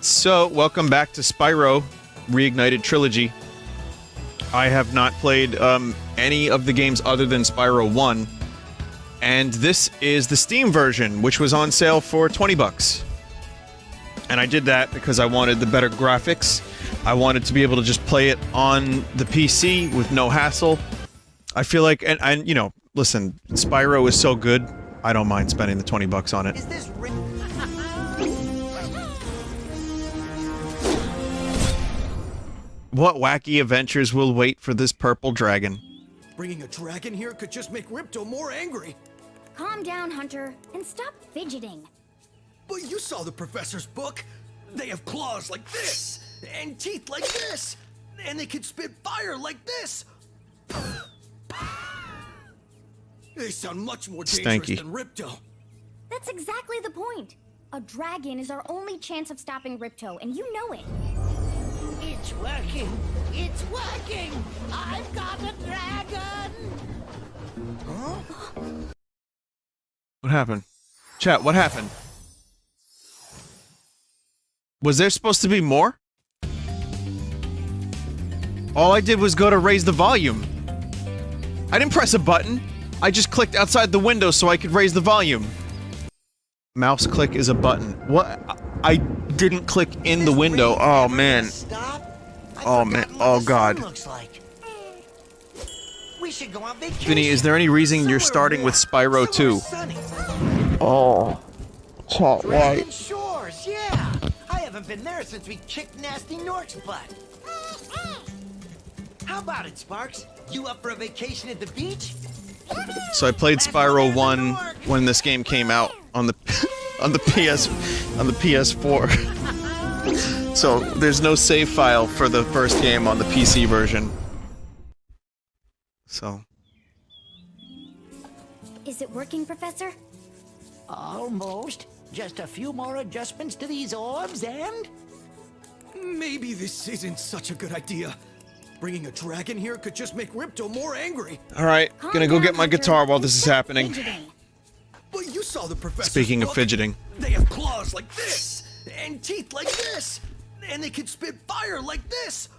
So, welcome back to Spyro Reignited Trilogy. I have not played any of the games other than Spyro 1, and this is the Steam version, which was on sale for 20 bucks. And I did that because I wanted the better graphics. I wanted to be able to just play it on the PC with no hassle. I feel like, and you know, listen, Spyro is so good, I don't mind spending the 20 bucks on it. Is this What wacky adventures will wait for this purple dragon? Bringing a dragon here could just make Ripto more angry. Calm down, Hunter, and stop fidgeting. But you saw the professor's book. They have claws like this, and teeth like this, and they can spit fire like this. They sound much more dangerous Stanky. than Ripto. That's exactly the point. A dragon is our only chance of stopping Ripto, and you know it. It's working! It's working! I've got a dragon! Huh? What happened? Chat, what happened? Was there supposed to be more? All I did was go to raise the volume. I didn't press a button. I just clicked outside the window so I could raise the volume. Mouse click is a button. What? I didn't click in the window. Oh man. Oh man. Oh god. We should go on vacation. Vinny, is there any reason you're starting with Spyro 2? Oh. Chat, why? Dragon Shores, yeah! I haven't been there since we kicked Nasty Nork's butt. How about it, Sparks? You up for a vacation at the beach? So I played Spyro 1 when this game came out on the PS4. So there's no save file for the first game on the PC version. So Is it working, Professor? Almost. Just a few more adjustments to these orbs and... Maybe this isn't such a good idea. Bringing a dragon here could just make Ripto more angry. alright, gonna go get my guitar while this is happening. Fidgeting. But you saw the professor's Speaking of book. fidgeting. They have claws like this, and teeth like this, and they can spit fire like this.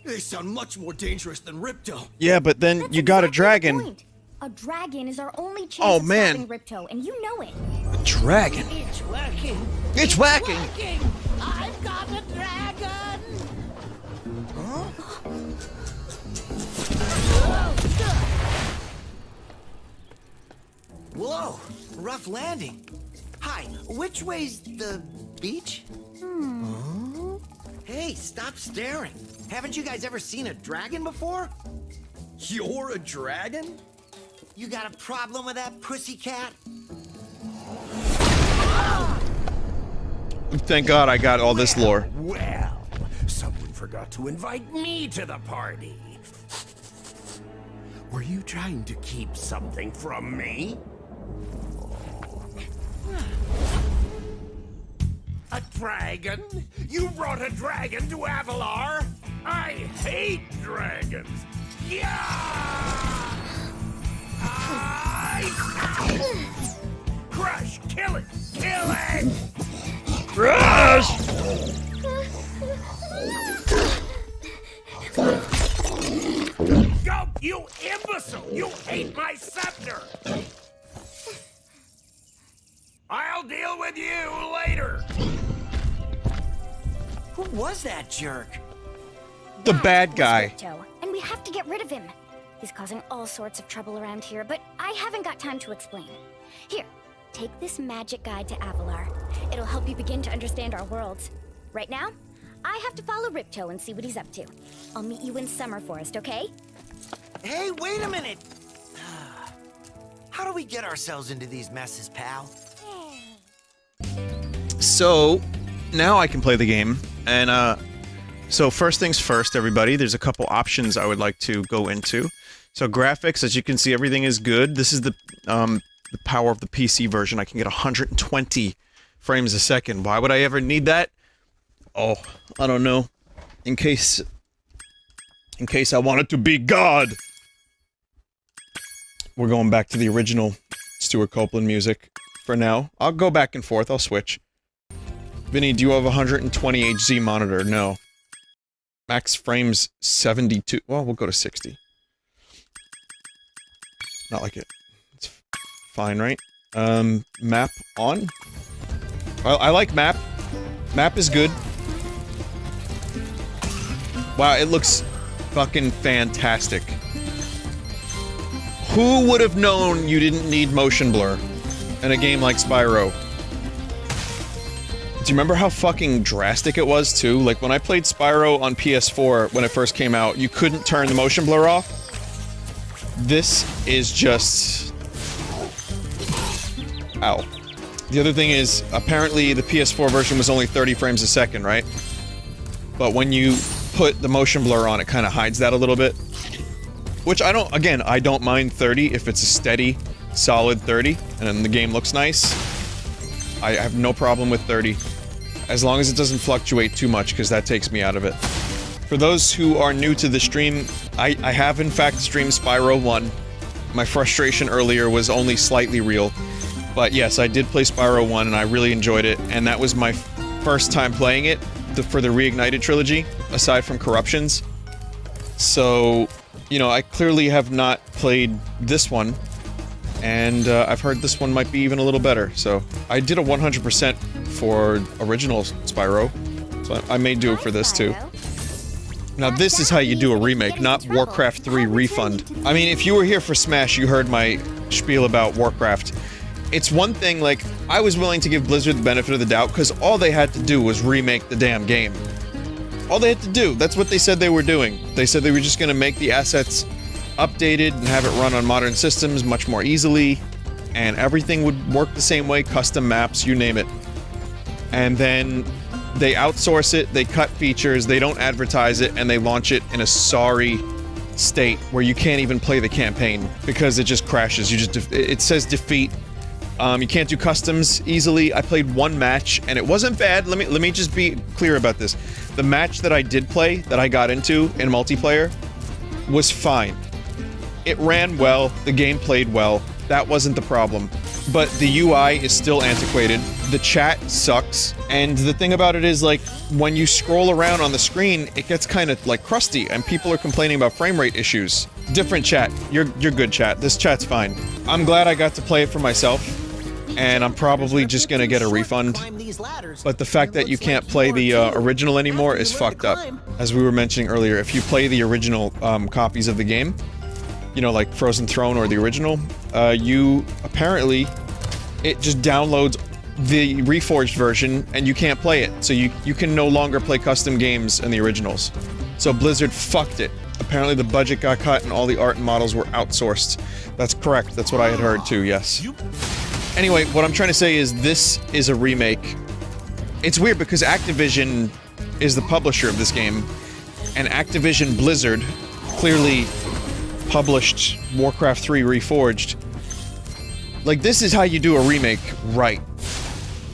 They sound much more dangerous than Ripto. Yeah, but then That's you got a exactly the dragon. point. A dragon is our only chance Oh, of man. stopping Ripto, and you know it. A dragon. It's working! It's whacking. Working! I've got a dragon! Huh? Whoa! Rough landing. Hi, which way's the beach? Hey, stop staring. Haven't you guys ever seen a dragon before? You're a dragon? You got a problem with that, pussycat? Thank God I got all this lore. Well, someone forgot to invite me to the party. Were you trying to keep something from me? A dragon? You brought a dragon to Avalar? I hate dragons. Yeah! Crush! Kill it! Kill it! Crush! Go, you imbecile! You ate my scepter! I'll deal with you later! Who was that jerk? The That bad was guy. Ripto, and we have to get rid of him. He's causing all sorts of trouble around here, but I haven't got time to explain. Here, take this magic guide to Avalar. It'll help you begin to understand our worlds. Right now, I have to follow Ripto and see what he's up to. I'll meet you in Summer Forest, okay? Hey, wait a minute! How do we get ourselves into these messes, pal? So, now I can play the game, and so first things first, everybody, there's a couple options I would like to go into. So graphics, as you can see, everything is good. This is the power of the PC version. I can get 120 frames a second. Why would I ever need that? Oh, I don't know. In case I wanted to be God! We're going back to the original Stuart Copeland music. for now. I'll go back and forth, I'll switch. Vinny, do you have a 120 Hz monitor? No. Max frames 72. Well, we'll go to 60. Not like it. It's fine, right? Map on? Well, I like map. Map is good. Wow, it looks fucking fantastic. Who would have known you didn't need motion blur in a game like Spyro? Do you remember how fucking drastic it was, too? Like, when I played Spyro on PS4 when it first came out, you couldn't turn the motion blur off. This is just... Ow. The other thing is, apparently the PS4 version was only 30 frames a second, right? But when you put the motion blur on, it kind of hides that a little bit. Which I don't, again, I don't mind 30 if it's a steady, solid 30, and then the game looks nice. I have no problem with 30. As long as it doesn't fluctuate too much, because that takes me out of it. For those who are new to the stream, I have in fact streamed Spyro 1. My frustration earlier was only slightly real. But yes, I did play Spyro 1 and I really enjoyed it, and that was my first time playing it for the Reignited trilogy, aside from Corruptions. So, you know, I clearly have not played this one, and I've heard this one might be even a little better, so... I did a 100% for original Spyro, so I may do it for this too. Now this is how you do a remake, not Warcraft 3 Refund. I mean, if you were here for Smash, you heard my spiel about Warcraft. It's one thing, like, I was willing to give Blizzard the benefit of the doubt, because all they had to do was remake the damn game. All they had to do, that's what they said they were doing. They said they were just gonna make the assets updated and have it run on modern systems much more easily, and everything would work the same way, custom maps, you name it. And then they outsource it, they cut features, they don't advertise it, and they launch it in a sorry state where you can't even play the campaign because it just crashes. You just it says defeat. You can't do customs easily. I played one match and it wasn't bad. Let me just be clear about this. The match that I did play, that I got into in multiplayer, was fine. It ran well, the game played well, that wasn't the problem. But the UI is still antiquated, the chat sucks, and the thing about it is, like, when you scroll around on the screen, it gets kind of, like, crusty, and people are complaining about frame rate issues. Different chat. You're good, chat. This chat's fine. I'm glad I got to play it for myself, and I'm probably just gonna get a refund. But the fact that you can't play the original anymore is fucked up. As we were mentioning earlier, if you play the original copies of the game, you know, like Frozen Throne or the original, you apparently, it just downloads the Reforged version and you can't play it. So you can no longer play custom games in the originals. So Blizzard fucked it. Apparently the budget got cut and all the art and models were outsourced. That's correct. That's what I had heard too, yes. Anyway, what I'm trying to say is this is a remake. It's weird because Activision is the publisher of this game, and Activision Blizzard clearly published Warcraft 3 Reforged. Like, this is how you do a remake right.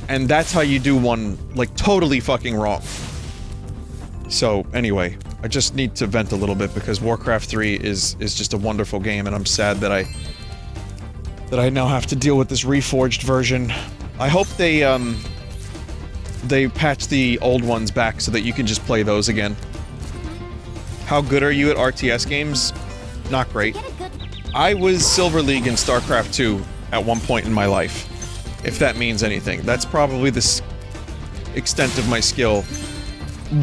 And that's how you do one, like, totally fucking wrong. So, anyway, I just need to vent a little bit because Warcraft 3 is just a wonderful game, and I'm sad that I now have to deal with this Reforged version. I hope they patch the old ones back so that you can just play those again. How good are you at RTS games? Not great. I was Silver League in StarCraft 2 at one point in my life, if that means anything. That's probably the extent of my skill.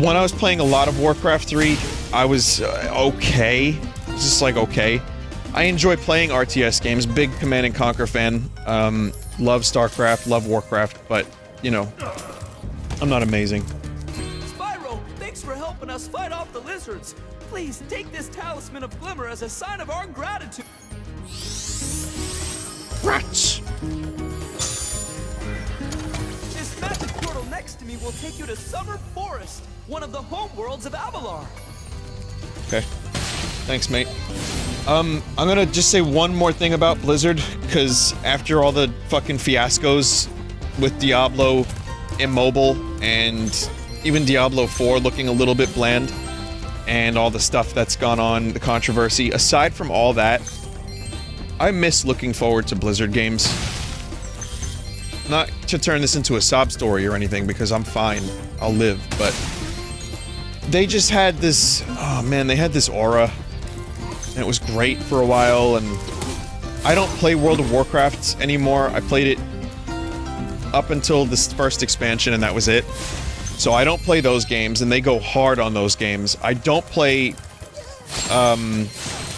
When I was playing a lot of Warcraft 3, I was okay. Just like okay. I enjoy playing RTS games, big Command and Conquer fan. Love StarCraft, love Warcraft, but, you know, I'm not amazing. Spyro, thanks for helping us fight off the lizards. Please take this talisman of glimmer as a sign of our gratitude. Rats! This magic portal next to me will take you to Summer Forest, one of the homeworlds of Avalar. Okay. Thanks, mate. I'm gonna just say one more thing about Blizzard, because after all the fucking fiascos with Diablo Immortal and even Diablo 4 looking a little bit bland, and all the stuff that's gone on, the controversy, aside from all that, I miss looking forward to Blizzard games. Not to turn this into a sob story or anything, because I'm fine. I'll live, but... They just had this... Oh man, they had this aura. And it was great for a while, and... I don't play World of Warcraft anymore. I played it up until this first expansion, and that was it. So I don't play those games, and they go hard on those games. I don't play...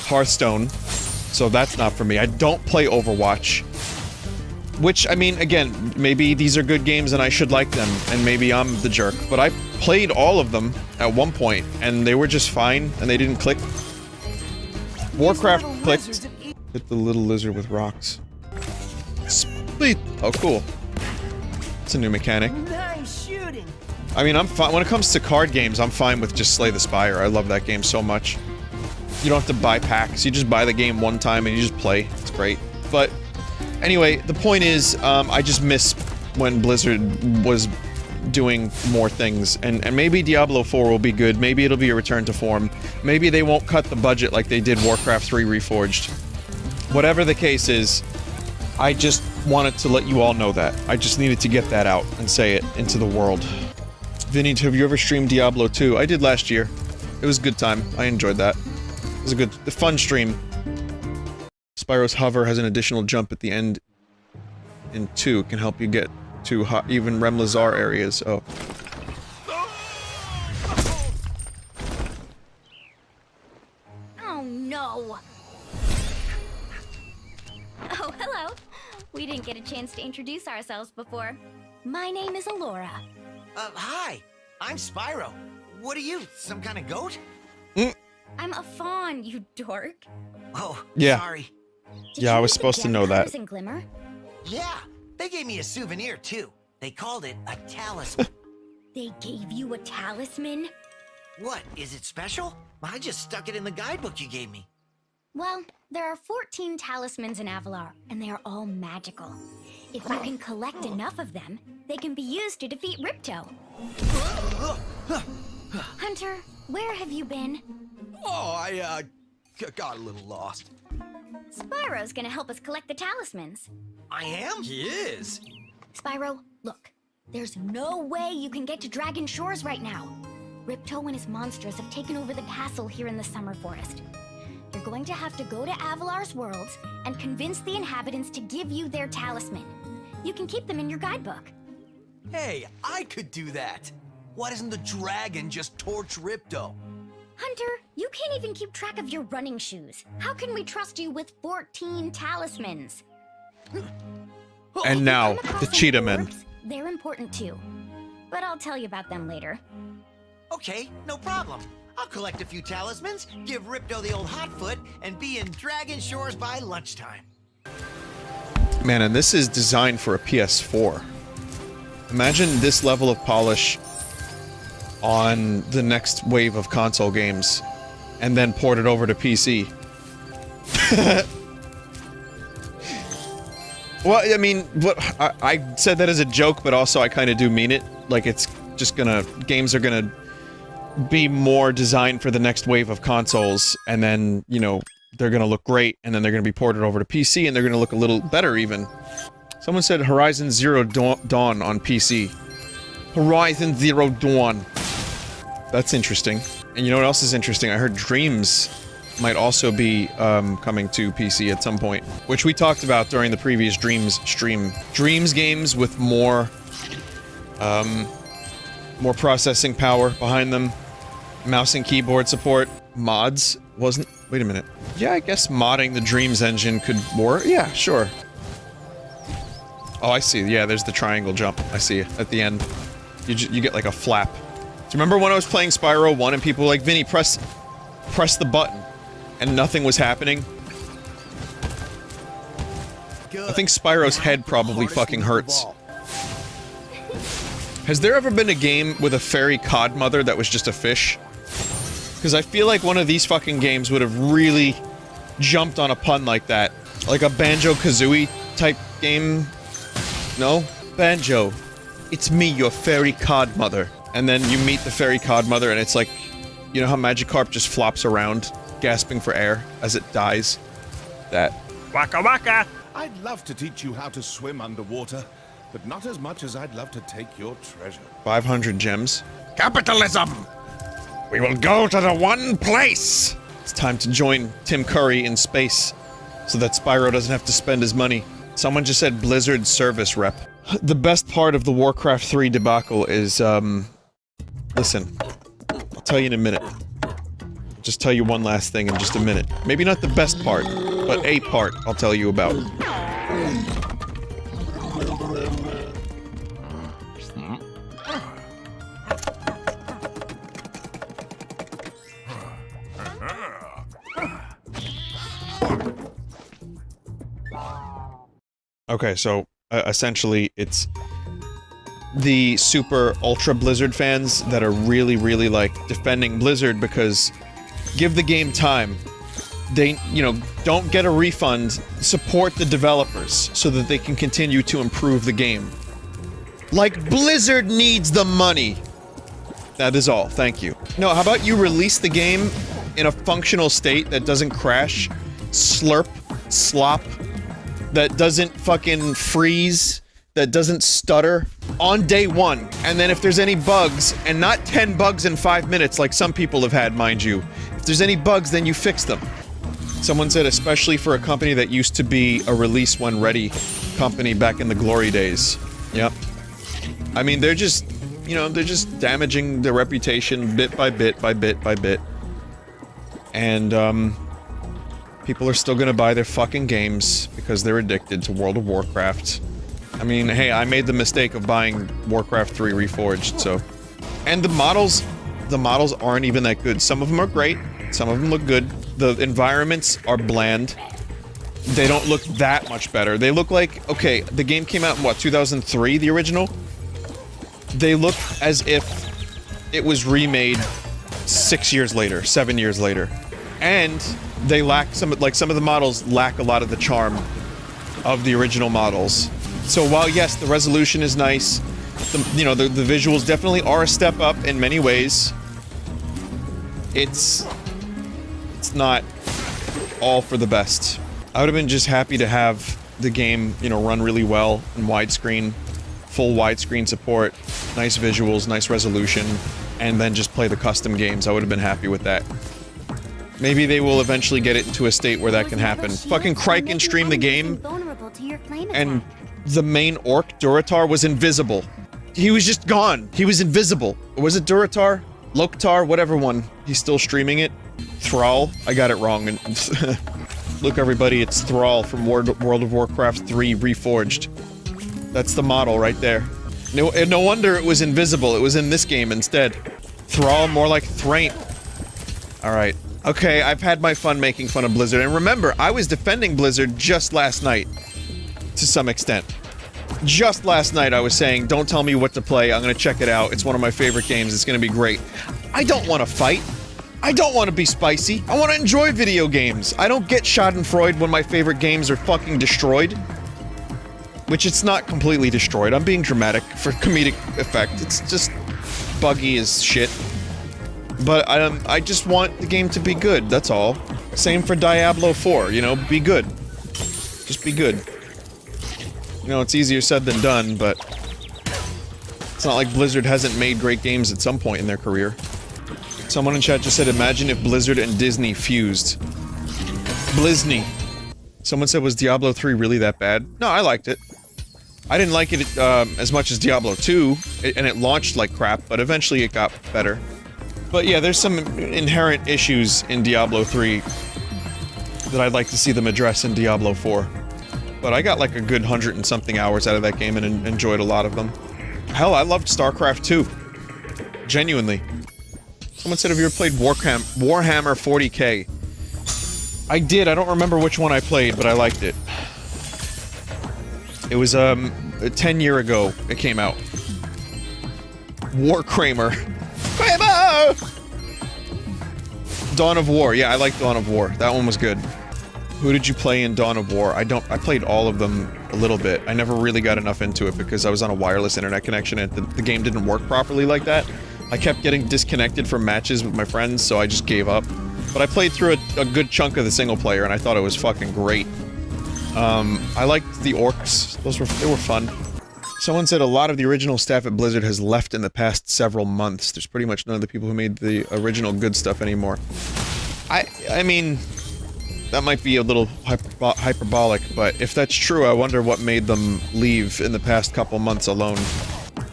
Hearthstone. So that's not for me. I don't play Overwatch. Which, I mean, again, maybe these are good games and I should like them, and maybe I'm the jerk, but I played all of them at one point, and they were just fine, and they didn't click. Warcraft clicked. Hit the little lizard with rocks. Sweet! Oh, cool. It's a new mechanic. Nice shooting. I mean, I'm fine. When it comes to card games, I'm fine with just Slay the Spire. I love that game so much. You don't have to buy packs. You just buy the game one time and you just play. It's great. But... Anyway, the point is, I just miss when Blizzard was doing more things, and maybe Diablo 4 will be good, maybe it'll be a return to form, maybe they won't cut the budget like they did Warcraft 3 Reforged. Whatever the case is, I just wanted to let you all know that. I just needed to get that out and say it into the world. Vinny, have you ever streamed Diablo 2? I did last year. It was a good time. I enjoyed that. It was a fun stream. Spyro's hover has an additional jump at the end in 2. It can help you get to even Remlazar areas. Oh. Oh no! Oh, hello! We didn't get a chance to introduce ourselves before. My name is Elora. Hi. I'm Spyro. What are you, some kind of goat? I'm a fawn, you dork. Oh, yeah. Sorry. Yeah, I was supposed to know that. In Glimmer? Yeah, they gave me a souvenir too. They called it a talisman. They gave you a talisman? What, is it special? I just stuck it in the guidebook you gave me. Well, there are 14 talismans in Avalar, and they are all magical. If you can collect enough of them, they can be used to defeat Ripto. Hunter, where have you been? Oh, I got a little lost. Spyro's gonna help us collect the talismans. I am? He is. Spyro, look. There's no way you can get to Dragon Shores right now. Ripto and his monsters have taken over the castle here in the Summer Forest. You're going to have to go to Avalar's worlds and convince the inhabitants to give you their talisman. You can keep them in your guidebook. Hey, I could do that. Why doesn't the dragon just torch Ripto? Hunter, you can't even keep track of your running shoes. How can we trust you with 14 talismans? And now, the Cheetah Men. They're important too. But I'll tell you about them later. Okay, no problem. I'll collect a few talismans, give Ripto the old hot foot, and be in Dragon Shores by lunchtime. Man, and this is designed for a PS4. Imagine this level of polish on the next wave of console games, and then port it over to PC. Well, I mean, I said that as a joke, but also I kind of do mean it. Like, it's just games are gonna be more designed for the next wave of consoles, and then, you know, they're gonna look great, and then they're gonna be ported over to PC, and they're gonna look a little better, even. Someone said Horizon Zero Dawn on PC. Horizon Zero Dawn. That's interesting. And you know what else is interesting? I heard Dreams might also be coming to PC at some point, which we talked about during the previous Dreams stream. Dreams games with more processing power behind them, mouse and keyboard support, mods wasn't. Wait a minute. Yeah, I guess modding the Dreams engine could work. Yeah, sure. Oh, I see. Yeah, there's the triangle jump. I see it at the end. You get like a flap. Do you remember when I was playing Spyro 1 and people were like, Vinny, press the button, and nothing was happening? Good. I think Spyro's head probably fucking hurts. Has there ever been a game with a fairy cod mother that was just a fish? Because I feel like one of these fucking games would have really jumped on a pun like that. Like a Banjo-Kazooie type game. No? Banjo, it's me, your fairy cod mother. And then you meet the fairy cod mother and it's like, you know how Magikarp just flops around, gasping for air as it dies? That. Waka waka! I'd love to teach you how to swim underwater, but not as much as I'd love to take your treasure. 500 gems. Capitalism! We will go to the one place! It's time to join Tim Curry in space, so that Spyro doesn't have to spend his money. Someone just said Blizzard service rep. The best part of the Warcraft 3 debacle is, listen. I'll tell you in a minute. I'll just tell you one last thing in just a minute. Maybe not the best part, but a part I'll tell you about. Okay, so, essentially, it's the super ultra Blizzard fans that are really, really, like, defending Blizzard because give the game time. They, you know, don't get a refund, support the developers so that they can continue to improve the game. Like, Blizzard needs the money! That is all, thank you. No, how about you release the game in a functional state that doesn't crash, slurp, slop, that doesn't fucking freeze, that doesn't stutter, on day one. And then if there's any bugs, and not 10 bugs in 5 minutes like some people have had, mind you, if there's any bugs, then you fix them. Someone said, especially for a company that used to be a release when ready company back in the glory days. Yep. I mean, they're just, you know, they're just damaging their reputation bit by bit by bit by bit. And, people are still gonna buy their fucking games because they're addicted to World of Warcraft. I mean, hey, I made the mistake of buying Warcraft 3 Reforged, so... And the models aren't even that good. Some of them are great, some of them look good. The environments are bland. They don't look that much better. They look like... Okay, the game came out in, what, 2003, the original? They look as if it was remade 6 years later, 7 years later. And they lack some of the models lack a lot of the charm of the original models. So while yes, the resolution is nice, the visuals definitely are a step up in many ways. It's not all for the best. I would have been just happy to have the game, you know, run really well in widescreen, full widescreen support, nice visuals, nice resolution, and then just play the custom games. I would have been happy with that. Maybe they will eventually get it into a state where that can happen. Fucking Kraken streamed the game, and the main orc, Duratar, was invisible. He was just gone. He was invisible. Was it Duratar? Loktar? Whatever one. He's still streaming it. Thrall? I got it wrong. Look, everybody, it's Thrall from World of Warcraft 3 Reforged. That's the model right there. No wonder it was invisible. It was in this game instead. Thrall, more like Thraint. Alright. Okay, I've had my fun making fun of Blizzard, and remember, I was defending Blizzard just last night. To some extent. Just last night I was saying, don't tell me what to play, I'm gonna check it out, it's one of my favorite games, it's gonna be great. I don't want to fight. I don't want to be spicy. I want to enjoy video games. I don't get schadenfreude when my favorite games are fucking destroyed. Which it's not completely destroyed, I'm being dramatic for comedic effect, it's just buggy as shit. But I just want the game to be good, that's all. Same for Diablo 4, you know, be good. Just be good. You know, it's easier said than done, but... It's not like Blizzard hasn't made great games at some point in their career. Someone in chat just said, imagine if Blizzard and Disney fused. Blizney. Someone said, was Diablo 3 really that bad? No, I liked it. I didn't like it as much as Diablo 2, and it launched like crap, but eventually it got better. But yeah, there's some inherent issues in Diablo 3 that I'd like to see them address in Diablo 4. But I got like a good 100 and something hours out of that game and enjoyed a lot of them. Hell, I loved StarCraft 2. Genuinely. Someone said, have you ever played Warhammer 40k? I did, I don't remember which one I played, but I liked it. It was, 10 years ago it came out. Kramer! Dawn of War, yeah, I like Dawn of War. That one was good. Who did you play in Dawn of War? I played all of them a little bit. I never really got enough into it because I was on a wireless internet connection and the game didn't work properly like that. I kept getting disconnected from matches with my friends, so I just gave up. But I played through a good chunk of the single player and I thought it was fucking great. I liked the orcs. They were fun. Someone said a lot of the original staff at Blizzard has left in the past several months. There's pretty much none of the people who made the original good stuff anymore. I mean, that might be a little hyperbolic, but if that's true, I wonder what made them leave in the past couple months alone.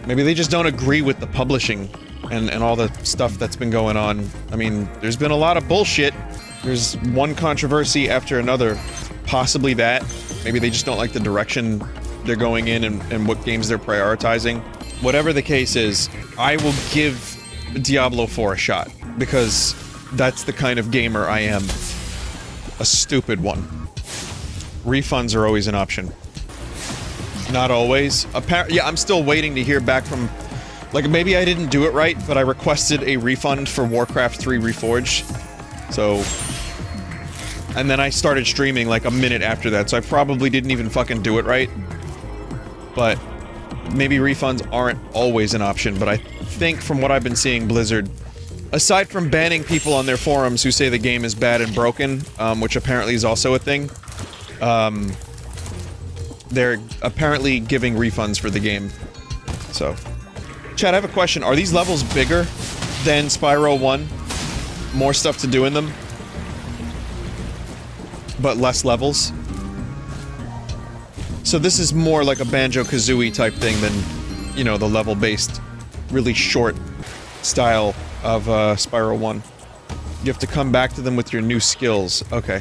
Maybe they just don't agree with the publishing and all the stuff that's been going on. I mean, there's been a lot of bullshit. There's one controversy after another. Possibly that. Maybe they just don't like the direction they're going in and what games they're prioritizing. Whatever the case is, I will give Diablo 4 a shot, because that's the kind of gamer I am. A stupid one. Refunds are always an option. Not always. Yeah, I'm still waiting to hear back from... Like, maybe I didn't do it right, but I requested a refund for Warcraft 3 Reforged. So... And then I started streaming like a minute after that, so I probably didn't even fucking do it right. But maybe refunds aren't always an option, but I think from what I've been seeing, Blizzard, aside from banning people on their forums who say the game is bad and broken, which apparently is also a thing, they're apparently giving refunds for the game. So, Chad, I have a question. Are these levels bigger than Spyro 1? More stuff to do in them? But less levels? So this is more like a Banjo-Kazooie type thing than, you know, the level-based, really short style of Spyro 1. You have to come back to them with your new skills. Okay.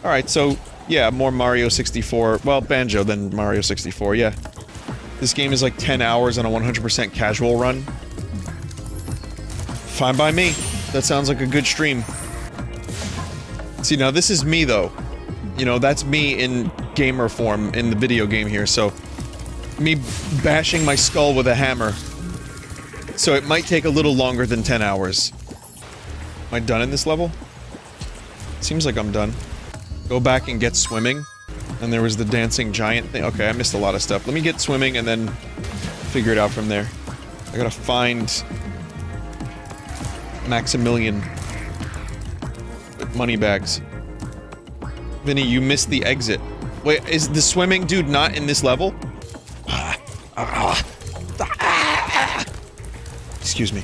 Alright, so, yeah, more Mario 64. Well, Banjo than Mario 64, yeah. This game is like 10 hours on a 100% casual run. Fine by me. That sounds like a good stream. See, now this is me, though. You know, that's me in gamer form in the video game here, so... Me bashing my skull with a hammer. So it might take a little longer than 10 hours. Am I done in this level? Seems like I'm done. Go back and get swimming. And there was the dancing giant thing. Okay, I missed a lot of stuff. Let me get swimming and then figure it out from there. I gotta find... Maximilian. With money bags. Vinny, you missed the exit. Wait, is the swimming dude not in this level? Excuse me.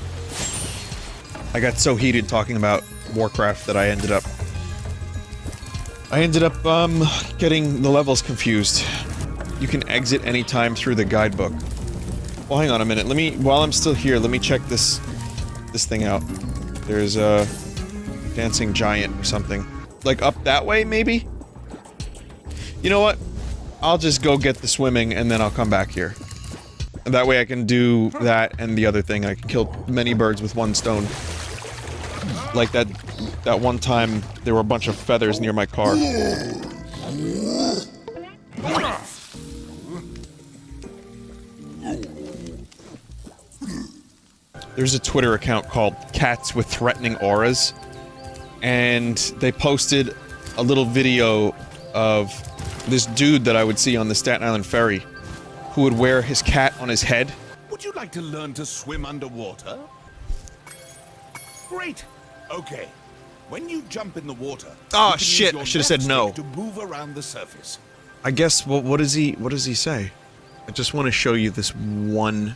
I got so heated talking about Warcraft that I ended up getting the levels confused. You can exit anytime through the guidebook. Well, hang on a minute. While I'm still here, let me check this thing out. There's a dancing giant or something. Like up that way, maybe? You know what? I'll just go get the swimming and then I'll come back here. And that way I can do that and the other thing. I can kill many birds with one stone. Like that one time there were a bunch of feathers near my car. There's a Twitter account called Cats with Threatening Auras. And they posted a little video of this dude that I would see on the Staten Island ferry who would wear his cat on his head. Would you like to learn to swim underwater? Great. Okay. When you jump in the water, Oh shit, I should have said no. to move around the surface. I guess, well, what does he say? I just want to show you this one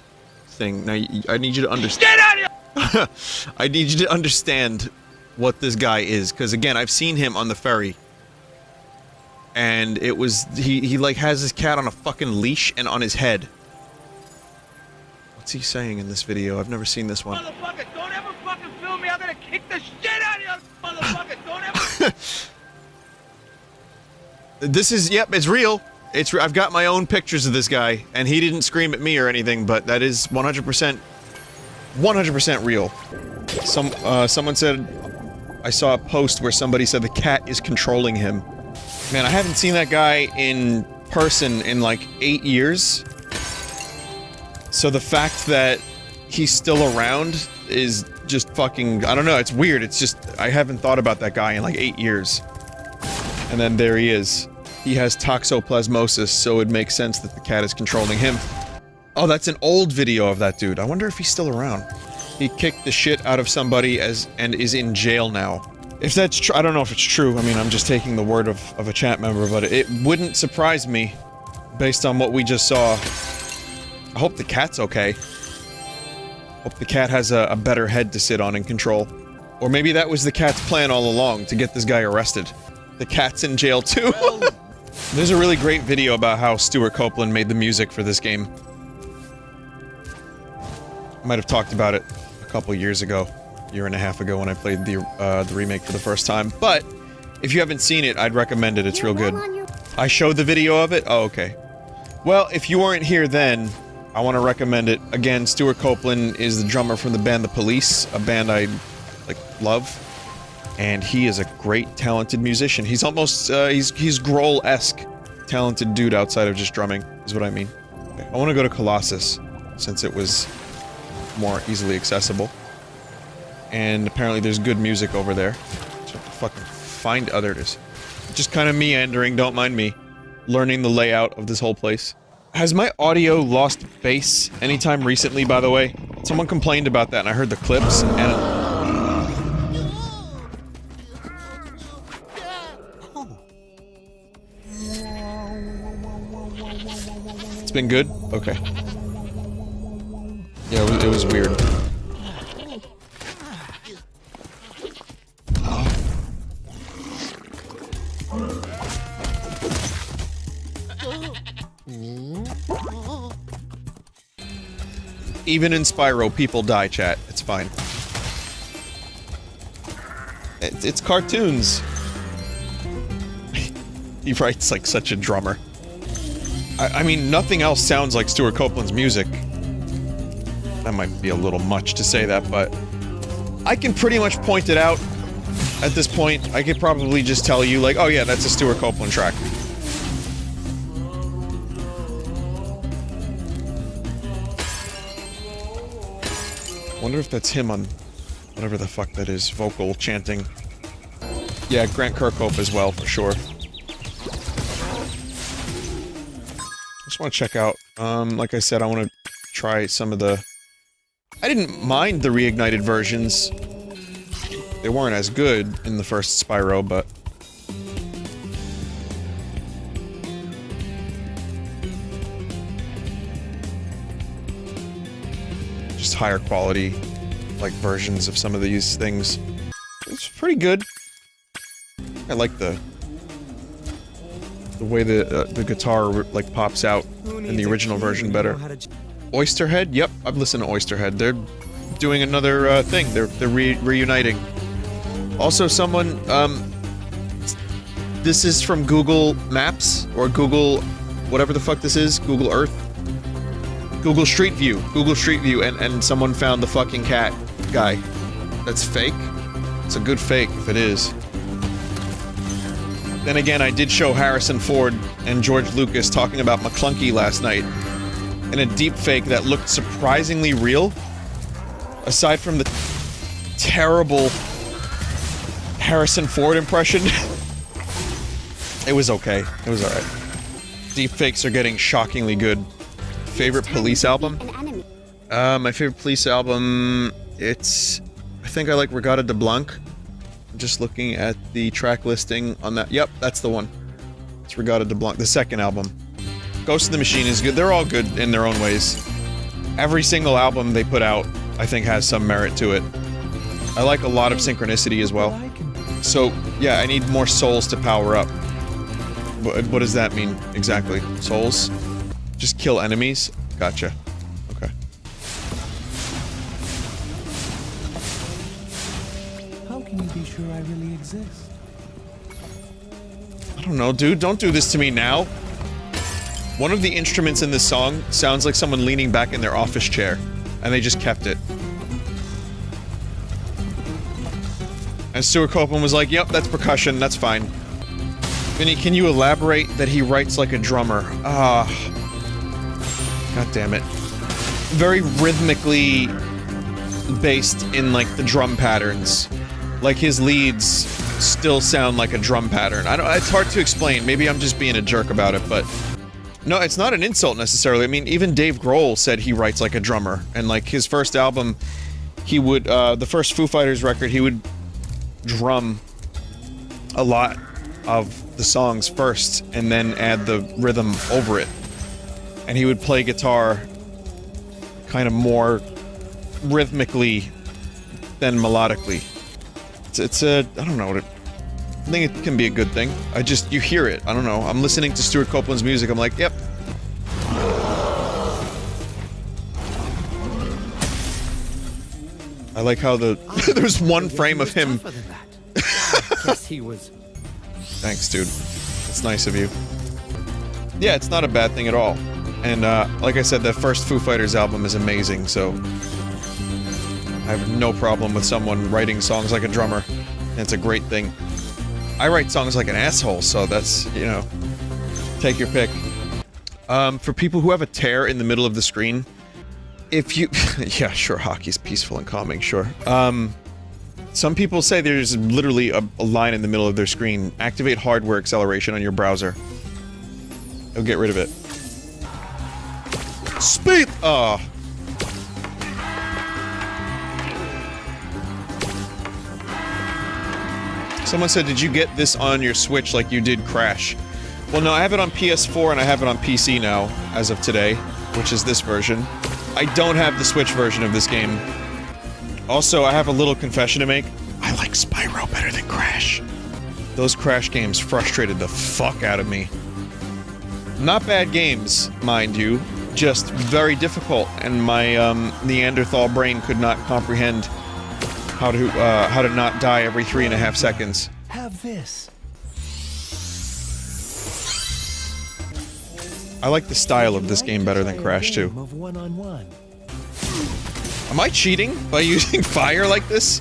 thing. Now, I need you to understand. Get out of here! I need you to understand what this guy is, because again, I've seen him on the ferry. And it was, he like has his cat on a fucking leash and on his head. What's he saying in this video? I've never seen this one. Motherfucker, don't ever fucking film me. I'm gonna kick the shit out of you, motherfucker. Don't ever. This is, yep, it's real. I've got my own pictures of this guy, and he didn't scream at me or anything, but that is 100% real. Someone said, I saw a post where somebody said the cat is controlling him. Man, I haven't seen that guy in person in like 8 years. So the fact that he's still around is just fucking, I don't know, it's weird. It's just, I haven't thought about that guy in like 8 years. And then there he is. He has toxoplasmosis, so it makes sense that the cat is controlling him. Oh, that's an old video of that dude. I wonder if he's still around. He kicked the shit out of somebody and is in jail now. If that's true, I don't know if it's true. I mean, I'm just taking the word of a chat member, but it wouldn't surprise me, based on what we just saw, I hope the cat's okay. Hope the cat has a better head to sit on and control. Or maybe that was the cat's plan all along, to get this guy arrested. The cat's in jail too. There's a really great video about how Stuart Copeland made the music for this game. I might have talked about it a couple years ago. Year and a half ago when I played the remake for the first time. But, if you haven't seen it, I'd recommend it. It's real good. I showed the video of it? Oh, okay. Well, if you weren't here then, I want to recommend it. Again, Stuart Copeland is the drummer from the band The Police, a band I, like, love. And he is a great, talented musician. He's almost, he's Grohl-esque talented dude outside of just drumming, is what I mean. Okay, I want to go to Colossus, since it was more easily accessible. And apparently there's good music over there. So I have to fucking find... Oh, there it is. Just kind of meandering, don't mind me. Learning the layout of this whole place. Has my audio lost bass anytime recently, by the way? Someone complained about that and I heard the clips, and... It's been good? Okay. Yeah, it was weird. Even in Spyro, people die, chat. It's fine. It's cartoons. He writes like such a drummer. I mean, nothing else sounds like Stuart Copeland's music. That might be a little much to say that, but... I can pretty much point it out at this point. I could probably just tell you, like, oh yeah, that's a Stuart Copeland track. Wonder if that's him on whatever the fuck that is, vocal chanting. Yeah, Grant Kirkhope as well, for sure. Just want to check out, like I said, I want to try some of the... I didn't mind the reignited versions. They weren't as good in the first Spyro, but... just higher quality, like, versions of some of these things. It's pretty good. I like the way the guitar, like, pops out in the original version better. Oysterhead? Yep, I've listened to Oysterhead. They're doing another, thing. They're reuniting. Also, someone, this is from Google Maps, or Google... whatever the fuck this is, Google Earth? Google Street View, and someone found the fucking cat guy. That's fake? It's a good fake, if it is. Then again, I did show Harrison Ford and George Lucas talking about McClunky last night, in a deep fake that looked surprisingly real. Aside from the terrible Harrison Ford impression, it was okay. It was alright. Deep fakes are getting shockingly good. Favorite Police album? My favorite Police album, it's... I think I like Regatta de Blanc. I'm just looking at the track listing on that. Yep, that's the one. It's Regatta de Blanc, the second album. Ghost of the Machine is good. They're all good in their own ways. Every single album they put out, I think, has some merit to it. I like a lot of Synchronicity as well. So, yeah, I need more souls to power up. What does that mean, exactly? Souls? Just kill enemies? Gotcha. Okay. How can you be sure I really exist? I don't know, dude. Don't do this to me now. One of the instruments in this song sounds like someone leaning back in their office chair, and they just kept it. And Stuart Copeland was like, yep, that's percussion, that's fine. Vinny, can you elaborate that he writes like a drummer? God damn it. Very rhythmically based in, like, the drum patterns. Like, his leads still sound like a drum pattern. It's hard to explain. Maybe I'm just being a jerk about it, but... No, it's not an insult, necessarily. I mean, even Dave Grohl said he writes like a drummer. And, like, his first album, he would, the first Foo Fighters record, he would drum a lot of the songs first, and then add the rhythm over it. And he would play guitar kind of more rhythmically than melodically. It's a, I don't know, I think it can be a good thing. You hear it, I don't know. I'm listening to Stuart Copeland's music, I'm like, yep. I like how there's one frame of him. Guess he was. Thanks, dude. It's nice of you. Yeah, it's not a bad thing at all. And, like I said, that first Foo Fighters album is amazing, so... I have no problem with someone writing songs like a drummer. It's a great thing. I write songs like an asshole, so that's, you know... Take your pick. For people who have a tear in the middle of the screen... If you... yeah, sure, hockey's peaceful and calming, sure. Some people say there's literally a line in the middle of their screen. Activate hardware acceleration on your browser. It'll get rid of it. Speed! Oh. Someone said, did you get this on your Switch like you did Crash? Well, no, I have it on PS4 and I have it on PC now, as of today, which is this version. I don't have the Switch version of this game. Also, I have a little confession to make. I like Spyro better than Crash. Those Crash games frustrated the fuck out of me. Not bad games, mind you, just very difficult, and my Neanderthal brain could not comprehend how to not die every 3.5 seconds. Have this. I like the style of this game better than Crash 2. Of one-on-one. Am I cheating by using fire like this?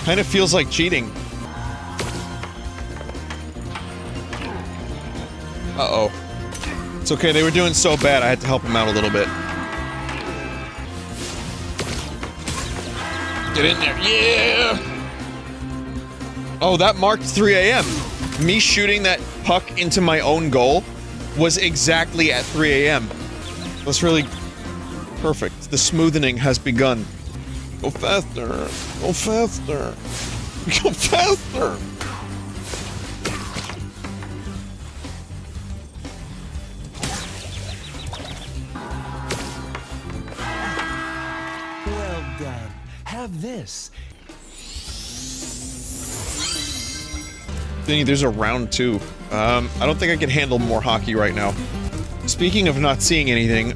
Kind of feels like cheating. Uh-oh. It's okay, they were doing so bad, I had to help them out a little bit. Get in there, yeah! Oh, that marked 3 a.m. Me shooting that puck into my own goal was exactly at 3 a.m. That's really perfect. The smoothening has begun. Go faster. Go faster. Go faster. Well done. Have this. Vinny, there's a round 2. I don't think I can handle more hockey right now. Speaking of not seeing anything,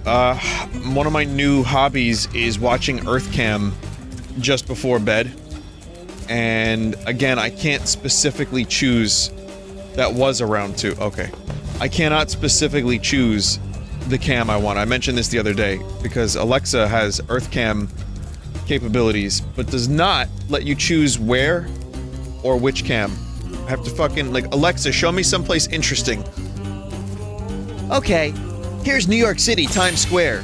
one of my new hobbies is watching Earthcam just before bed. And again, I can't specifically choose... That was a round 2, okay. I cannot specifically choose the cam I want. I mentioned this the other day, because Alexa has Earthcam capabilities, but does not let you choose where or which cam. I have to fucking, like, Alexa, show me someplace interesting. Okay, here's New York City, Times Square.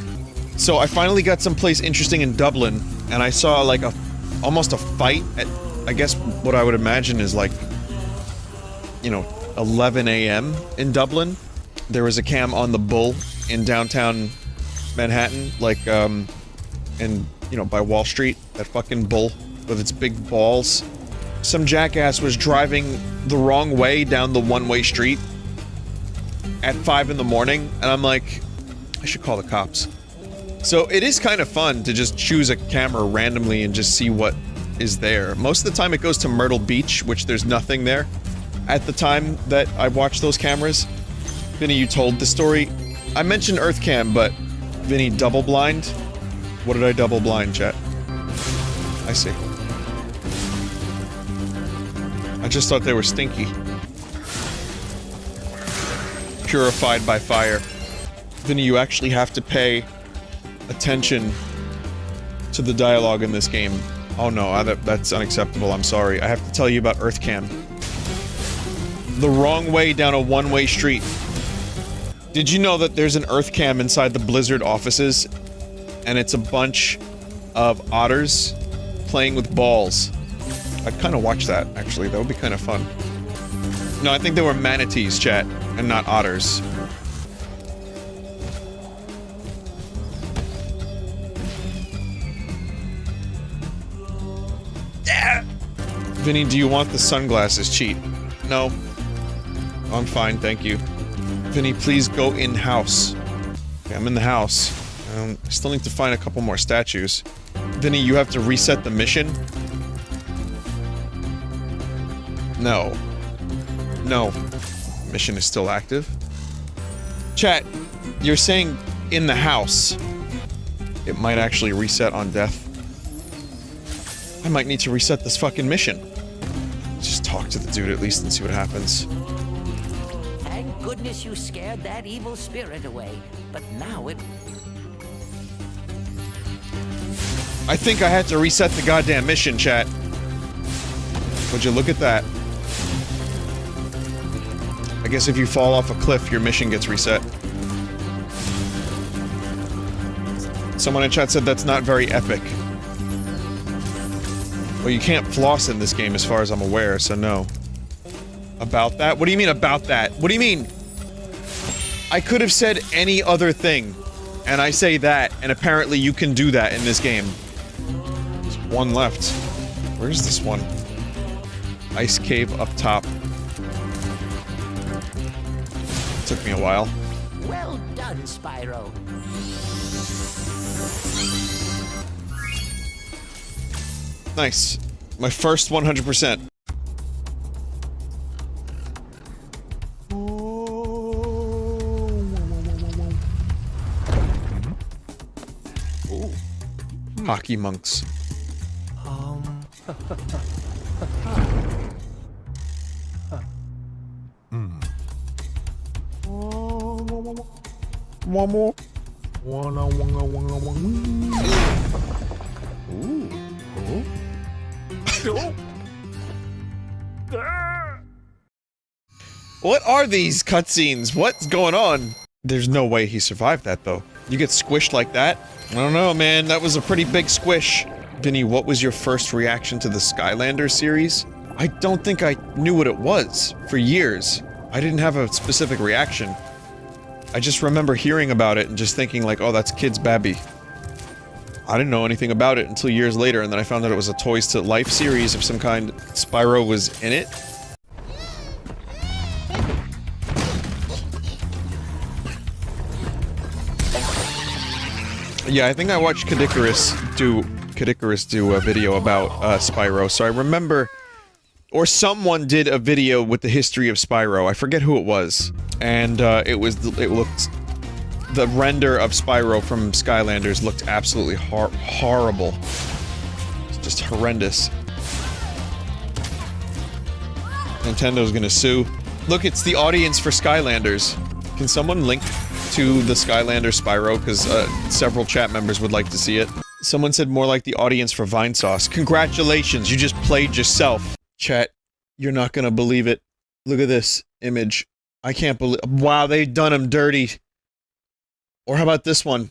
So I finally got someplace interesting in Dublin, and I saw, like, almost a fight at, I guess, what I would imagine is, like, you know, 11 a.m. in Dublin. There was a cam on the Bull in downtown Manhattan, like, in, you know, by Wall Street, that fucking Bull with its big balls. Some jackass was driving the wrong way down the one-way street at 5 in the morning, and I'm like, I should call the cops. So it is kind of fun to just choose a camera randomly and just see what is there. Most of the time it goes to Myrtle Beach, which there's nothing there. At the time that I watched those cameras, Vinny, you told the story. I mentioned Earthcam, but Vinny, double blind? What did I double blind, chat? I see. I just thought they were stinky. Purified by fire. Vinny, you actually have to pay attention to the dialogue in this game. Oh no, that's unacceptable, I'm sorry. I have to tell you about Earthcam. The wrong way down a one-way street. Did you know that there's an Earthcam inside the Blizzard offices? And it's a bunch of otters playing with balls. I'd kind of watch that, actually. That would be kind of fun. No, I think they were manatees, chat, and not otters. Yeah! Vinny, do you want the sunglasses cheat? No. I'm fine, thank you. Vinny, please go in-house. Okay, I'm in the house. I still need to find a couple more statues. Vinny, you have to reset the mission? No. No. Mission is still active. Chat, you're saying in the house. It might actually reset on death. I might need to reset this fucking mission. Just talk to the dude at least and see what happens. Thank goodness you scared that evil spirit away. But now it... I think I had to reset the goddamn mission, chat. Would you look at that? I guess if you fall off a cliff, your mission gets reset. Someone in chat said that's not very epic. Well, you can't floss in this game as far as I'm aware, so no. About that? What do you mean about that? What do you mean? I could have said any other thing, and I say that, and apparently you can do that in this game. There's one left. Where's this one? Ice cave up top. Took me a while. Well done, Spyro. Nice. My first 100%. Ooh. Hockey monks. One more. Ooh. What are these cutscenes? What's going on? There's no way he survived that, though. You get squished like that? I don't know, man. That was a pretty big squish. Vinny, what was your first reaction to the Skylanders series? I don't think I knew what it was for years. I didn't have a specific reaction. I just remember hearing about it and just thinking like, oh, that's Kids Babby. I didn't know anything about it until years later, and then I found out it was a Toys to Life series of some kind. Spyro was in it. Yeah, I think I watched Kadikarus do a video about Spyro, so I remember, or someone did a video with the history of Spyro. I forget who it was, and it looked. The render of Spyro from Skylanders looked absolutely horrible. It's just horrendous. Nintendo's gonna sue. Look, it's the audience for Skylanders. Can someone link to the Skylanders Spyro? Because several chat members would like to see it. Someone said more like the audience for Vinesauce. Congratulations, you just played yourself. Chat, you're not gonna believe it. Look at this image. I can't believe- wow, they've done him dirty. Or how about this one?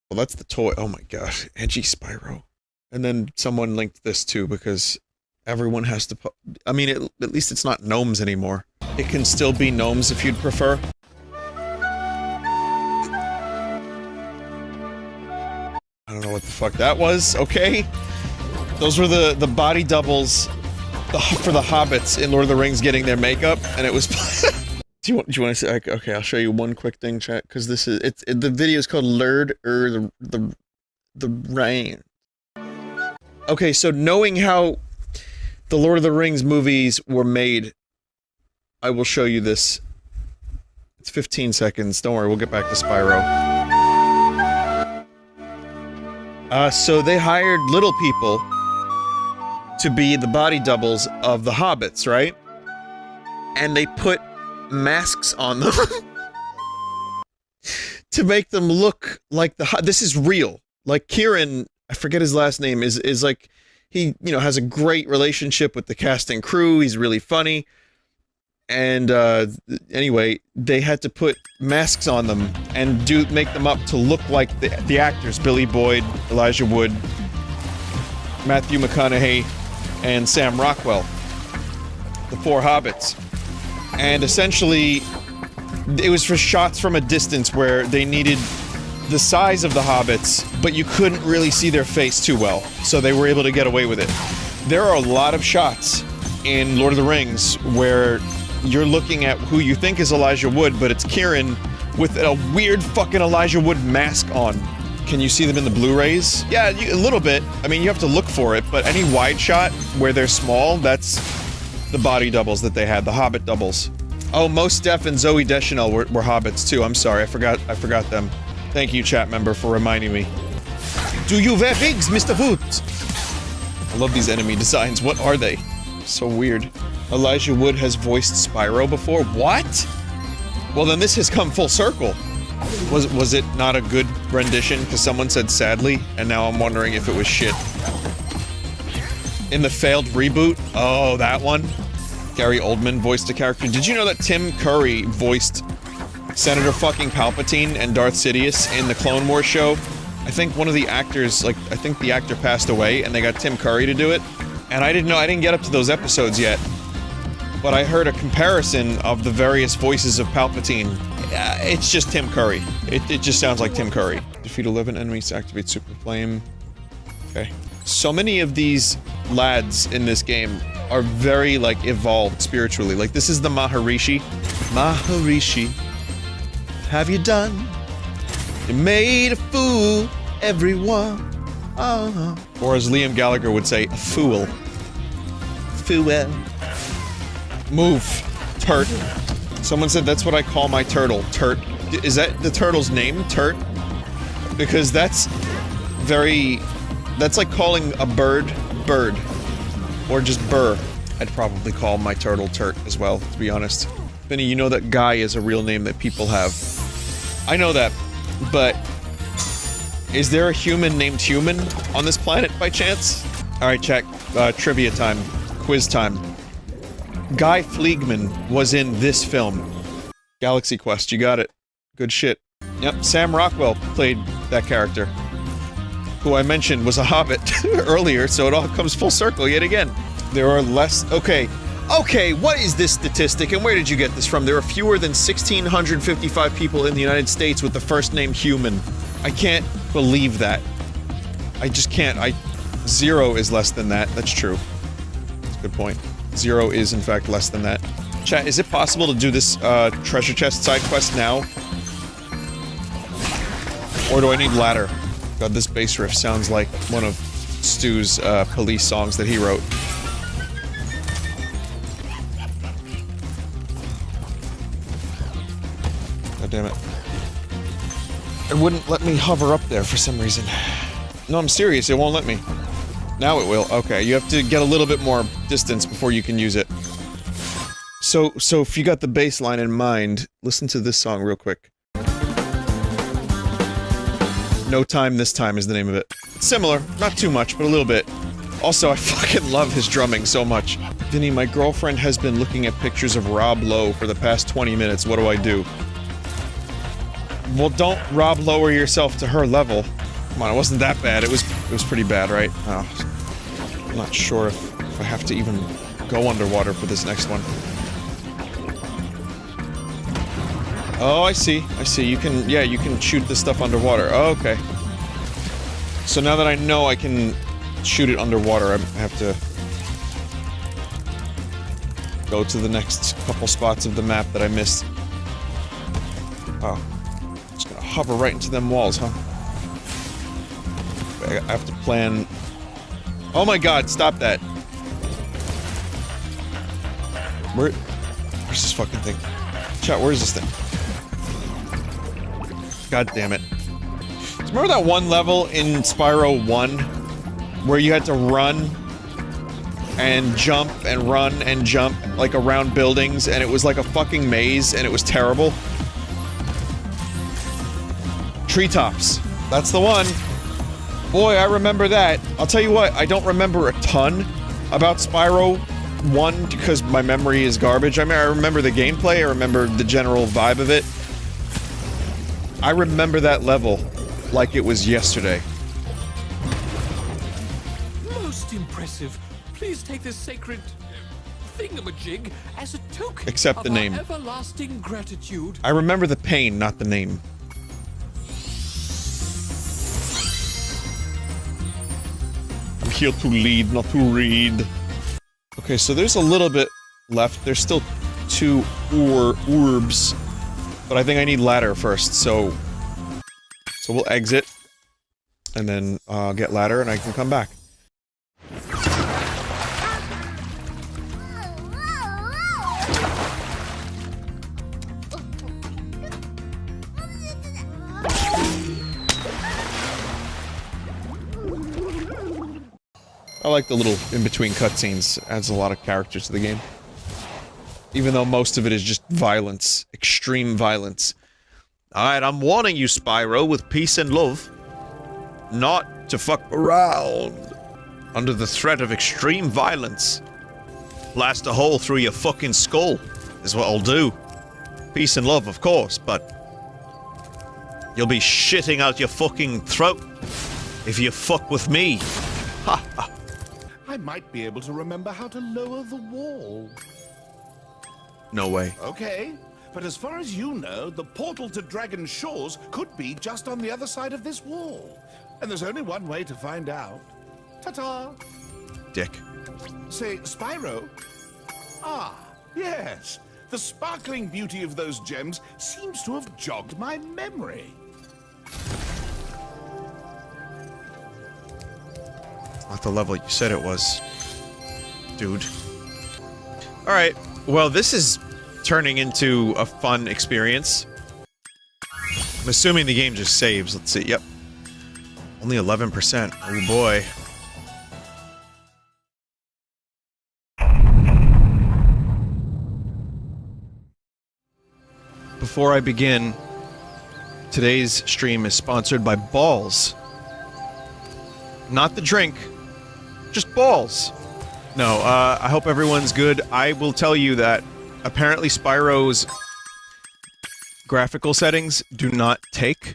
Well, that's the toy. Oh my gosh, edgy Spyro. And then someone linked this too, because everyone has to I mean, at least it's not gnomes anymore. It can still be gnomes if you'd prefer. I don't know what the fuck that was, okay? Those were the body doubles for the hobbits in Lord of the Rings getting their makeup, and it was Do you want to say, okay, I'll show you one quick thing, chat, because this is, the video is called Lord the Rain. Okay, so knowing how the Lord of the Rings movies were made, I will show you this. It's 15 seconds, don't worry, we'll get back to Spyro. So they hired little people to be the body doubles of the hobbits, right? And they put masks on them to make them look like this is real. Like Kieran, I forget his last name, is like, he, you know, has a great relationship with the cast and crew, he's really funny, and anyway, they had to put masks on them and make them up to look like the actors, Billy Boyd, Elijah Wood, Matthew McConaughey, and Sam Rockwell, the four hobbits. And essentially, it was for shots from a distance where they needed the size of the hobbits, but you couldn't really see their face too well, so they were able to get away with it. There are a lot of shots in Lord of the Rings where you're looking at who you think is Elijah Wood, but it's Kieran with a weird fucking Elijah Wood mask on. Can you see them in the Blu-rays? Yeah, a little bit. I mean, you have to look for it, but any wide shot where they're small, that's the body doubles that they had, the Hobbit doubles. Oh, Mos Def and Zooey Deschanel were Hobbits too. I'm sorry, I forgot them. Thank you, chat member, for reminding me. Do you wear wigs, Mr. Woods? I love these enemy designs. What are they? So weird. Elijah Wood has voiced Spyro before? What? Well, then this has come full circle. Was it not a good rendition? Because someone said sadly, and now I'm wondering if it was shit. In the failed reboot? Oh, that one? Gary Oldman voiced a character. Did you know that Tim Curry voiced Senator fucking Palpatine and Darth Sidious in the Clone Wars show? I think one of the actors, like, I think the actor passed away, and they got Tim Curry to do it. And I didn't know, I didn't get up to those episodes yet. But I heard a comparison of the various voices of Palpatine. It's just Tim Curry. It just sounds like Tim Curry. Defeat 11 enemies to activate Super Flame. Okay. So many of these lads in this game are very, like, evolved spiritually. Like, this is the Maharishi. Maharishi, have you done? You made a fool, everyone. Or as Liam Gallagher would say, a fool. Fool. Move, Turt. Someone said that's what I call my turtle, Turt. Is that the turtle's name, Turt? Because that's very... that's like calling a bird, bird. Or just burr. I'd probably call my turtle Turt as well, to be honest. Vinny, you know that Guy is a real name that people have. I know that, but... is there a human named Human on this planet by chance? Alright, chat. Trivia time. Quiz time. Guy Fleegman was in this film. Galaxy Quest, you got it. Good shit. Yep, Sam Rockwell played that character. Who I mentioned was a hobbit earlier, so it all comes full circle yet again. There are less- okay. Okay, what is this statistic and where did you get this from? There are fewer than 1,655 people in the United States with the first name Human. I can't believe that. I just can't. 0 is less than that. That's true. That's a good point. 0 is, in fact, less than that. Chat, is it possible to do this, treasure chest side quest now? Or do I need ladder? God, this bass riff sounds like one of Stu's, police songs that he wrote. God damn it. It wouldn't let me hover up there for some reason. No, I'm serious, it won't let me. Now it will. Okay, you have to get a little bit more distance before you can use it. So if you got the bass line in mind, listen to this song real quick. No Time This Time is the name of it. It's similar, not too much, but a little bit. Also, I fucking love his drumming so much. Vinny, my girlfriend has been looking at pictures of Rob Lowe for the past 20 minutes. What do I do? Well, don't Rob lower yourself to her level. Come on, it wasn't that bad. It was pretty bad, right? Oh, I'm not sure if I have to even go underwater for this next one. Oh, I see. I see. You can, yeah, you can shoot this stuff underwater. Oh, okay. So now that I know I can shoot it underwater, I have to go to the next couple spots of the map that I missed. Oh. Just gonna hover right into them walls, huh? I have to plan... Oh my god, stop that! Where's this fucking thing? Chat, where is this thing? God damn it. Remember that one level in Spyro 1? Where you had to run and jump and run and jump, like, around buildings, and it was like a fucking maze, and it was terrible? Treetops. That's the one. Boy, I remember that. I'll tell you what, I don't remember a ton about Spyro 1 because my memory is garbage. I mean, I remember the gameplay, I remember the general vibe of it. I remember that level like it was yesterday. Most impressive. Please take this sacred thingamajig as a token Except the of our name. everlasting gratitude. I remember the pain, not the name. I'm here to lead, not to read. Okay, so there's a little bit left. There's still 2 orbs. But I think I need ladder first, so we'll exit. and then get ladder and I can come back. I like the little in-between cutscenes. Adds a lot of characters to the game. Even though most of it is just violence. Extreme violence. Alright, I'm warning you, Spyro, with peace and love. Not to fuck around. Under the threat of extreme violence. Blast a hole through your fucking skull. Is what I'll do. Peace and love, of course, but... you'll be shitting out your fucking throat. If you fuck with me. Ha ha. I might be able to remember how to lower the wall. No way. Okay, but as far as you know, the portal to Dragon Shores could be just on the other side of this wall. And there's only one way to find out. Ta-ta! Dick. Say, Spyro? Ah, yes. The sparkling beauty of those gems seems to have jogged my memory. Not the level you said it was, dude. Alright, well this is turning into a fun experience. I'm assuming the game just saves. Let's see, yep. Only 11%. Oh boy. Before I begin, today's stream is sponsored by Balls. Not the drink. Just balls. No, I hope everyone's good. I will tell you that apparently Spyro's graphical settings do not take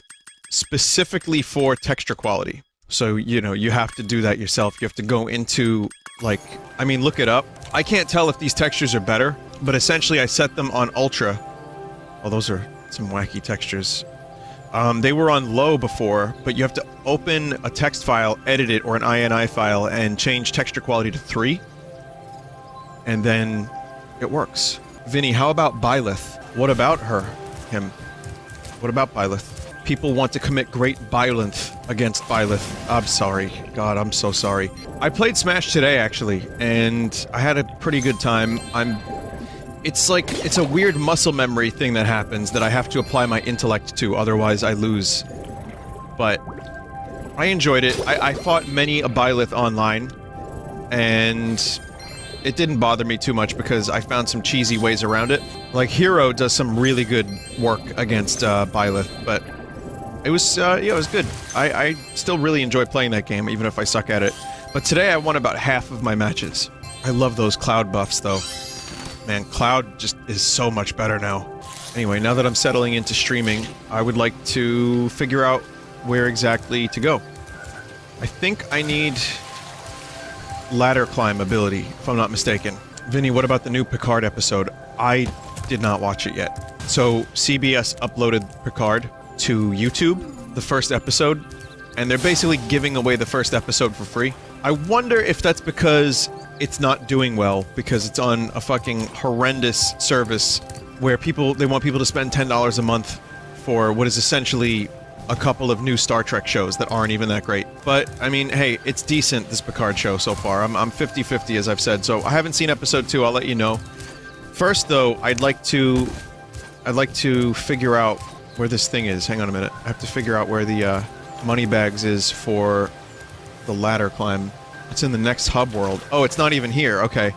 specifically for texture quality. So, you know, you have to do that yourself. You have to go into, like, I mean, look it up. I can't tell if these textures are better, but essentially I set them on ultra. Oh, those are some wacky textures. They were on low before, but you have to open a text file, edit it, or an INI file, and change texture quality to 3. And then it works. Vinny, how about Byleth? What about her? Him? What about Byleth? People want to commit great violence against Byleth. I'm sorry. God, I'm so sorry. I played Smash today, actually, and I had a pretty good time. It's like, it's a weird muscle memory thing that happens that I have to apply my intellect to, otherwise I lose. But I enjoyed it. I fought many a Byleth online, and it didn't bother me too much because I found some cheesy ways around it. Like, Hero does some really good work against Byleth, but it was, yeah, it was good. I still really enjoy playing that game, even if I suck at it. But today I won about half of my matches. I love those Cloud buffs, though. Man, Cloud just is so much better now. Anyway, now that I'm settling into streaming, I would like to figure out where exactly to go. I think I need ladder climb ability, if I'm not mistaken. Vinny, what about the new Picard episode? I did not watch it yet. So, CBS uploaded Picard to YouTube, the first episode, and they're basically giving away the first episode for free. I wonder if that's because it's not doing well, because it's on a fucking horrendous service where they want people to spend $10 a month for what is essentially a couple of new Star Trek shows that aren't even that great. But, I mean, hey, it's decent, this Picard show so far. I'm 50-50, as I've said, so I haven't seen episode 2, I'll let you know. First, though, I'd like to figure out where this thing is. Hang on a minute. I have to figure out where the, Moneybags is for the ladder climb. It's in the next hub world. Oh, it's not even here. Okay.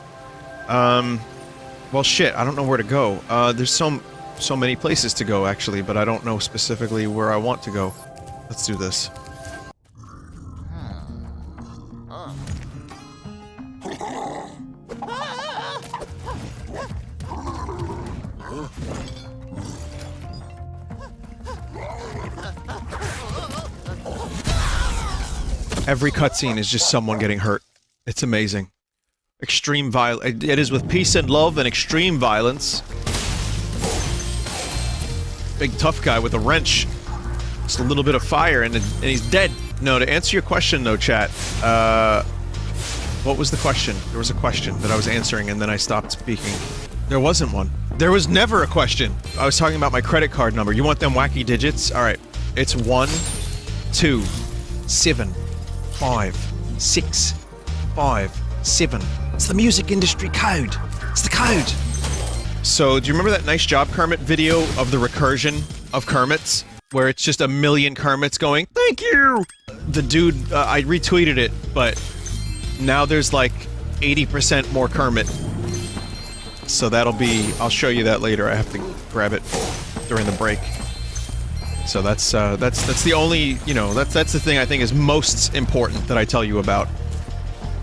Well, shit. I don't know where to go. There's so many places to go, actually, but I don't know specifically where I want to go. Let's do this. Every cutscene is just someone getting hurt. It's amazing. Extreme violence. It is with peace and love and extreme violence. Big tough guy with a wrench. Just a little bit of fire and he's dead. No, to answer your question though, chat. What was the question? There was a question that I was answering and then I stopped speaking. There wasn't one. There was never a question. I was talking about my credit card number. You want them wacky digits? Alright. It's 1, 2, 7, 5, 6, 5, 7. It's the music industry code. It's the code. So, do you remember that Nice Job Kermit video of the recursion of Kermits? Where it's just a million Kermits going, thank you! The dude, I retweeted it, but now there's like 80% more Kermit. So that'll be, I'll show you that later. I have to grab it during the break. So that's the only, you know, that's the thing I think is most important that I tell you about.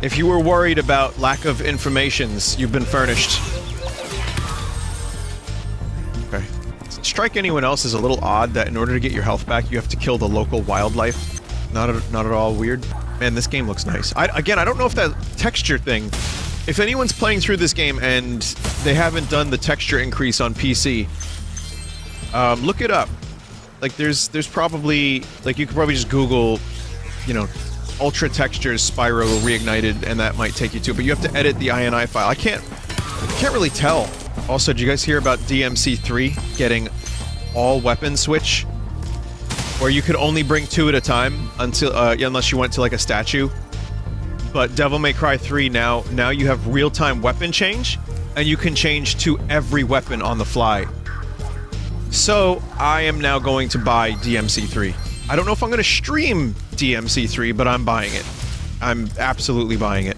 If you were worried about lack of informations, you've been furnished. Okay. Strike anyone else is a little odd that in order to get your health back, you have to kill the local wildlife. Not at all weird. Man, this game looks nice. Again, I don't know if that texture thing... If anyone's playing through this game and they haven't done the texture increase on PC, look it up. Like, there's probably... Like, you could probably just Google, you know, Ultra Textures Spyro Reignited, and that might take you to it. But you have to edit the INI file. I can't really tell. Also, did you guys hear about DMC3 getting all weapon switch? Where you could only bring 2 at a time until unless you went to like a statue. But Devil May Cry 3 now you have real-time weapon change, and you can change to every weapon on the fly. So I am now going to buy DMC3. I don't know if I'm going to stream DMC3, but I'm buying it. I'm absolutely buying it.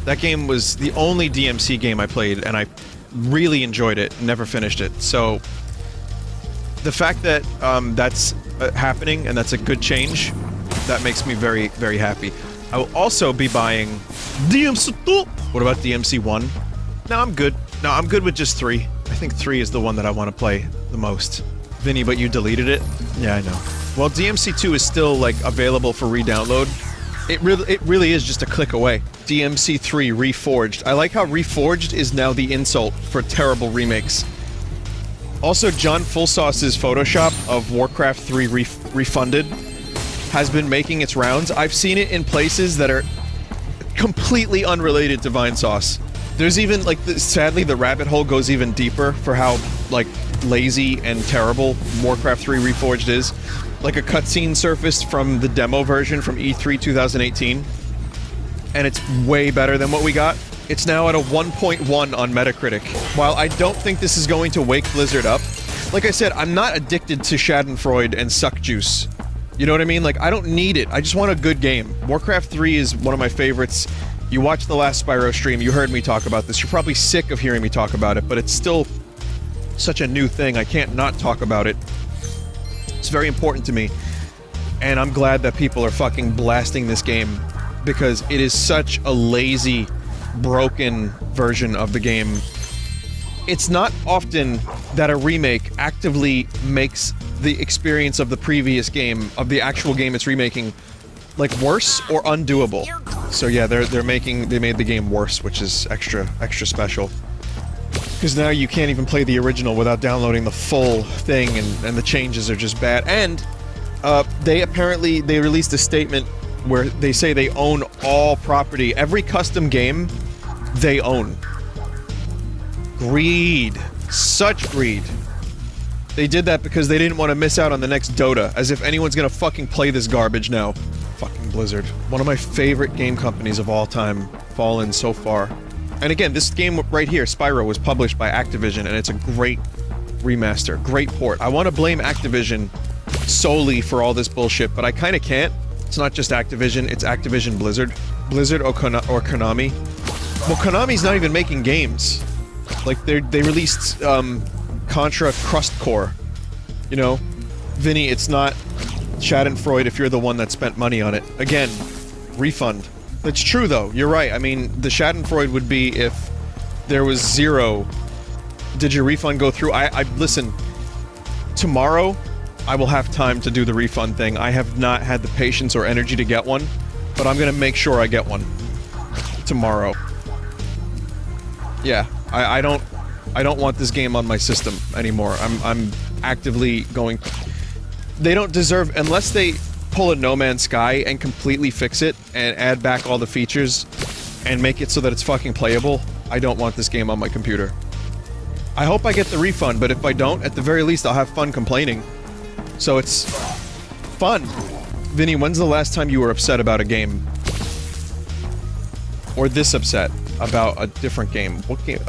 That game was the only DMC game I played, and I really enjoyed it. Never finished it. So the fact that that's happening and that's a good change, that makes me very, very happy. I will also be buying DMC2. What about DMC1? No, I'm good. No, I'm good with just 3. I think 3 is the one that I want to play the most. Vinny, but you deleted it? Yeah, I know. Well, DMC2 is still, like, available for re-download. It really is just a click away. DMC3 Reforged. I like how Reforged is now the insult for terrible remakes. Also, John Fullsauce's Photoshop of Warcraft 3 Refunded has been making its rounds. I've seen it in places that are completely unrelated to Vinesauce. There's even, like, sadly, the rabbit hole goes even deeper for how, like, lazy and terrible Warcraft 3 Reforged is. Like, a cutscene surfaced from the demo version from E3 2018, and it's way better than what we got. It's now at a 1.1 on Metacritic. While I don't think this is going to wake Blizzard up, like I said, I'm not addicted to Schadenfreude and Suck Juice. You know what I mean? Like, I don't need it. I just want a good game. Warcraft 3 is one of my favorites. You watched the last Spyro stream, you heard me talk about this. You're probably sick of hearing me talk about it, but it's still such a new thing. I can't not talk about it. It's very important to me. And I'm glad that people are fucking blasting this game, because it is such a lazy, broken version of the game. It's not often that a remake actively makes the experience of the previous game, of the actual game it's remaking, like, worse or undoable. So yeah, they made the game worse, which is extra special. Because now you can't even play the original without downloading the full thing, and the changes are just bad. And they released a statement where they say they own all property. Every custom game, they own. Greed. Such greed. They did that because they didn't want to miss out on the next Dota, as if anyone's gonna fucking play this garbage now. Fucking Blizzard. One of my favorite game companies of all time, fallen so far. And again, this game right here, Spyro, was published by Activision, and it's a great remaster, great port. I want to blame Activision solely for all this bullshit, but I kind of can't. It's not just Activision, it's Activision Blizzard. Blizzard or Konami. Well, Konami's not even making games. Like, they released, Contra Crust Core. You know? Vinny, it's not Schadenfreude if you're the one that spent money on it. Again, refund. It's true, though. You're right. I mean, the Schadenfreude would be if there was 0. Did your refund go through? Listen, tomorrow, I will have time to do the refund thing. I have not had the patience or energy to get one, but I'm gonna make sure I get one. Tomorrow. Yeah, I don't want this game on my system anymore. I'm actively going... They don't deserve... Unless they pull a No Man's Sky and completely fix it and add back all the features and make it so that it's fucking playable, I don't want this game on my computer. I hope I get the refund, but if I don't, at the very least I'll have fun complaining. So it's fun. Vinny, when's the last time you were upset about a game? Or this upset about a different game? What game?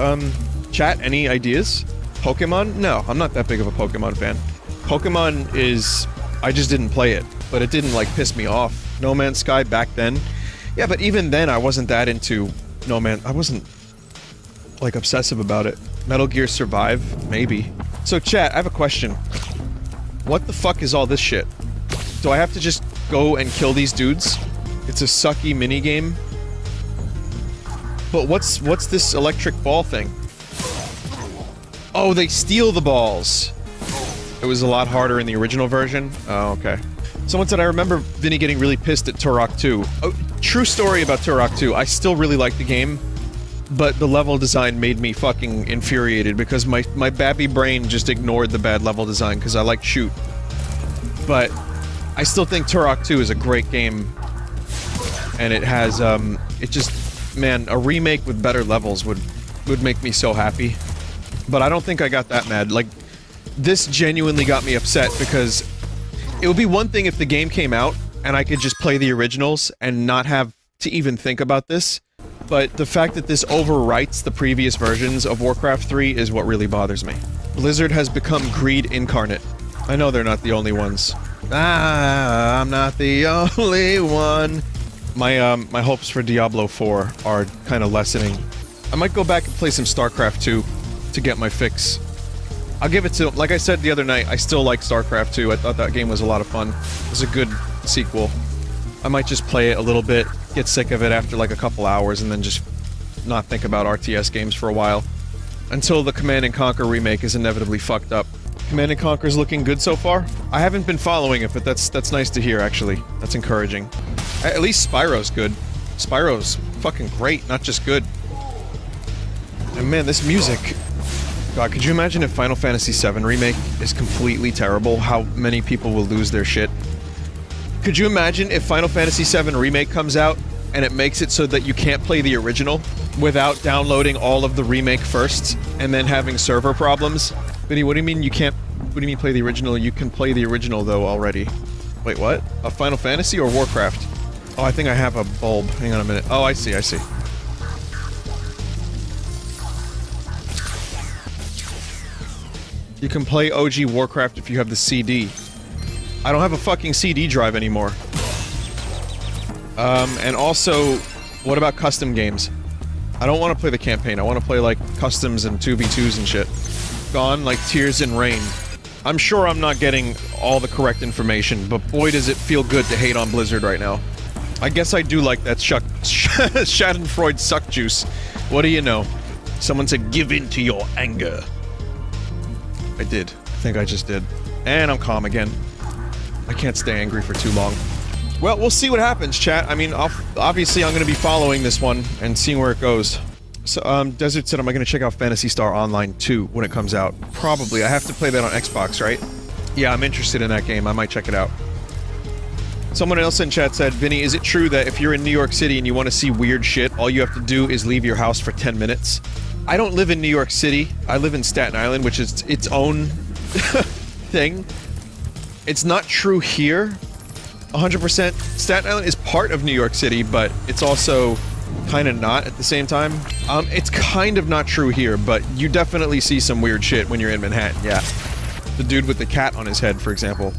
Chat, any ideas? Pokemon? No, I'm not that big of a Pokemon fan. Pokemon is... I just didn't play it, but it didn't, like, piss me off. No Man's Sky back then? Yeah, but even then, I wasn't that into No Man... I wasn't, like, obsessive about it. Metal Gear Survive? Maybe. So, chat, I have a question. What the fuck is all this shit? Do I have to just go and kill these dudes? It's a sucky minigame? But what's this electric ball thing? Oh, they steal the balls! It was a lot harder in the original version? Oh, okay. Someone said, I remember Vinny getting really pissed at Turok 2. Oh, true story about Turok 2. I still really like the game, but the level design made me fucking infuriated because my babby brain just ignored the bad level design because I like shoot. But I still think Turok 2 is a great game, and it has, it just, man, a remake with better levels would make me so happy. But I don't think I got that mad. Like, this genuinely got me upset because it would be one thing if the game came out and I could just play the originals and not have to even think about this. But the fact that this overwrites the previous versions of Warcraft 3 is what really bothers me. Blizzard has become greed incarnate. I know they're not the only ones. Ah, I'm not the only one. My hopes for Diablo 4 are kind of lessening. I might go back and play some StarCraft 2 to get my fix. I'll give it to... Like I said the other night, I still like StarCraft 2. I thought that game was a lot of fun. It was a good sequel. I might just play it a little bit, get sick of it after like a couple hours, and then just not think about RTS games for a while. Until the Command & Conquer remake is inevitably fucked up. Command & Conquer's looking good so far? I haven't been following it, but that's nice to hear, actually. That's encouraging. At least Spyro's good. Spyro's fucking great, not just good. And man, this music... God, could you imagine if Final Fantasy VII Remake is completely terrible? How many people will lose their shit? Could you imagine if Final Fantasy VII Remake comes out and it makes it so that you can't play the original without downloading all of the remake first and then having server problems? Vinny, what do you mean you can't... What do you mean play the original? You can play the original, though, already. Wait, what? A Final Fantasy or Warcraft? Oh, I think I have a bulb. Hang on a minute. Oh, I see, I see. You can play OG Warcraft if you have the CD. I don't have a fucking CD drive anymore. And also, what about custom games? I don't want to play the campaign. I want to play, like, customs and 2v2s and shit. Gone like Tears in Rain. I'm sure I'm not getting all the correct information, but boy does it feel good to hate on Blizzard right now. I guess I do like that Schadenfreude suck juice. What do you know? Someone said, give in to your anger. I did. I think I just did. And I'm calm again. I can't stay angry for too long. Well, we'll see what happens, chat. I mean, obviously I'm going to be following this one and seeing where it goes. So, Desert said, am I going to check out Phantasy Star Online 2 when it comes out? Probably. I have to play that on Xbox, right? Yeah, I'm interested in that game. I might check it out. Someone else in chat said, Vinny, is it true that if you're in New York City and you want to see weird shit, all you have to do is leave your house for 10 minutes? I don't live in New York City. I live in Staten Island, which is its own thing. It's not true here. 100%. Staten Island is part of New York City, but it's also kind of not at the same time. It's kind of not true here, but you definitely see some weird shit when you're in Manhattan, yeah. The dude with the cat on his head, for example.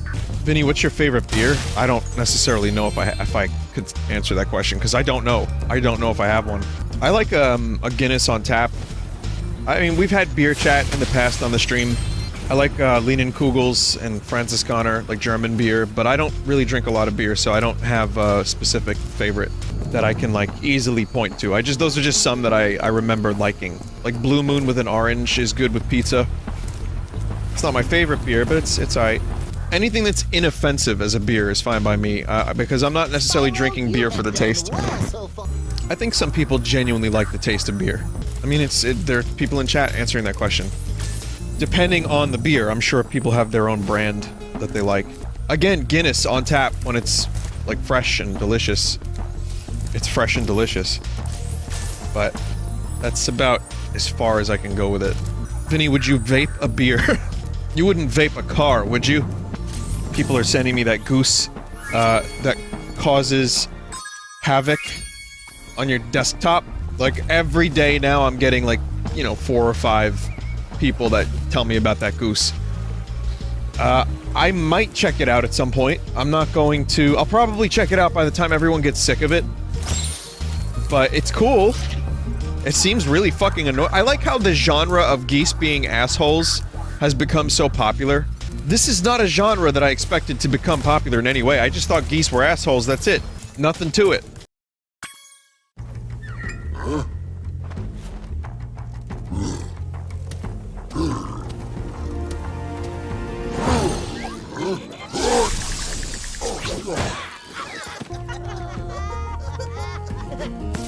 Vinny, what's your favorite beer? I don't necessarily know if I could answer that question, because I don't know. I don't know if I have one. I like a Guinness on tap. I mean, we've had beer chat in the past on the stream. I like Leanin' Kugels and Franziskaner, like German beer, but I don't really drink a lot of beer, so I don't have a specific favorite that I can, like, easily point to. Those are just some that I remember liking. Like Blue Moon with an orange is good with pizza. It's not my favorite beer, but it's alright. Anything that's inoffensive as a beer is fine by me, because I'm not necessarily drinking beer for the taste. I think some people genuinely like the taste of beer. I mean, there are people in chat answering that question. Depending on the beer, I'm sure people have their own brand that they like. Again, Guinness on tap when it's, like, fresh and delicious. It's fresh and delicious. But that's about as far as I can go with it. Vinny, would you vape a beer? You wouldn't vape a car, would you? People are sending me that goose that causes havoc on your desktop. Like, every day now I'm getting, like, you know, 4 or 5 people that tell me about that goose. I might check it out at some point. I'm not going to... I'll probably check it out by the time everyone gets sick of it. But it's cool. It seems really fucking annoying. I like how the genre of geese being assholes has become so popular. This is not a genre that I expected to become popular in any way. I just thought geese were assholes, that's it. Nothing to it.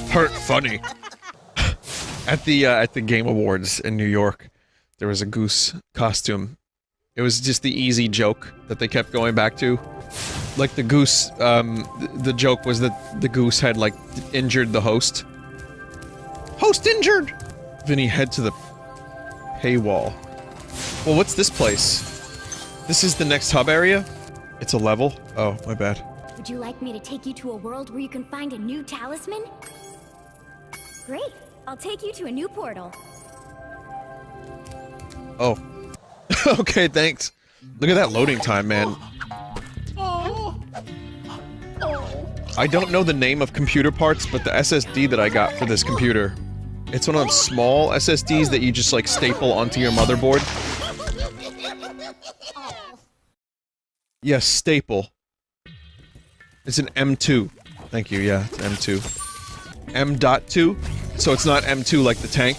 Hurt funny. At the Game Awards in New York, there was a goose costume. It was just the easy joke that they kept going back to. Like the goose, the joke was that the goose had, like, injured the host. Host injured! Vinny, head to the paywall. Well, what's this place? This is the next hub area? It's a level? Oh, my bad. Would you like me to take you to a world where you can find a new talisman? Great. I'll take you to a new portal. Oh. Okay, thanks. Look at that loading time, man. I don't know the name of computer parts, but the SSD that I got for this computer, it's one of those small SSDs that you just, like, staple onto your motherboard. Yes, staple. It's an M2. Thank you, yeah, it's M2. M.2, so it's not M2 like the tank.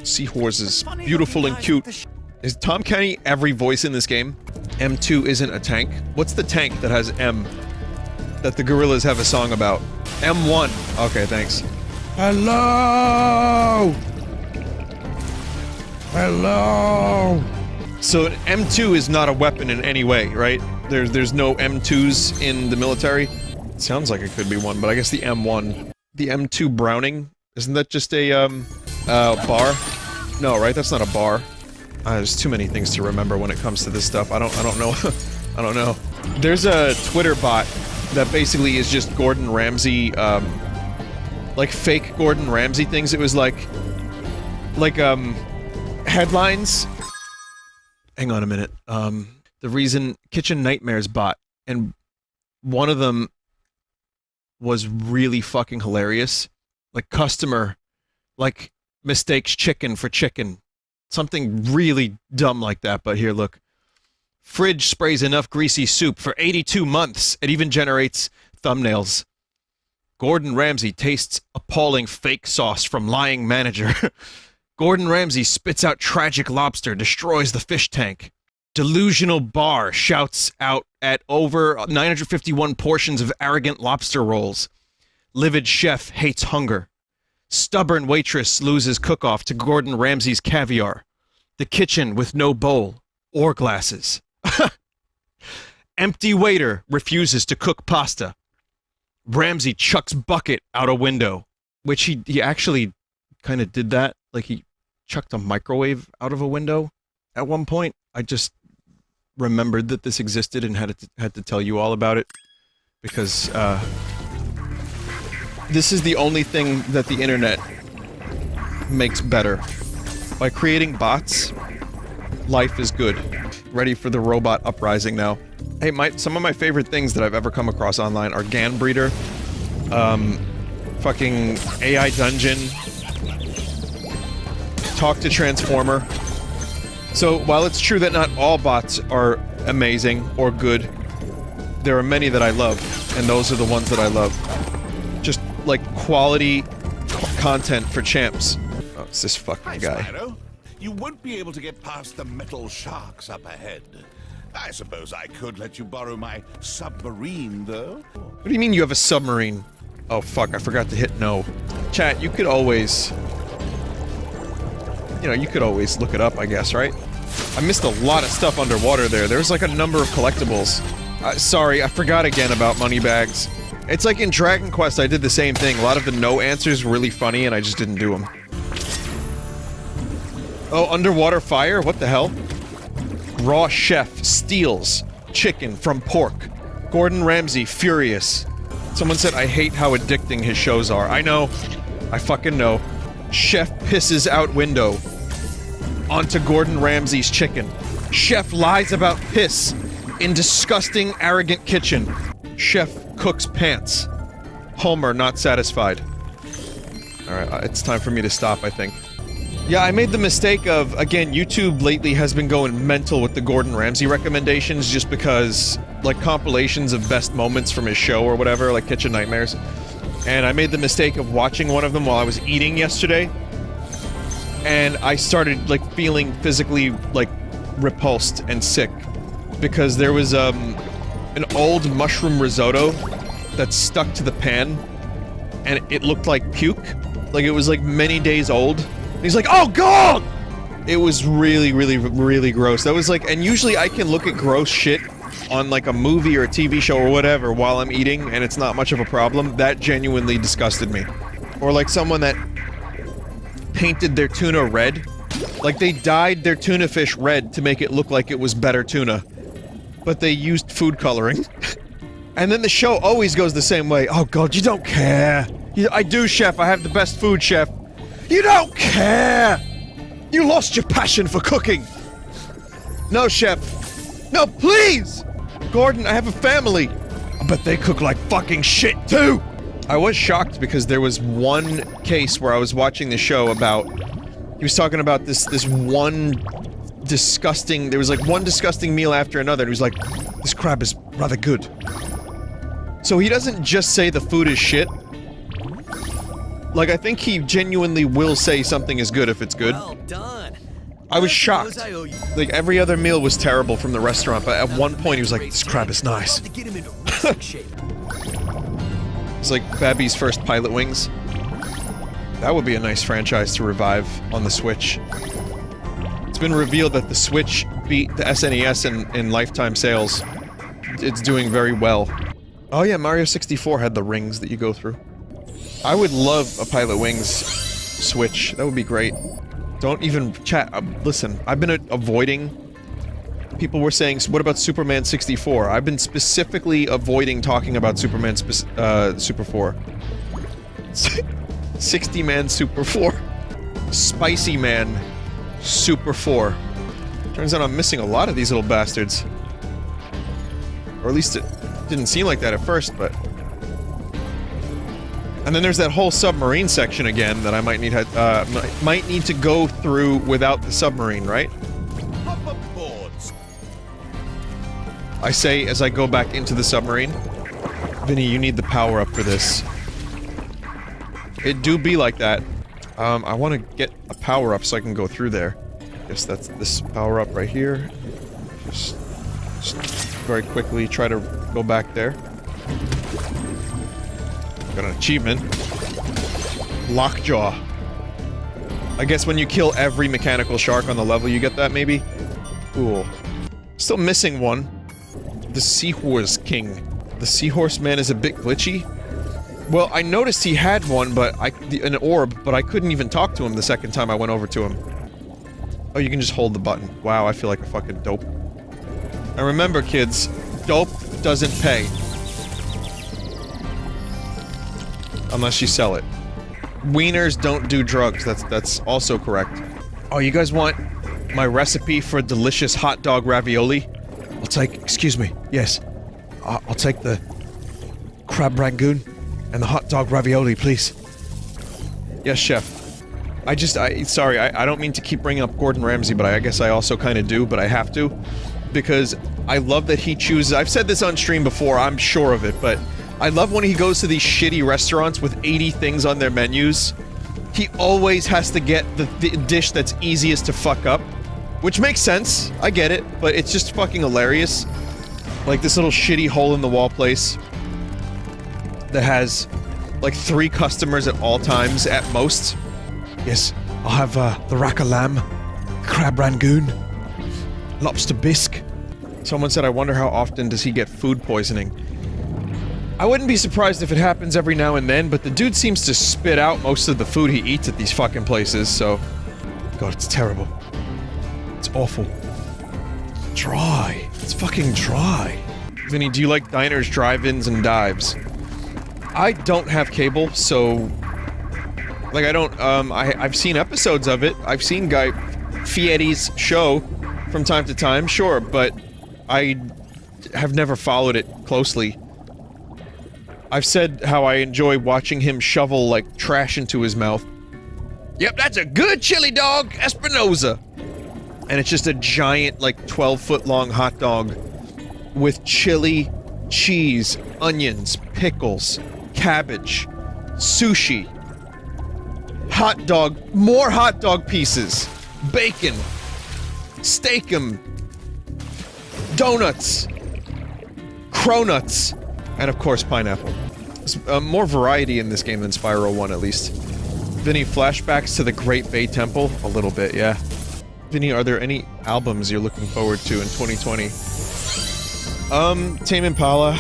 Seahorses, beautiful and cute. Is Tom Kenny every voice in this game? M2 isn't a tank. What's the tank that has M? That the gorillas have a song about? M1. Okay, thanks. Hello! Hello! So an M2 is not a weapon in any way, right? There's no M2s in the military? It sounds like it could be one, but I guess the M1. The M2 Browning? Isn't that just a, bar? No, right? That's not a bar. There's too many things to remember when it comes to this stuff. I don't know. I don't know. There's a Twitter bot that basically is just Gordon Ramsay, like fake Gordon Ramsay things. It was like, headlines. Hang on a minute. The reason Kitchen Nightmares bot, and one of them was really fucking hilarious. Like, customer, like, mistakes chicken for chicken. Something really dumb like that, but here, look. Fridge sprays enough greasy soup for 82 months. It even generates thumbnails. Gordon Ramsay tastes appalling fake sauce from lying manager. Gordon Ramsay spits out tragic lobster, destroys the fish tank. Delusional bar shouts out at over 951 portions of arrogant lobster rolls. Livid chef hates hunger. Stubborn waitress loses cook-off to Gordon Ramsay's caviar. The kitchen with no bowl or glasses. Empty waiter refuses to cook pasta. Ramsay chucks bucket out a window. Which he actually kind of did that. Like, he chucked a microwave out of a window at one point. I just remembered that this existed and had to tell you all about it. Because, this is the only thing that the internet makes better. By creating bots, life is good. Ready for the robot uprising now. Hey, some of my favorite things that I've ever come across online are Gan Breeder, fucking AI Dungeon, Talk to Transformer. So, while it's true that not all bots are amazing or good, there are many that I love, and those are the ones that I love. Just, like, quality content for champs. Oh, it's this fucking guy. Spyro. You won't be able to get past the metal sharks up ahead. I suppose I could let you borrow my submarine, though. What do you mean you have a submarine? Oh, fuck, I forgot to hit no. Chat, you could always... You know, you could always look it up, I guess, right? I missed a lot of stuff underwater there. There was like a number of collectibles. Sorry, I forgot again about money bags. It's like in Dragon Quest, I did the same thing. A lot of the no answers were really funny, and I just didn't do them. Oh, underwater fire? What the hell? Raw chef steals chicken from pork. Gordon Ramsay, furious. Someone said, I hate how addicting his shows are. I know. I fucking know. Chef pisses out window onto Gordon Ramsay's chicken. Chef lies about piss in disgusting, arrogant kitchen. Chef cooks pants. Homer not satisfied. Alright, it's time for me to stop, I think. Yeah, I made the mistake of, again, YouTube lately has been going mental with the Gordon Ramsay recommendations just because, like, compilations of best moments from his show or whatever, like Kitchen Nightmares. And I made the mistake of watching one of them while I was eating yesterday. And I started, like, feeling physically, like, repulsed and sick. Because there was, an old mushroom risotto that stuck to the pan. And it looked like puke. Like, it was, like, many days old. He's like, oh god! It was really, really, really gross. That was like, and usually I can look at gross shit on like a movie or a TV show or whatever while I'm eating and it's not much of a problem. That genuinely disgusted me. Or like someone that painted their tuna red. Like they dyed their tuna fish red to make it look like it was better tuna. But they used food coloring. And then the show always goes the same way. Oh god, you don't care. I do, chef. I have the best food, chef. You don't care! You lost your passion for cooking! No, chef. No, please! Gordon, I have a family! I bet they cook like fucking shit, too! I was shocked because there was one case where I was watching the show about... He was talking about this one disgusting... There was like one disgusting meal after another, and he was like, this crab is rather good. So he doesn't just say the food is shit. Like, I think he genuinely will say something is good if it's good. Well done. I was shocked. I owe you. Like, every other meal was terrible from the restaurant, but at one point he was like, this crab is nice. To get him into wrestling shape. It's like Babby's first Pilot Wings. That would be a nice franchise to revive on the Switch. It's been revealed that the Switch beat the SNES in lifetime sales. It's doing very well. Oh yeah, Mario 64 had the rings that you go through. I would love a Pilot Wings Switch. That would be great. Don't even chat. Listen, I've been avoiding... People were saying, what about Superman 64? I've been specifically avoiding talking about Superman Super 4. 60-man Super 4. Spicy Man Super 4. Turns out I'm missing a lot of these little bastards. Or at least it didn't seem like that at first, but... And then there's that whole submarine section again that I might need to go through without the submarine, right? I say as I go back into the submarine, Vinny, you need the power up for this. It do be like that. I want to get a power up so I can go through there. Guess that's this power up right here. Just very quickly try to go back there. Got an achievement. Lockjaw. I guess when you kill every mechanical shark on the level, you get that, maybe? Cool. Still missing one. The Seahorse King. The Seahorse Man is a bit glitchy. Well, I noticed he had one, but an orb, but I couldn't even talk to him the second time I went over to him. Oh, you can just hold the button. Wow, I feel like a fucking dope. And remember, kids, dope doesn't pay. Unless you sell it. Wieners don't do drugs, that's also correct. Oh, you guys want my recipe for delicious hot dog ravioli? I'll take, excuse me, yes. I'll take the crab rangoon and the hot dog ravioli, please. Yes, chef. Sorry, I don't mean to keep bringing up Gordon Ramsay, but I guess I also kind of do, but I have to. Because I love that he chooses, I've said this on stream before, I'm sure of it, but I love when he goes to these shitty restaurants with 80 things on their menus. He always has to get the dish that's easiest to fuck up. Which makes sense, I get it, but it's just fucking hilarious. Like this little shitty hole-in-the-wall place that has, like, 3 customers at all times, at most. Yes, I'll have, the rack of lamb, crab rangoon, lobster bisque. Someone said, I wonder how often does he get food poisoning. I wouldn't be surprised if it happens every now and then, but the dude seems to spit out most of the food he eats at these fucking places, so... God, it's terrible. It's awful. Dry. It's fucking dry. Vinny, do you like diners, drive-ins, and dives? I don't have cable, so... Like, I don't, I've seen episodes of it. I've seen Guy Fieri's show from time to time, sure, but I have never followed it closely. I've said how I enjoy watching him shovel, like, trash into his mouth. Yep, that's a good chili dog, Espinosa! And it's just a giant, like, 12-foot-long hot dog with chili, cheese, onions, pickles, cabbage, sushi, hot dog, more hot dog pieces, bacon, steakum, donuts, cronuts, and of course pineapple. There's more variety in this game than Spyro 1, at least. Vinny, flashbacks to the Great Bay Temple? A little bit, yeah. Vinny, are there any albums you're looking forward to in 2020? Tame Impala,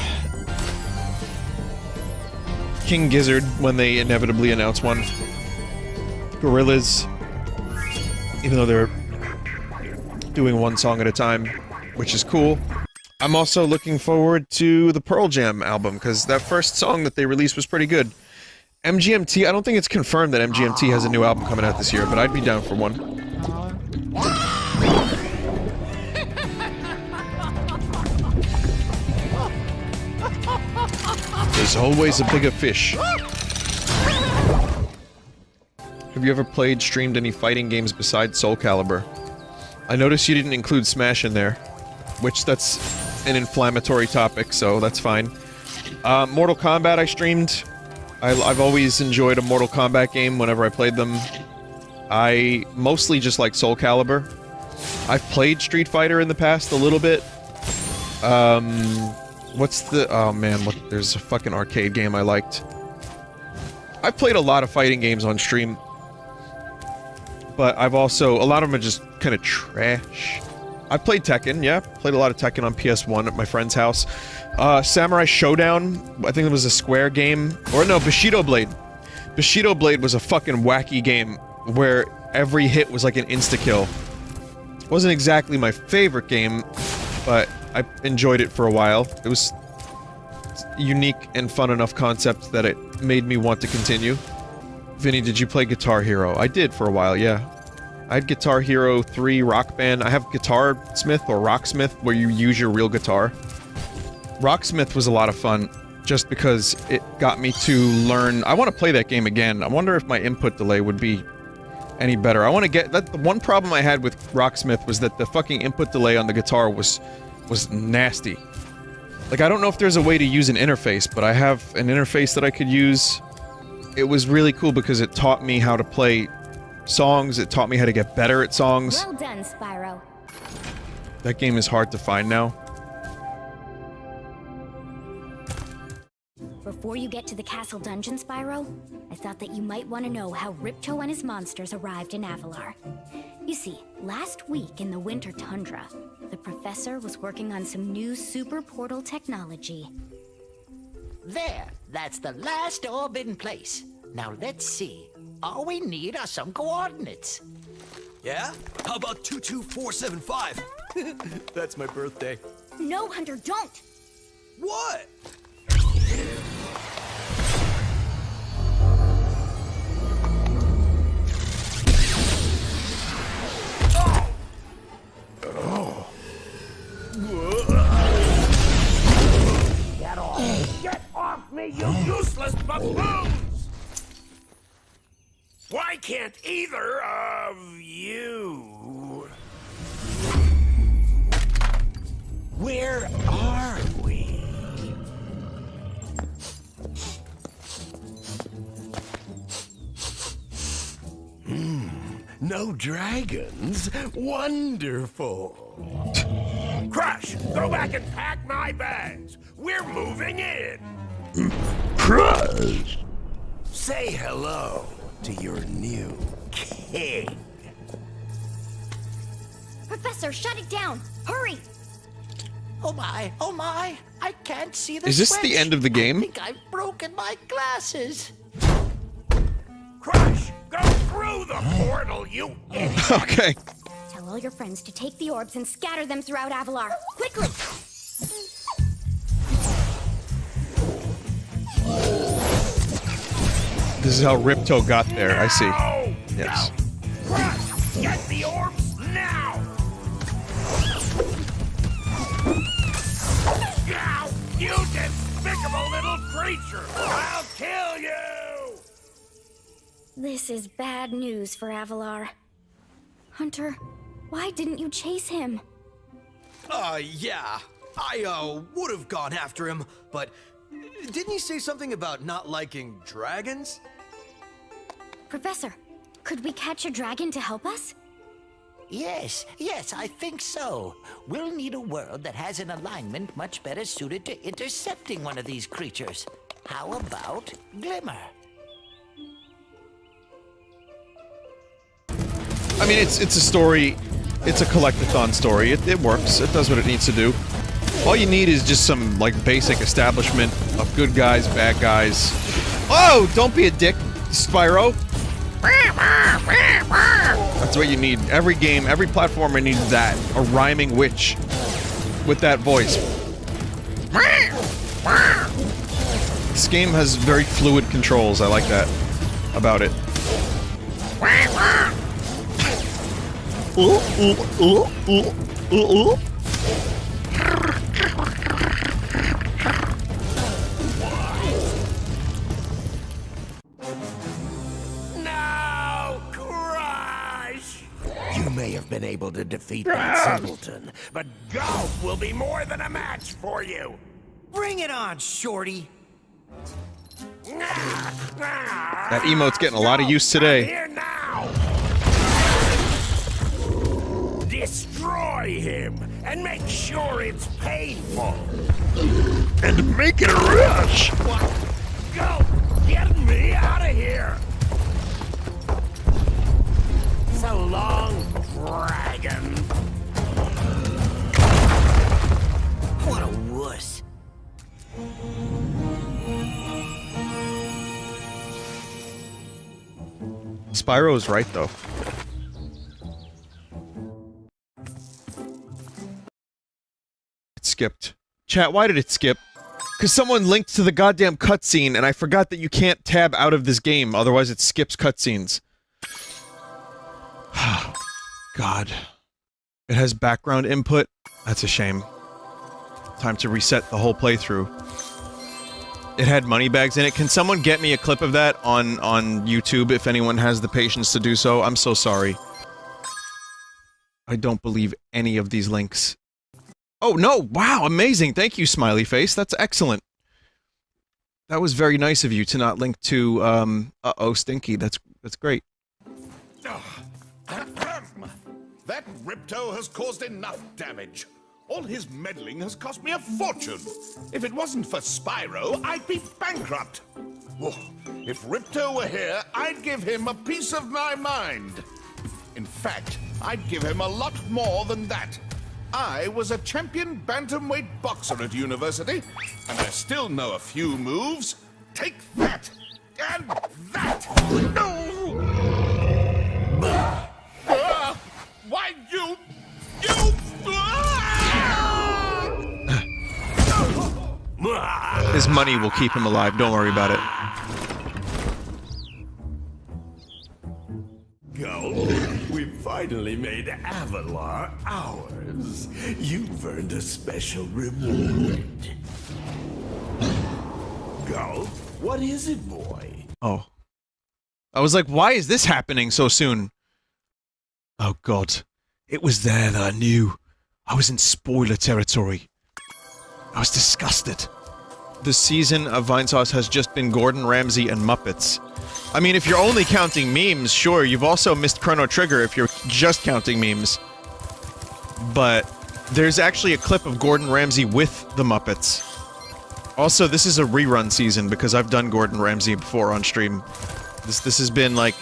King Gizzard, when they inevitably announce one, Gorillaz, even though they're doing one song at a time, which is cool. I'm also looking forward to the Pearl Jam album, because that first song that they released was pretty good. MGMT, I don't think it's confirmed that MGMT has a new album coming out this year, but I'd be down for one. There's always a bigger fish. Have you ever played, streamed any fighting games besides Soul Calibur? I noticed you didn't include Smash in there, which that's an inflammatory topic, so that's fine. Mortal Kombat I streamed. I've always enjoyed a Mortal Kombat game whenever I played them. I mostly just like Soul Calibur. I've played Street Fighter in the past a little bit. What's the... Oh man, look, there's a fucking arcade game I liked. I've played a lot of fighting games on stream. But I've also... A lot of them are just kind of trash. I've played Tekken, yeah. Played a lot of Tekken on PS1 at my friend's house. Samurai Showdown, I think it was a Square game. Or no, Bushido Blade. Bushido Blade was a fucking wacky game where every hit was like an insta-kill. Wasn't exactly my favorite game, but I enjoyed it for a while. It was a unique and fun enough concept that it made me want to continue. Vinny, did you play Guitar Hero? I did for a while, yeah. I had Guitar Hero 3 Rock Band. I have Guitar Smith or Rocksmith where you use your real guitar. Rocksmith was a lot of fun just because it got me to learn. I want to play that game again. I wonder if my input delay would be any better. I want to get that. The one problem I had with Rocksmith was that the fucking input delay on the guitar was nasty. Like, I don't know if there's a way to use an interface, but I have an interface that I could use. It was really cool because it taught me how to play songs, it taught me how to get better at songs. Well done, Spyro. That game is hard to find now. Before you get to the castle dungeon, Spyro, I thought that you might want to know how Ripto and his monsters arrived in Avalar. You see, last week in the winter tundra, the professor was working on some new super portal technology. There, that's the last orb in place. Now let's see. All we need are some coordinates. Yeah? How about 22475? That's my birthday. No, Hunter, don't! What? Get off me, you useless buffoons! Why can't either of you... Where are we? No dragons? Wonderful. Crush, go back and pack my bags. We're moving in. Crush! Say hello to your new king. Professor, shut it down! Hurry! Oh my, I can't see the Is this switch. the end of the game? I think I've broken my glasses. Crush, go through the portal, you idiot. Okay. Tell all your friends to take the orbs and scatter them throughout Avalar. Quickly! This is how Ripto got there, I see. Yes. Crush! Get the orbs now! Now, you despicable little creature! I'll kill you! This is bad news for Avalar. Hunter, why didn't you chase him? Yeah. I, would have gone after him, but didn't he say something about not liking dragons? Professor, could we catch a dragon to help us? Yes, I think so. We'll need a world that has an alignment much better suited to intercepting one of these creatures. How about Glimmer? I mean, it's a story. It's a collectathon story. It works. It does what it needs to do. All you need is just some, like, basic establishment of good guys, bad guys. Oh, don't be a dick, Spyro. That's what you need. Every game, every platformer needs that. A rhyming witch with that voice. This game has very fluid controls. I like that about it. No, Crush! You may have been able to defeat that simpleton, but Golf will be more than a match for you! Bring it on, Shorty. That emote's getting a lot of use today. Here now! Destroy him and make sure it's painful. And make it a rush. Go! Get me out of here! So long, dragon. What a wuss. Spyro's right, though. It skipped. Chat, why did it skip? Because someone linked to the goddamn cutscene, and I forgot that you can't tab out of this game, otherwise it skips cutscenes. God. It has background input? That's a shame. Time to reset the whole playthrough. It had money bags in it. Can someone get me a clip of that on YouTube if anyone has the patience to do so? I'm so sorry. I don't believe any of these links. Oh, no! Wow, amazing! Thank you, Smiley Face. That's excellent. That was very nice of you to not link to, uh-oh, Stinky. That's great. That Ripto has caused enough damage. All his meddling has cost me a fortune. If it wasn't for Spyro, I'd be bankrupt. Oh, if Ripto were here, I'd give him a piece of my mind. In fact, I'd give him a lot more than that. I was a champion bantamweight boxer at university, and I still know a few moves. Take that! And that! No! Why, you... His money will keep him alive, don't worry about it. Go. We finally made Avalar ours. You've earned a special reward. Go. What is it, boy? Oh. I was like, why is this happening so soon? Oh god. It was there that I knew. I was in spoiler territory. I was disgusted. This season of Vinesauce has just been Gordon Ramsay and Muppets. I mean, if you're only counting memes, sure, you've also missed Chrono Trigger if you're just counting memes. But there's actually a clip of Gordon Ramsay with the Muppets. Also, this is a rerun season because I've done Gordon Ramsay before on stream. This has been like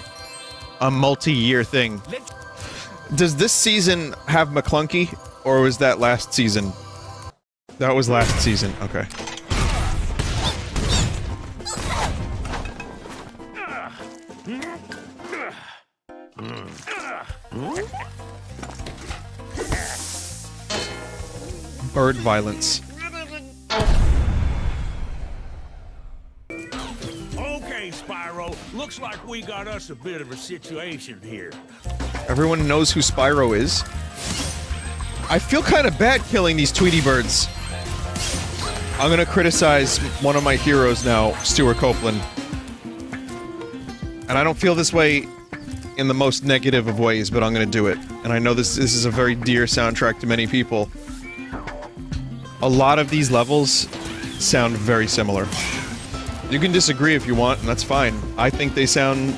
a multi-year thing. Does this season have McClunky, or was that last season? That was last season, okay. Bird violence. Okay, Spyro, Looks like we got us a bit of a situation here. Everyone knows who Spyro is. I feel kind of bad killing these Tweety birds. I'm gonna criticize one of my heroes now, Stuart Copeland. And I don't feel this way in the most negative of ways, but I'm gonna do it. And I know this is a very dear soundtrack to many people. A lot of these levels sound very similar. You can disagree if you want, and that's fine. I think they sound...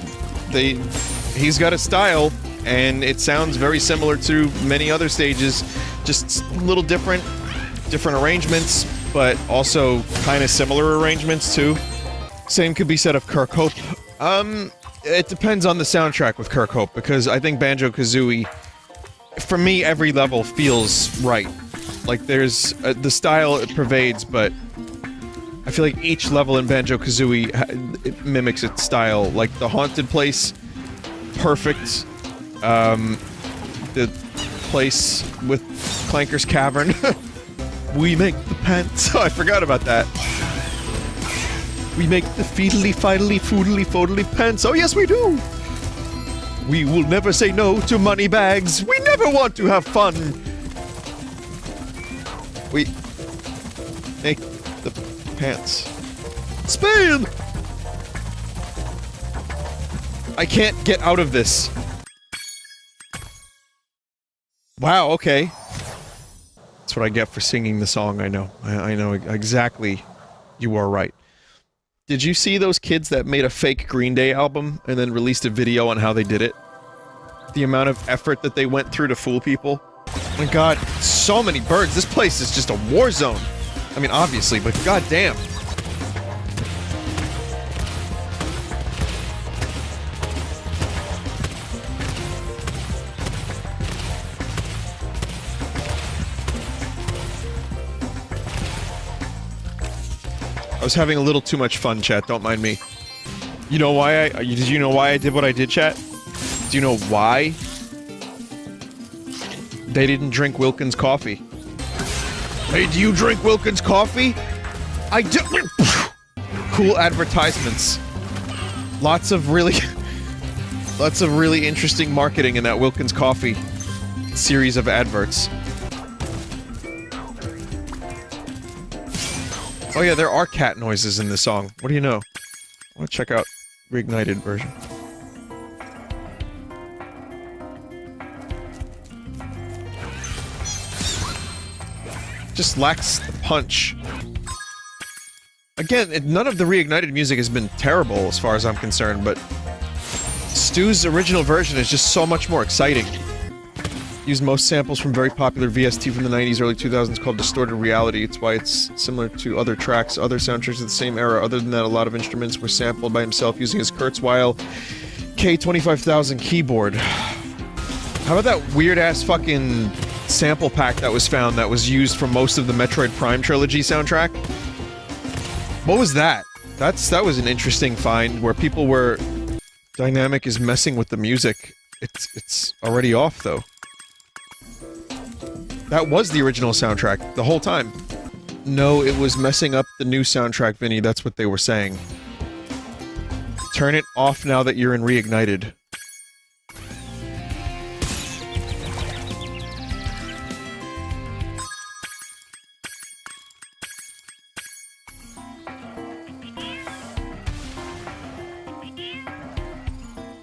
he's got a style, and it sounds very similar to many other stages. Just a little different arrangements, but also kind of similar arrangements, too. Same could be said of Kirkhope. It depends on the soundtrack with Kirkhope, because I think Banjo-Kazooie... For me, every level feels right. Like, there's... the style it pervades, but... I feel like each level in Banjo-Kazooie it mimics its style. Like, the haunted place, perfect. The place with Clanker's Cavern. We make the pants. Oh, I forgot about that. We make the feedly, fidely, foodly, fodely pants. Oh, yes, we do! We will never say no to money bags. We never want to have fun. We make the pants. Spin! I can't get out of this. Wow, okay. That's what I get for singing the song, I know. I know exactly. You are right. Did you see those kids that made a fake Green Day album and then released a video on how they did it? The amount of effort that they went through to fool people? Oh my god, so many birds. This place is just a war zone. I mean, obviously, but goddamn. I was having a little too much fun, chat. Don't mind me. You know why did you know why I did what I did, chat? Do you know why? They didn't drink Wilkins coffee. Hey, do you drink Wilkins coffee? I do. Cool advertisements. Lots of really interesting marketing in that Wilkins coffee series of adverts. Oh yeah, there are cat noises in this song. What do you know? I want to check out Reignited version. Just lacks the punch. Again, none of the Reignited music has been terrible as far as I'm concerned, but Stu's original version is just so much more exciting. Used most samples from very popular VST from the 90s, early 2000s called Distorted Reality. It's why it's similar to other tracks, other soundtracks of the same era. Other than that, a lot of instruments were sampled by himself using his Kurzweil K25000 keyboard. How about that weird-ass fucking sample pack that was found that was used for most of the Metroid Prime trilogy soundtrack? What was that? That was an interesting find, where people were... Dynamic is messing with the music. It's already off, though. That was the original soundtrack, the whole time. No, it was messing up the new soundtrack, Vinny, that's what they were saying. Turn it off now that you're in Reignited.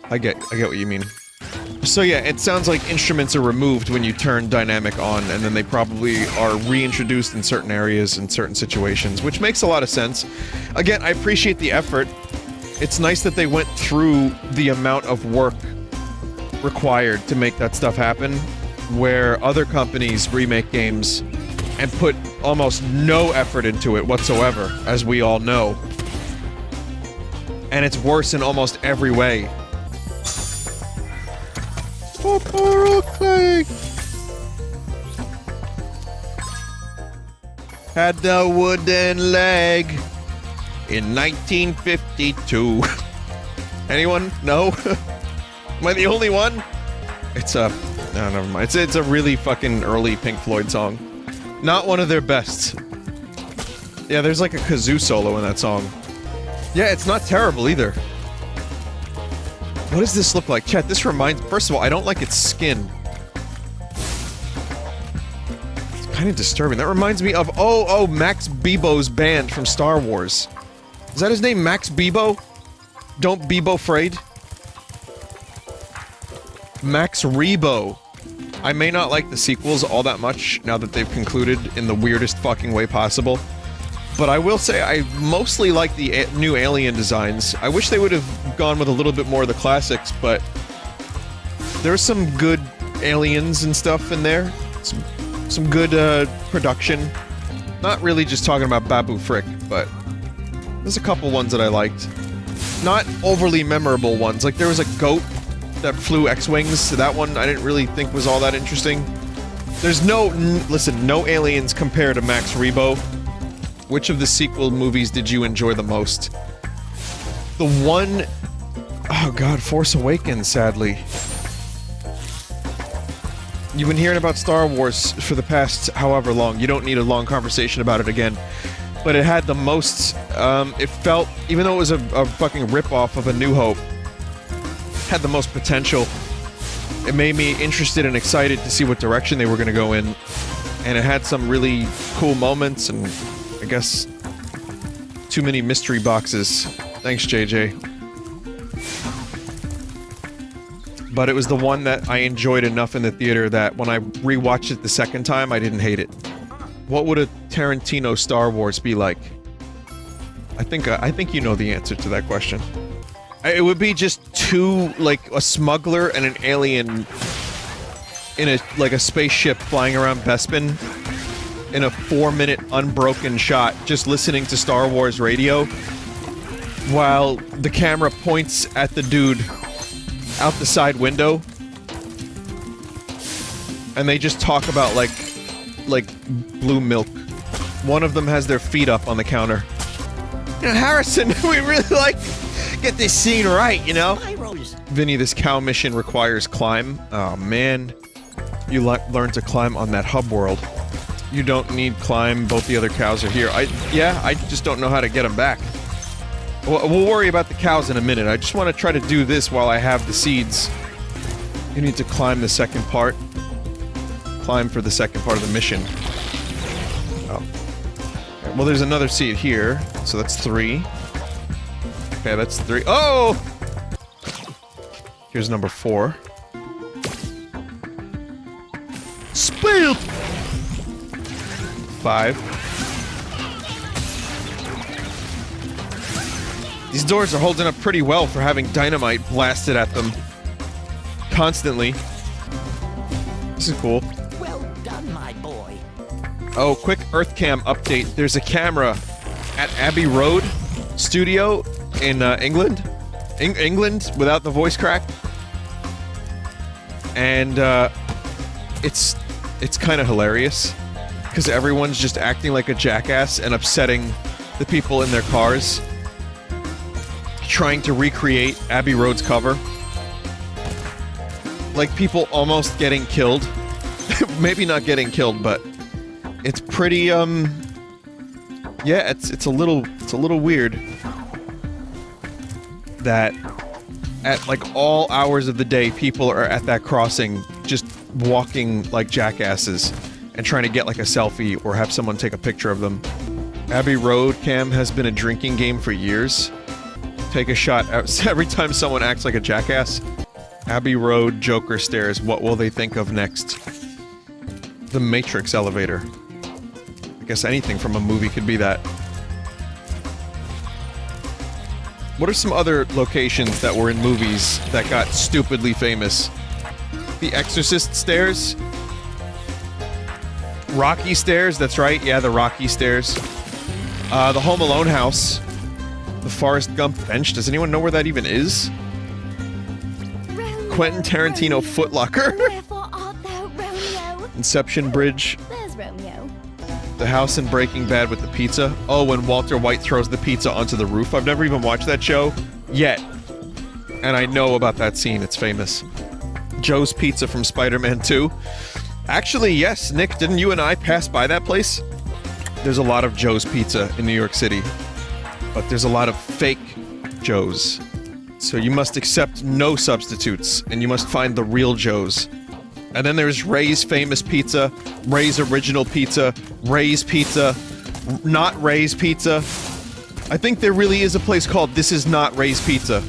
I get what you mean. So yeah, it sounds like instruments are removed when you turn dynamic on, and then they probably are reintroduced in certain areas in certain situations, which makes a lot of sense. Again, I appreciate the effort. It's nice that they went through the amount of work required to make that stuff happen, where other companies remake games and put almost no effort into it whatsoever, as we all know. And it's worse in almost every way. Had the wooden leg in 1952. Anyone? No? Am I the only one? It's a... No, never mind. It's a really fucking early Pink Floyd song. Not one of their best. Yeah, there's like a kazoo solo in that song. Yeah, it's not terrible either. What does this look like? Chat, this reminds... First of all, I don't like its skin. It's kind of disturbing. That reminds me of... Oh, Max Bebo's band from Star Wars. Is that his name, Max Bebo? Don't Bebo Frayed? Max Rebo. I may not like the sequels all that much now that they've concluded in the weirdest fucking way possible. But I will say I mostly like the new alien designs. I wish they would have gone with a little bit more of the classics, but there's some good aliens and stuff in there. Some good production. Not really just talking about Babu Frick, but there's a couple ones that I liked. Not overly memorable ones. Like there was a goat that flew X-Wings, so that one I didn't really think was all that interesting. There's no... listen, no aliens compare to Max Rebo. Which of the sequel movies did you enjoy the most? The one... Oh god, Force Awakens, sadly. You've been hearing about Star Wars for the past however long. You don't need a long conversation about it again. But it had the most... it felt... Even though it was a fucking rip-off of A New Hope, had the most potential. It made me interested and excited to see what direction they were going to go in. And it had some really cool moments and... I guess too many mystery boxes. Thanks, JJ. But it was the one that I enjoyed enough in the theater that when I rewatched it the second time, I didn't hate it. What would a Tarantino Star Wars be like? I think you know the answer to that question. It would be just two, like, a smuggler and an alien in a, like, a spaceship flying around Bespin in a 4-minute unbroken shot, just listening to Star Wars radio, while the camera points at the dude out the side window, and they just talk about, like blue milk. One of them has their feet up on the counter. You know, Harrison, we really, like, get this scene right, you know? Vinny, this cow mission requires climb. Oh, man. You learn to climb on that hub world. You don't need climb, both the other cows are here. I just don't know how to get them back. We'll worry about the cows in a minute. I just want to try to do this while I have the seeds. You need to climb the second part. Climb for the second part of the mission. Oh. Okay, well, there's another seed here, so that's 3. Okay, that's 3. Oh! Here's number 4. Spoiled! 5. These doors are holding up pretty well for having dynamite blasted at them constantly. This is cool. Well done, my boy. Oh, quick Earthcam update. There's a camera at Abbey Road Studio in England. England without the voice crack. And it's kind of hilarious. Because everyone's just acting like a jackass and upsetting the people in their cars. Trying to recreate Abbey Road's cover. Like, people almost getting killed. Maybe not getting killed, but... It's pretty, yeah, it's a little weird. That... At, like, all hours of the day, people are at that crossing, just walking like jackasses. And trying to get, like, a selfie or have someone take a picture of them. Abbey Road Cam has been a drinking game for years. Take a shot every time someone acts like a jackass. Abbey Road Joker stairs. What will they think of next? The Matrix elevator. I guess anything from a movie could be that. What are some other locations that were in movies that got stupidly famous? The Exorcist stairs? Rocky Stairs, that's right, yeah, the Rocky Stairs. The Home Alone house. The Forrest Gump bench, does anyone know where that even is? Romeo, Quentin Tarantino Romeo, footlocker. Wherefore art thou, Romeo? Inception Bridge. There's Romeo. The house in Breaking Bad with the pizza. Oh, when Walter White throws the pizza onto the roof. I've never even watched that show yet. And I know about that scene, it's famous. Joe's Pizza from Spider-Man 2. Actually, yes, Nick, didn't you and I pass by that place? There's a lot of Joe's Pizza in New York City. But there's a lot of fake Joe's. So you must accept no substitutes, and you must find the real Joes. And then there's Ray's Famous Pizza, Ray's Original Pizza, Ray's Pizza, Not Ray's Pizza. I think there really is a place called This Is Not Ray's Pizza.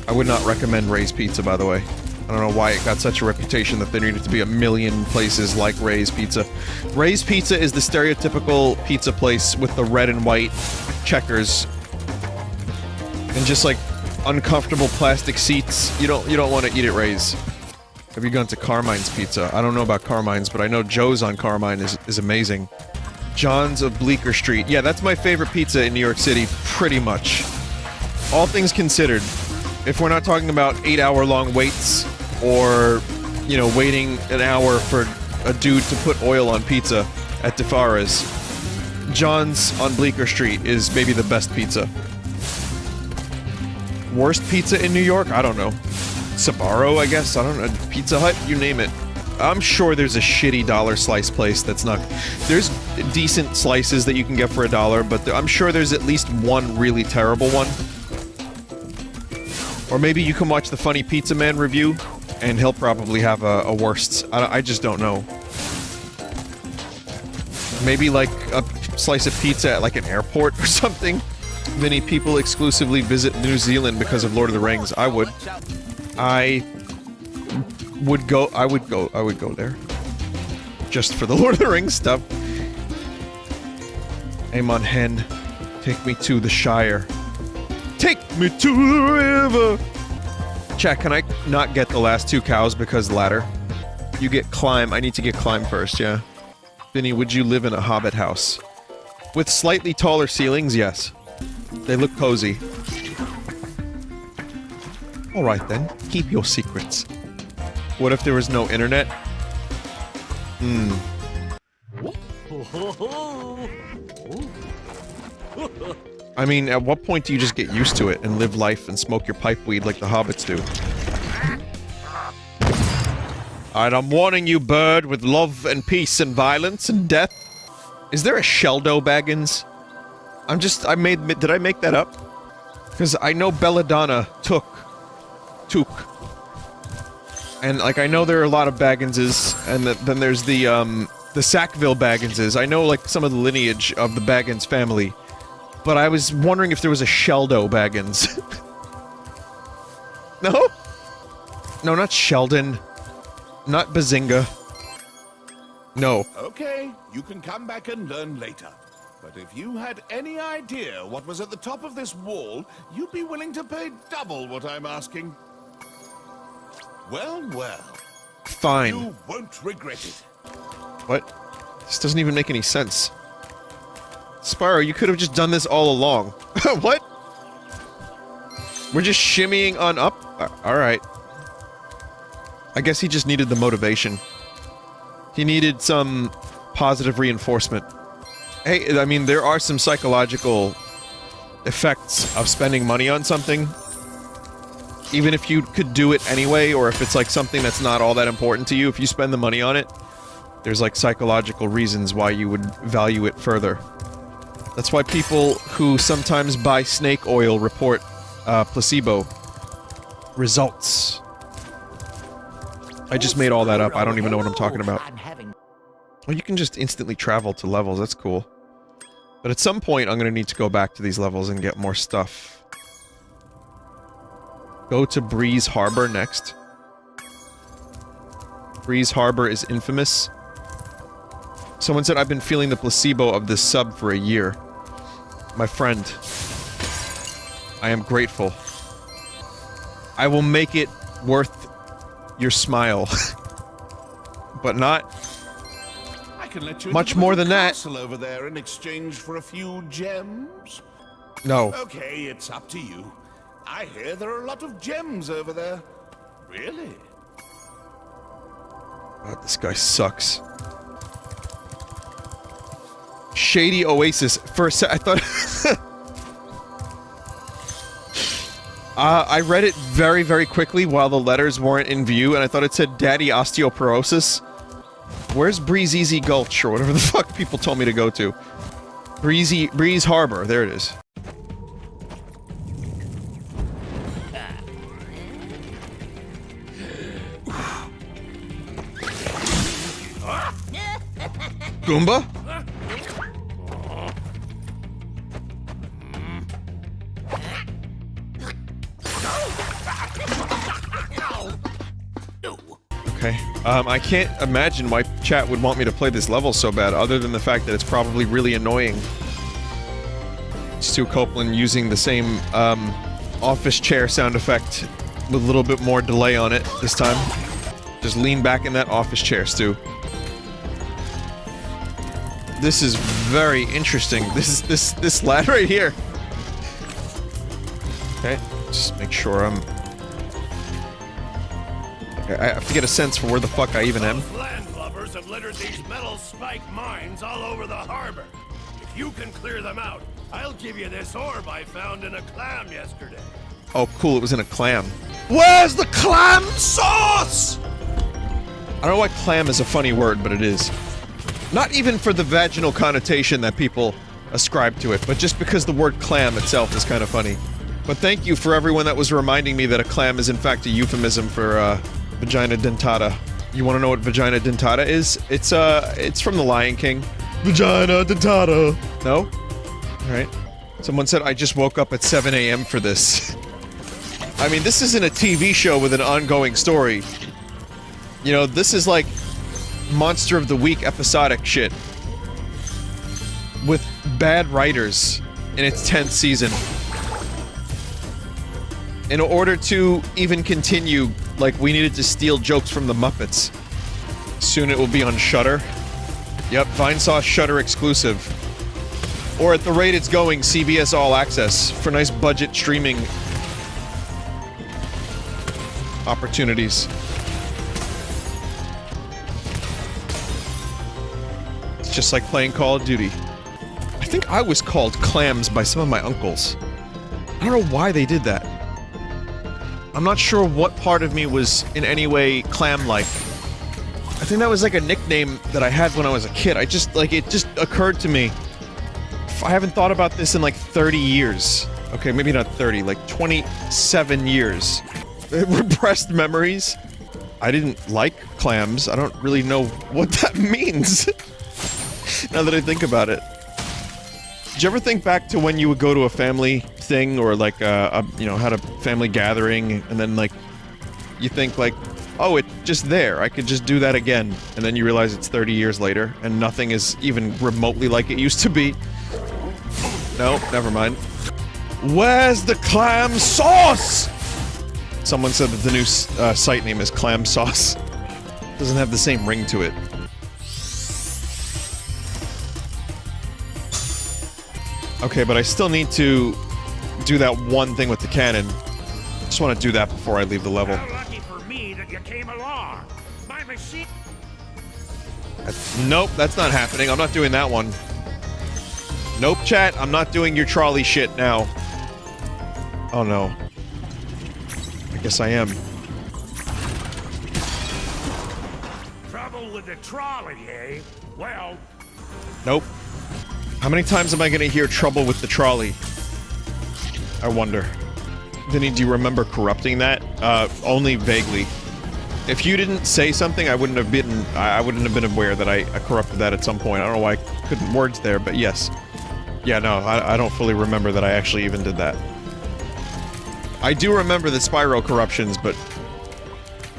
I would not recommend Ray's Pizza, by the way. I don't know why it got such a reputation that there needed to be a million places like Ray's Pizza. Ray's Pizza is the stereotypical pizza place with the red and white checkers. And just like uncomfortable plastic seats. You don't want to eat at Ray's. Have you gone to Carmine's Pizza? I don't know about Carmine's, but I know Joe's on Carmine is amazing. John's of Bleecker Street. Yeah, that's my favorite pizza in New York City, pretty much. All things considered, if we're not talking about 8-hour-long waits, or, you know, waiting an hour for a dude to put oil on pizza at DeFara's, John's on Bleecker Street is maybe the best pizza. Worst pizza in New York? I don't know. Spyro, I guess? I don't know. Pizza Hut? You name it. I'm sure there's a shitty dollar slice place that's not... There's decent slices that you can get for $1, but I'm sure there's at least one really terrible one. Or maybe you can watch the Funny Pizza Man review, and he'll probably have a worst. I just don't know. Maybe like a slice of pizza at like an airport or something? Vinny, people exclusively visit New Zealand because of Lord of the Rings. I would. I would go there. Just for the Lord of the Rings stuff. Amon Hen, take me to the Shire. Take me to the river! Chat, can I not get the last 2 cows because ladder? You get climb. I need to get climb first, yeah. Vinny, would you live in a hobbit house? With slightly taller ceilings, yes. They look cozy. Alright then, keep your secrets. What if there was no internet? I mean, at what point do you just get used to it and live life and smoke your pipe weed like the hobbits do? Alright, I'm warning you, bird, with love and peace and violence and death. Is there a Sheldo Baggins? Did I make that up? Because I know Belladonna took. And, like, I know there are a lot of Bagginses, and then there's the Sackville Bagginses. I know, like, some of the lineage of the Baggins family. But I was wondering if there was a Sheldo Baggins. No? No, not Sheldon. Not Bazinga. No. Okay, you can come back and learn later. But if you had any idea what was at the top of this wall, you'd be willing to pay double what I'm asking. Well, well. Fine. You won't regret it. What? This doesn't even make any sense. Spyro, you could have just done this all along. What? We're just shimmying on up? Alright. I guess he just needed the motivation. He needed some positive reinforcement. Hey, I mean, there are some psychological effects of spending money on something. Even if you could do it anyway, or if it's like something that's not all that important to you, if you spend the money on it, there's like psychological reasons why you would value it further. That's why people who sometimes buy snake oil report placebo results. I just made all that up. I don't even know what I'm talking about. Well, you can just instantly travel to levels. That's cool. But at some point, I'm going to need to go back to these levels and get more stuff. Go to Breeze Harbor next. Breeze Harbor is infamous. Someone said I've been feeling the placebo of this sub for a year. My friend. I am grateful. I will make it worth your smile. But not I can let you much more than that. Castle over there in exchange for a few gems. No. Okay, it's up to you. I hear there are a lot of gems over there. Really? God, this guy sucks. Shady Oasis. For a sec, I thought... I read it very, very quickly while the letters weren't in view, and I thought it said Daddy Osteoporosis. Where's Breezy Gulch, or whatever the fuck people told me to go to? Breeze Harbor. There it is. Goomba? Okay. I can't imagine why chat would want me to play this level so bad, other than the fact that it's probably really annoying. Stuart Copeland using the same, office chair sound effect with a little bit more delay on it this time. Just lean back in that office chair, Stu. This is very interesting. This lad right here. Okay, just make sure I'm... I have to get a sense for where the fuck I even am. Landlubbers have littered these metal spike mines all over the harbor. If you can clear them out, I'll give you this orb I found in a clam yesterday. Oh, cool, it was in a clam. Where's the clam sauce? I don't know why clam is a funny word, but it is. Not even for the vaginal connotation that people ascribe to it, but just because the word clam itself is kind of funny. But thank you for everyone that was reminding me that a clam is in fact a euphemism for, vagina dentata. You wanna know what vagina dentata is? It's from The Lion King. Vagina dentata! No? Alright. Someone said I just woke up at 7 AM for this. I mean, this isn't a TV show with an ongoing story. You know, this is like Monster of the Week episodic shit. With bad writers in its 10th season. In order to even continue, like, we needed to steal jokes from the Muppets. Soon it will be on Shudder. Yep, Vinesauce Shudder exclusive. Or at the rate it's going, CBS All Access for nice budget streaming opportunities. It's just like playing Call of Duty. I think I was called clams by some of my uncles. I don't know why they did that. I'm not sure what part of me was in any way clam-like. I think that was like a nickname that I had when I was a kid. I just, like, it just occurred to me. I haven't thought about this in like 30 years. Okay, maybe not 30, like 27 years. Repressed memories. I didn't like clams. I don't really know what that means. Now that I think about it. Did you ever think back to when you would go to a family thing or like you know, had a family gathering and then like you think like, oh, it's just there, I could just do that again, and then you realize it's 30 years later and nothing is even remotely like it used to be? No, never mind. Where's the clam sauce? Someone said that the new site name is Clam Sauce. Doesn't have the same ring to it. Okay, but I still need to do that one thing with the cannon. Just want to do that before I leave the level. How lucky for me that you came along. My machine. Nope, that's not happening. I'm not doing that one. Nope, chat. I'm not doing your trolley shit now. Oh no. I guess I am. Trouble with the trolley, eh? Well. Nope. How many times am I gonna hear trouble with the trolley? I wonder. Vinny, do you remember corrupting that? Only vaguely. If you didn't say something, I wouldn't have been aware that I corrupted that at some point. I don't know why I couldn't words there, but yes. Yeah, no, I don't fully remember that I actually even did that. I do remember the Spyro corruptions, but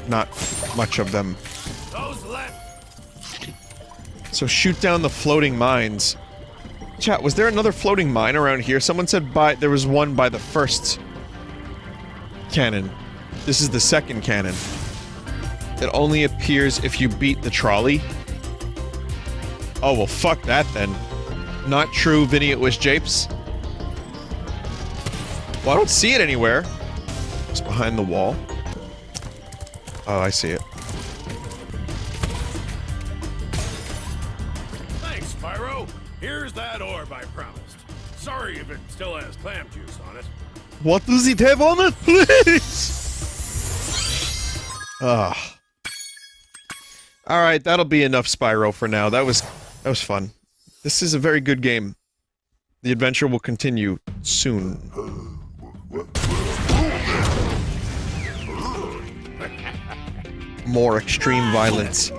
not much of them. Those left. So shoot down the floating mines. Chat, was there another floating mine around here? Someone said there was one by the first cannon. This is the second cannon. It only appears if you beat the trolley. Oh, well, fuck that then. Not true, Vinny, it was Japes. Well, I don't see it anywhere. It's behind the wall. Oh, I see it. Thanks, Spyro. Here's that orb I promised. Sorry if it still has clam juice on it. What does it have on it, please? Ah. Alright, that'll be enough Spyro for now. That was fun. This is a very good game. The adventure will continue soon. More extreme violence.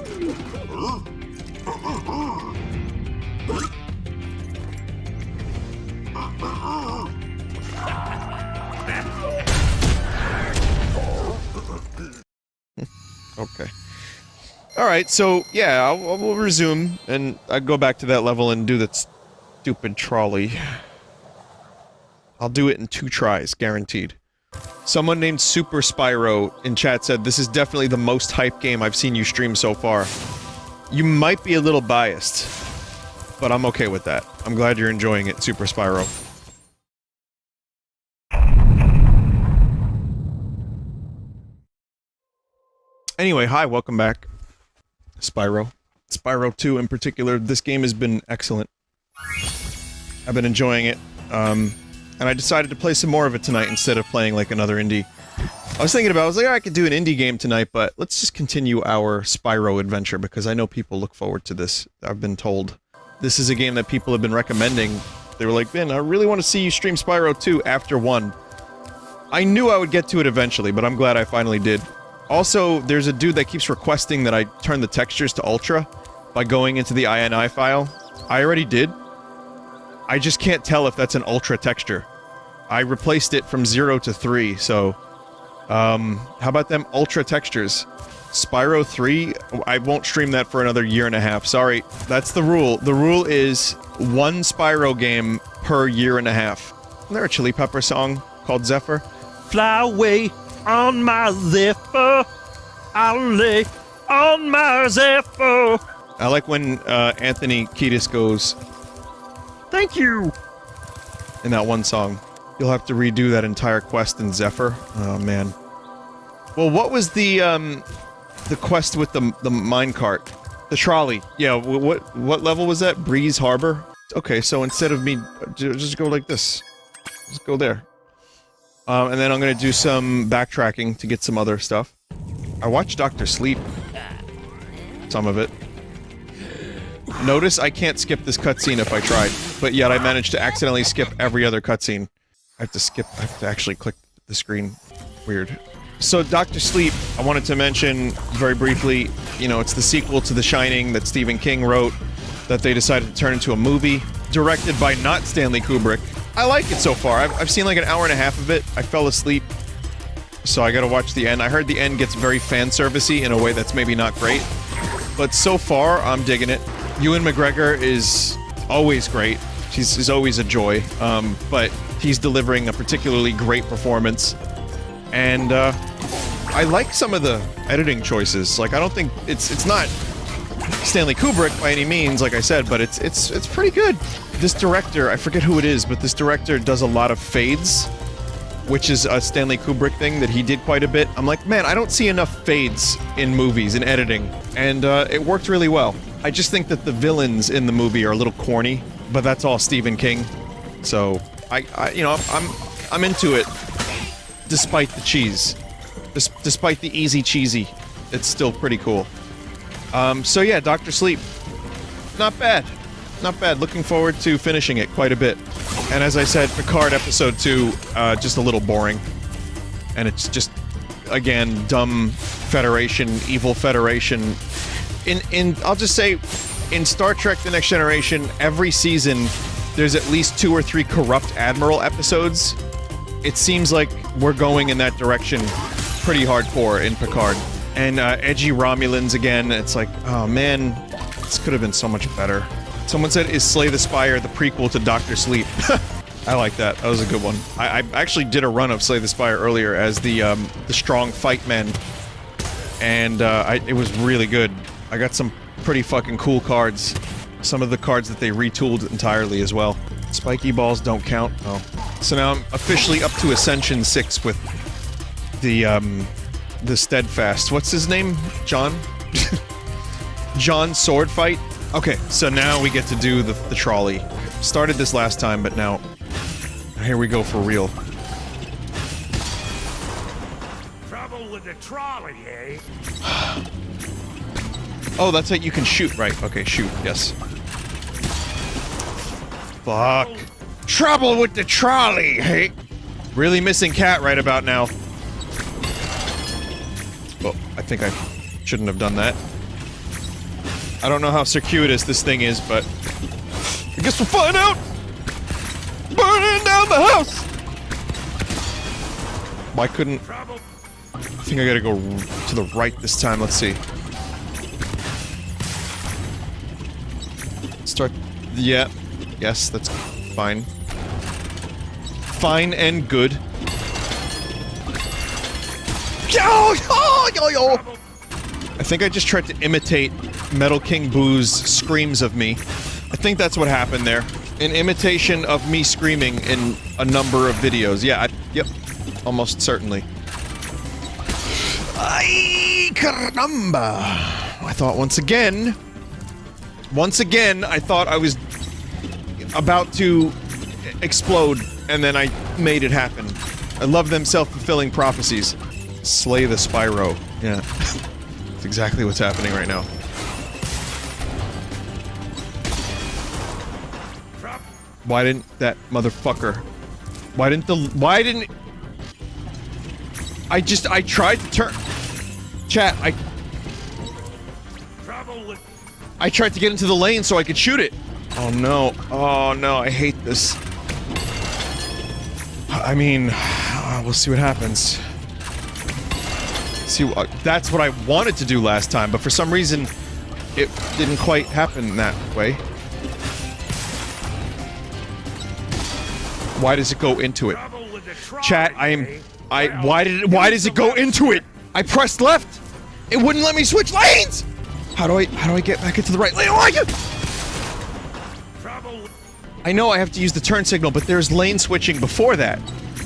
Alright, so, yeah, we'll resume, and I'll go back to that level and do that stupid trolley. I'll do it in 2 tries, guaranteed. Someone named Super Spyro in chat said, this is definitely the most hype game I've seen you stream so far. You might be a little biased, but I'm okay with that. I'm glad you're enjoying it, Super Spyro. Anyway, hi, welcome back. Spyro. Spyro 2 in particular, this game has been excellent. I've been enjoying it, and I decided to play some more of it tonight instead of playing like another indie. I was thinking about, I was like, oh, I could do an indie game tonight, but let's just continue our Spyro adventure, because I know people look forward to this. I've been told. This is a game that people have been recommending. They were like, Vin, I really want to see you stream Spyro 2 after 1. I knew I would get to it eventually, but I'm glad I finally did. Also, there's a dude that keeps requesting that I turn the textures to Ultra by going into the INI file. I already did. I just can't tell if that's an Ultra texture. I replaced it from 0 to 3, so... how about them Ultra textures? Spyro 3? I won't stream that for another year and a half. Sorry, that's the rule. The rule is 1 Spyro game per year and a half. Isn't there a Chili Pepper song called Zephyr? Fly away on my Zephyr, I'll lay on my Zephyr. I like when Anthony Kiedis goes, thank you, in that one song. You'll have to redo that entire quest in Zephyr. Oh man. Well, what was the quest with the minecart? The trolley. Yeah, what level was that? Breeze Harbor? Okay, so instead of me, just go like this. Just go there. And then I'm gonna do some backtracking to get some other stuff. I watched Dr. Sleep. Some of it. Notice I can't skip this cutscene if I tried, but yet I managed to accidentally skip every other cutscene. I have to actually click the screen. Weird. So, Dr. Sleep, I wanted to mention very briefly, you know, it's the sequel to The Shining that Stephen King wrote, that they decided to turn into a movie, directed by not Stanley Kubrick. I like it so far. I've seen like an hour and a half of it. I fell asleep, so I gotta watch the end. I heard the end gets very fan-servicey in a way that's maybe not great, but so far, I'm digging it. Ewan McGregor is always great. He's always a joy, but he's delivering a particularly great performance. And, I like some of the editing choices. Like, I don't think it's not Stanley Kubrick by any means, like I said, but it's pretty good. This director, I forget who it is, but this director does a lot of fades, which is a Stanley Kubrick thing that he did quite a bit. I'm like, man, I don't see enough fades in movies, in editing, and it worked really well. I just think that the villains in the movie are a little corny, but that's all Stephen King. So, you know, I'm into it, despite the cheese. Despite the easy cheesy, it's still pretty cool. So yeah, Dr. Sleep. Not bad. Not bad. Looking forward to finishing it quite a bit. And as I said, Picard Episode 2, just a little boring. And it's just, again, dumb Federation, evil Federation. I'll just say, in Star Trek The Next Generation, every season, there's at least 2 or 3 Corrupt Admiral episodes. It seems like we're going in that direction pretty hardcore in Picard. And edgy Romulans again, it's like, oh man, this could have been so much better. Someone said, is Slay the Spire the prequel to Dr. Sleep? I like that. That was a good one. I actually did a run of Slay the Spire earlier as the strong fight man. And it was really good. I got some pretty fucking cool cards. Some of the cards that they retooled entirely as well. Spiky balls don't count. Oh. So now I'm officially up to Ascension 6 with the Steadfast. What's his name? John? John Sword Fight? Okay, so now we get to do the trolley. Started this last time, but now... here we go for real. Trouble with the trolley, eh? Oh, that's it, you can shoot, right. Okay, shoot, yes. Fuck. Trouble with the trolley, hey? Really missing Cat right about now. Oh, I think I shouldn't have done that. I don't know how circuitous this thing is, but... I guess we'll find out! Burning down the house! Why couldn't... I think I gotta go to the right this time, let's see. Start... Yeah. Yes, that's fine. Fine and good. Yo! Oh, yo, yo! I think I just tried to imitate Metal King Boo's screams of me. I think that's what happened there. An imitation of me screaming in a number of videos. Yeah, yep. Almost certainly. Ay, caramba! I thought once again, I thought I was about to explode, and then I made it happen. I love them self-fulfilling prophecies. Slay the Spyro. Yeah. That's exactly what's happening right now. Why didn't that motherfucker... Why didn't... I tried to turn... Chat, I tried to get into the lane so I could shoot it. Oh no. Oh no, I hate this. I mean, we'll see what happens. See, that's what I wanted to do last time, but for some reason, it didn't quite happen that way. Why does it go into it? Chat, why does it go into it? I pressed left! It wouldn't let me switch lanes! How do I get back into the right lane? I know I have to use the turn signal, but there's lane switching before that.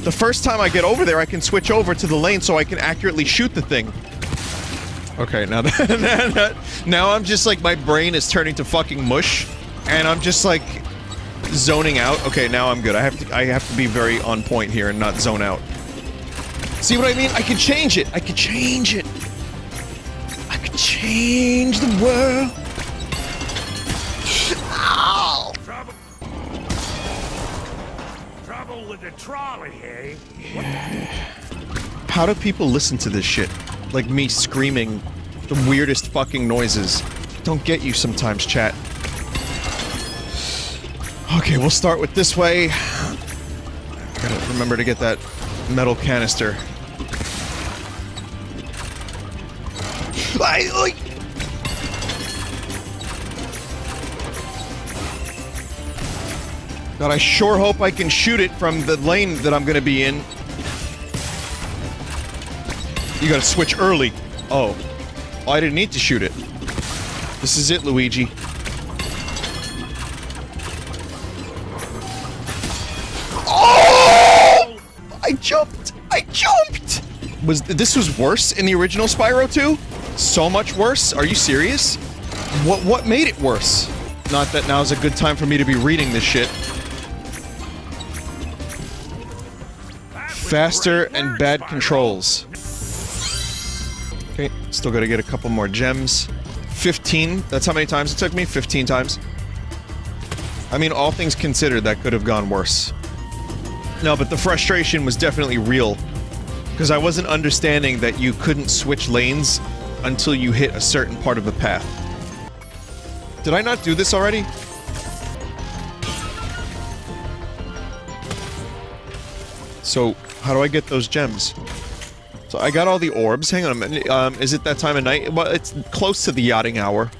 The first time I get over there, I can switch over to the lane so I can accurately shoot the thing. Okay, now now I'm just like, my brain is turning to fucking mush, and I'm just like zoning out. Okay, now I'm good. I have to be very on point here and not zone out. See what I mean? I can change it. I can change it. I can change the world. Ow! Trouble with the trolley, eh? How do people listen to this shit? Like me screaming the weirdest fucking noises. Don't get you sometimes, chat. Okay, we'll start with this way. Gotta remember to get that metal canister. God, I sure hope I can shoot it from the lane that I'm gonna be in. You gotta switch early. Oh. I didn't need to shoot it. This is it, Luigi. Oh! I jumped! I jumped! This was worse in the original Spyro 2? So much worse? Are you serious? What made it worse? Not that now's a good time for me to be reading this shit. Faster and bad controls. Okay, still gotta get a couple more gems. 15, that's how many times it took me? 15 times. I mean, all things considered, that could have gone worse. No, but the frustration was definitely real. Because I wasn't understanding that you couldn't switch lanes until you hit a certain part of the path. Did I not do this already? So, how do I get those gems? So I got all the orbs. Hang on a minute. Is it that time of night? Well, it's close to the yachting hour.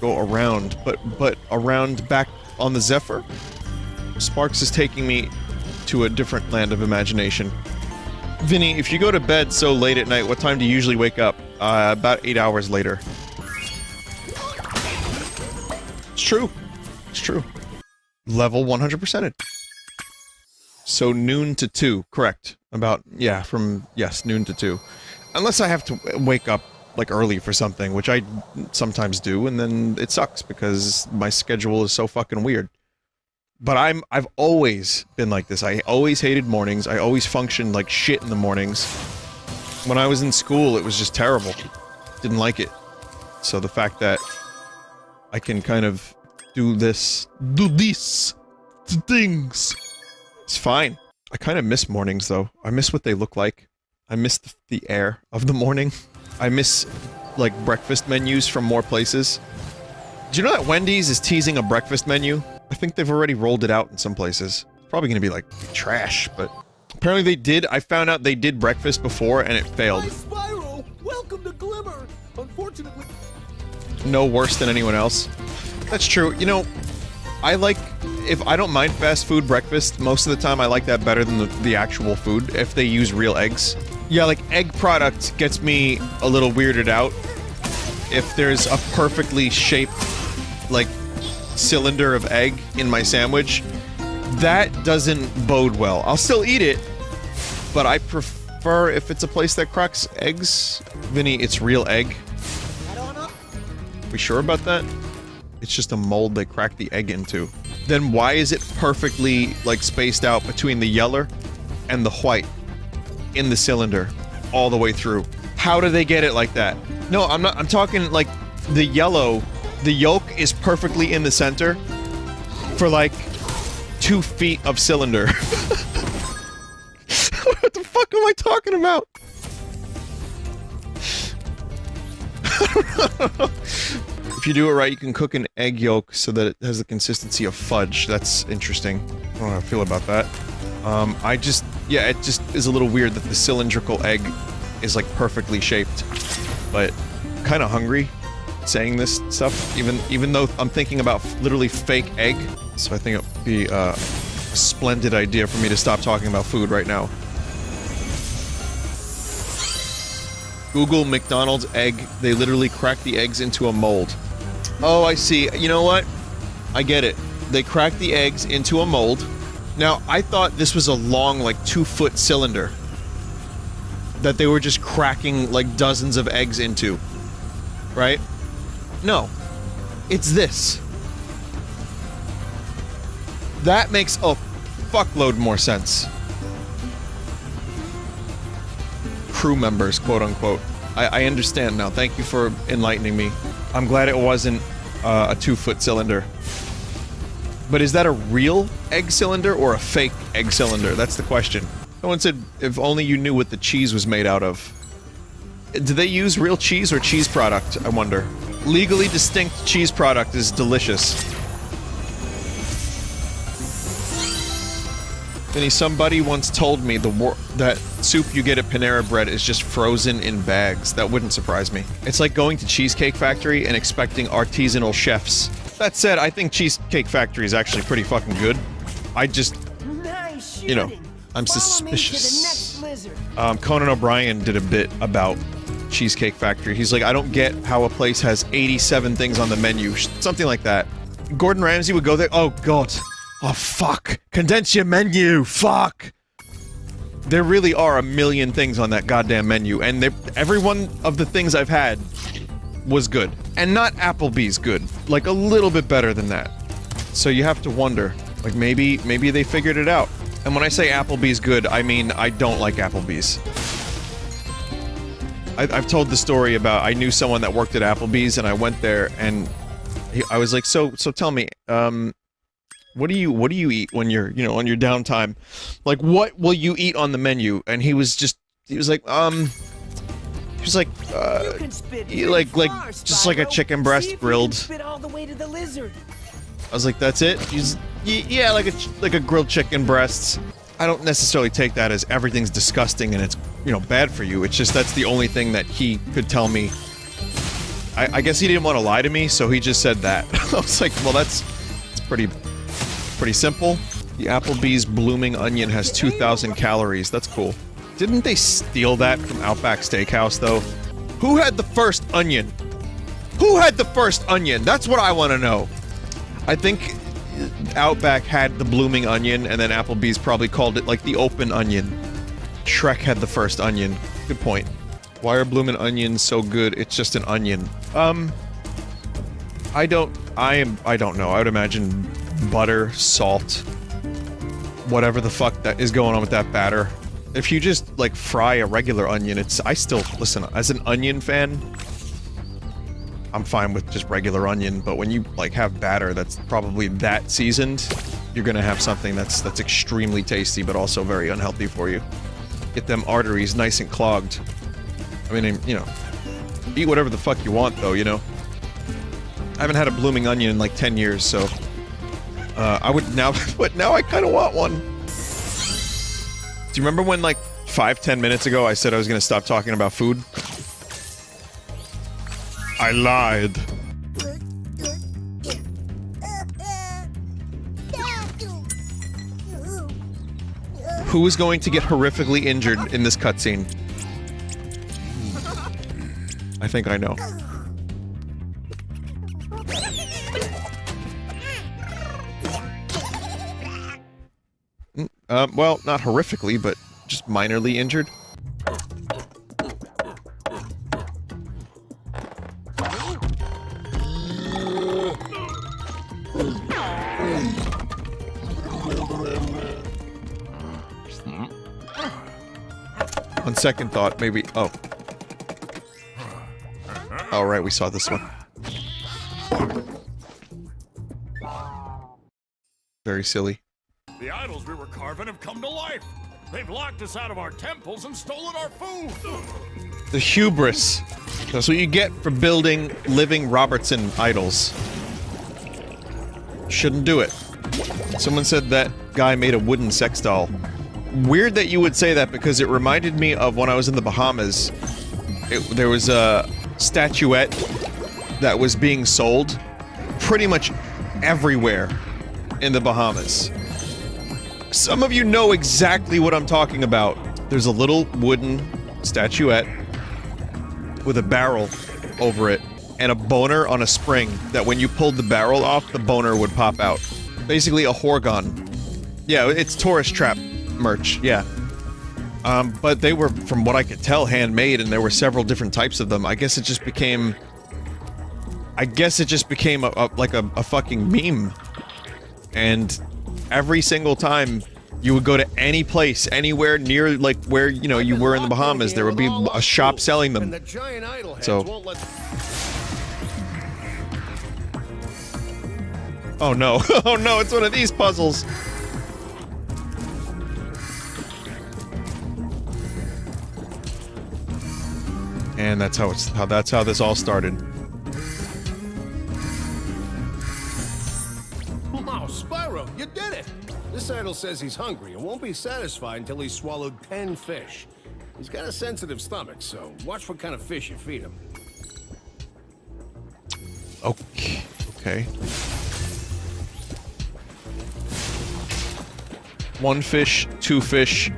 Go around, but around back on the Zephyr? Sparks is taking me to a different land of imagination. Vinny, if you go to bed so late at night, what time do you usually wake up? About 8 hours later. It's true. It's true. Level 100%ed. So noon to 2, correct. About, yeah, from, yes, noon to 2. Unless I have to wake up, like, early for something, which I sometimes do, and then it sucks, because my schedule is so fucking weird. But I've always been like this. I always hated mornings. I always functioned like shit in the mornings. When I was in school, it was just terrible. Didn't like it. So the fact that I can kind of do these things, it's fine. I kind of miss mornings, though. I miss what they look like. I miss the air of the morning. I miss, like, breakfast menus from more places. Do you know that Wendy's is teasing a breakfast menu? I think they've already rolled it out in some places. It's probably gonna be, like, trash, but... Apparently they did. I found out they did breakfast before, and it failed. Hi, Spyro! Welcome to Glimmer! Unfortunately... No worse than anyone else. That's true. You know, I like, if I don't mind fast food breakfast, most of the time I like that better than the actual food, if they use real eggs. Yeah, like, egg product gets me a little weirded out. If there's a perfectly shaped, like, cylinder of egg in my sandwich, that doesn't bode well. I'll still eat it, but I prefer if it's a place that cracks eggs. Vinny, it's real egg. We sure about that? It's just a mold they crack the egg into. Then why is it perfectly, like, spaced out between the yeller and the white in the cylinder all the way through? How do they get it like that? No, I'm talking, like, the yellow, the yolk is perfectly in the center for, like, 2 feet of cylinder. What the fuck am I talking about? If you do it right, you can cook an egg yolk so that it has the consistency of fudge. That's interesting. I don't know how I feel about that. Yeah, it just is a little weird that the cylindrical egg is, like, perfectly shaped. But kind of hungry saying this stuff, even though I'm thinking about literally fake egg. So I think it would be a splendid idea for me to stop talking about food right now. Google McDonald's egg. They literally crack the eggs into a mold. Oh, I see. You know what? I get it. They crack the eggs into a mold. Now, I thought this was a long, like, 2-foot cylinder that they were just cracking, like, dozens of eggs into. Right? No. It's this. That makes a fuckload more sense. Crew members, quote-unquote. I understand now. Thank you for enlightening me. I'm glad it wasn't a 2-foot cylinder. But is that a real egg cylinder or a fake egg cylinder? That's the question. Someone said, if only you knew what the cheese was made out of. Do they use real cheese or cheese product, I wonder? Legally distinct cheese product is delicious. Vinny, somebody once told me that soup you get at Panera Bread is just frozen in bags. That wouldn't surprise me. It's like going to Cheesecake Factory and expecting artisanal chefs. That said, I think Cheesecake Factory is actually pretty fucking good. I just, you know, I'm suspicious. Conan O'Brien did a bit about Cheesecake Factory. He's like, I don't get how a place has 87 things on the menu. Something like that. Gordon Ramsay would go there. Oh, God. Oh, fuck. Condense your menu. Fuck. There really are a million things on that goddamn menu, and every one of the things I've had was good. And not Applebee's good. Like, a little bit better than that. So you have to wonder. Like, maybe they figured it out. And when I say Applebee's good, I mean I don't like Applebee's. I've told the story about I knew someone that worked at Applebee's, and I went there, and I was like, so tell me, what do you eat when you're, you know, on your downtime? Like, what will you eat on the menu? And he was like, just like a chicken breast grilled. I was like, that's it? Yeah, like a grilled chicken breast. I don't necessarily take that as everything's disgusting and it's, you know, bad for you. It's just that's the only thing that he could tell me. I guess he didn't want to lie to me, so he just said that. I was like, well, it's pretty simple. The Applebee's blooming onion has 2,000 calories. That's cool. Didn't they steal that from Outback Steakhouse, though? Who had the first onion? Who had the first onion? That's what I want to know. I think Outback had the blooming onion, and then Applebee's probably called it, like, the open onion. Shrek had the first onion. Good point. Why are bloomin' onions so good? It's just an onion. I don't know. I would imagine butter, salt, whatever the fuck that is going on with that batter. If you just, like, fry a regular onion, listen, as an onion fan, I'm fine with just regular onion, but when you, like, have batter that's probably that seasoned, you're gonna have something that's extremely tasty, but also very unhealthy for you. Get them arteries nice and clogged. I mean, you know, eat whatever the fuck you want, though, you know? I haven't had a blooming onion in, like, 10 years, so... I would now, but now I kinda want one. Do you remember when, like, 5-10 minutes ago I said I was gonna stop talking about food? I lied. Who is going to get horrifically injured in this cutscene? I think I know. Well, not horrifically, but just minorly injured. On second thought, maybe... Oh. Oh, right, we saw this one. Very silly. The idols we were carving have come to life. They've locked us out of our temples and stolen our food. The hubris. That's what you get for building living Robertson idols. Shouldn't do it. Someone said that guy made a wooden sex doll. Weird that you would say that because it reminded me of when I was in the Bahamas. There was a statuette that was being sold pretty much everywhere in the Bahamas. Some of you know exactly what I'm talking about. There's a little wooden statuette with a barrel over it and a boner on a spring that when you pulled the barrel off, the boner would pop out. Basically a horgon. Yeah, it's tourist trap merch, yeah. But they were, from what I could tell, handmade, and there were several different types of them. I guess it just became... like a fucking meme. And every single time you would go to any place, anywhere near, like, where, you know, you were in the Bahamas, there would be a shop selling them. So... Oh no. Oh no, it's one of these puzzles! And that's how this all started. Wow, Spyro, you did it! This idol says he's hungry and won't be satisfied until he's swallowed 10 fish. He's got a sensitive stomach, so watch what kind of fish you feed him. Okay. One fish, two fish,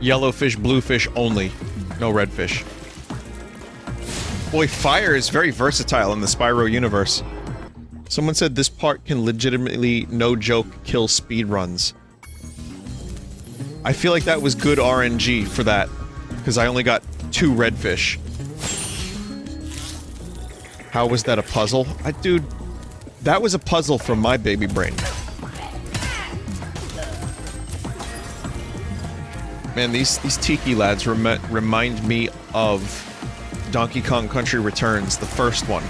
yellow fish, blue fish only. No red fish. Boy, fire is very versatile in the Spyro universe. Someone said this part can legitimately, no joke, kill speedruns. I feel like that was good RNG for that, because I only got 2 redfish. How was that a puzzle? Dude, that was a puzzle from my baby brain. Man, these tiki lads remind me of Donkey Kong Country Returns, the first one.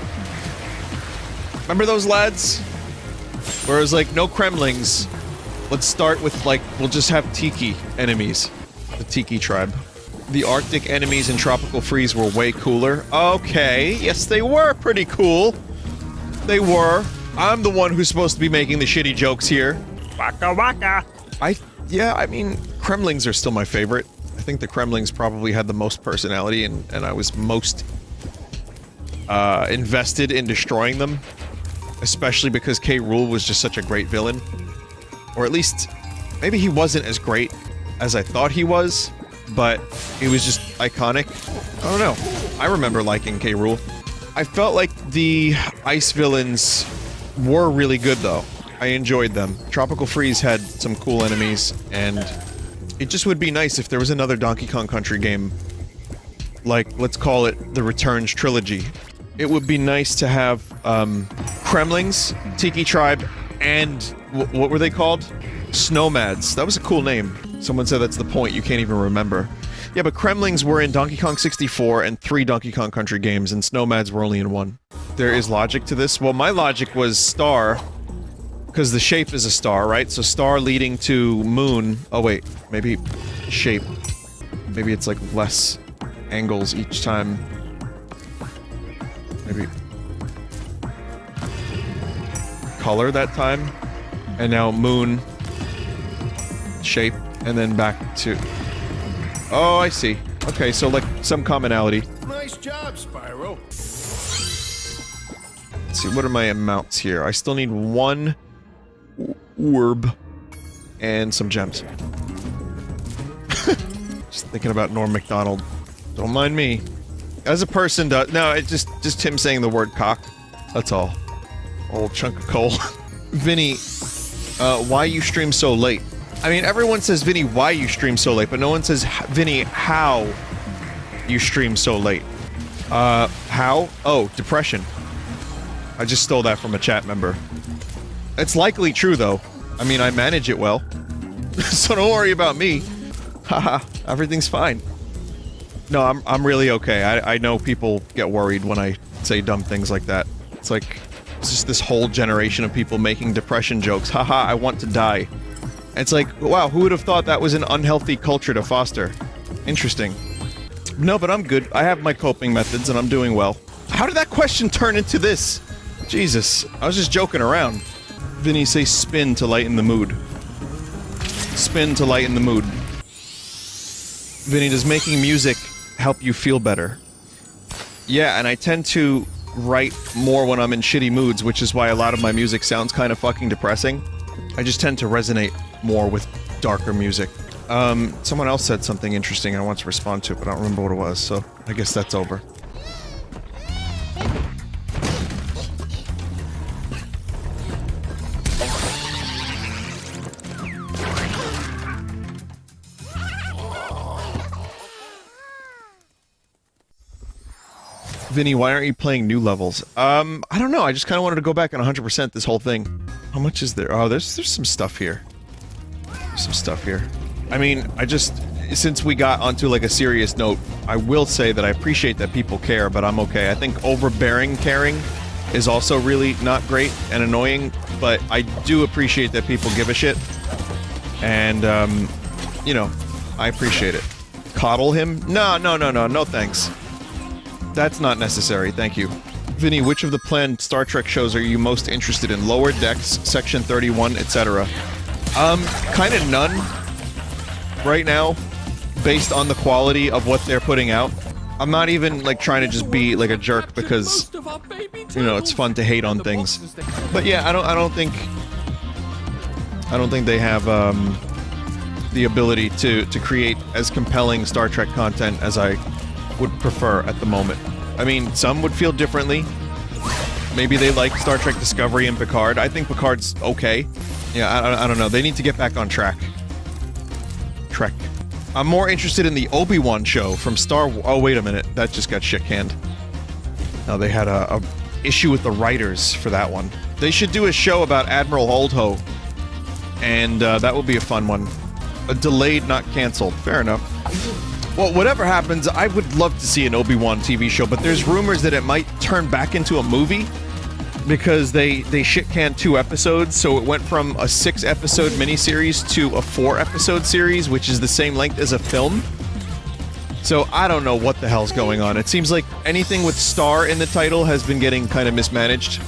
Remember those lads? Where it was like, no Kremlings. Let's start with, like, we'll just have Tiki enemies. The Tiki tribe. The Arctic enemies in Tropical Freeze were way cooler. Okay, yes they were pretty cool. They were. I'm the one who's supposed to be making the shitty jokes here. Waka waka! Yeah, I mean, Kremlings are still my favorite. I think the Kremlings probably had the most personality, and I was most invested in destroying them. Especially because K. Rool was just such a great villain. Or at least, maybe he wasn't as great as I thought he was, but he was just iconic. I don't know. I remember liking K. Rool. I felt like the ice villains were really good, though. I enjoyed them. Tropical Freeze had some cool enemies, and it just would be nice if there was another Donkey Kong Country game. Like, let's call it the Returns Trilogy. It would be nice to have, Kremlings, Tiki Tribe, and what were they called? Snowmads. That was a cool name. Someone said that's the point, you can't even remember. Yeah, but Kremlings were in Donkey Kong 64 and 3 Donkey Kong Country games, and Snowmads were only in 1. There is logic to this. Well, my logic was star, because the shape is a star, right? So star leading to moon. Oh wait, maybe shape. Maybe it's like less angles each time. Maybe color that time, and now moon, shape, and then back to... Oh, I see. Okay, so like some commonality. Nice job, Spyro. Let's see, what are my amounts here? I still need 1 orb and some gems. Just thinking about Norm Macdonald. Don't mind me. As a person does. No, it's just him saying the word cock. That's all. Old chunk of coal. Vinny, why you stream so late? I mean, everyone says, Vinny, why you stream so late, but no one says, Vinny, how you stream so late. How? Oh, depression. I just stole that from a chat member. It's likely true, though. I mean, I manage it well. So don't worry about me. Haha, everything's fine. No, I'm really okay. I know people get worried when I say dumb things like that. It's like, it's just this whole generation of people making depression jokes. Haha, I want to die. And it's like, wow, who would have thought that was an unhealthy culture to foster? Interesting. No, but I'm good. I have my coping methods and I'm doing well. How did that question turn into this? Jesus, I was just joking around. Vinny, say spin to lighten the mood. Spin to lighten the mood. Vinny, does making music help you feel better? Yeah, and I tend to write more when I'm in shitty moods, which is why a lot of my music sounds kind of fucking depressing. I just tend to resonate more with darker music. Someone else said something interesting I want to respond to, but I don't remember what it was, so I guess that's over. Vinny, why aren't you playing new levels? I don't know, I just kind of wanted to go back and 100% this whole thing. How much is there? Oh, there's some stuff here. There's some stuff here. I mean, since we got onto like a serious note, I will say that I appreciate that people care, but I'm okay. I think overbearing caring is also really not great and annoying, but I do appreciate that people give a shit. And, you know, I appreciate it. Coddle him? No thanks. That's not necessary, thank you. Vinny, which of the planned Star Trek shows are you most interested in? Lower Decks, Section 31, etc. Kinda none. Right now, based on the quality of what they're putting out. I'm not even, like, trying to just be, like, a jerk because, you know, it's fun to hate on things. But yeah, I don't think they have, the ability to create as compelling Star Trek content as I would prefer at the moment. I mean, some would feel differently. Maybe they like Star Trek Discovery and Picard. I think Picard's okay. Yeah, I don't know. They need to get back on track. Trek. I'm more interested in the Obi-Wan show from Oh, wait a minute. That just got shit-canned. No, they had a issue with the writers for that one. They should do a show about Admiral Oldho. And that would be a fun one. A delayed, not canceled. Fair enough. Well, whatever happens, I would love to see an Obi-Wan TV show, but there's rumors that it might turn back into a movie because they shit-canned 2 episodes, so it went from a 6-episode miniseries to a 4-episode series, which is the same length as a film. So I don't know what the hell's going on. It seems like anything with Star in the title has been getting kind of mismanaged.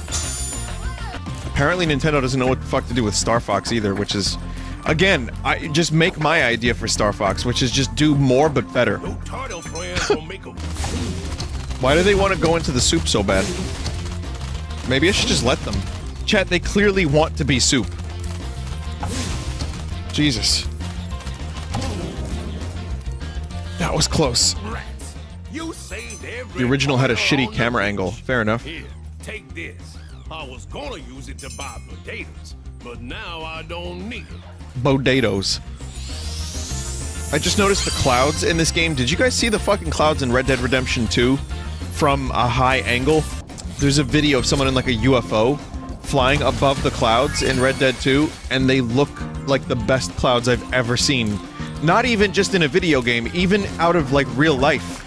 Apparently Nintendo doesn't know what the fuck to do with Star Fox either, which is... Again, I just make my idea for Star Fox, which is just do more but better. Why do they want to go into the soup so bad? Maybe I should just let them. Chat, they clearly want to be soup. Jesus. That was close. The original had a shitty camera angle. Fair enough. Here, take this. I was gonna use it to buy potatoes, but now I don't need it. Bodatoes. I just noticed the clouds in this game. Did you guys see the fucking clouds in Red Dead Redemption 2 from a high angle? There's a video of someone in like a UFO flying above the clouds in Red Dead 2, and they look like the best clouds I've ever seen. Not even just in a video game, even out of like real life.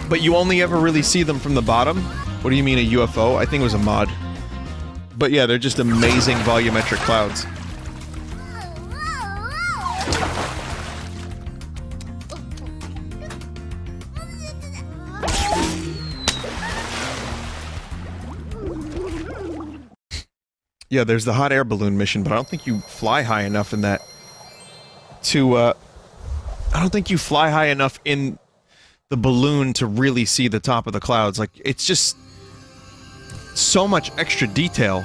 But you only ever really see them from the bottom. What do you mean a UFO? I think it was a mod. But yeah, they're just amazing volumetric clouds. Yeah, there's the hot air balloon mission, but I don't think you fly high enough in that to, I don't think you fly high enough in the balloon to really see the top of the clouds. Like, it's just so much extra detail.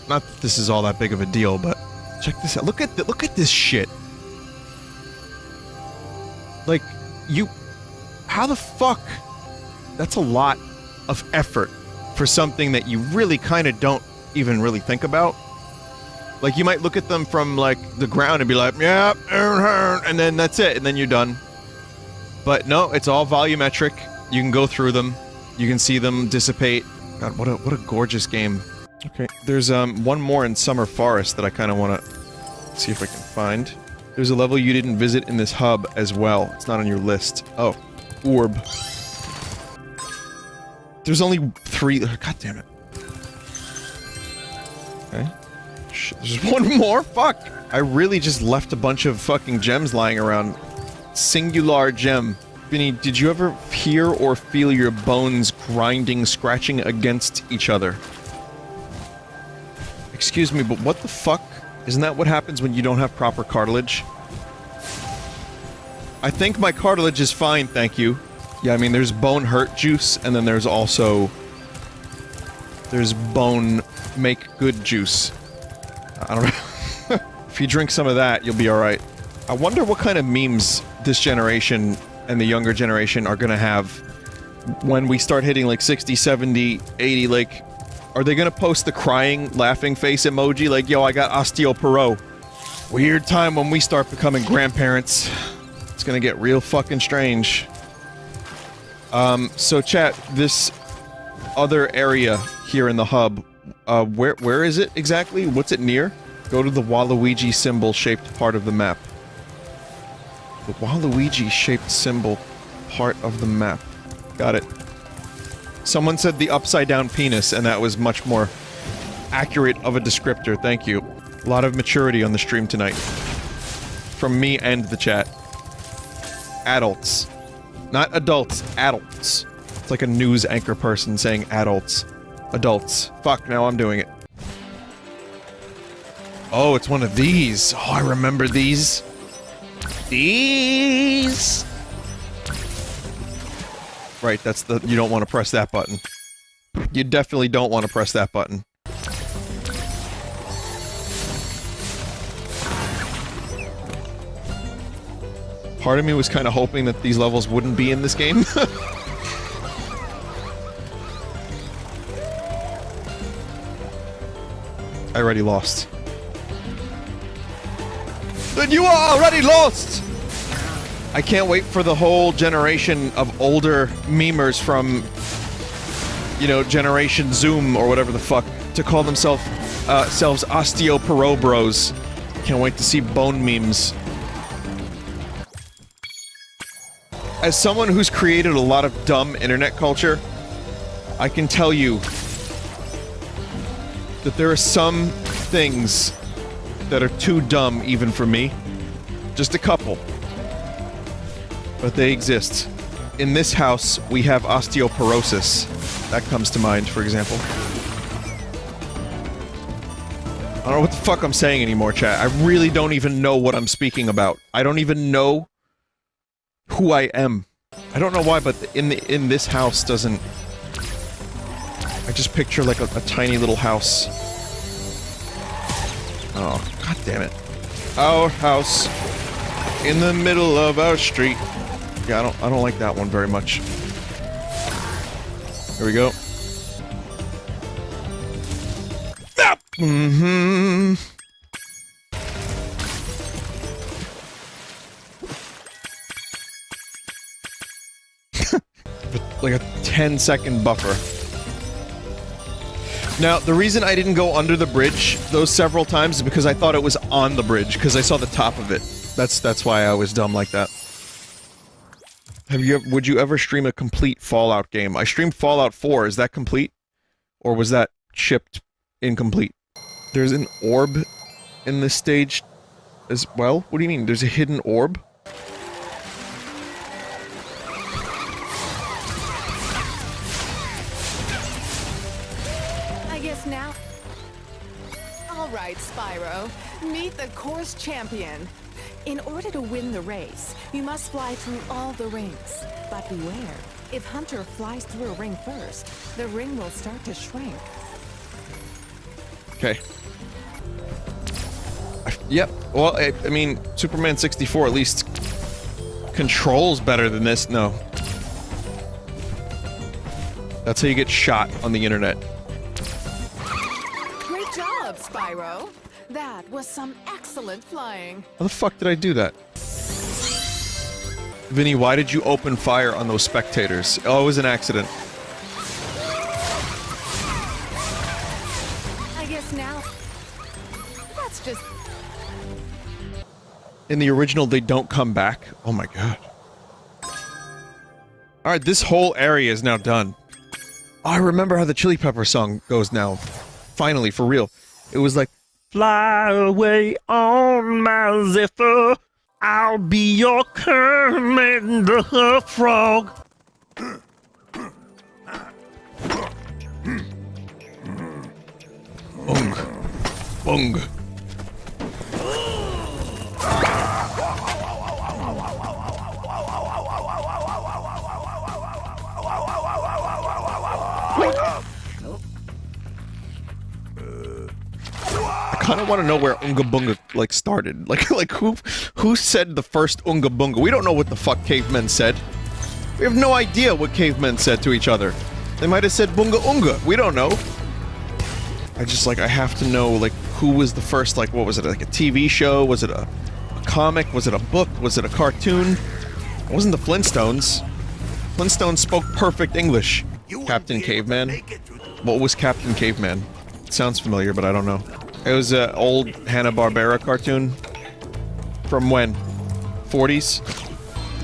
Not that this is all that big of a deal, but check this out. Look at this shit. Like, how the fuck? That's a lot of effort for something that you really kind of don't even really think about. Like, you might look at them from, like, the ground and be like, yeah, and then that's it, and then you're done. But no, it's all volumetric. You can go through them. You can see them dissipate. God, what a gorgeous game. Okay, there's one more in Summer Forest that I kind of want to see if I can find. There's a level you didn't visit in this hub as well. It's not on your list. Oh, orb. There's only 3. God damn it. Okay. There's one more? Fuck! I really just left a bunch of fucking gems lying around. Singular gem. Vinny, did you ever hear or feel your bones grinding, scratching against each other? Excuse me, but what the fuck? Isn't that what happens when you don't have proper cartilage? I think my cartilage is fine, thank you. Yeah, I mean, there's bone hurt juice, and then there's also... there's bone make good juice. I don't know. If you drink some of that, you'll be alright. I wonder what kind of memes this generation and the younger generation are gonna have when we start hitting like 60, 70, 80, like... Are they gonna post the crying, laughing face emoji like, yo, I got osteoporosis? Weird time when we start becoming grandparents. It's gonna get real fucking strange. So chat, this other area here in the hub, where is it exactly? What's it near? Go to the Waluigi symbol-shaped part of the map. The Waluigi-shaped symbol part of the map. Got it. Someone said the upside-down penis, and that was much more accurate of a descriptor, thank you. A lot of maturity on the stream tonight. From me and the chat. Adults. Not adults, adults. It's like a news anchor person saying adults. Adults. Fuck, now I'm doing it. Oh, it's one of these. Oh, I remember these. These! Right, that's the... you don't want to press that button. You definitely don't want to press that button. Part of me was kind of hoping that these levels wouldn't be in this game. I already lost. Then you are already lost! I can't wait for the whole generation of older memers from, you know, Generation Zoom or whatever the fuck, to call themselves osteoporo bros. Can't wait to see bone memes. As someone who's created a lot of dumb internet culture, I can tell you that there are some things that are too dumb even for me. Just a couple. But they exist. In this house, we have osteoporosis. That comes to mind, for example. I don't know what the fuck I'm saying anymore, chat. I really don't even know what I'm speaking about. I don't even know who I am. I don't know why, but in this house doesn't... I just picture like a tiny little house. Oh, god damn it. Our house in the middle of our street. Yeah, I don't like that one very much. Here we go. Ah! Mm-hmm. Like a 10-second buffer. Now, the reason I didn't go under the bridge those several times is because I thought it was on the bridge, because I saw the top of it. That's why I was dumb like that. Would you ever stream a complete Fallout game? I streamed Fallout 4, is that complete? Or was that shipped incomplete? There's an orb in this stage as well? What do you mean? There's a hidden orb? Now, all right, Spyro, meet the course champion. In order to win the race, you must fly through all the rings. But beware, if Hunter flies through a ring first, the ring will start to shrink. Okay. Yep. Well, I mean, Superman 64 at least controls better than this. No. That's how you get shot on the internet. Great job, Spyro. That was some excellent flying. How the fuck did I do that? Vinny, why did you open fire on those spectators? Oh, it was an accident. I guess now... That's just... In the original, they don't come back. Oh my god. Alright, this whole area is now done. Oh, I remember how the Chili Pepper song goes now. Finally, for real. It was like, Fly away on my zephyr. I'll be your Kermit the Frog. bung, bung. I kind of want to know where Unga Bunga, like, started. Like who said the first Unga Bunga? We don't know what the fuck cavemen said. We have no idea what cavemen said to each other. They might have said Bunga Unga. We don't know. I have to know, like, who was the first, like, what was it, like a TV show? Was it a comic? Was it a book? Was it a cartoon? It wasn't the Flintstones. Flintstones spoke perfect English. Captain Caveman? What was Captain Caveman? It sounds familiar, but I don't know. It was an old Hanna-Barbera cartoon. From when? 40s?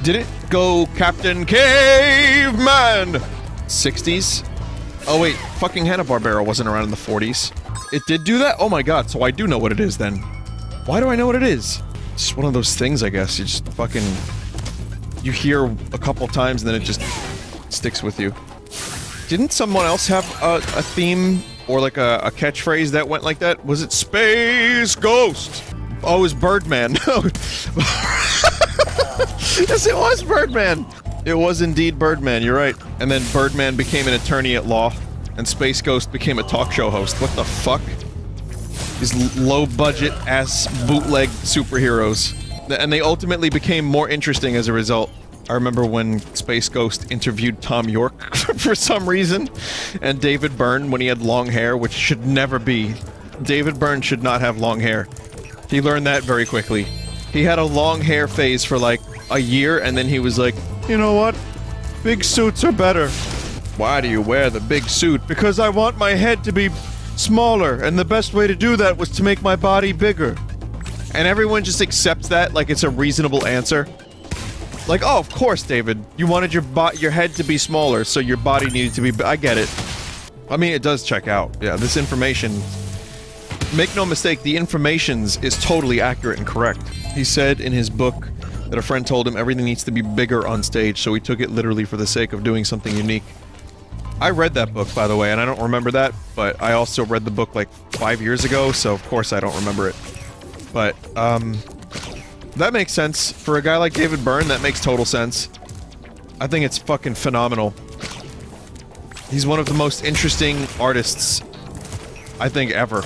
Did it go Captain Caveman? 60s? Oh wait, fucking Hanna-Barbera wasn't around in the 40s. It did do that? Oh my god, so I do know what it is then. Why do I know what it is? It's just one of those things, I guess. You just fucking... You hear a couple times and then it just sticks with you. Didn't someone else have a theme or like a catchphrase that went like that? Was it Space Ghost? Oh, it was Birdman. Yes, it was Birdman. It was indeed Birdman, you're right. And then Birdman became an attorney at law, and Space Ghost became a talk show host. What the fuck? These low-budget ass bootleg superheroes. And they ultimately became more interesting as a result. I remember when Space Ghost interviewed Tom York for some reason, and David Byrne when he had long hair, which should never be. David Byrne should not have long hair. He learned that very quickly. He had a long hair phase for like a year, and then he was like, you know what? Big suits are better. Why do you wear the big suit? Because I want my head to be smaller, and the best way to do that was to make my body bigger. And everyone just accepts that like it's a reasonable answer. Like, oh, of course, David. You wanted your head to be smaller, so your body needed to be... I get it. I mean, it does check out. Yeah, this information... Make no mistake, the information's is totally accurate and correct. He said in his book that a friend told him everything needs to be bigger on stage, so he took it literally for the sake of doing something unique. I read that book, by the way, and I don't remember that, but I also read the book like 5 years ago, so of course I don't remember it. But, that makes sense. For a guy like David Byrne, that makes total sense. I think it's fucking phenomenal. He's one of the most interesting artists, I think, ever.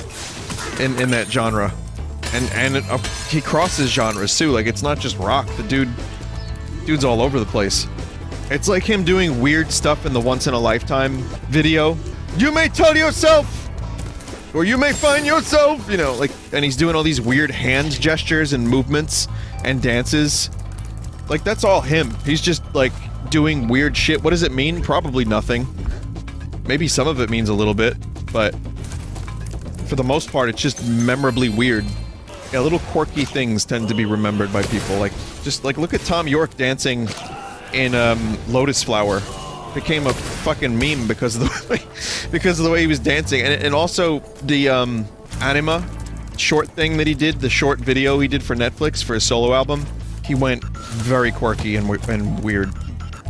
In that genre. And he crosses genres, too. Like, it's not just rock. The dude's all over the place. It's like him doing weird stuff in the once-in-a-lifetime video. You may tell yourself! Or you may find yourself! You know, like, and he's doing all these weird hand gestures and movements and dances. Like, that's all him. He's just, like, doing weird shit. What does it mean? Probably nothing. Maybe some of it means a little bit, but for the most part, it's just memorably weird. Yeah, little quirky things tend to be remembered by people. Like, just, like, look at Tom York dancing in, Lotus Flower. Became a fucking meme because of the way he was dancing. And also, the, anima short thing that he did, the short video he did for Netflix for his solo album, he went very quirky and weird.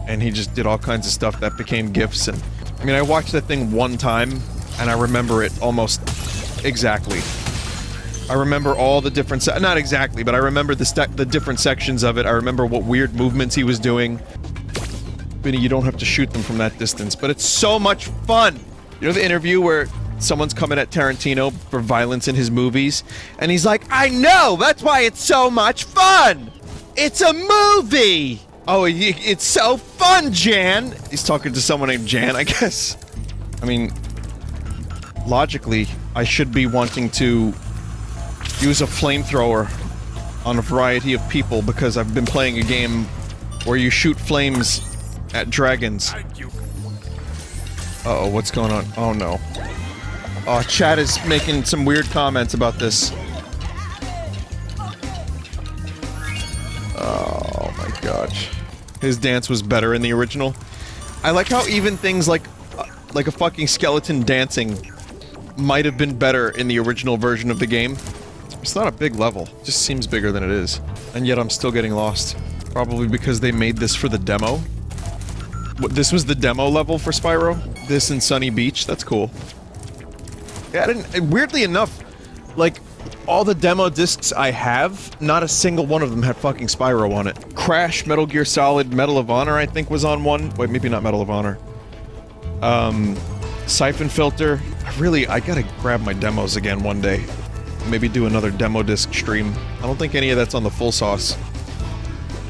And he just did all kinds of stuff that became GIFs. And I mean, I watched that thing one time, and I remember it almost exactly. I remember all the different not exactly, but I remember the different sections of it. I remember what weird movements he was doing. Vinny, you don't have to shoot them from that distance, but it's so much fun! You know the interview where someone's coming at Tarantino for violence in his movies, and he's like, I know! That's why it's so much fun! It's a movie! Oh, it's so fun, Jan! He's talking to someone named Jan, I guess. I mean, logically, I should be wanting to use a flamethrower on a variety of people because I've been playing a game where you shoot flames at dragons. Uh-oh, what's going on? Oh no. Oh, chat is making some weird comments about this. Oh my gosh. His dance was better in the original. I like how even things like a fucking skeleton dancing might have been better in the original version of the game. It's not a big level, it just seems bigger than it is. And yet I'm still getting lost. Probably because they made this for the demo. This was the demo level for Spyro? This and Sunny Beach? That's cool. Yeah, weirdly enough, like, all the demo discs I have, not a single one of them had fucking Spyro on it. Crash, Metal Gear Solid, Medal of Honor, I think, was on one. Wait, maybe not Medal of Honor. Siphon Filter. I gotta grab my demos again one day. Maybe do another demo disc stream. I don't think any of that's on the full sauce.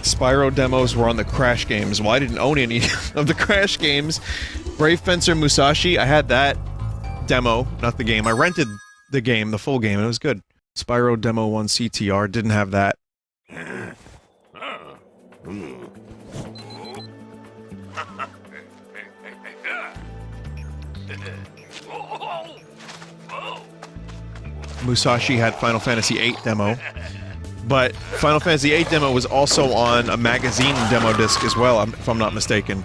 Spyro demos were on the Crash games. Well, I didn't own any of the Crash games. Brave Fencer Musashi, I had that demo, not the game. I rented the game, the full game, and it was good. Spyro Demo 1 CTR, didn't have that. Musashi had Final Fantasy VIII demo, but Final Fantasy VIII demo was also on a magazine demo disc as well, if I'm not mistaken.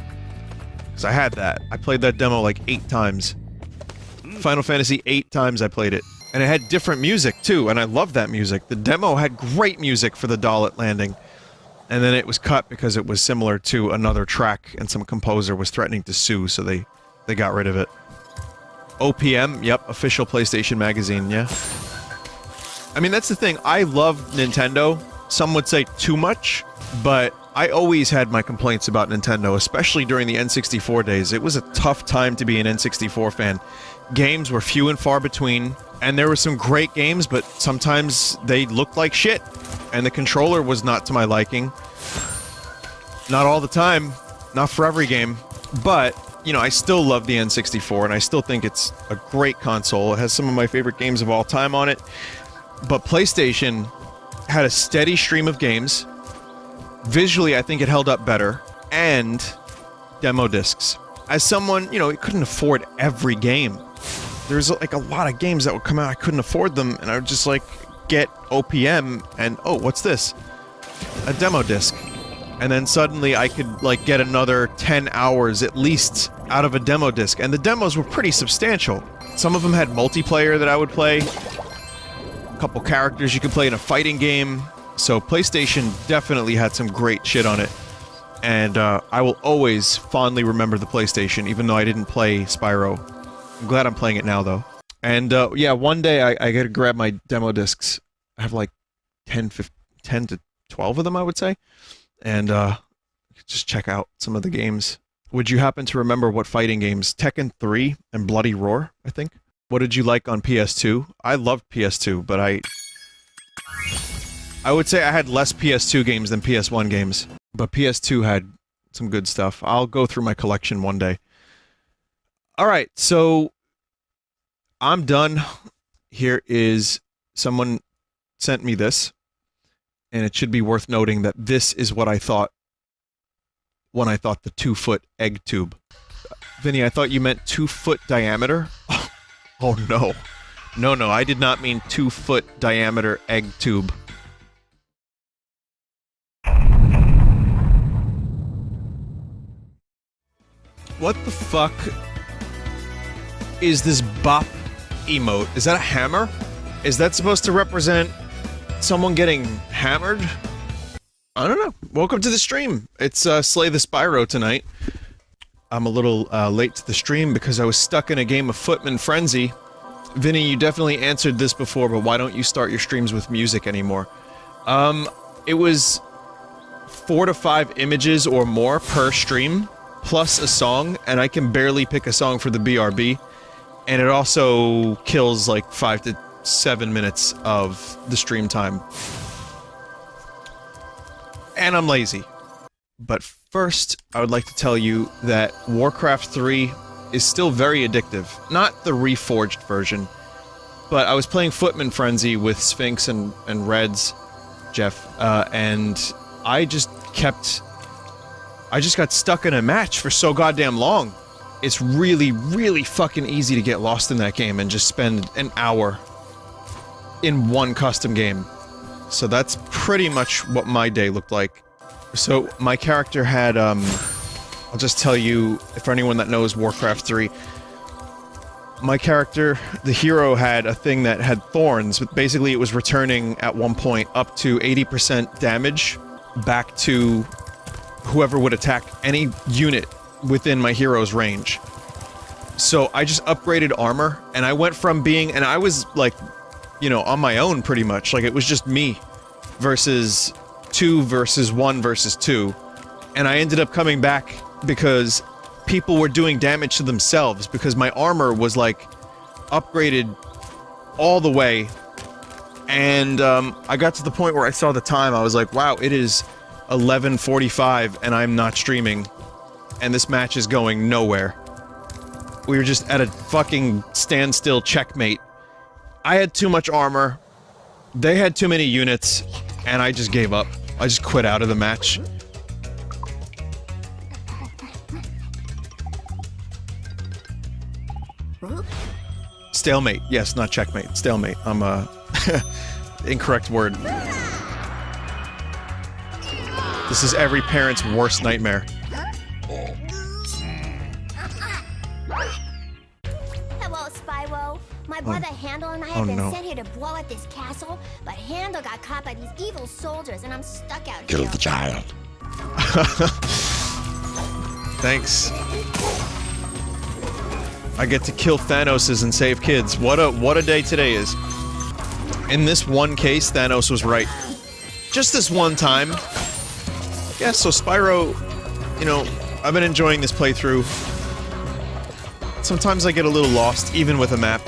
Because I had that. I played that demo like 8 times. Final Fantasy 8 times I played it. And it had different music too, and I loved that music. The demo had great music for the Dalit landing. And then it was cut because it was similar to another track, and some composer was threatening to sue, so they got rid of it. OPM, yep, official PlayStation magazine, yeah. I mean, that's the thing, I love Nintendo. Some would say too much, but I always had my complaints about Nintendo, especially during the N64 days. It was a tough time to be an N64 fan. Games were few and far between, and there were some great games, but sometimes they looked like shit, and the controller was not to my liking. Not all the time, not for every game, but, you know, I still love the N64, and I still think it's a great console. It has some of my favorite games of all time on it, but PlayStation had a steady stream of games. Visually, I think it held up better, and demo discs. As someone, you know, it couldn't afford every game. There's like a lot of games that would come out, I couldn't afford them, and I would just like get OPM and, oh, what's this? A demo disc. And then suddenly I could like get another 10 hours at least out of a demo disc, and the demos were pretty substantial. Some of them had multiplayer that I would play, a couple characters you could play in a fighting game, so PlayStation definitely had some great shit on it. And I will always fondly remember the PlayStation, even though I didn't play Spyro. I'm glad I'm playing it now, though. And yeah, one day I gotta grab my demo discs. I have like 10 to 12 of them, I would say. And just check out some of the games. Would you happen to remember what fighting games? Tekken 3 and Bloody Roar, I think. What did you like on PS2? I loved PS2, but I would say I had less PS2 games than PS1 games. But PS2 had some good stuff. I'll go through my collection one day. Alright, so I'm done. Here is, someone sent me this, and it should be worth noting that this is what I thought when I thought the 2-foot egg tube. Vinny, I thought you meant 2-foot diameter? Oh no. No, I did not mean 2-foot diameter egg tube. What the fuck is this bop emote? Is that a hammer? Is that supposed to represent someone getting hammered? I don't know. Welcome to the stream. It's Slay the Spyro tonight. I'm a little late to the stream because I was stuck in a game of Footman Frenzy. Vinny, you definitely answered this before, but why don't you start your streams with music anymore? It was 4 to 5 images or more per stream, plus a song, and I can barely pick a song for the BRB, and it also kills like 5 to 7 minutes of the stream time. And I'm lazy. But first, I would like to tell you that Warcraft 3 is still very addictive. Not the Reforged version, but I was playing Footman Frenzy with Sphinx and Reds, Jeff, and I just got stuck in a match for so goddamn long. It's really, really fucking easy to get lost in that game and just spend an hour in one custom game. So that's pretty much what my day looked like. So my character had, I'll just tell you, for anyone that knows Warcraft 3, my character, the hero, had a thing that had thorns, but basically it was returning at one point up to 80% damage back to whoever would attack any unit within my hero's range. So I just upgraded armor, and I went from being, and I was like, you know, on my own pretty much, like it was just me versus 2 versus 1 versus 2, and I ended up coming back because people were doing damage to themselves because my armor was like upgraded all the way, and I got to the point where I saw the time. I was like, wow, it is 11:45 and I'm not streaming, and this match is going nowhere. We were just at a fucking standstill checkmate. I had too much armor, they had too many units, and I just gave up. I just quit out of the match. Stalemate. Yes, not checkmate. Stalemate. I'm incorrect word. This is every parent's worst nightmare. Hello, Spyro. My brother Handel and I have been sent here to blow up this castle, but Handel got caught by these evil soldiers, and I'm stuck out here. Kill the child. Thanks. I get to kill Thanoses and save kids. What a day today is. In this one case, Thanos was right. Just this one time. Yeah, so Spyro, you know, I've been enjoying this playthrough. Sometimes I get a little lost, even with a map.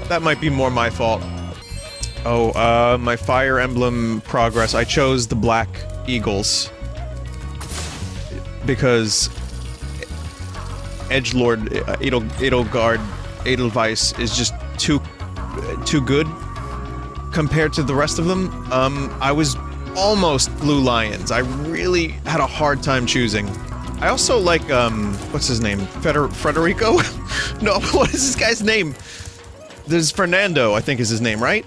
That might be more my fault. Oh, my Fire Emblem progress. I chose the Black Eagles. Because Edgelord, Edelweiss is just too good compared to the rest of them. I was almost Blue Lions. I really had a hard time choosing. I also like, what's his name? Federico? No, what is this guy's name? There's Fernando, I think is his name, right?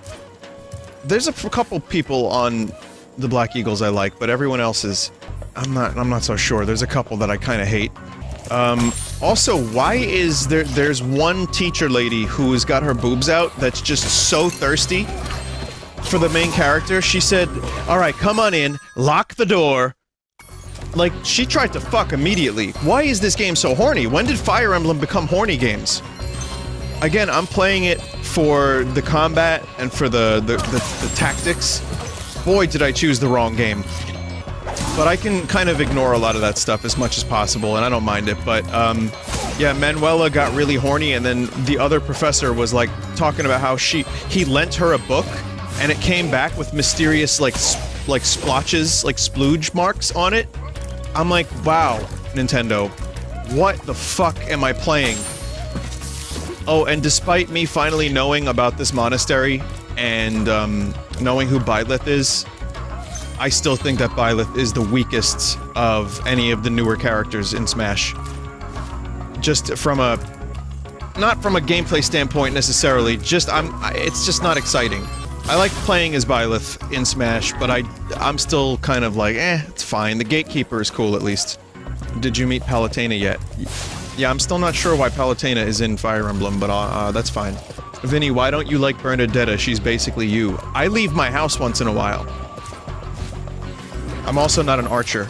There's a couple people on the Black Eagles I like, but everyone else is... I'm not so sure. There's a couple that I kind of hate. Also, why is there's one teacher lady who's got her boobs out that's just so thirsty for the main character? She said, alright, come on in, lock the door. Like, she tried to fuck immediately. Why is this game so horny? When did Fire Emblem become horny games? Again, I'm playing it for the combat and for the tactics. Boy, did I choose the wrong game. But I can kind of ignore a lot of that stuff as much as possible, and I don't mind it, but, yeah, Manuela got really horny, and then the other professor was, like, talking about how he lent her a book, and it came back with mysterious, like splotches, like splooge marks on it. I'm like, wow, Nintendo, what the fuck am I playing? Oh, and despite me finally knowing about this monastery, and, knowing who Byleth is, I still think that Byleth is the weakest of any of the newer characters in Smash. Just from a... not from a gameplay standpoint necessarily, just it's just not exciting. I like playing as Byleth in Smash, but I'm still kind of like, it's fine. The Gatekeeper is cool at least. Did you meet Palutena yet? Yeah, I'm still not sure why Palutena is in Fire Emblem, but that's fine. Vinny, why don't you like Bernadetta? She's basically you. I leave my house once in a while. I'm also not an archer.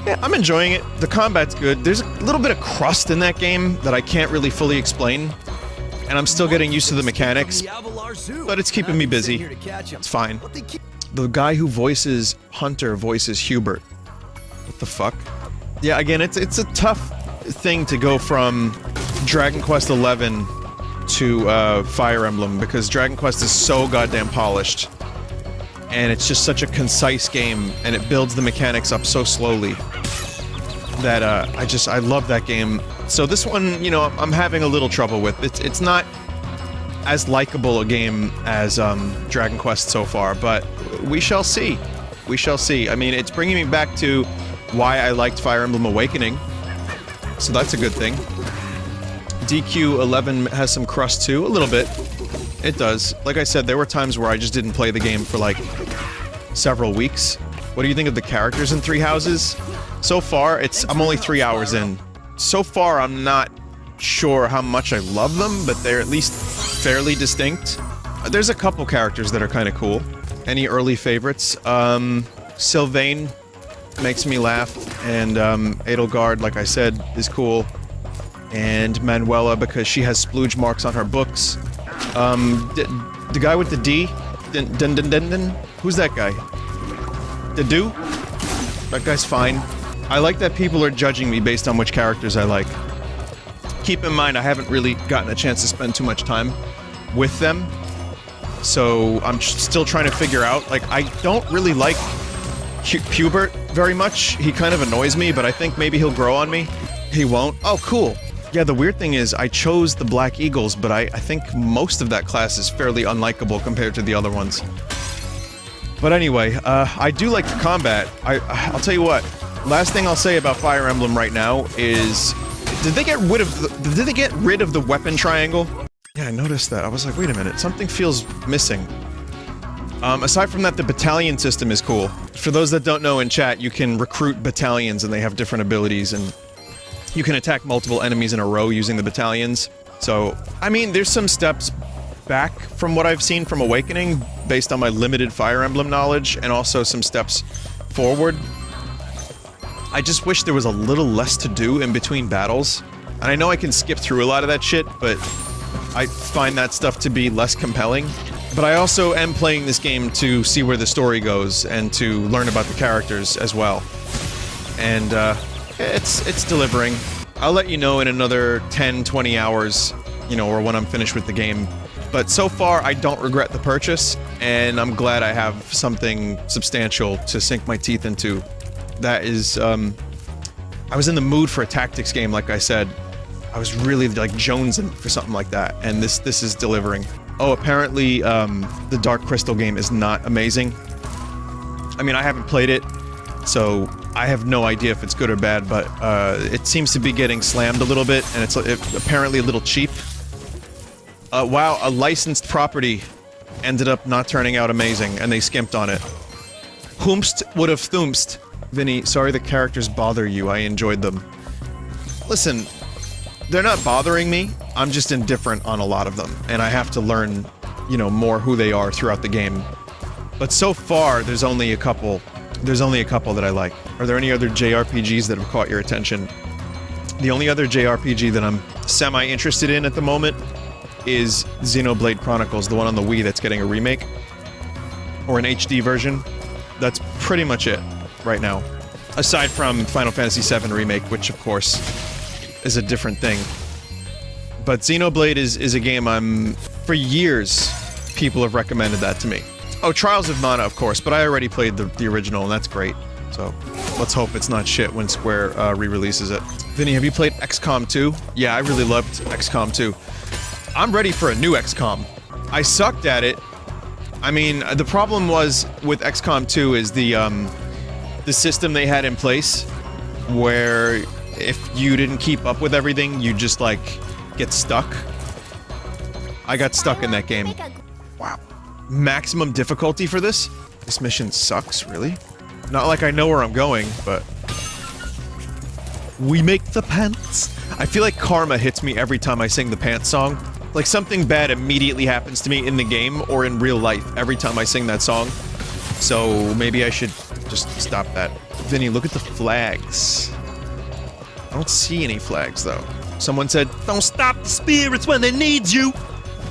Yeah, I'm enjoying it. The combat's good. There's a little bit of crust in that game that I can't really fully explain. And I'm still getting used to the mechanics. But it's keeping me busy. It's fine. The guy who voices Hunter voices Hubert. What the fuck? Yeah, again, it's a tough thing to go from Dragon Quest XI to Fire Emblem, because Dragon Quest is so goddamn polished. And it's just such a concise game, and it builds the mechanics up so slowly. that I love that game. So this one, you know, I'm having a little trouble with. It's not as likable a game as Dragon Quest so far, but we shall see. We shall see. I mean, it's bringing me back to why I liked Fire Emblem Awakening, so that's a good thing. DQ11 has some crust too, a little bit. It does. Like I said, there were times where I just didn't play the game for like several weeks. What do you think of the characters in Three Houses? So far, I'm only 3 hours in. So far, I'm not sure how much I love them, but they're at least fairly distinct. There's a couple characters that are kind of cool. Any early favorites? Sylvain makes me laugh, and Edelgard, like I said, is cool. And Manuela, because she has splooge marks on her books. The guy with the D? Who's that guy? Dedu? That guy's fine. I like that people are judging me based on which characters I like. Keep in mind, I haven't really gotten a chance to spend too much time with them. So I'm still trying to figure out, like, I don't really like Hubert very much. He kind of annoys me, but I think maybe he'll grow on me. He won't. Oh, cool. Yeah, the weird thing is, I chose the Black Eagles, but I think most of that class is fairly unlikable compared to the other ones. But anyway, I do like the combat. I'll tell you what, last thing I'll say about Fire Emblem right now is, did they get rid of the weapon triangle? Yeah, I noticed that. I was like, wait a minute, something feels missing. Aside from that, the battalion system is cool. For those that don't know in chat, you can recruit battalions and they have different abilities, and you can attack multiple enemies in a row using the battalions. So, I mean, there's some steps back from what I've seen from Awakening, based on my limited Fire Emblem knowledge, and also some steps forward. I just wish there was a little less to do in between battles. And I know I can skip through a lot of that shit, but I find that stuff to be less compelling. But I also am playing this game to see where the story goes, and to learn about the characters as well. And, it's delivering. I'll let you know in another 10, 20 hours, you know, or when I'm finished with the game. But so far, I don't regret the purchase, and I'm glad I have something substantial to sink my teeth into. That is, I was in the mood for a tactics game, like I said. I was really, like, jonesing for something like that, and this is delivering. Oh, apparently, the Dark Crystal game is not amazing. I mean, I haven't played it, so I have no idea if it's good or bad, but it seems to be getting slammed a little bit, and it's apparently a little cheap. Wow, a licensed property ended up not turning out amazing, and they skimped on it. Whomst would have thoomst. Vinny, sorry the characters bother you, I enjoyed them. Listen, they're not bothering me, I'm just indifferent on a lot of them, and I have to learn, you know, more who they are throughout the game. But so far, there's only a couple that I like. Are there any other JRPGs that have caught your attention? The only other JRPG that I'm semi-interested in at the moment is Xenoblade Chronicles, the one on the Wii that's getting a remake. Or an HD version. That's pretty much it, right now. Aside from Final Fantasy VII Remake, which of course is a different thing. But Xenoblade is a game for years, people have recommended that to me. Oh, Trials of Mana, of course, but I already played the original, and that's great. So, let's hope it's not shit when Square re-releases it. Vinny, have you played XCOM 2? Yeah, I really loved XCOM 2. I'm ready for a new XCOM. I sucked at it. I mean, the problem was with XCOM 2 is the system they had in place, where if you didn't keep up with everything, you just, like, get stuck. I got stuck in that game. Wow. Maximum difficulty for this? This mission sucks, really? Not like I know where I'm going, but... We make the pants. I feel like karma hits me every time I sing the pants song. Like something bad immediately happens to me in the game or in real life every time I sing that song. So maybe I should just stop that. Vinny, look at the flags. I don't see any flags, though. Someone said, don't stop the spirits when they need you.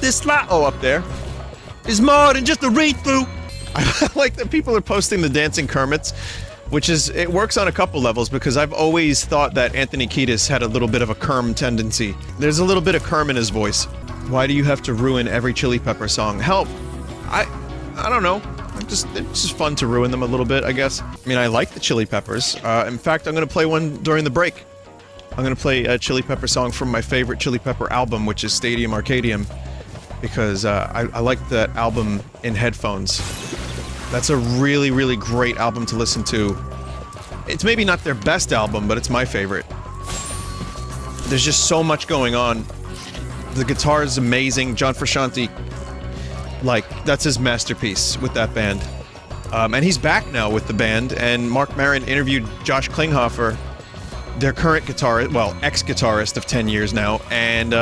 This oh, up there. Is more than just a read-through. I like that people are posting the dancing Kermits, which is, it works on a couple levels because I've always thought that Anthony Kiedis had a little bit of a Kerm tendency. There's a little bit of Kerm in his voice. Why do you have to ruin every Chili Pepper song? Help! I don't know. it's just fun to ruin them a little bit, I guess. I mean, I like the Chili Peppers. In fact, I'm gonna play one during the break. I'm gonna play a Chili Pepper song from my favorite Chili Pepper album, which is Stadium Arcadium, because I like that album in headphones. That's a really, really great album to listen to. It's maybe not their best album, but it's my favorite. There's just so much going on. The guitar is amazing. John Frusciante, like, that's his masterpiece with that band. And he's back now with the band, and Mark Maron interviewed Josh Klinghoffer, their current guitarist, well, ex-guitarist of 10 years now, and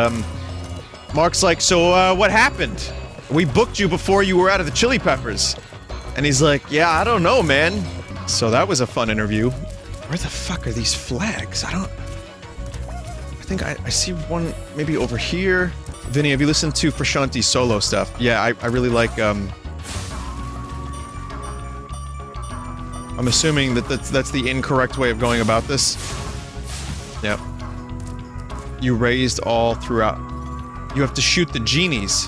Mark's like, so, what happened? We booked you before you were out of the Chili Peppers. And he's like, yeah, I don't know, man. So that was a fun interview. Where the fuck are these flags? I think I see one maybe over here. Vinny, have you listened to Frusciante's solo stuff? Yeah, I really like, I'm assuming that that's the incorrect way of going about this. Yep. You raised all throughout. You have to shoot the genies.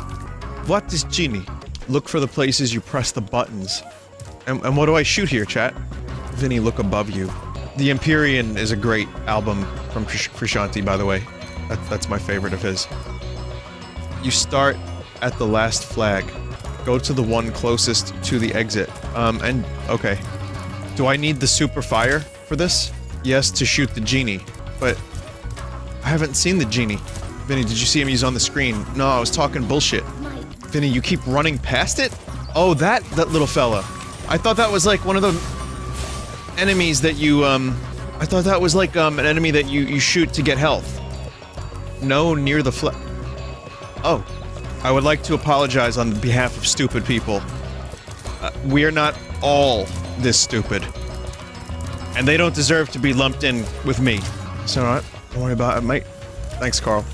What is genie? Look for the places you press the buttons. And what do I shoot here, chat? Vinny, look above you. The Empyrean is a great album from Frusciante, by the way. That's my favorite of his. You start at the last flag. Go to the one closest to the exit. Okay. Do I need the super fire for this? Yes, to shoot the genie. But I haven't seen the genie. Vinny, did you see him? He's on the screen. No, I was talking bullshit. Vinny, you keep running past it? Oh, that little fella. I thought that was like one of the enemies that you, I thought that was like, an enemy that you shoot to get health. No, near the Oh. I would like to apologize on behalf of stupid people. We are not all this stupid. And they don't deserve to be lumped in with me. So, don't worry about it, mate. Thanks, Carl.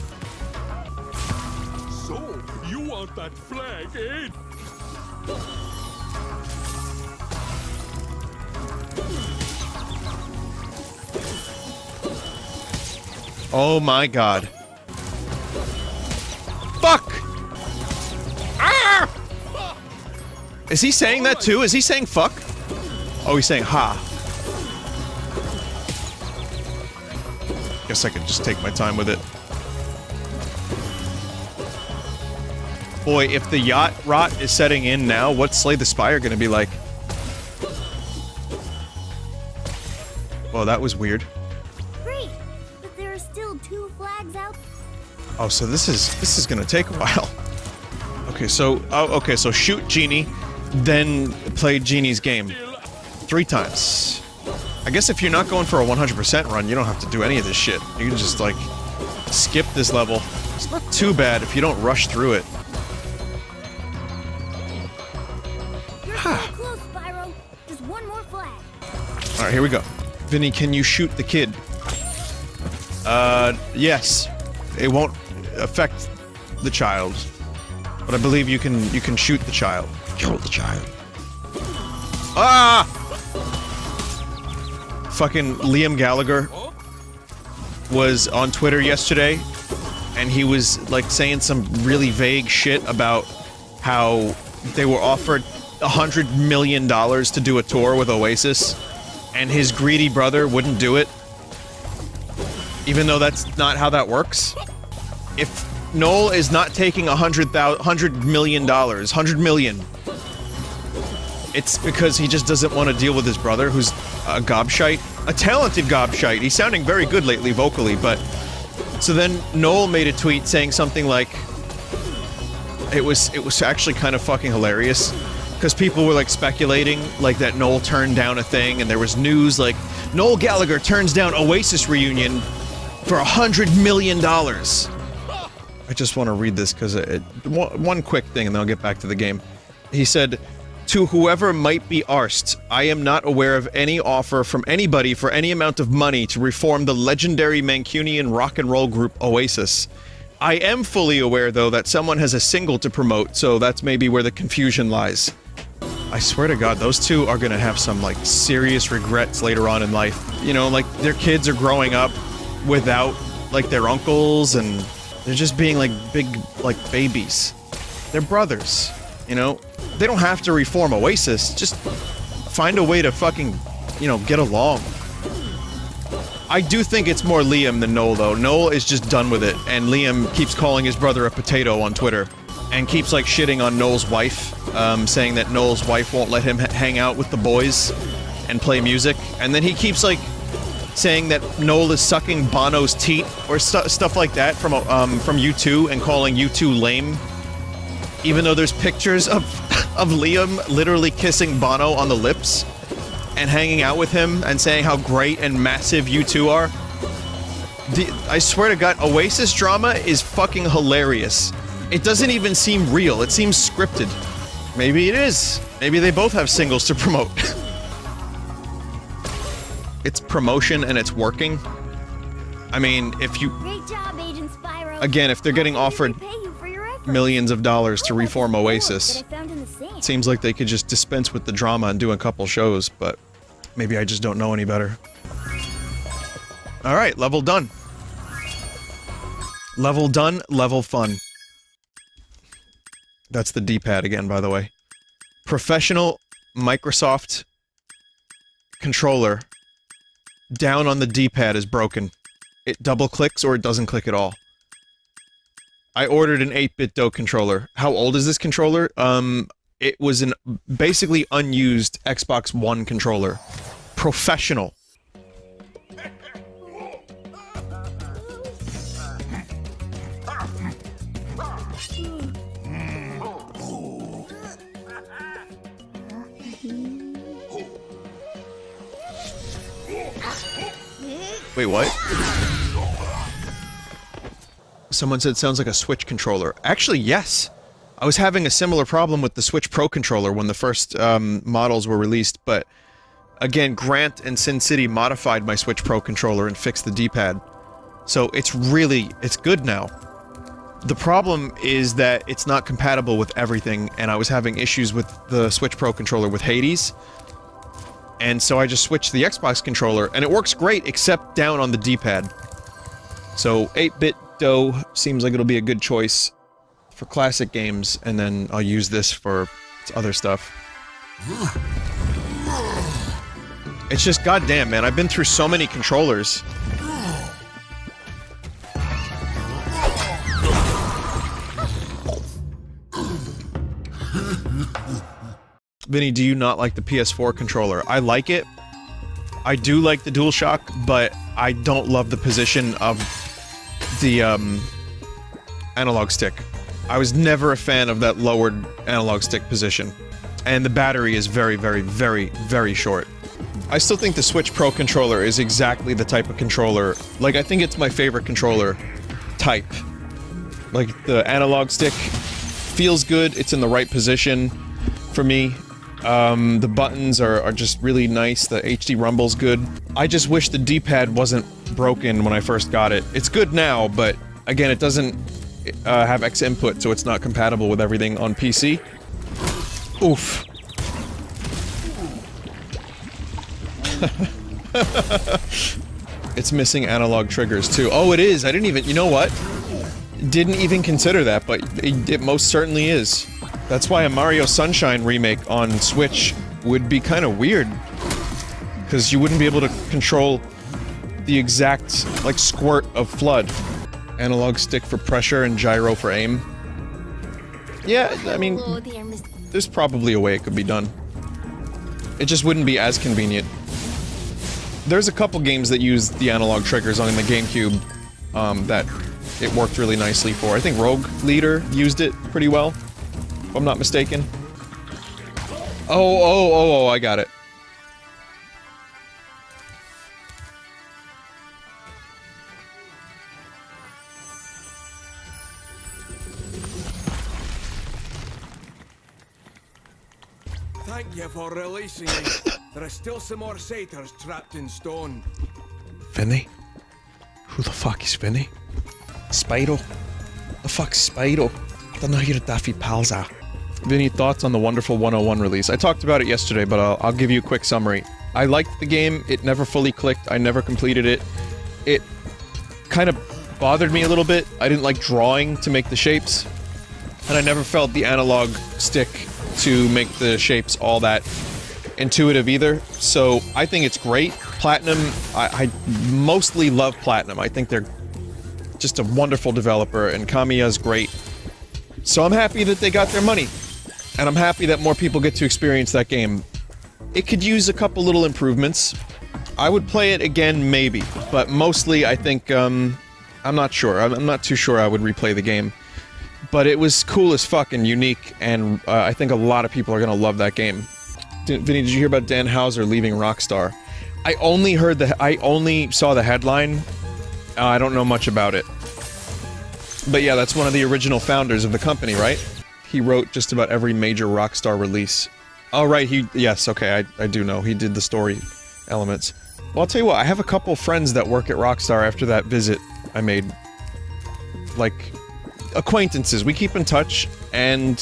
So, you want that flag, eh? Oh my god. Fuck! Ah! Is he saying that too? Is he saying fuck? Oh, he's saying ha. Guess I could just take my time with it. Boy, if the yacht rot is setting in now, what's Slay the Spire gonna be like? Well, that was weird. Great, but there are still 2 flags out. Oh, so this is gonna take a while. Okay, so shoot Genie, then play Genie's game 3 times. I guess if you're not going for a 100% run, you don't have to do any of this shit. You can just, like, skip this level. It's not too bad if you don't rush through it. You're so close, Spyro. Just one more flag. Alright, here we go. Vinny, can you shoot the kid? Yes. It won't affect the child. But I believe you can shoot the child. Kill the child. Ah! Fucking Liam Gallagher was on Twitter yesterday, and he was, like, saying some really vague shit about how they were offered $100 million to do a tour with Oasis, and his greedy brother wouldn't do it. Even though that's not how that works. If Noel is not taking $100 million, it's because he just doesn't want to deal with his brother, who's a gobshite. A talented gobshite. He's sounding very good lately vocally, but... So then Noel made a tweet saying something like... It was actually kind of fucking hilarious. Because people were, like, speculating, like, that Noel turned down a thing, and there was news, like, Noel Gallagher turns down Oasis reunion for $100 million. I just want to read this, because one quick thing, and then I'll get back to the game. He said... To whoever might be arsed, I am not aware of any offer from anybody for any amount of money to reform the legendary Mancunian rock and roll group Oasis. I am fully aware, though, that someone has a single to promote, so that's maybe where the confusion lies. I swear to God, those two are gonna have some, like, serious regrets later on in life. You know, like, their kids are growing up without, like, their uncles, and they're just being, like, big, like, babies. They're brothers. You know? They don't have to reform Oasis, just find a way to fucking, you know, get along. I do think it's more Liam than Noel, though. Noel is just done with it, and Liam keeps calling his brother a potato on Twitter, and keeps, like, shitting on Noel's wife, saying that Noel's wife won't let him hang out with the boys and play music, and then he keeps, like, saying that Noel is sucking Bono's teat, or stuff like that from U2, and calling U2 lame, even though there's pictures of Liam literally kissing Bono on the lips, and hanging out with him, and saying how great and massive U2 are. I swear to God, Oasis drama is fucking hilarious. It doesn't even seem real, it seems scripted. Maybe it is. Maybe they both have singles to promote. It's promotion and it's working. I mean, if you... Great job, Agent Spyro. Again, if they're getting offered millions of dollars to reform Oasis, it seems like they could just dispense with the drama and do a couple shows, but maybe I just don't know any better. Alright, level done. Level done, level fun. That's the D-pad again, by the way. Professional Microsoft controller down on the D-pad is broken. It double clicks or it doesn't click at all. I ordered an 8-bit DOE controller. How old is this controller? It was an basically unused Xbox One controller. Professional. Wait, what? Someone said sounds like a Switch controller. Actually, yes. I was having a similar problem with the Switch Pro controller when the first models were released, but again, Grant and Sin City modified my Switch Pro controller and fixed the D-pad. So it's good now. The problem is that it's not compatible with everything, and I was having issues with the Switch Pro controller with Hades. And so I just switched the Xbox controller, and it works great, except down on the D-pad. So 8-bit DOE seems like it'll be a good choice for classic games, and then I'll use this for other stuff. It's just goddamn, man, I've been through so many controllers. Vinny, do you not like the PS4 controller? I like it. I do like the DualShock, but I don't love the position of the, analog stick. I was never a fan of that lowered analog stick position. And the battery is very, very, very, very short. I still think the Switch Pro controller is exactly the type of controller... Like, I think it's my favorite controller type. Like, the analog stick feels good, it's in the right position for me. The buttons are just really nice, the HD rumble's good. I just wish the D-pad wasn't broken when I first got it. It's good now, but again, it doesn't have X input, so it's not compatible with everything on PC. Oof. It's missing analog triggers too. Oh, it is! I didn't even- you know what? Didn't even consider that, but it most certainly is. That's why a Mario Sunshine remake on Switch would be kind of weird. Because you wouldn't be able to control the exact, like, squirt of FLUDD. Analog stick for pressure and gyro for aim. Yeah, I mean, there's probably a way it could be done. It just wouldn't be as convenient. There's a couple games that use the analog triggers on the GameCube, that it worked really nicely for. I think Rogue Leader used it pretty well. If I'm not mistaken. Oh, I got it. Thank you for releasing me. There are still some more satyrs trapped in stone. Vinny? Who the fuck is Vinny? Spyro? The fuck's Spyro? I don't know who your daffy pals are. Vinny, thoughts on the Wonderful 101 release? I talked about it yesterday, but I'll give you a quick summary. I liked the game, it never fully clicked, I never completed it. It kind of bothered me a little bit. I didn't like drawing to make the shapes. and I never felt the analog stick to make the shapes all that intuitive either, so I think it's great. Platinum, I mostly love Platinum. I think they're just a wonderful developer, and Kamiya's great. So I'm happy that they got their money, and I'm happy that more people get to experience that game. It could use a couple little improvements. I would play it again, maybe, but mostly I think, I'm not sure. I'm not too sure I would replay the game. But it was cool as fuck and unique, and I think a lot of people are gonna love that game. Vinny, did you hear about Dan Houser leaving Rockstar? I only saw the headline. I don't know much about it. But yeah, that's one of the original founders of the company, right? He wrote just about every major Rockstar release. Oh right, yes, okay, I do know. He did the story elements. Well, I'll tell you what, I have a couple friends that work at Rockstar after that visit I made. Like, acquaintances. We keep in touch, and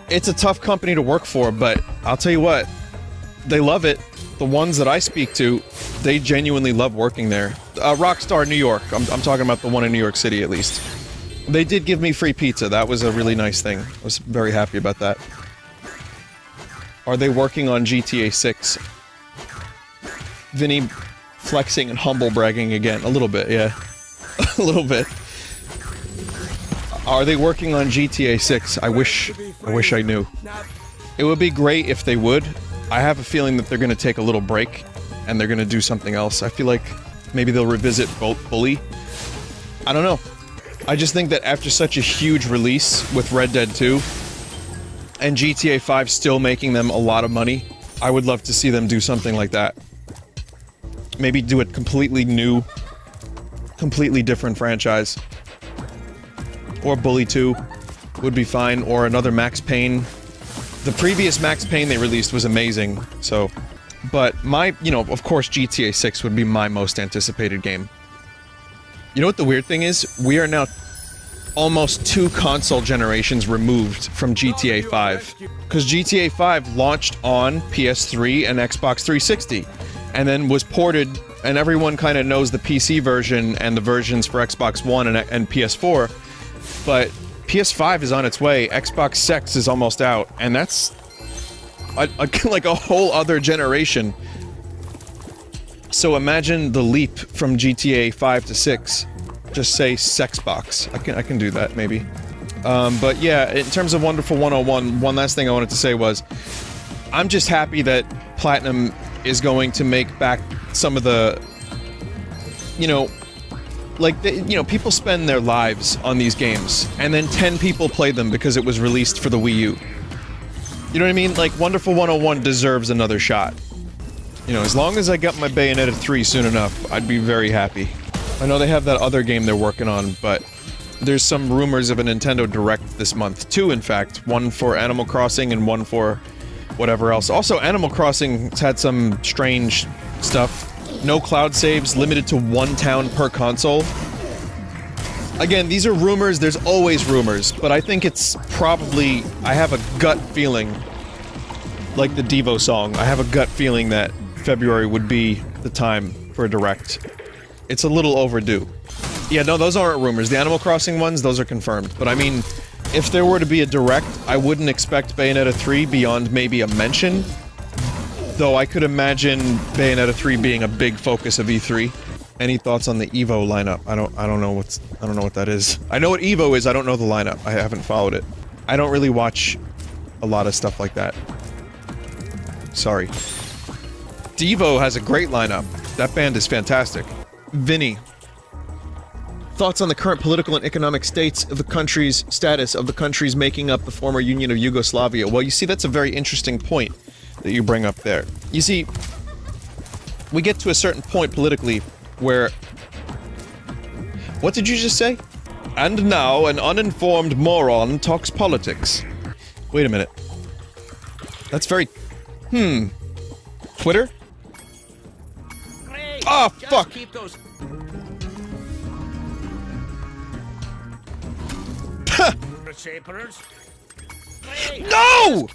it's a tough company to work for, but I'll tell you what, they love it. The ones that I speak to, they genuinely love working there. Rockstar New York. I'm talking about the one in New York City, at least. They did give me free pizza. That was a really nice thing. I was very happy about that. Are they working on GTA 6? Vinny flexing and humble bragging again. A little bit, yeah. A little bit. Are they working on GTA 6? I wish I knew. It would be great if they would. I have a feeling that they're gonna take a little break, and they're gonna do something else. I feel like maybe they'll revisit Bully. I don't know. I just think that after such a huge release with Red Dead 2, and GTA 5 still making them a lot of money, I would love to see them do something like that. Maybe do a completely new, completely different franchise. Or Bully 2 would be fine, or another Max Payne. The previous Max Payne they released was amazing, so... But of course GTA 6 would be my most anticipated game. You know what the weird thing is? We are now almost 2 console generations removed from GTA 5. Because GTA 5 launched on PS3 and Xbox 360, and then was ported, and everyone kind of knows the PC version and the versions for Xbox One and PS4, but PS5 is on its way, Xbox 6 is almost out, and that's like a whole other generation. So imagine the leap from GTA 5 to 6. Just say Sexbox. I can do that, maybe. But yeah, in terms of Wonderful 101, one last thing I wanted to say was, I'm just happy that Platinum is going to make back some of the, people spend their lives on these games, and then 10 people play them because it was released for the Wii U. You know what I mean? Like, Wonderful 101 deserves another shot. As long as I get my Bayonetta 3 soon enough, I'd be very happy. I know they have that other game they're working on, but there's some rumors of a Nintendo Direct this month. 2, in fact. One for Animal Crossing and one for whatever else. Also, Animal Crossing's had some strange stuff. No cloud saves, limited to 1 town per console. Again, these are rumors, there's always rumors, but I think it's probably... I have a gut feeling, like the Devo song, I have a gut feeling that February would be the time for a Direct. It's a little overdue. Yeah, no, those aren't rumors. The Animal Crossing ones, those are confirmed. But I mean, if there were to be a Direct, I wouldn't expect Bayonetta 3 beyond maybe a mention. Though I could imagine Bayonetta 3 being a big focus of E3. Any thoughts on the Evo lineup? I don't know what that is. I know what Evo is, I don't know the lineup. I haven't followed it. I don't really watch a lot of stuff like that. Sorry. Devo has a great lineup. That band is fantastic. Vinny. Thoughts on the current political and economic status of the countries making up the former Union of Yugoslavia? Well, you see, that's a very interesting point that you bring up there. You see, we get to a certain point politically where... What did you just say? And now an uninformed moron talks politics. Wait a minute. That's very... Twitter? Oh, fuck! Keep those... No!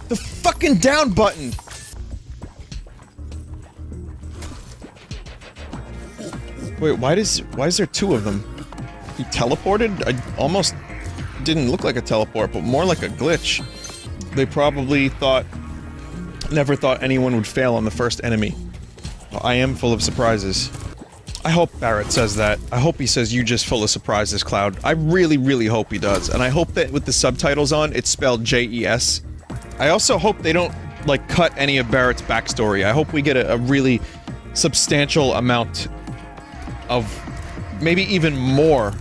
The fucking down button! Wait, why is there 2 of them? He teleported? I almost didn't look like a teleport, but more like a glitch. They probably never thought anyone would fail on the first enemy. I am full of surprises. I hope Barrett says that. I hope he says, "You just full of surprises, Cloud." I really, really hope he does. And I hope that with the subtitles on, it's spelled J-E-S. I also hope they don't, like, cut any of Barrett's backstory. I hope we get a really substantial amount of, maybe even more,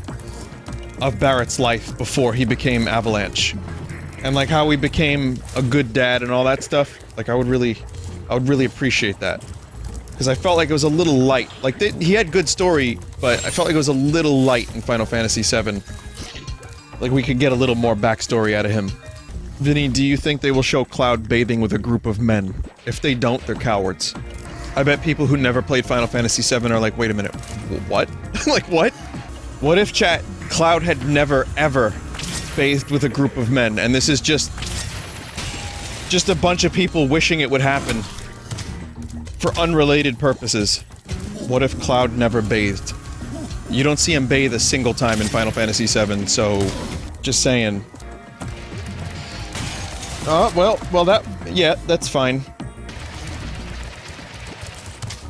of Barrett's life before he became Avalanche. And, like, how he became a good dad and all that stuff. Like, I would really appreciate that. Because I felt like it was a little light. Like, he had good story, but I felt like it was a little light in Final Fantasy VII. Like, we could get a little more backstory out of him. Vinny, do you think they will show Cloud bathing with a group of men? If they don't, they're cowards. I bet people who never played Final Fantasy VII are like, wait a minute, what? Like, what? What if, chat, Cloud had never, ever bathed with a group of men, and this is just a bunch of people wishing it would happen for unrelated purposes? What if Cloud never bathed? You don't see him bathe a single time in Final Fantasy VII, so just saying. Yeah, that's fine.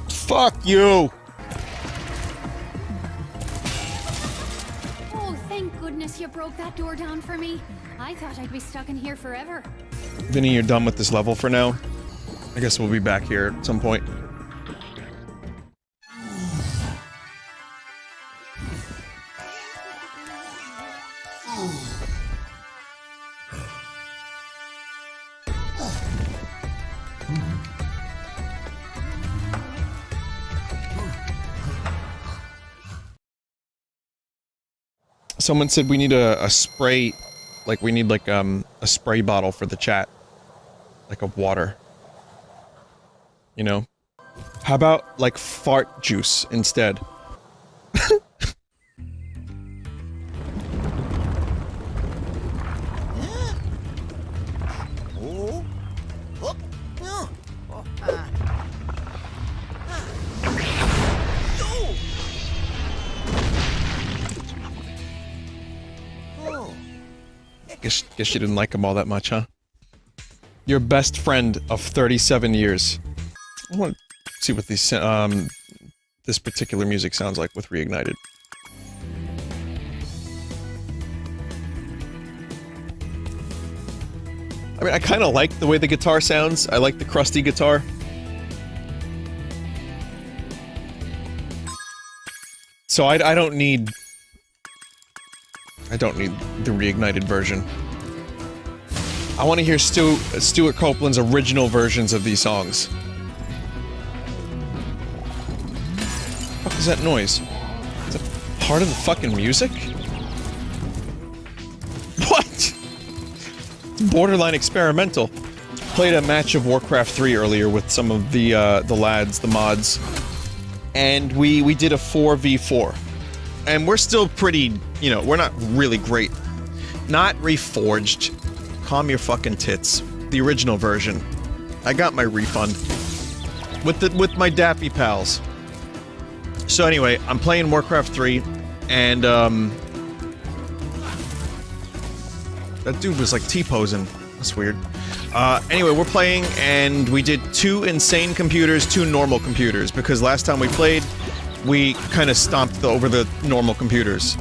Fuck you! Oh, thank goodness you broke that door down for me. I thought I'd be stuck in here forever. Vinny, you're done with this level for now? I guess we'll be back here at some point. Someone said we need a spray, like we need like a spray bottle for the chat. Like of water. You know? How about like fart juice instead? Guess you didn't like him all that much, huh? Your best friend of 37 years. I want to see what these, this particular music sounds like with Reignited. I mean, I kind of like the way the guitar sounds. I like the crusty guitar. So I don't need the Reignited version. I want to hear Stuart Copeland's original versions of these songs. What the fuck is that noise? Is that part of the fucking music? What? It's borderline experimental. Played a match of Warcraft 3 earlier with some of the lads, the mods. And we did a 4v4. And we're still pretty, you know, we're not really great. Not Reforged. Calm your fucking tits. The original version. I got my refund. With my dappy pals. So anyway, I'm playing Warcraft 3, and that dude was like T-posing. That's weird. Anyway, we're playing, and we did 2 insane computers, 2 normal computers, because last time we played, we kind of stomped over the normal computers.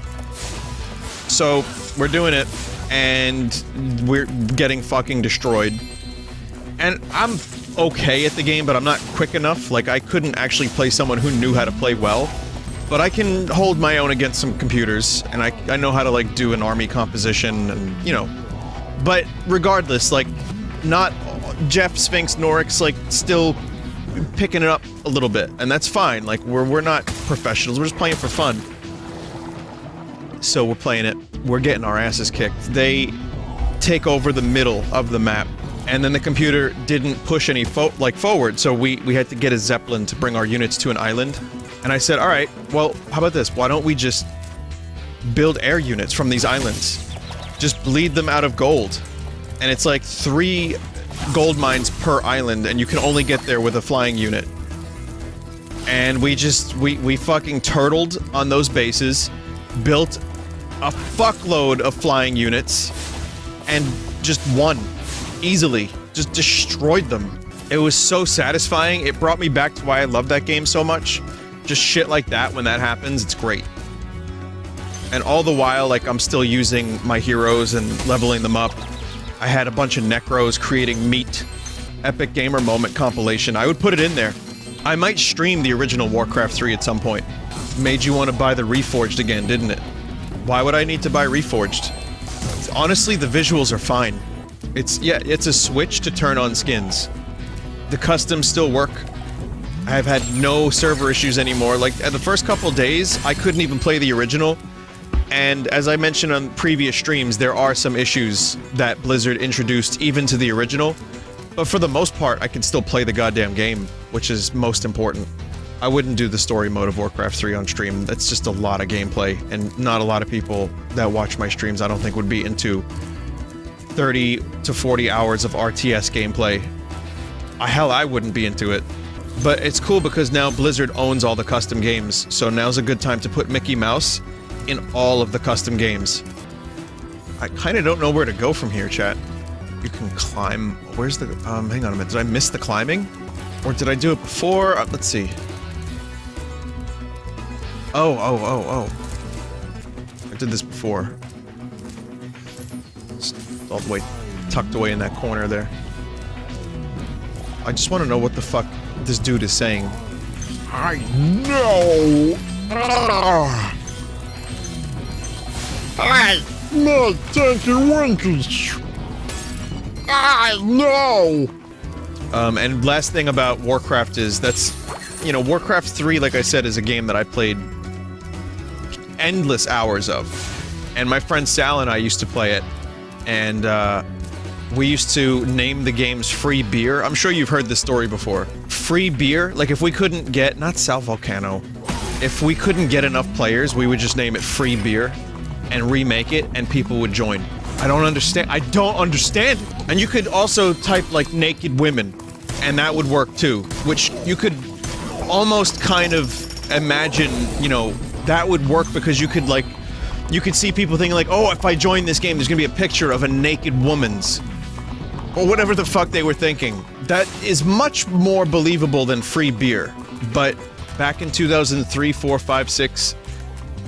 So, we're doing it, and we're getting fucking destroyed. And I'm okay at the game, but I'm not quick enough. Like, I couldn't actually play someone who knew how to play well. But I can hold my own against some computers, and I know how to, like, do an army composition, and, you know. But regardless, like, not Jeff, Sphinx, Norix, like, still picking it up a little bit, and that's fine. Like, we're not professionals, we're just playing for fun. So we're playing it, we're getting our asses kicked. They take over the middle of the map, and then the computer didn't push any forward, so we had to get a Zeppelin to bring our units to an island. And I said, alright, well, how about this? Why don't we just build air units from these islands? Just bleed them out of gold. And it's like 3 gold mines per island, and you can only get there with a flying unit. And we fucking turtled on those bases, built a fuckload of flying units and just won easily. Just destroyed them. It was so satisfying. It brought me back to why I love that game so much. Just shit like that, when that happens, it's great. And all the while, like, I'm still using my heroes and leveling them up. I had a bunch of Necros creating meat. Epic Gamer Moment compilation. I would put it in there. I might stream the original Warcraft 3 at some point. Made you want to buy the Reforged again, didn't it? Why would I need to buy Reforged? Honestly, the visuals are fine. It's a switch to turn on skins. The customs still work. I have had no server issues anymore. Like, at the first couple days, I couldn't even play the original. And as I mentioned on previous streams, there are some issues that Blizzard introduced even to the original. But for the most part, I can still play the goddamn game, which is most important. I wouldn't do the story mode of Warcraft 3 on stream. That's just a lot of gameplay, and not a lot of people that watch my streams I don't think would be into 30 to 40 hours of RTS gameplay. Hell, I wouldn't be into it. But it's cool because now Blizzard owns all the custom games, so now's a good time to put Mickey Mouse in all of the custom games. I kind of don't know where to go from here, chat. You can climb. Where's the... hang on a minute. Did I miss the climbing? Or did I do it before? Let's see. Oh. I did this before. It's all the way tucked away in that corner there. I just want to know what the fuck this dude is saying. I know. I know. Thank you, Winkies. I know. And last thing about Warcraft is that's, you know, Warcraft 3, like I said, is a game that I played endless hours of. And my friend Sal and I used to play it. And, we used to name the games Free Beer. I'm sure you've heard this story before. Free Beer, like if we couldn't get, not Sal Volcano, if we couldn't get enough players, we would just name it Free Beer and remake it and people would join. I don't understand it. And you could also type like naked women and that would work too, which you could almost kind of imagine, you know, that would work because you could like, you could see people thinking like, oh, if I join this game, there's gonna be a picture of a naked woman's. Or whatever the fuck they were thinking. That is much more believable than Free Beer. But back in 2003, 4, 5, 6,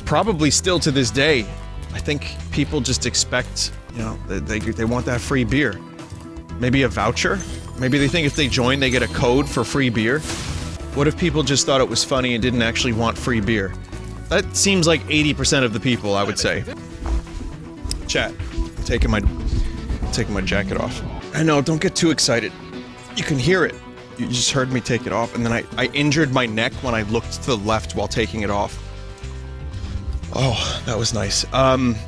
probably still to this day, I think people just expect, you know, they want that free beer. Maybe a voucher? Maybe they think if they join, they get a code for free beer? What if people just thought it was funny and didn't actually want free beer? That seems like 80% of the people, I would say. Chat, I'm taking my jacket off. I know, don't get too excited. You can hear it. You just heard me take it off, and then I injured my neck when I looked to the left while taking it off. Oh, that was nice.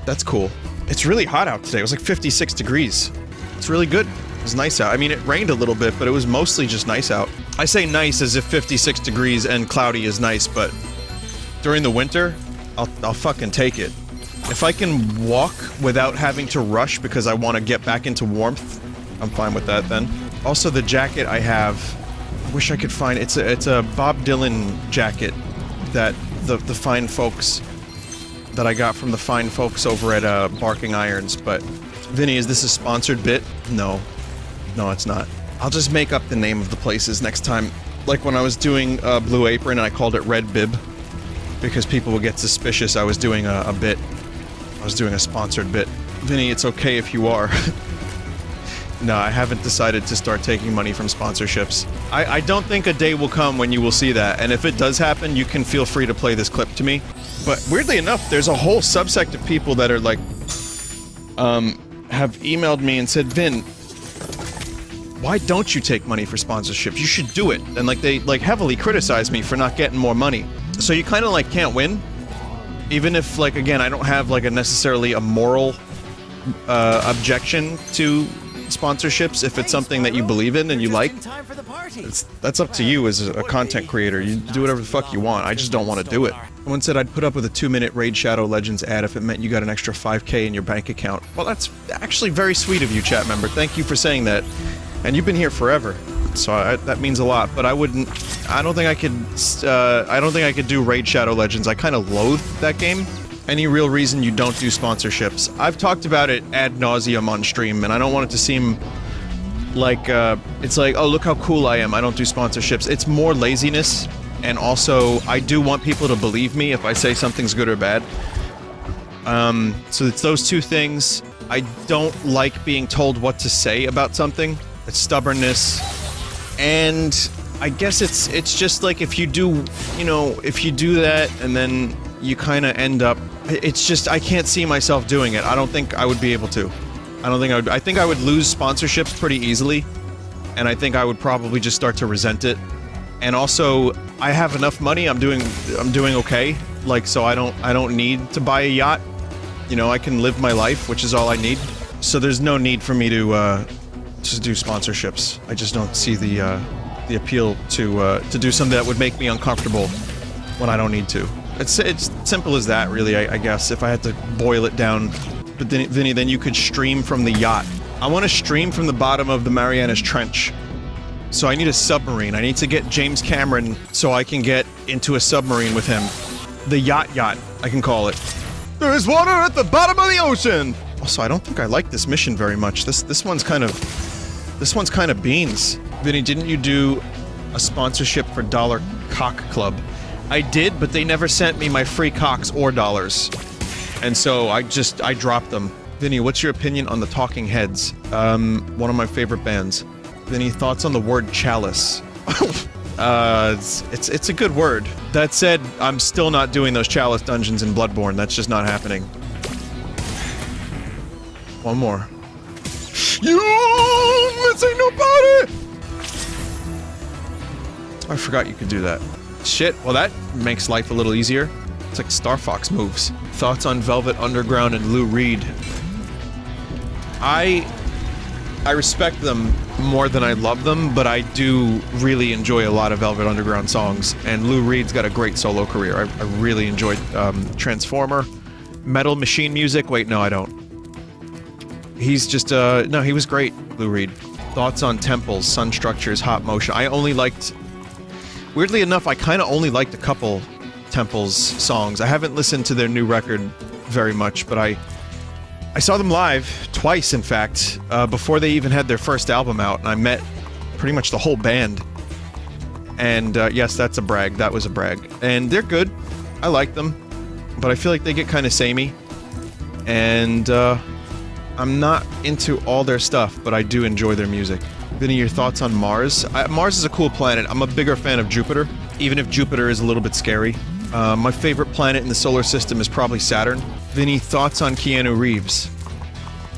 That's cool. It's really hot out today. It was like 56 degrees. It's really good. It was nice out. I mean, it rained a little bit, but it was mostly just nice out. I say nice as if 56 degrees and cloudy is nice, but during the winter, I'll fucking take it. If I can walk without having to rush because I want to get back into warmth, I'm fine with that then. Also, the jacket I have, I wish I could find, it's a Bob Dylan jacket that the fine folks, that I got from the fine folks over at Barking Irons, but Vinny, is this a sponsored bit? No. No, it's not. I'll just make up the name of the places next time. Like when I was doing Blue Apron and I called it Red Bib, because people would get suspicious I was doing a bit. I was doing a sponsored bit. Vinny, it's okay if you are. No, I haven't decided to start taking money from sponsorships. I don't think a day will come when you will see that, and if it does happen, you can feel free to play this clip to me. But weirdly enough, there's a whole subsect of people that are like, have emailed me and said, Vin, why don't you take money for sponsorships? You should do it. And like they like heavily criticize me for not getting more money. So you kind of like can't win. Even if like, again, I don't have like necessarily a moral objection to sponsorships. If it's something that you believe in and you like, that's up to you as a content creator. You do whatever the fuck you want. I just don't want to do it. Someone said I'd put up with a 2-minute Raid Shadow Legends ad if it meant you got an extra 5K in your bank account. Well, that's actually very sweet of you, chat member. Thank you for saying that. And you've been here forever, so that means a lot. But I don't think I could do Raid Shadow Legends. I kind of loathe that game. Any real reason you don't do sponsorships? I've talked about it ad nauseum on stream, and I don't want it to seem like, it's like, oh, look how cool I am, I don't do sponsorships. It's more laziness, and also, I do want people to believe me if I say something's good or bad. So it's those two things. I don't like being told what to say about something. It's stubbornness. And I guess it's just like if you do, you know, if you do that and then you kind of end up, it's just, I can't see myself doing it. I don't think I would be able to. I think I would lose sponsorships pretty easily. And I think I would probably just start to resent it. And also, I have enough money, I'm doing okay. Like, so I don't need to buy a yacht. You know, I can live my life, which is all I need. So there's no need for me to just do sponsorships. I just don't see the appeal to do something that would make me uncomfortable when I don't need to. It's simple as that, really, I guess, if I had to boil it down. But then, Vinny, then you could stream from the yacht. I want to stream from the bottom of the Marianas Trench. So I need a submarine. I need to get James Cameron so I can get into a submarine with him. The yacht, I can call it. There's water at the bottom of the ocean! Also, I don't think I like this mission very much. This one's kind of beans. Vinny, didn't you do a sponsorship for Dollar Cock Club? I did, but they never sent me my free cocks or dollars. And so I dropped them. Vinny, what's your opinion on the Talking Heads? One of my favorite bands. Vinny, thoughts on the word chalice? It's a good word. That said, I'm still not doing those chalice dungeons in Bloodborne. That's just not happening. One more. This ain't no party! I forgot you could do that. Shit, well that makes life a little easier. It's like Star Fox moves. Thoughts on Velvet Underground and Lou Reed? I respect them more than I love them, but I do really enjoy a lot of Velvet Underground songs, and Lou Reed's got a great solo career. I really enjoyed Transformer, Metal Machine Music. Wait, no, I don't. He's just, no, he was great, Lou Reed. Thoughts on Temples, Sun Structures, Hot Motion. I only liked, weirdly enough, I kind of only liked a couple Temples songs. I haven't listened to their new record very much, but I saw them live, twice in fact, before they even had their first album out, and I met pretty much the whole band. And yes, that's a brag, that was a brag. And they're good, I like them, but I feel like they get kind of samey. And I'm not into all their stuff, but I do enjoy their music. Vinny, your thoughts on Mars? Mars is a cool planet. I'm a bigger fan of Jupiter, even if Jupiter is a little bit scary. My favorite planet in the solar system is probably Saturn. Vinny, thoughts on Keanu Reeves?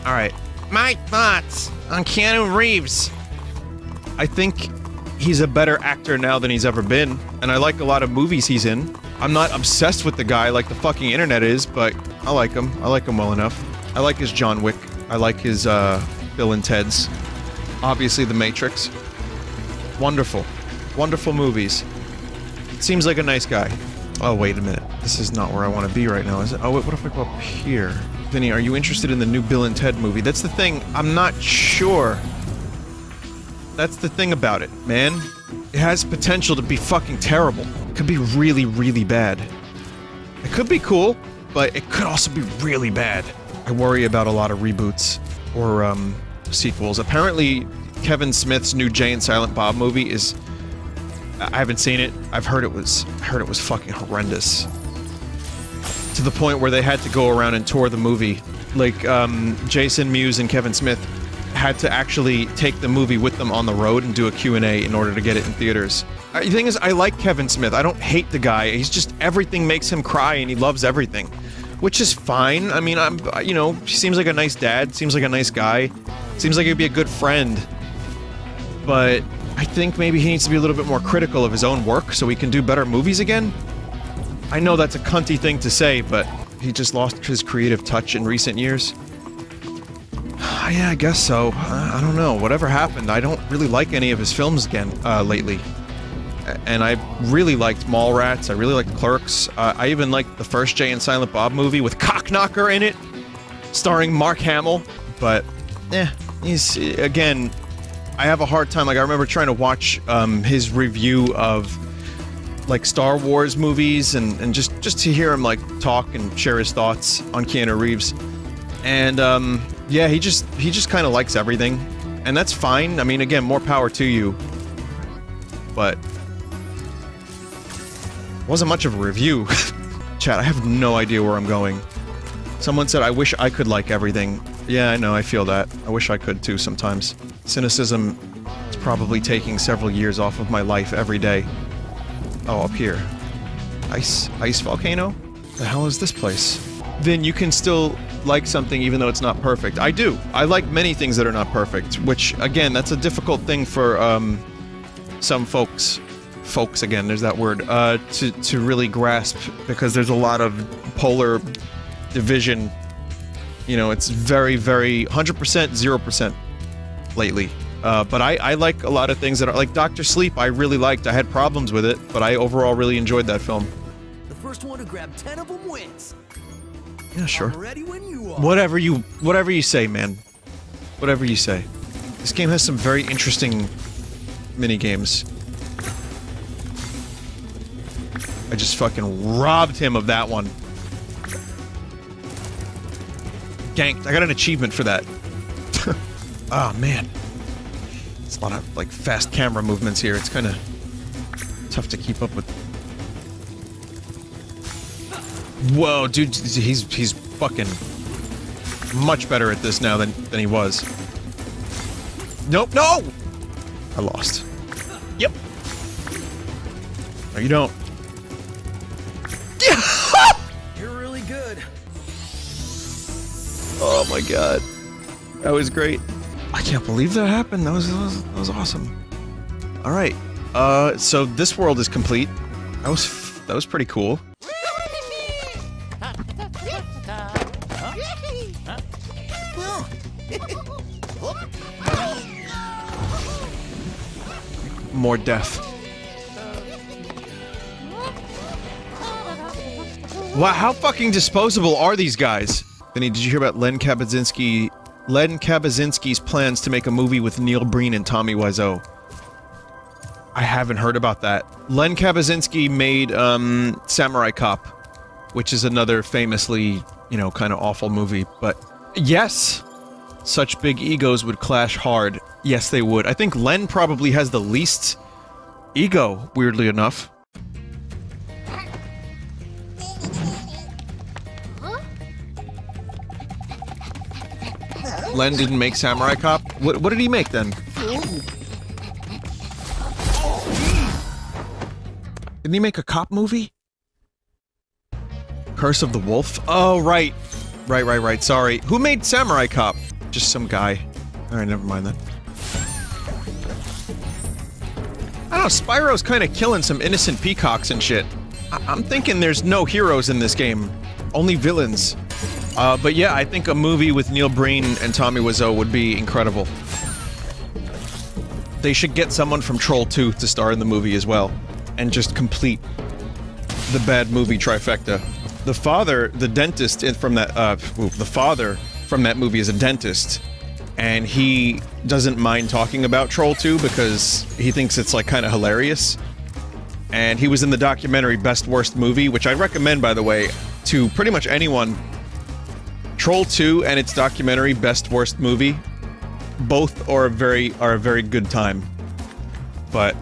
Alright. My thoughts on Keanu Reeves. I think he's a better actor now than he's ever been, and I like a lot of movies he's in. I'm not obsessed with the guy like the fucking internet is, but I like him. I like him well enough. I like his John Wick. I like his, Bill and Ted's. Obviously, The Matrix. Wonderful. Wonderful movies. Seems like a nice guy. Oh, wait a minute. This is not where I want to be right now, is it? Oh, wait, what if I go up here? Vinny, are you interested in the new Bill and Ted movie? That's the thing. I'm not sure. That's the thing about it, man. It has potential to be fucking terrible. It could be really, really bad. It could be cool, but it could also be really bad. I worry about a lot of reboots or, sequels. Apparently, Kevin Smith's new Jay and Silent Bob movie is... I haven't seen it. I've heard it was fucking horrendous. To the point where they had to go around and tour the movie. Like, Jason Mewes and Kevin Smith had to actually take the movie with them on the road and do a Q&A in order to get it in theaters. The thing is, I like Kevin Smith. I don't hate the guy. He's just, everything makes him cry and he loves everything. Which is fine. I mean, you know, he seems like a nice dad, seems like a nice guy, seems like he'd be a good friend. But I think maybe he needs to be a little bit more critical of his own work so he can do better movies again. I know that's a cunty thing to say, but he just lost his creative touch in recent years. Yeah, I guess so. I don't know. Whatever happened, I don't really like any of his films again, lately. And I really liked Mallrats, I really liked Clerks, I even liked the first Jay and Silent Bob movie with Cockknocker in it, starring Mark Hamill, but, he's, again, I have a hard time, like, I remember trying to watch, his review of like Star Wars movies and just to hear him like talk and share his thoughts on Keanu Reeves. And yeah, he just kind of likes everything, and that's fine. I mean, again, more power to you. But wasn't much of a review. Chat, I have no idea where I'm going. Someone said, I wish I could like everything. Yeah, I know, I feel that. I wish I could too sometimes. Cynicism is probably taking several years off of my life every day. Oh, up here. Ice volcano? The hell is this place? Vin, you can still like something even though it's not perfect. I do. I like many things that are not perfect, which, again, that's a difficult thing for, some folks, again, there's that word, to really grasp, because there's a lot of polar division. You know, it's very, very 100%, 0% lately. But I like a lot of things that are, like Dr. Sleep, I really liked. I had problems with it, but I overall really enjoyed that film. The first one to grab 10 of them wins. Yeah, sure. I'm ready when you are. Whatever you say, man. Whatever you say. This game has some very interesting mini-games. I just fucking robbed him of that one. Ganked. I got an achievement for that. Oh, man. It's a lot of, like, fast camera movements here. It's kind of tough to keep up with. Whoa, dude, he's fucking much better at this now than he was. Nope, no! I lost. Yep. No, you don't. You're really good. Oh my god. That was great. I can't believe that happened. That was awesome. Alright. So this world is complete. That was pretty cool. More death. Wow, how fucking disposable are these guys? Vinny, did you hear about Len Kabaczynski's plans to make a movie with Neil Breen and Tommy Wiseau? I haven't heard about that. Len Kabaczynski made, Samurai Cop, which is another famously, you know, kind of awful movie, but yes! Such big egos would clash hard. Yes, they would. I think Len probably has the least ego, weirdly enough. Len didn't make Samurai Cop? What did he make then? Didn't he make a cop movie? Curse of the Wolf? Oh, right. Right. Sorry. Who made Samurai Cop? Just some guy. Alright, never mind then. I don't know, Spyro's kind of killing some innocent peacocks and shit. I'm thinking there's no heroes in this game. Only villains. But yeah, I think a movie with Neil Breen and Tommy Wiseau would be incredible. They should get someone from Troll 2 to star in the movie as well. And just complete the bad movie trifecta. The father, the dentist from that, the father from that movie is a dentist. And he doesn't mind talking about Troll 2 because he thinks it's, like, kind of hilarious. And he was in the documentary Best Worst Movie, which I recommend, by the way, to pretty much anyone. Troll 2 and its documentary Best Worst Movie, both are a very good time. But,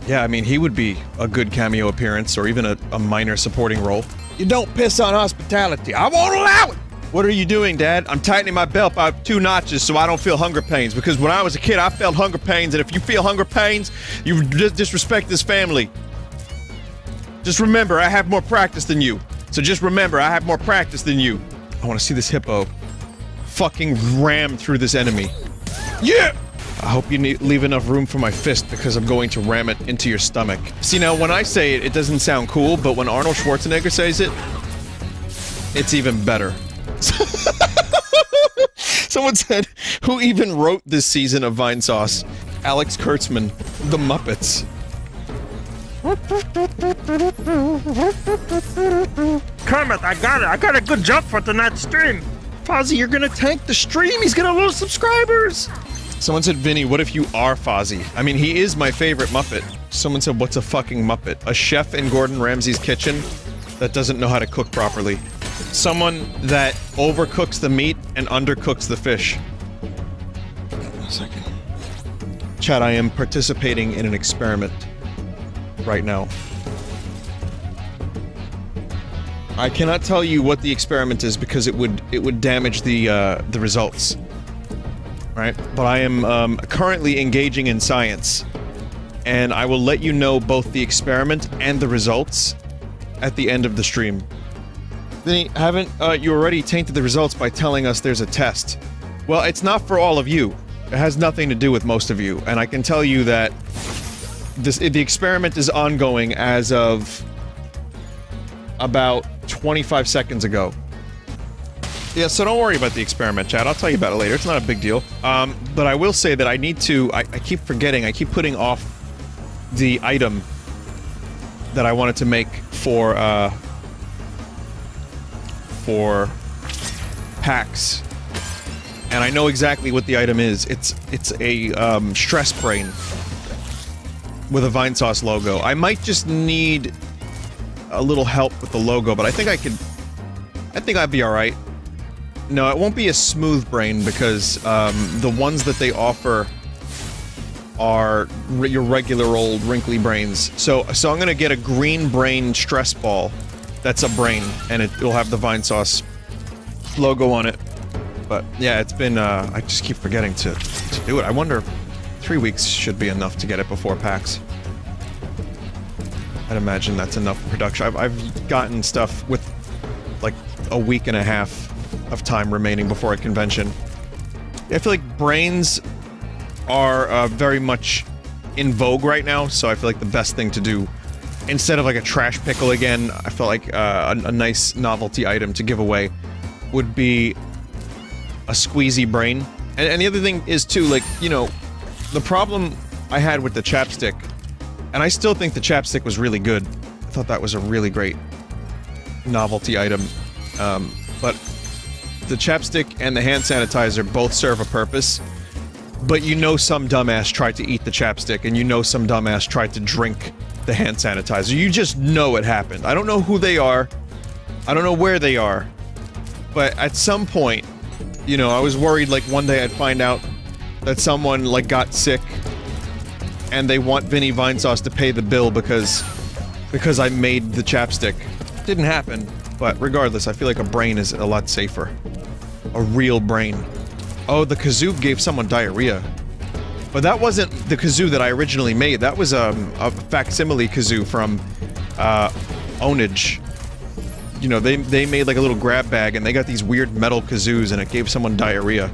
yeah, I mean, he would be a good cameo appearance, or even a minor supporting role. You don't piss on hospitality. I won't allow it! What are you doing, Dad? I'm tightening my belt by 2 notches so I don't feel hunger pains, because when I was a kid, I felt hunger pains, and if you feel hunger pains, you disrespect this family. Just remember, I have more practice than you. So just remember, I have more practice than you. I want to see this hippo fucking ram through this enemy. Yeah! I hope you leave enough room for my fist, because I'm going to ram it into your stomach. See, now, when I say it, it doesn't sound cool, but when Arnold Schwarzenegger says it, it's even better. Someone said, who even wrote this season of Vinesauce? Alex Kurtzman, The Muppets. Kermit, I got it. I got a good jump for tonight's stream. Fozzie, you're gonna tank the stream. He's gonna lose subscribers. Someone said, Vinny, what if you are Fozzie? I mean, he is my favorite Muppet. Someone said, what's a fucking Muppet? A chef in Gordon Ramsay's kitchen that doesn't know how to cook properly. Someone that overcooks the meat and undercooks the fish. A second. Chat, I am participating in an experiment right now. I cannot tell you what the experiment is because it would damage the results. Right? But I am currently engaging in science. And I will let you know both the experiment and the results at the end of the stream. Vinny, haven't you already tainted the results by telling us there's a test? Well, it's not for all of you. It has nothing to do with most of you, and I can tell you that the experiment is ongoing as of about 25 seconds ago. Yeah, so don't worry about the experiment, Chad. I'll tell you about it later. It's not a big deal. But I will say that I need to... I keep forgetting. I keep putting off the item that I wanted to make for PAX. And I know exactly what the item is. It's a stress brain with a Vinesauce logo. I might just need a little help with the logo, but I think I'd be alright. No, it won't be a smooth brain because the ones that they offer are your regular old wrinkly brains. So I'm gonna get a green brain stress ball that's a brain, and it'll have the Vinesauce logo on it. But yeah, it's been I just keep forgetting to do it. I wonder if 3 weeks should be enough to get it before PAX. I'd imagine that's enough production. I've gotten stuff with like a week and a half of time remaining before a convention. I feel like brains are very much in vogue right now, so I feel like the best thing to do, instead of like a trash pickle again, I feel like a nice novelty item to give away would be a squeezy brain. And the other thing is too, like, you know, the problem I had with the chapstick, and I still think the chapstick was really good. I thought that was a really great novelty item. But the chapstick and the hand sanitizer both serve a purpose, but you know some dumbass tried to eat the chapstick, and you know some dumbass tried to drink the hand sanitizer. You just know it happened. I don't know who they are. I don't know where they are. But at some point, you know, I was worried, like, one day I'd find out that someone, like, got sick, and they want Vinny Vinesauce to pay the bill because I made the chapstick. Didn't happen, but regardless, I feel like a brain is a lot safer. A real brain. Oh, the kazoo gave someone diarrhea. But that wasn't the kazoo that I originally made. That was a facsimile kazoo from Ownage. You know, they made like a little grab bag, and they got these weird metal kazoos, and it gave someone diarrhea.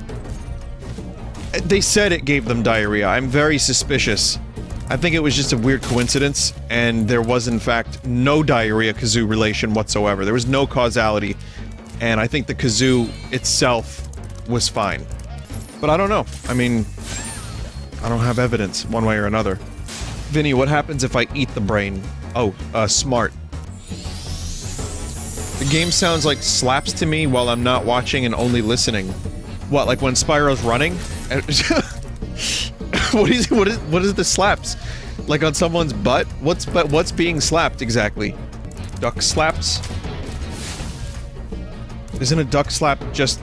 They said it gave them diarrhea. I'm very suspicious. I think it was just a weird coincidence, and there was in fact no diarrhea kazoo relation whatsoever. There was no causality, and I think the kazoo itself was fine. But I don't know. I mean, I don't have evidence one way or another. Vinny, what happens if I eat the brain? Oh, smart. The game sounds like slaps to me while I'm not watching and only listening. What, like when Spyro's running? What is the slaps? Like on someone's butt? What's being slapped exactly? Duck slaps? Isn't a duck slap just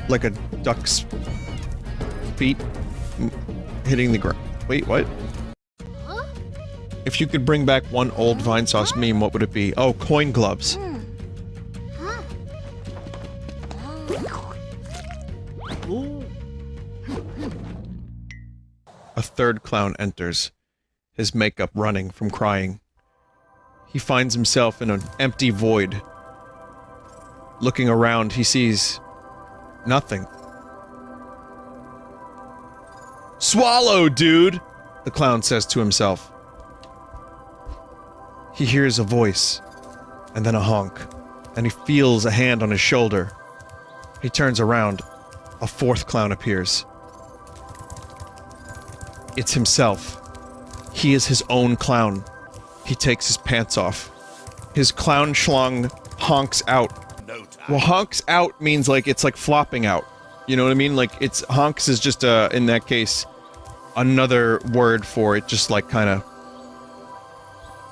like a duck's feet hitting the ground? Wait, what? If you could bring back one old Vinesauce meme, what would it be? Oh, coin gloves. A third clown enters, his makeup running from crying. He finds himself in an empty void. Looking around, he sees nothing. Swallow, dude! The clown says to himself. He hears a voice, and then a honk, and he feels a hand on his shoulder. He turns around. A fourth clown appears. It's himself. He is his own clown. He takes his pants off. His clown schlong honks out. Well, honks out means like it's like flopping out. You know what I mean? Like it's honks is just in that case another word for it, just like kind of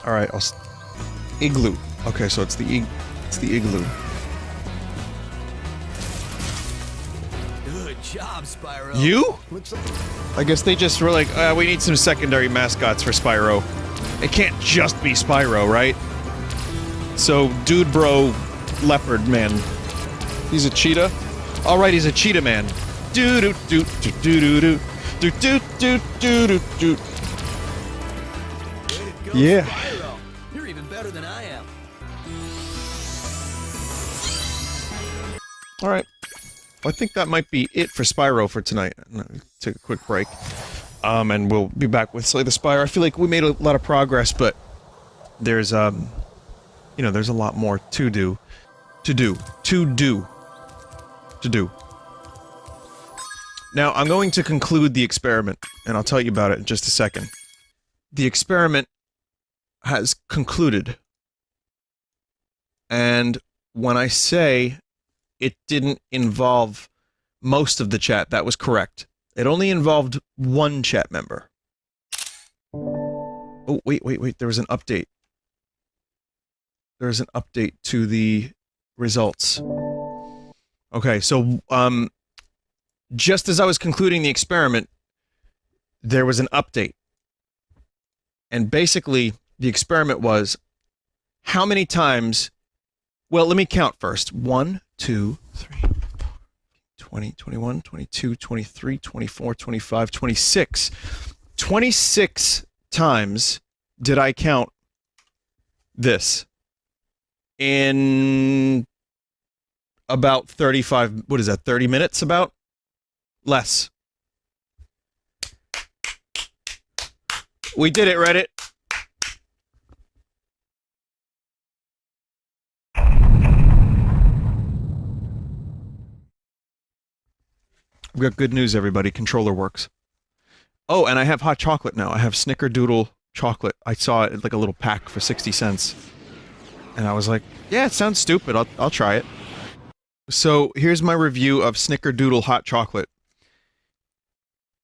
All right, igloo. Okay, so it's the igloo. Good job, Spyro. You? I guess they just were like, we need some secondary mascots for Spyro. It can't just be Spyro, right? So, Dude Bro Leopard Man. He's a cheetah? Alright, he's a cheetah man. Do do do do do do do do do do do do. Yeah. Spyro. You're even better than I am. Alright. I think that might be it for Spyro for tonight. Take a quick break. And we'll be back with Slay the Spire. I feel like we made a lot of progress, but there's, you know, there's a lot more to do. To do. Now, I'm going to conclude the experiment, and I'll tell you about it in just a second. The experiment has concluded. And when I say it didn't involve most of the chat, that was correct. It only involved one chat member. Oh, wait, there was an update. There's an update to the results. Okay, so, just as I was concluding the experiment, there was an update. And basically, the experiment was, how many times... Well, let me count first. 1, 2, 3, 20, 21, 22, 23, 24, 25, 26. 26 times did I count this. In about 35, what is that, 30 minutes about? Less. We did it, Reddit. We got good news, everybody. Controller works. Oh, and I have hot chocolate now. I have Snickerdoodle chocolate. I saw it like a little pack for 60 cents. And I was like, yeah, it sounds stupid. I'll try it. So, here's my review of Snickerdoodle hot chocolate.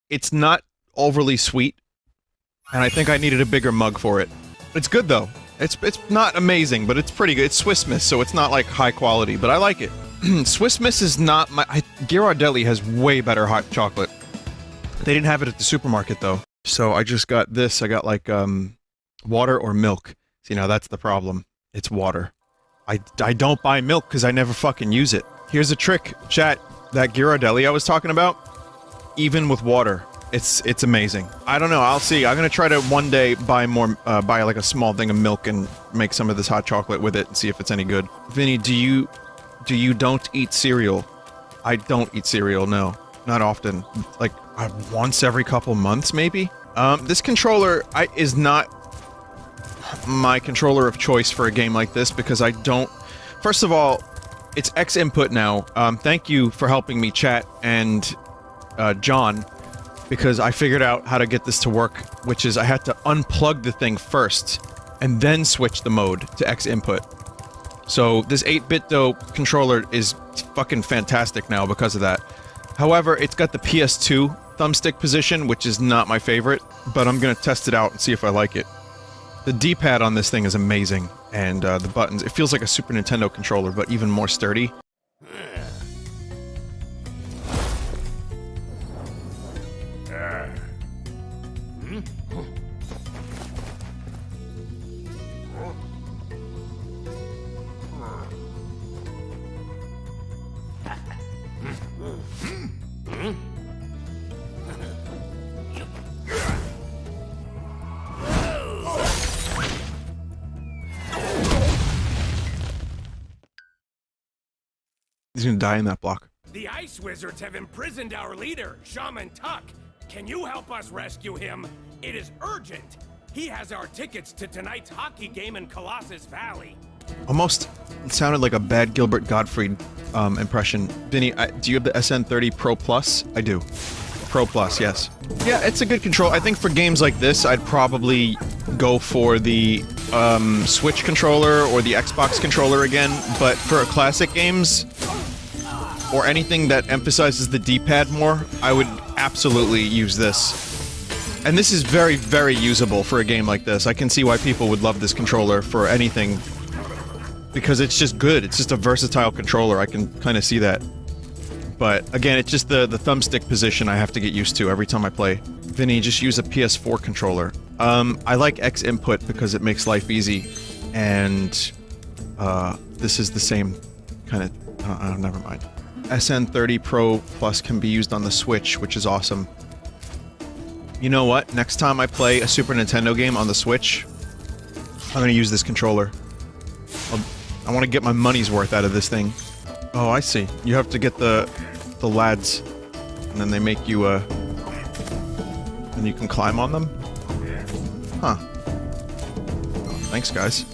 It's not overly sweet, and I think I needed a bigger mug for it. It's good, though. It's not amazing, but it's pretty good. It's Swiss Miss, so it's not, like, high quality, but I like it. Swiss Miss is not my... Ghirardelli has way better hot chocolate. They didn't have it at the supermarket, though. So I just got this. I got, like, water or milk. See, now that's the problem. It's water. I don't buy milk because I never fucking use it. Here's a trick, chat. That Ghirardelli I was talking about, even with water, it's amazing. I don't know, I'll see. I'm gonna try to one day buy like a small thing of milk and make some of this hot chocolate with it and see if it's any good. Vinny, do you don't eat cereal? I don't eat cereal, no. Not often. Like, once every couple months, maybe? This controller is not my controller of choice for a game like this because I don't... First of all, it's X input now. Thank you for helping me, chat, and John, because I figured out how to get this to work, which is I had to unplug the thing first, and then switch the mode to X input. So this 8-bit controller is fucking fantastic now because of that. However, it's got the PS2 thumbstick position, which is not my favorite, but I'm gonna test it out and see if I like it. The D-pad on this thing is amazing, and the buttons, it feels like a Super Nintendo controller, but even more sturdy. He's gonna die in that block. The Ice Wizards have imprisoned our leader, Shaman Tuck. Can you help us rescue him? It is urgent. He has our tickets to tonight's hockey game in Colossus Valley. Almost sounded like a bad Gilbert Gottfried impression. Vinny, do you have the SN30 Pro Plus? I do. Pro Plus, yes. Yeah, it's a good control. I think for games like this, I'd probably go for the Switch controller or the Xbox controller again, but for classic games, or anything that emphasizes the D-pad more, I would absolutely use this. And this is very, very usable for a game like this. I can see why people would love this controller for anything. Because it's just good. It's just a versatile controller. I can kind of see that. But, again, it's just the thumbstick position I have to get used to every time I play. Vinny, just use a PS4 controller. I like X input because it makes life easy. And, this is the same kind of... never mind. SN30 Pro Plus can be used on the Switch, which is awesome. You know what? Next time I play a Super Nintendo game on the Switch, I'm gonna use this controller. I want to get my money's worth out of this thing. Oh, I see. You have to get the lads, and then they make you and you can climb on them? Huh. Oh, thanks, guys.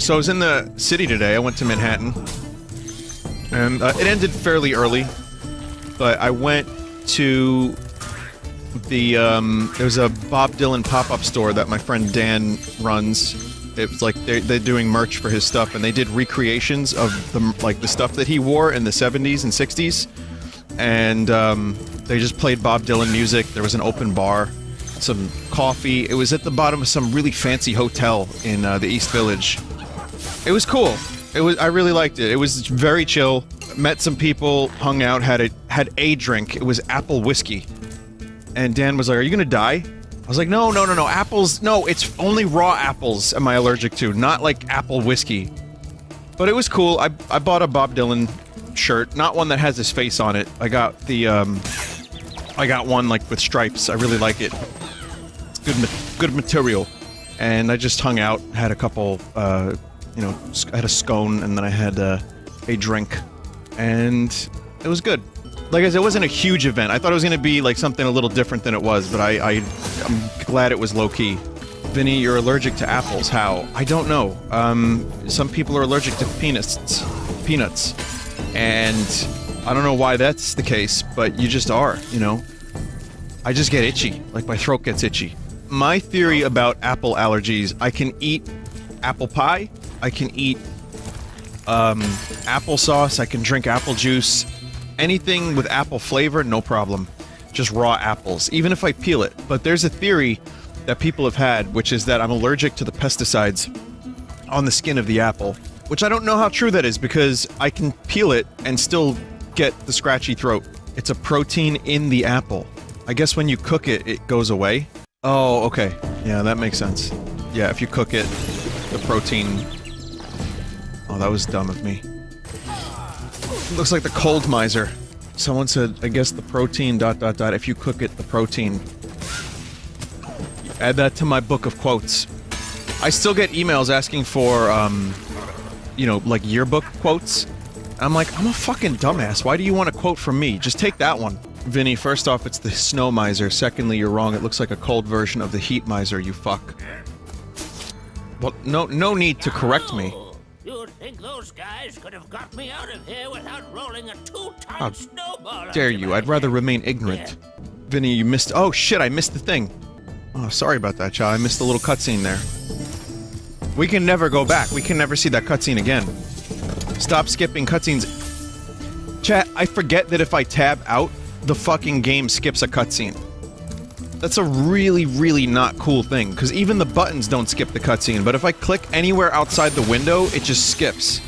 So I was in the city today. I went to Manhattan. And it ended fairly early. But I went to the, there's a Bob Dylan pop-up store that my friend Dan runs. It was like they're doing merch for his stuff, and they did recreations of the stuff that he wore in the 70s and 60s. And they just played Bob Dylan music. There was an open bar, some coffee. It was at the bottom of some really fancy hotel in the East Village. It was cool. I really liked it. It was very chill. Met some people, hung out, had a drink. It was apple whiskey. And Dan was like, "Are you gonna die?" I was like, no, apples, no, it's only raw apples am I allergic to, not like apple whiskey. But it was cool. I bought a Bob Dylan shirt, not one that has his face on it. I got the, I got one like with stripes. I really like it. It's good material. And I just hung out, had a couple, you know, I had a scone, and then I had a drink. And it was good. Like I said, it wasn't a huge event. I thought it was going to be like something a little different than it was, but I'm glad it was low-key. Vinny, you're allergic to apples. How? I don't know. Some people are allergic to peanuts. And I don't know why that's the case, but you just are, you know? I just get itchy. Like my throat gets itchy. My theory about apple allergies, I can eat apple pie, I can eat applesauce, I can drink apple juice. Anything with apple flavor, no problem. Just raw apples, even if I peel it. But there's a theory that people have had, which is that I'm allergic to the pesticides on the skin of the apple. Which I don't know how true that is, because I can peel it and still get the scratchy throat. It's a protein in the apple. I guess when you cook it, it goes away. Oh, okay. Yeah, that makes sense. Yeah, if you cook it, the protein... Oh, that was dumb of me. Looks like the cold miser. Someone said, I guess the protein ... if you cook it, the protein. Add that to my book of quotes. I still get emails asking for, you know, like yearbook quotes. I'm like, I'm a fucking dumbass. Why do you want a quote from me? Just take that one. Vinny, first off, it's the snow miser. Secondly, you're wrong. It looks like a cold version of the heat miser, you fuck. Well, no need to correct me. You'd think those guys could have got me out of here without rolling a 2-ton snowball. Dare you? I'd rather remain ignorant. Vinny, you missed... Oh, shit, I missed the thing. Oh, sorry about that, child. I missed the little cutscene there. We can never go back. We can never see that cutscene again. Stop skipping cutscenes. Chat, I forget that if I tab out, the fucking game skips a cutscene. That's a really, really not cool thing, because even the buttons don't skip the cutscene, but if I click anywhere outside the window, it just skips.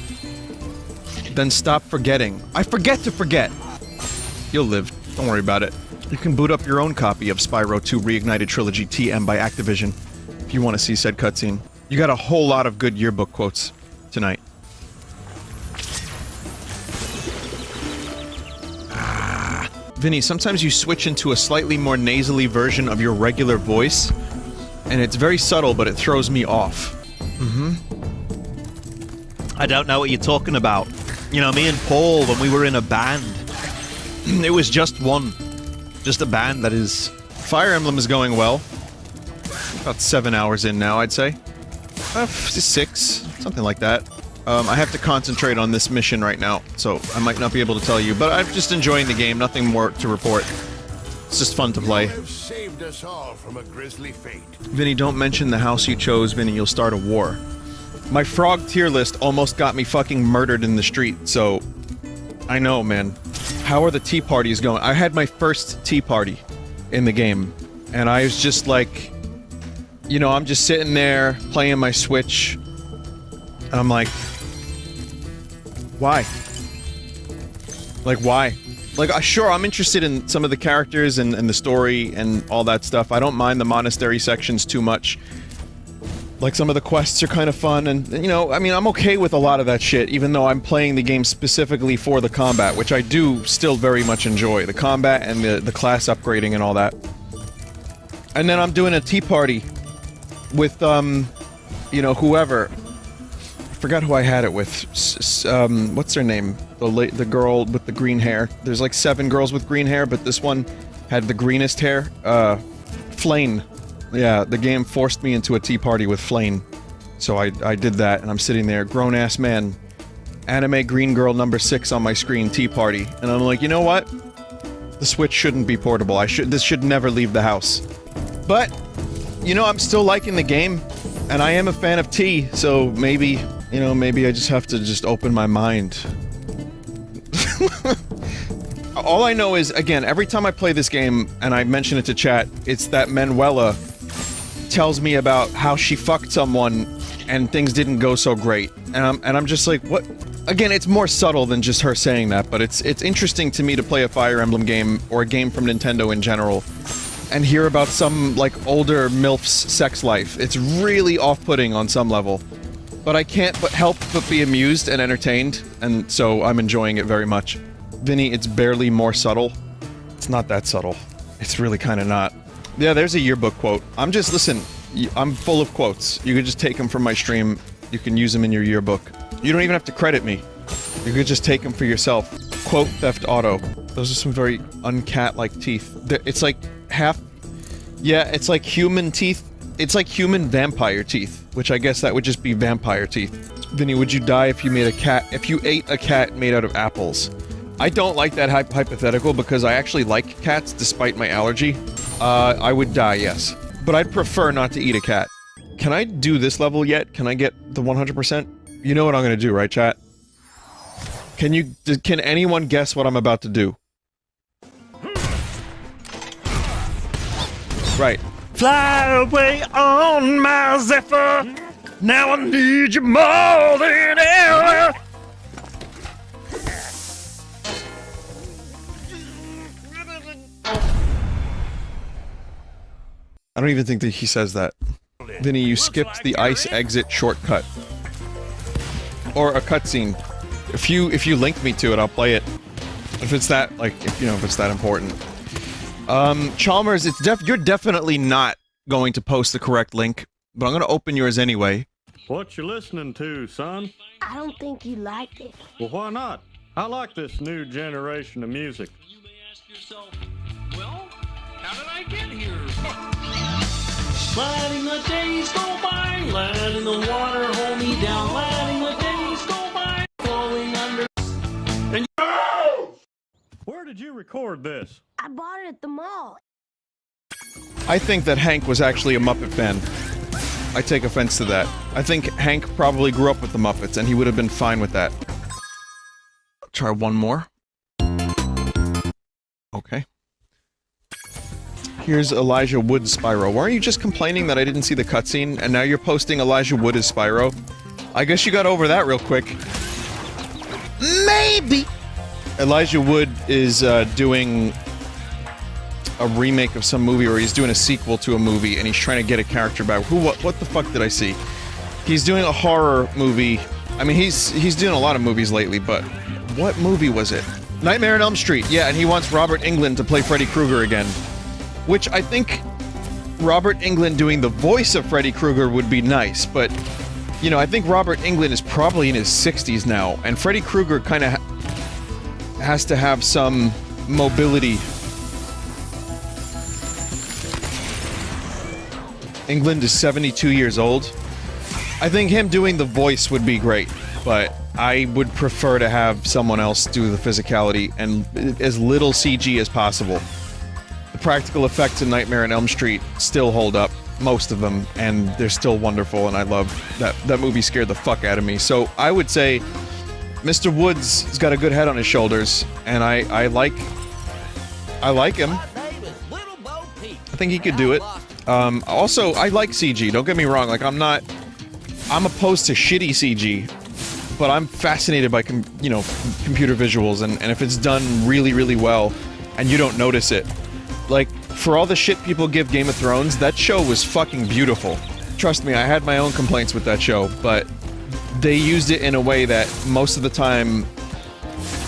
Then stop forgetting. I forget to forget! You'll live. Don't worry about it. You can boot up your own copy of Spyro 2 Reignited Trilogy TM by Activision, if you want to see said cutscene. You got a whole lot of good yearbook quotes tonight. Vinny, sometimes you switch into a slightly more nasally version of your regular voice, and it's very subtle, but it throws me off. I don't know what you're talking about. You know, me and Paul, when we were in a band, it was just a band, that is. Fire Emblem is going well. About 7 hours in now, I'd say. 6, something like that. I have to concentrate on this mission right now, so I might not be able to tell you, but I'm just enjoying the game, nothing more to report. It's just fun to play. You have saved us all from a grisly fate. Vinny, don't mention the house you chose, Vinny, you'll start a war. My frog tier list almost got me fucking murdered in the street, so... I know, man. How are the tea parties going? I had my first tea party in the game. And I was just like, you know, I'm just sitting there playing my Switch, and I'm like, why? Like, why? Like, sure, I'm interested in some of the characters and the story and all that stuff. I don't mind the monastery sections too much. Like, some of the quests are kind of fun, and, you know, I mean, I'm okay with a lot of that shit, even though I'm playing the game specifically for the combat, which I do still very much enjoy. The combat and the class upgrading and all that. And then I'm doing a tea party with, you know, whoever. I forgot who I had it with. What's her name? The girl with the green hair. There's like 7 girls with green hair, but this one had the greenest hair. Flane. Yeah, the game forced me into a tea party with Flane. So I did that, and I'm sitting there, grown-ass man. Anime green girl number 6 on my screen, tea party. And I'm like, you know what? The Switch shouldn't be portable. This should never leave the house. But, you know, I'm still liking the game, and I am a fan of tea, so maybe, you know, maybe I just have to just open my mind. All I know is, again, every time I play this game, and I mention it to chat, it's that Manuela tells me about how she fucked someone, and things didn't go so great. And I'm just like, what? Again, it's more subtle than just her saying that, but it's interesting to me to play a Fire Emblem game, or a game from Nintendo in general, and hear about some, like, older MILF's sex life. It's really off-putting on some level. But I can't help but be amused and entertained, and so I'm enjoying it very much. Vinny, it's barely more subtle. It's not that subtle. It's really kinda not. Yeah, there's a yearbook quote. Listen, I'm full of quotes. You could just take them from my stream. You can use them in your yearbook. You don't even have to credit me. You could just take them for yourself. Quote theft auto. Those are some very uncat-like teeth. It's like half... Yeah, it's like human teeth. It's like human vampire teeth, which I guess that would just be vampire teeth. Vinny, would you die if you ate a cat made out of apples? I don't like that hypothetical because I actually like cats despite my allergy. I would die, yes. But I'd prefer not to eat a cat. Can I do this level yet? Can I get the 100%? You know what I'm gonna do, right, chat? Can anyone guess what I'm about to do? Right. Fly away on my Zephyr. Now I need you more than ever. I don't even think that he says that. Vinny, you skipped the ice exit shortcut. Or a cutscene. If you link me to it, I'll play it. If it's that, like, if it's that important. Chalmers, you're definitely not going to post the correct link, but I'm gonna open yours anyway. What you listening to, son? I don't think you like it. Well, why not? I like this new generation of music. You may ask yourself, well, how did I get here? Letting the days go by, letting the water hold me down, letting the days go by, flowing under. And where did you record this? I bought it at the mall. I think that Hank was actually a Muppet fan. I take offense to that. I think Hank probably grew up with the Muppets, and he would have been fine with that. Try one more. Okay. Here's Elijah Wood's Spyro. Weren't you just complaining that I didn't see the cutscene, and now you're posting Elijah Wood as Spyro? I guess you got over that real quick. Maybe! Elijah Wood is, doing a remake of some movie, or he's doing a sequel to a movie, and he's trying to get a character back. What the fuck did I see? He's doing a horror movie. I mean, he's doing a lot of movies lately, but what movie was it? Nightmare on Elm Street, yeah, and he wants Robert Englund to play Freddy Krueger again. Which I think Robert Englund doing the voice of Freddy Krueger would be nice, but, you know, I think Robert Englund is probably in his 60s now, and Freddy Krueger kind of has to have some mobility. Englund is 72 years old. I think him doing the voice would be great, but I would prefer to have someone else do the physicality and as little CG as possible. The practical effects in Nightmare on Elm Street still hold up, most of them, and they're still wonderful, and I love that. That movie scared the fuck out of me. So I would say Mr. Woods has got a good head on his shoulders, and I like him. My name is Little Bo Peep. I think he could do it. Also, I like CG, don't get me wrong, like, I'm opposed to shitty CG, but I'm fascinated by, computer visuals, and if it's done really, really well, and you don't notice it. Like, for all the shit people give Game of Thrones, that show was fucking beautiful. Trust me, I had my own complaints with that show, but they used it in a way that most of the time,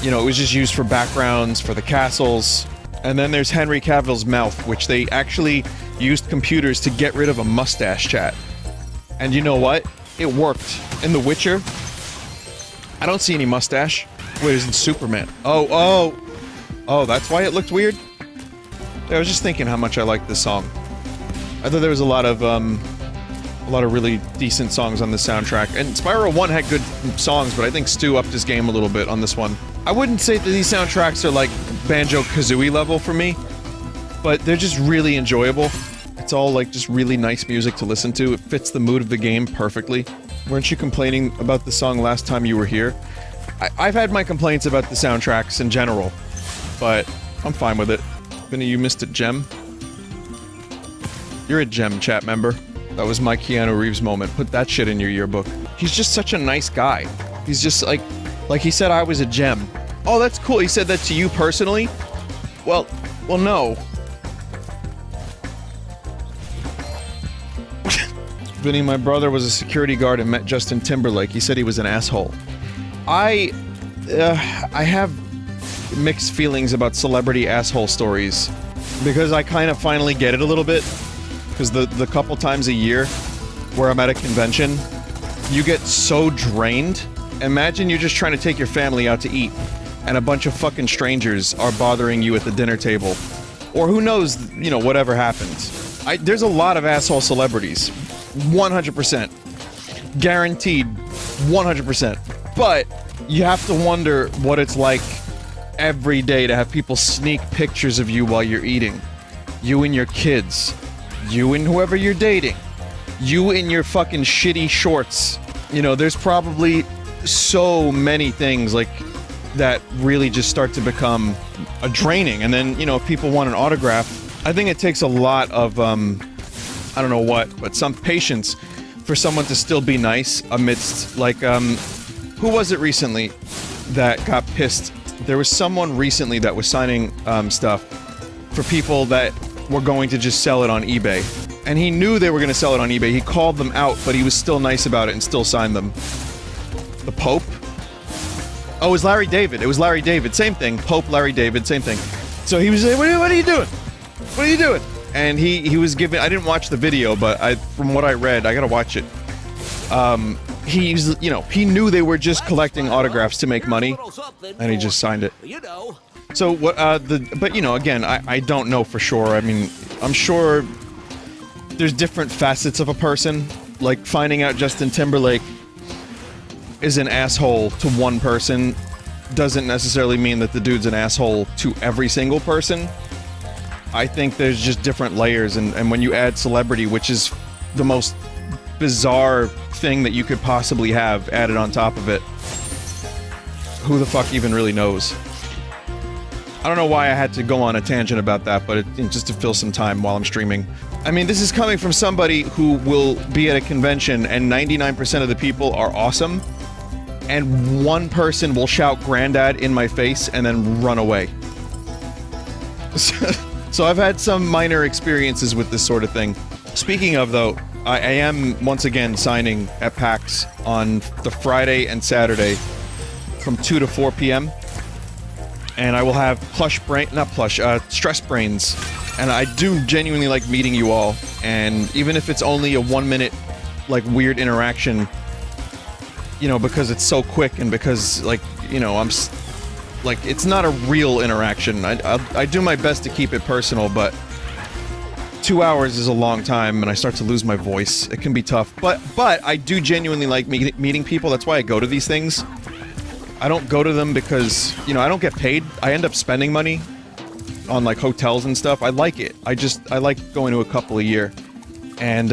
it was just used for backgrounds, for the castles. And then there's Henry Cavill's mouth, which they actually used computers to get rid of a mustache, chat. And you know what? It worked. In The Witcher, I don't see any mustache. Wait, isn't Superman? Oh, that's why it looked weird? I was just thinking how much I liked this song. I thought there was a lot of really decent songs on the soundtrack. And Spyro 1 had good songs, but I think Stu upped his game a little bit on this one. I wouldn't say that these soundtracks are like Banjo-Kazooie level for me, but they're just really enjoyable. It's all like just really nice music to listen to. It fits the mood of the game perfectly. Weren't you complaining about the song last time you were here? I've had my complaints about the soundtracks in general, but I'm fine with it. Vinny, you missed a gem? You're a gem, chat member. That was my Keanu Reeves moment. Put that shit in your yearbook. He's just such a nice guy. He's just like he said I was a gem. Oh, that's cool. He said that to you personally? Well, no. Vinny, my brother was a security guard and met Justin Timberlake. He said he was an asshole. I have mixed feelings about celebrity asshole stories because I kind of finally get it a little bit. Because the couple times a year where I'm at a convention, you get so drained. Imagine you're just trying to take your family out to eat, and a bunch of fucking strangers are bothering you at the dinner table. Or who knows, whatever happens. There's a lot of asshole celebrities. 100%. Guaranteed. 100%. But you have to wonder what it's like every day to have people sneak pictures of you while you're eating. You and your kids. You and whoever you're dating. You in your fucking shitty shorts. There's probably so many things like that really just start to become a draining. And then, if people want an autograph, I think it takes a lot of, I don't know what, but some patience for someone to still be nice amidst, like, who was it recently that got pissed? There was someone recently that was signing, stuff for people that were going to just sell it on eBay. And he knew they were going to sell it on eBay. He called them out, but he was still nice about it and still signed them. The Pope? Oh, it was Larry David. It was Larry David. Same thing. Pope, Larry David, same thing. So he was like, what are you doing? What are you doing? And he was giving... I didn't watch the video, but from what I read, I gotta watch it. He's, he knew they were just collecting autographs to make money, and he just signed it. So what, but again, I don't know for sure. I mean, I'm sure there's different facets of a person. Like, finding out Justin Timberlake is an asshole to one person doesn't necessarily mean that the dude's an asshole to every single person. I think there's just different layers, and when you add celebrity, which is the most bizarre thing that you could possibly have added on top of it, who the fuck even really knows? I don't know why I had to go on a tangent about that, but just to fill some time while I'm streaming. I mean, this is coming from somebody who will be at a convention and 99% of the people are awesome, and one person will shout "Granddad" in my face and then run away. So I've had some minor experiences with this sort of thing. Speaking of, though, I am once again signing at PAX on the Friday and Saturday from 2 to 4 p.m. And I will have stress brains. And I do genuinely like meeting you all. And even if it's only a 1 minute, like, weird interaction, because it's so quick and because, like, I'm... Like, it's not a real interaction. I do my best to keep it personal, but 2 hours is a long time, and I start to lose my voice. It can be tough, but I do genuinely like meeting people. That's why I go to these things. I don't go to them because, I don't get paid. I end up spending money on, like, hotels and stuff. I like it. I like going to a couple a year, and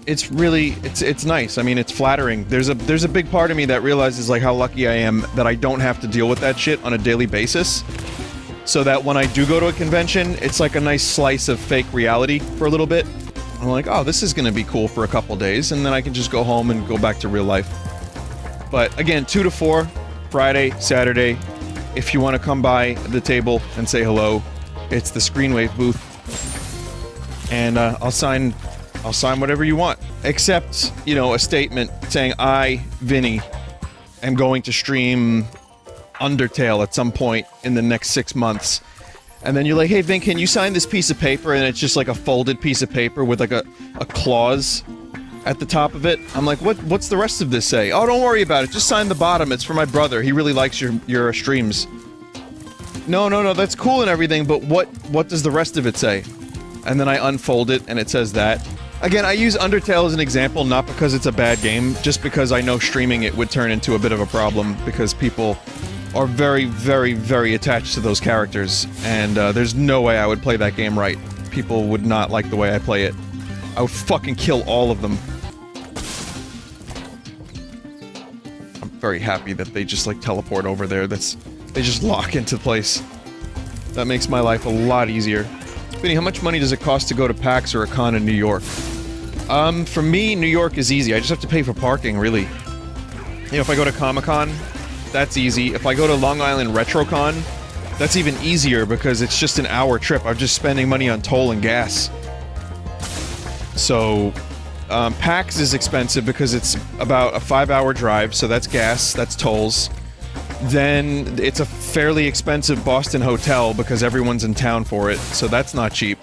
it's really, it's nice. I mean, it's flattering. There's a big part of me that realizes, like, how lucky I am that I don't have to deal with that shit on a daily basis. so that when I do go to a convention, it's like a nice slice of fake reality for a little bit. I'm like, oh, this is gonna be cool for a couple days, and then I can just go home and go back to real life. But again, 2 to 4, Friday, Saturday. If you want to come by the table and say hello, it's the Screenwave booth, and I'll sign whatever you want, except, you know, a statement saying I, Vinny, am going to stream Undertale at some point in the next 6 months. And then you're like, hey Vin, can you sign this piece of paper? And it's just like a folded piece of paper with like a clause at the top of it. I'm like, what's the rest of this say? Oh, don't worry about it, just sign the bottom, it's for my brother, he really likes your streams. No, that's cool and everything, but what does the rest of it say? And then I unfold it and it says that. Again, I use Undertale as an example, not because it's a bad game, just because I know streaming it would turn into a bit of a problem, because people are very, very, very attached to those characters, and there's no way I would play that game right. People would not like the way I play it. I would fucking kill all of them. I'm very happy that they just, like, teleport over there. They just lock into place. That makes my life a lot easier. Vinny, how much money does it cost to go to PAX or a con in New York? For me, New York is easy. I just have to pay for parking, really. You know, if I go to Comic-Con, that's easy. If I go to Long Island RetroCon, that's even easier because it's just an hour trip. I'm just spending money on toll and gas. So, PAX is expensive because it's about a 5-hour drive, so that's gas, that's tolls. Then it's a fairly expensive Boston hotel because everyone's in town for it, so that's not cheap.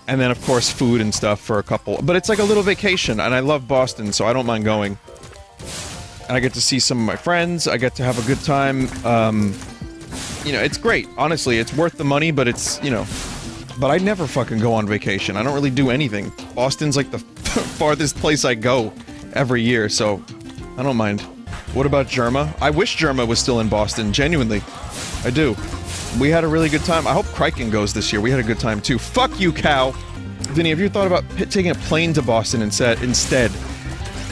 And then, of course, food and stuff for a couple. But it's like a little vacation, and I love Boston, so I don't mind going. And I get to see some of my friends, I get to have a good time. You know, it's great. Honestly, it's worth the money, but it's, you know... But I never fucking go on vacation. I don't really do anything. Boston's like the farthest place I go every year, so I don't mind. What about Germa? I wish Germa was still in Boston, genuinely. I do. We had a really good time. I hope Crichton goes this year. We had a good time too. Fuck you, cow! Vinny, have you thought about taking a plane to Boston instead?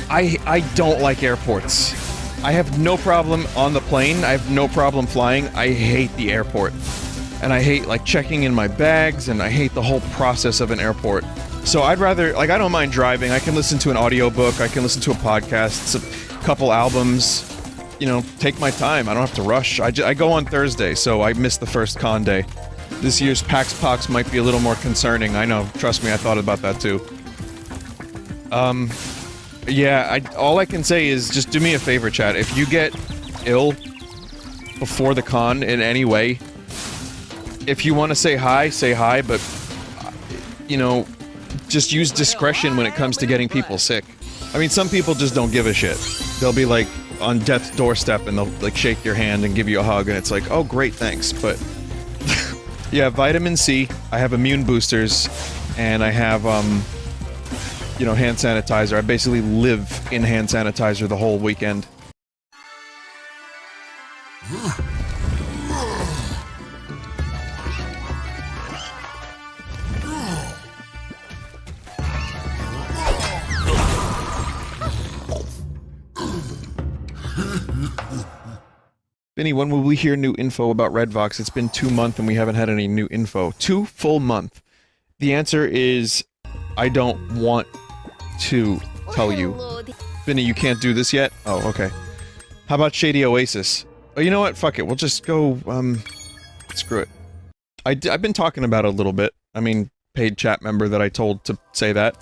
I don't like airports. I have no problem on the plane. I have no problem flying. I hate the airport. And I hate, like, checking in my bags, and I hate the whole process of an airport. So I'd rather, like, I don't mind driving. I can listen to an audiobook, I can listen to a podcast, a couple albums, you know, take my time. I don't have to rush. I go on Thursday, so I missed the first con day. This year's PAX Pox might be a little more concerning. I know, trust me, I thought about that too. Yeah, all I can say is just do me a favor, chat. If you get ill before the con in any way, if you want to say hi, but, you know, just use discretion when it comes to getting people sick. I mean, some people just don't give a shit. They'll be, like, on death's doorstep and they'll, like, shake your hand and give you a hug, and it's like, oh, great, thanks, but... yeah, vitamin C, I have immune boosters, and I have, you know, hand sanitizer. I basically live in hand sanitizer the whole weekend. Vinny, when will we hear new info about Redvox? It's been 2 months and we haven't had any new info. 2 full months. The answer is, I don't want to tell you. Vinny, you can't do this yet? Oh, okay. How about Shady Oasis? Oh, you know what? Fuck it. We'll just go, screw it. I've been talking about it a little bit. I mean, paid chat member that I told to say that.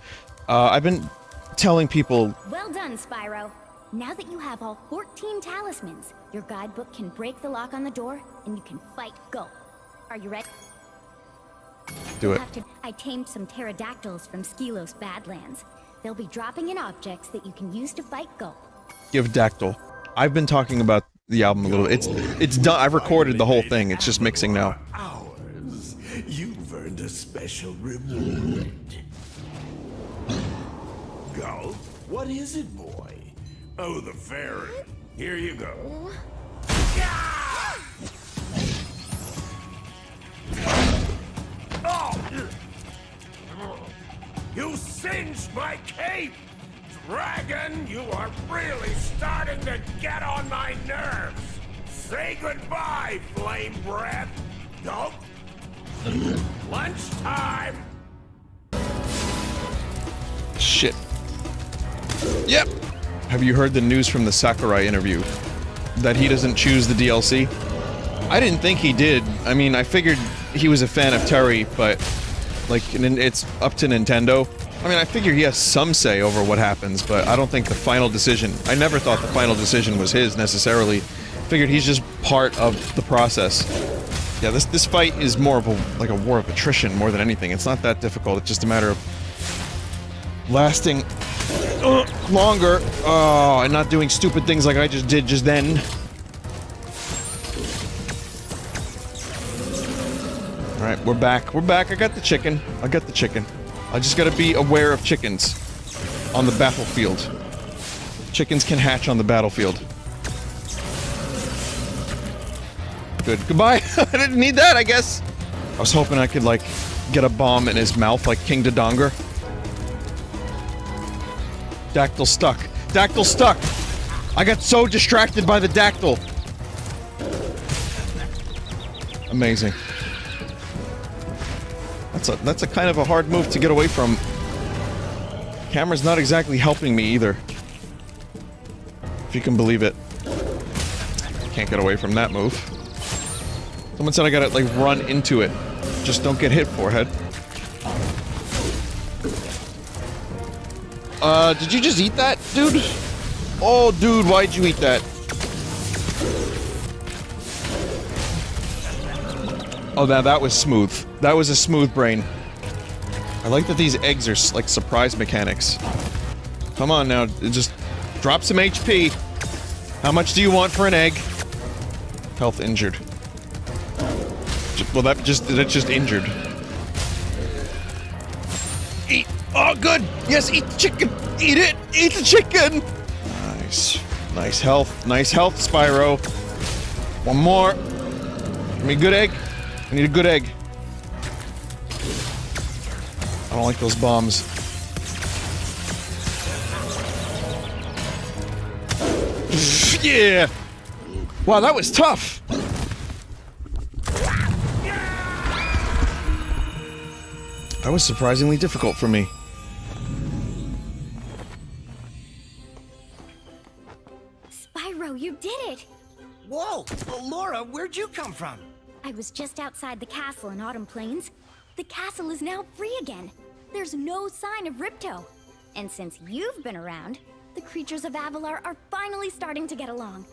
I've been telling people... Well done, Spyro. Now that you have all 14 talismans, your guidebook can break the lock on the door, and you can fight Go. Are you ready? Do it. I tamed some pterodactyls from Skylos Badlands. They'll be dropping in objects that you can use to fight Go. Give Dactyl. I've been talking about the album a little. It's done. I've recorded the whole thing. It's just mixing now. Ours. You've earned a special reward. Go. What is it, boy? Oh, the fairy. Here you go. Oh! You singed my cape! Dragon, you are really starting to get on my nerves! Say goodbye, flame breath! Nope. Lunchtime. Shit. Yep. Have you heard the news from the Sakurai interview? That he doesn't choose the DLC? I didn't think he did. I mean, I figured he was a fan of Terry, but, like, it's up to Nintendo. I mean, I figure he has some say over what happens, but I don't think the final decision... I never thought the final decision was his, necessarily. Figured he's just part of the process. Yeah, this fight is more of a, like a war of attrition more than anything. It's not that difficult, it's just a matter of lasting longer, and not doing stupid things like I just did just then. Alright, we're back. We're back. I got the chicken. I got the chicken. I just gotta be aware of chickens on the battlefield. Chickens can hatch on the battlefield. Good. Goodbye. I didn't need that, I guess. I was hoping I could, like, get a bomb in his mouth like King Dodonga. Dactyl stuck. Dactyl stuck! I got so distracted by the dactyl. Amazing. That's a kind of a hard move to get away from. Camera's not exactly helping me either. If you can believe it. Can't get away from that move. Someone said I gotta, like, run into it. Just don't get hit, forehead. Did you just eat that, dude? Oh, dude, why'd you eat that? Oh, that was smooth. That was a smooth brain. I like that these eggs are, like, surprise mechanics. Come on now, just drop some HP. How much do you want for an egg? Health injured. Well, that's just injured. Eat! Oh, good! Yes, eat the chicken! Eat it! Eat the chicken! Nice. Nice health. Nice health, Spyro. One more. Give me a good egg. I need a good egg. I don't like those bombs. Yeah! Wow, that was tough! That was surprisingly difficult for me. Spyro, you did it! Whoa! Elora, where'd you come from? I was just outside the castle in Autumn Plains. The castle is now free again. There's no sign of Ripto. And since you've been around, the creatures of Avalar are finally starting to get along.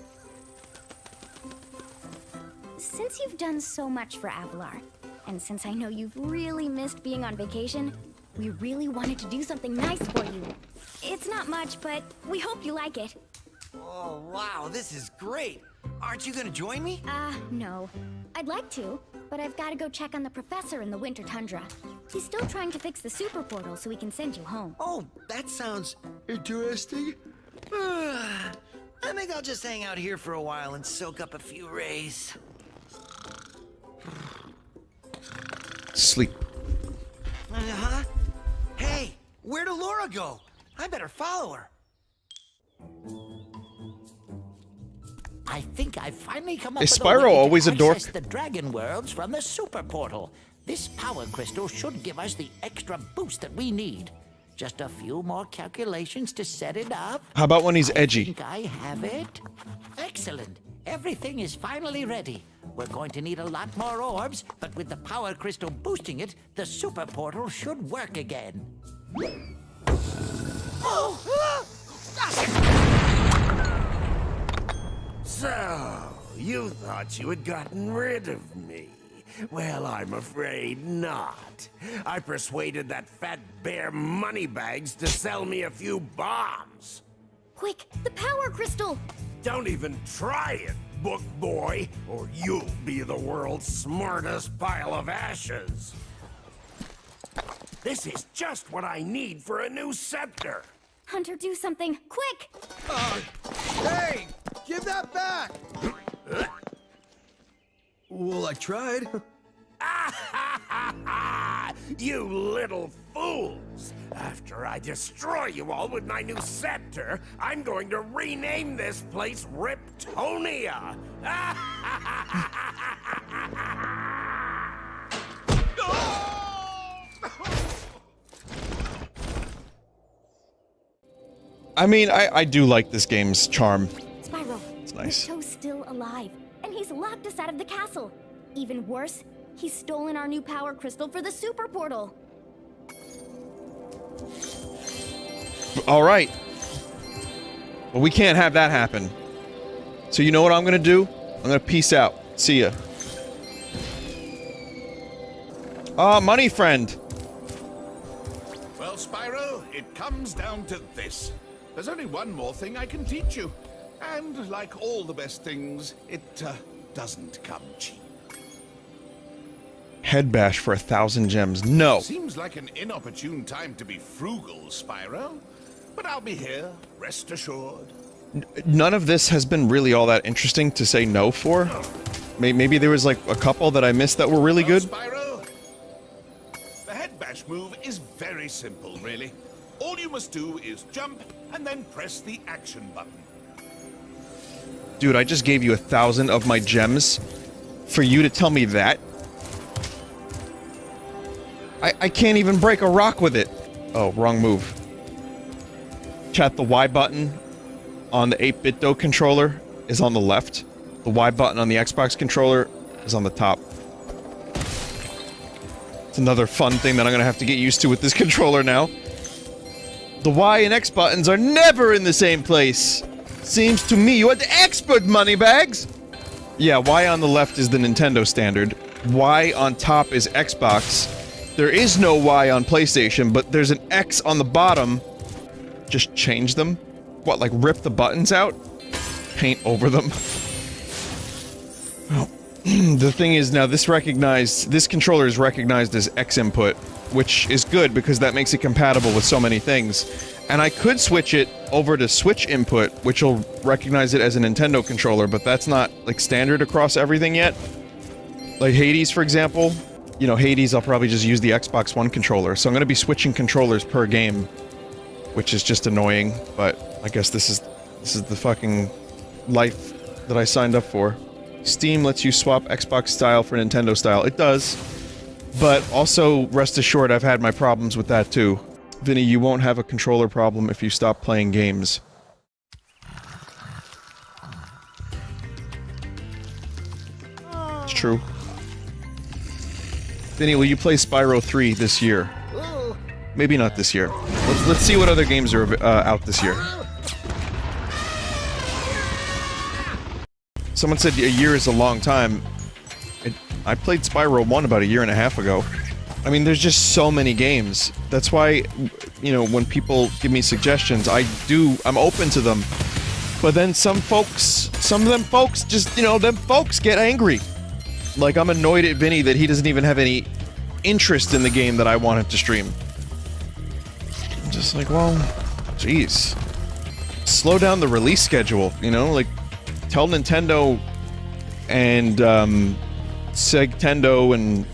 Since you've done so much for Avalar, and since I know you've really missed being on vacation, we really wanted to do something nice for you. It's not much, but we hope you like it. Oh, wow, this is great. Aren't you gonna join me? No. I'd like to, but I've got to go check on the professor in the winter tundra. He's still trying to fix the super portal so we can send you home. Oh, that sounds interesting. I think I'll just hang out here for a while and soak up a few rays. Sleep. Uh-huh. Hey, where'd Elora go? I better follow her. I think I've finally come up Is with Spyro a way always to a dork? access the dragon worlds from the super portal. This power crystal should give us the extra boost that we need. Just a few more calculations to set it up. How about when he's edgy? I think I have it. Excellent. Everything is finally ready. We're going to need a lot more orbs, but with the power crystal boosting it, the super portal should work again. So, you thought you had gotten rid of me. Well, I'm afraid not. I persuaded that fat bear Moneybags to sell me a few bombs. Quick, the power crystal! Don't even try it, book boy, or you'll be the world's smartest pile of ashes. This is just what I need for a new scepter. Hunter, do something, quick! Hey! Give that back! Well, I tried. You little fools! After I destroy you all with my new scepter, I'm going to rename this place Riptonia! I mean, I do like this game's charm. Spyro, it's nice. Ripto's still alive, and he's locked us out of the castle. Even worse, he's stolen our new power crystal for the super portal. All right. Well, we can't have that happen. So you know what I'm gonna do? I'm gonna peace out. See ya. Money friend. Well, Spyro, it comes down to this. There's only one more thing I can teach you. And like all the best things, it doesn't come cheap. Head bash for 1,000 gems. No. Seems like an inopportune time to be frugal, Spyro. But I'll be here, rest assured. None of this has been really all that interesting to say no for. Maybe there was like a couple that I missed that were really good. Spyro, the head bash move is very simple, really. All you must do is jump and then press the action button. Dude, I just gave you 1,000 of my gems for you to tell me that? I can't even break a rock with it. Oh, wrong move. Chat, the Y button on the 8-bit controller is on the left. The Y button on the Xbox controller is on the top. It's another fun thing that I'm gonna have to get used to with this controller now. The Y and X buttons are never in the same place. Seems to me you are the expert, moneybags! Yeah, Y on the left is the Nintendo standard. Y on top is Xbox. There is no Y on PlayStation, but there's an X on the bottom. Just change them? What, like rip the buttons out? Paint over them? Oh. The thing is now this controller is recognized as X input, which is good because that makes it compatible with so many things. And I could switch it over to Switch input, which will recognize it as a Nintendo controller, but that's not, like, standard across everything yet. Like Hades, for example. You know, Hades, I'll probably just use the Xbox One controller, so I'm gonna be switching controllers per game, which is just annoying, but I guess this is the fucking life that I signed up for. Steam lets you swap Xbox style for Nintendo style. It does, but also, rest assured, I've had my problems with that too. Vinny, you won't have a controller problem if you stop playing games. It's true. Vinny, will you play Spyro 3 this year? Maybe not this year. Let's see what other games are out this year. Someone said a year is a long time. I played Spyro 1 about a year and a half ago. I mean, there's just so many games. That's why, you know, when people give me suggestions, I'm open to them. But then some of them folks just, you know, them folks get angry. Like, I'm annoyed at Vinny that he doesn't even have any interest in the game that I want him to stream. I'm just like, well, jeez. Slow down the release schedule, you know? Like, tell Nintendo and, Segtendo and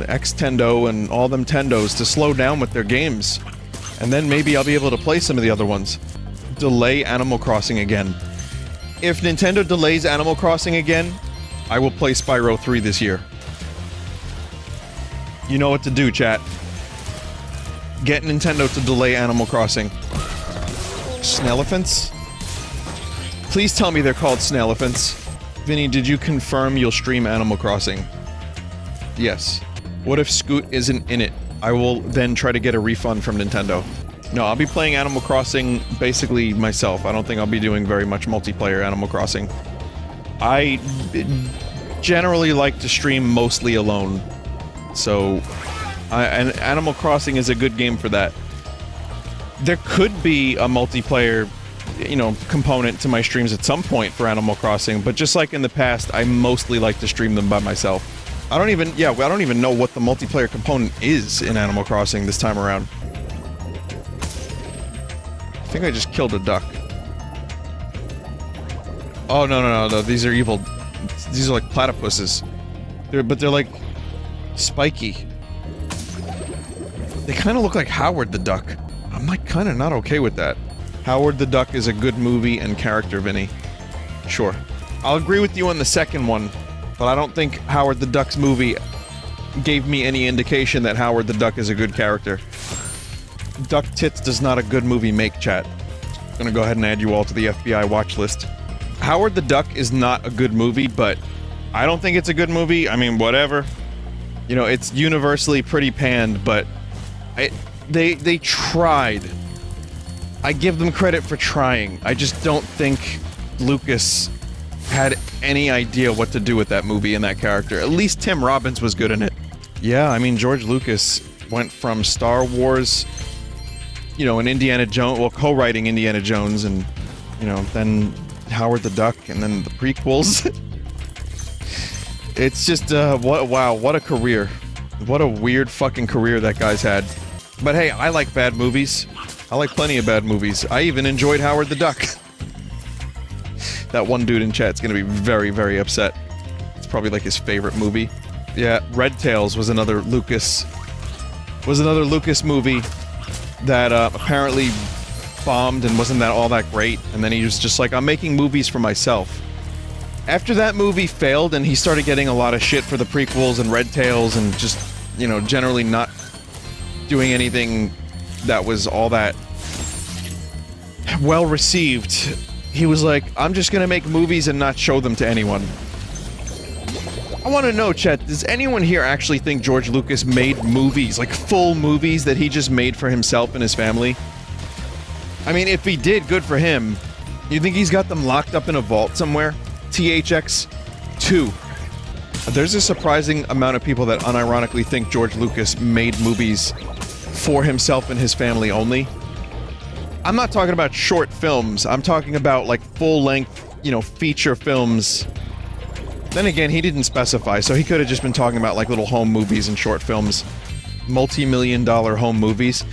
Xtendo and all them Tendos to slow down with their games. And then maybe I'll be able to play some of the other ones. Delay Animal Crossing again. If Nintendo delays Animal Crossing again, I will play Spyro 3 this year. You know what to do, chat. Get Nintendo to delay Animal Crossing. Snaelephants? Please tell me they're called Snaelephants. Vinny, did you confirm you'll stream Animal Crossing? Yes. What if Scoot isn't in it? I will then try to get a refund from Nintendo. No, I'll be playing Animal Crossing basically myself. I don't think I'll be doing very much multiplayer Animal Crossing. I generally like to stream mostly alone, so and Animal Crossing is a good game for that. There could be a multiplayer, you know, component to my streams at some point for Animal Crossing, but just like in the past, I mostly like to stream them by myself. I don't even know what the multiplayer component is in Animal Crossing this time around. I think I just killed a duck. Oh, no, these are evil. These are like platypuses. But they're like spiky. They kind of look like Howard the Duck. I'm like kind of not okay with that. Howard the Duck is a good movie and character, Vinny. Sure. I'll agree with you on the second one, but I don't think Howard the Duck's movie gave me any indication that Howard the Duck is a good character. Duck Tits does not a good movie make, chat. Gonna go ahead and add you all to the FBI watch list. Howard the Duck is not a good movie, but I don't think it's a good movie. I mean, whatever. You know, it's universally pretty panned, but they tried. I give them credit for trying. I just don't think Lucas had any idea what to do with that movie and that character. At least Tim Robbins was good in it. Yeah, I mean, George Lucas went from Star Wars, you know, and Indiana Jones, well, co-writing Indiana Jones, and, you know, then Howard the Duck, and then the prequels. It's just, wow, what a career. What a weird fucking career that guy's had. But hey, I like bad movies. I like plenty of bad movies. I even enjoyed Howard the Duck. That one dude in chat's gonna be very, very upset. It's probably like his favorite movie. Yeah, Red Tails was another Lucas movie that apparently bombed and wasn't all that great, and then he was just like, I'm making movies for myself. After that movie failed and he started getting a lot of shit for the prequels and Red Tails and just, you know, generally not doing anything that was all that well received, he was like, I'm just gonna make movies and not show them to anyone. I want to know, chat, does anyone here actually think George Lucas made movies, like full movies that he just made for himself and his family? I mean, if he did, good for him. You think he's got them locked up in a vault somewhere? THX 2. There's a surprising amount of people that unironically think George Lucas made movies for himself and his family only. I'm not talking about short films. I'm talking about like full-length, you know, feature films. Then again, he didn't specify, so he could have just been talking about like little home movies and short films. Multi-million-dollar home movies.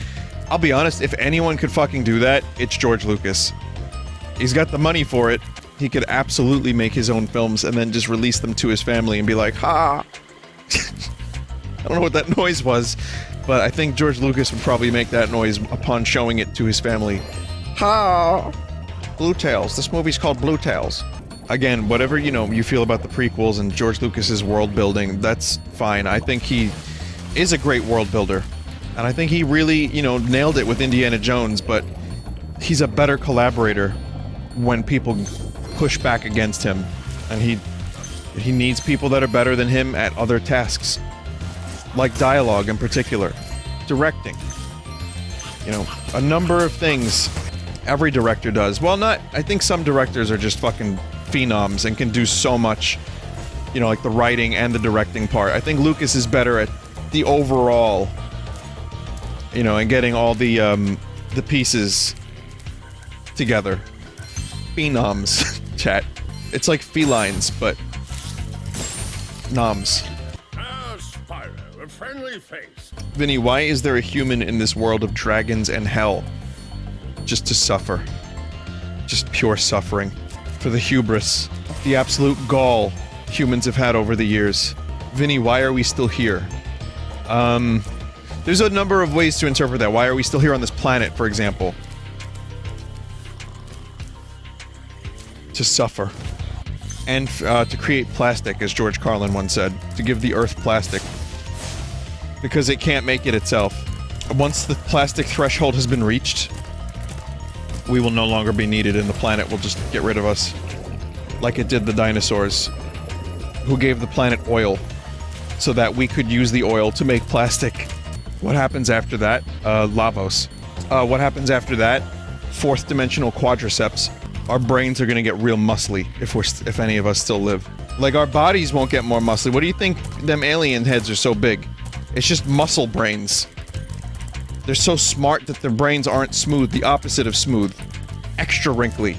I'll be honest, if anyone could fucking do that, it's George Lucas. He's got the money for it. He could absolutely make his own films and then just release them to his family and be like, ha! I don't know what that noise was, but I think George Lucas would probably make that noise upon showing it to his family. Ha! Blue Tails. This movie's called Blue Tails. Again, whatever, you know, you feel about the prequels and George Lucas's world building, that's fine. I think he is a great world builder. And I think he really, you know, nailed it with Indiana Jones, but he's a better collaborator when people push back against him. And he needs people that are better than him at other tasks. Like dialogue in particular. Directing. You know, a number of things every director does. Well, not, I think some directors are just fucking phenoms and can do so much, you know, like the writing and the directing part. I think Lucas is better at the overall, you know, and getting all the pieces together. Phenoms, chat. It's like felines, but noms. Ah, Spyro, a friendly face. Vinny, why is there a human in this world of dragons and hell? Just to suffer. Just pure suffering. For the hubris. The absolute gall humans have had over the years. Vinny, why are we still here? There's a number of ways to interpret that. Why are we still here on this planet, for example? To suffer. And to create plastic, as George Carlin once said. To give the Earth plastic. Because it can't make it itself. Once the plastic threshold has been reached, we will no longer be needed and the planet will just get rid of us. Like it did the dinosaurs. Who gave the planet oil. So that we could use the oil to make plastic. What happens after that? Lavos. What happens after that? Fourth dimensional quadriceps. Our brains are gonna get real muscly if any of us still live. Like, our bodies won't get more muscly. What do you think them alien heads are so big? It's just muscle brains. They're so smart that their brains aren't smooth, the opposite of smooth. Extra wrinkly.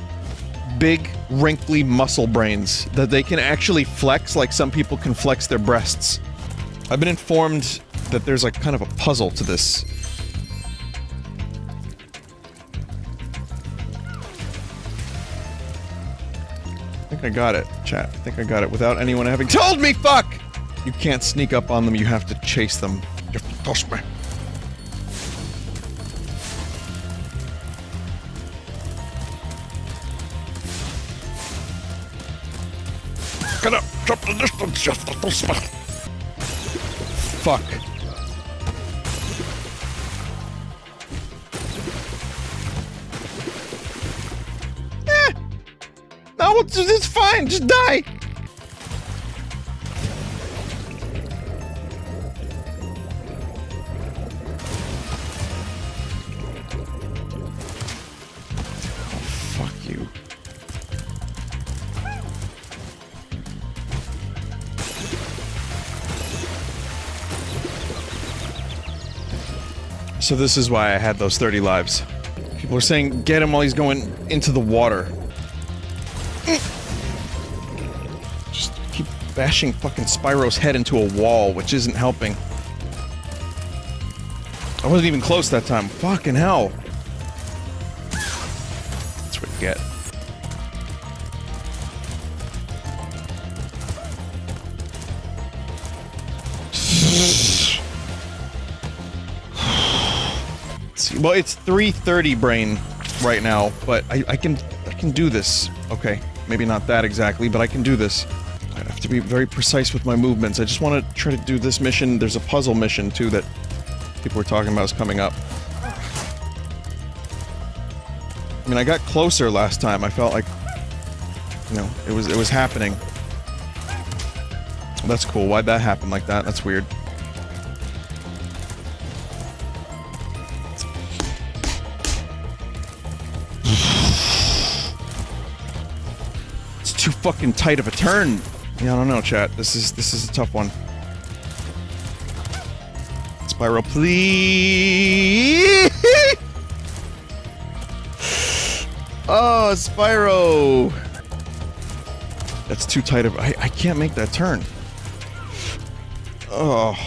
Big, wrinkly muscle brains that they can actually flex like some people can flex their breasts. I've been informed that there's like kind of a puzzle to this. I think I got it, chat. I think I got it without anyone having told me, fuck! You can't sneak up on them, you have to chase them. You have to toss me. Get up! Drop the distance! You have to toss me! Fuck. No, it's fine. Just die. Fuck you. So this is why I had those 30 lives. People are saying get him while he's going into the water. Just keep bashing fucking Spyro's head into a wall, which isn't helping. I wasn't even close that time. Fucking hell. That's what you get. Well, it's 3:30 brain right now, but I can do this. Okay, maybe not that exactly, but I can do this. I have to be very precise with my movements. I just want to try to do this mission. There's a puzzle mission too that people were talking about is coming up. I mean, I got closer last time. I felt like, you know, it was happening. That's cool. Why'd that happen like that? That's weird. Too fucking tight of a turn. Yeah, I don't know, chat. This is a tough one. Spyro, please. Oh, Spyro. That's too tight of. I can't make that turn. Oh.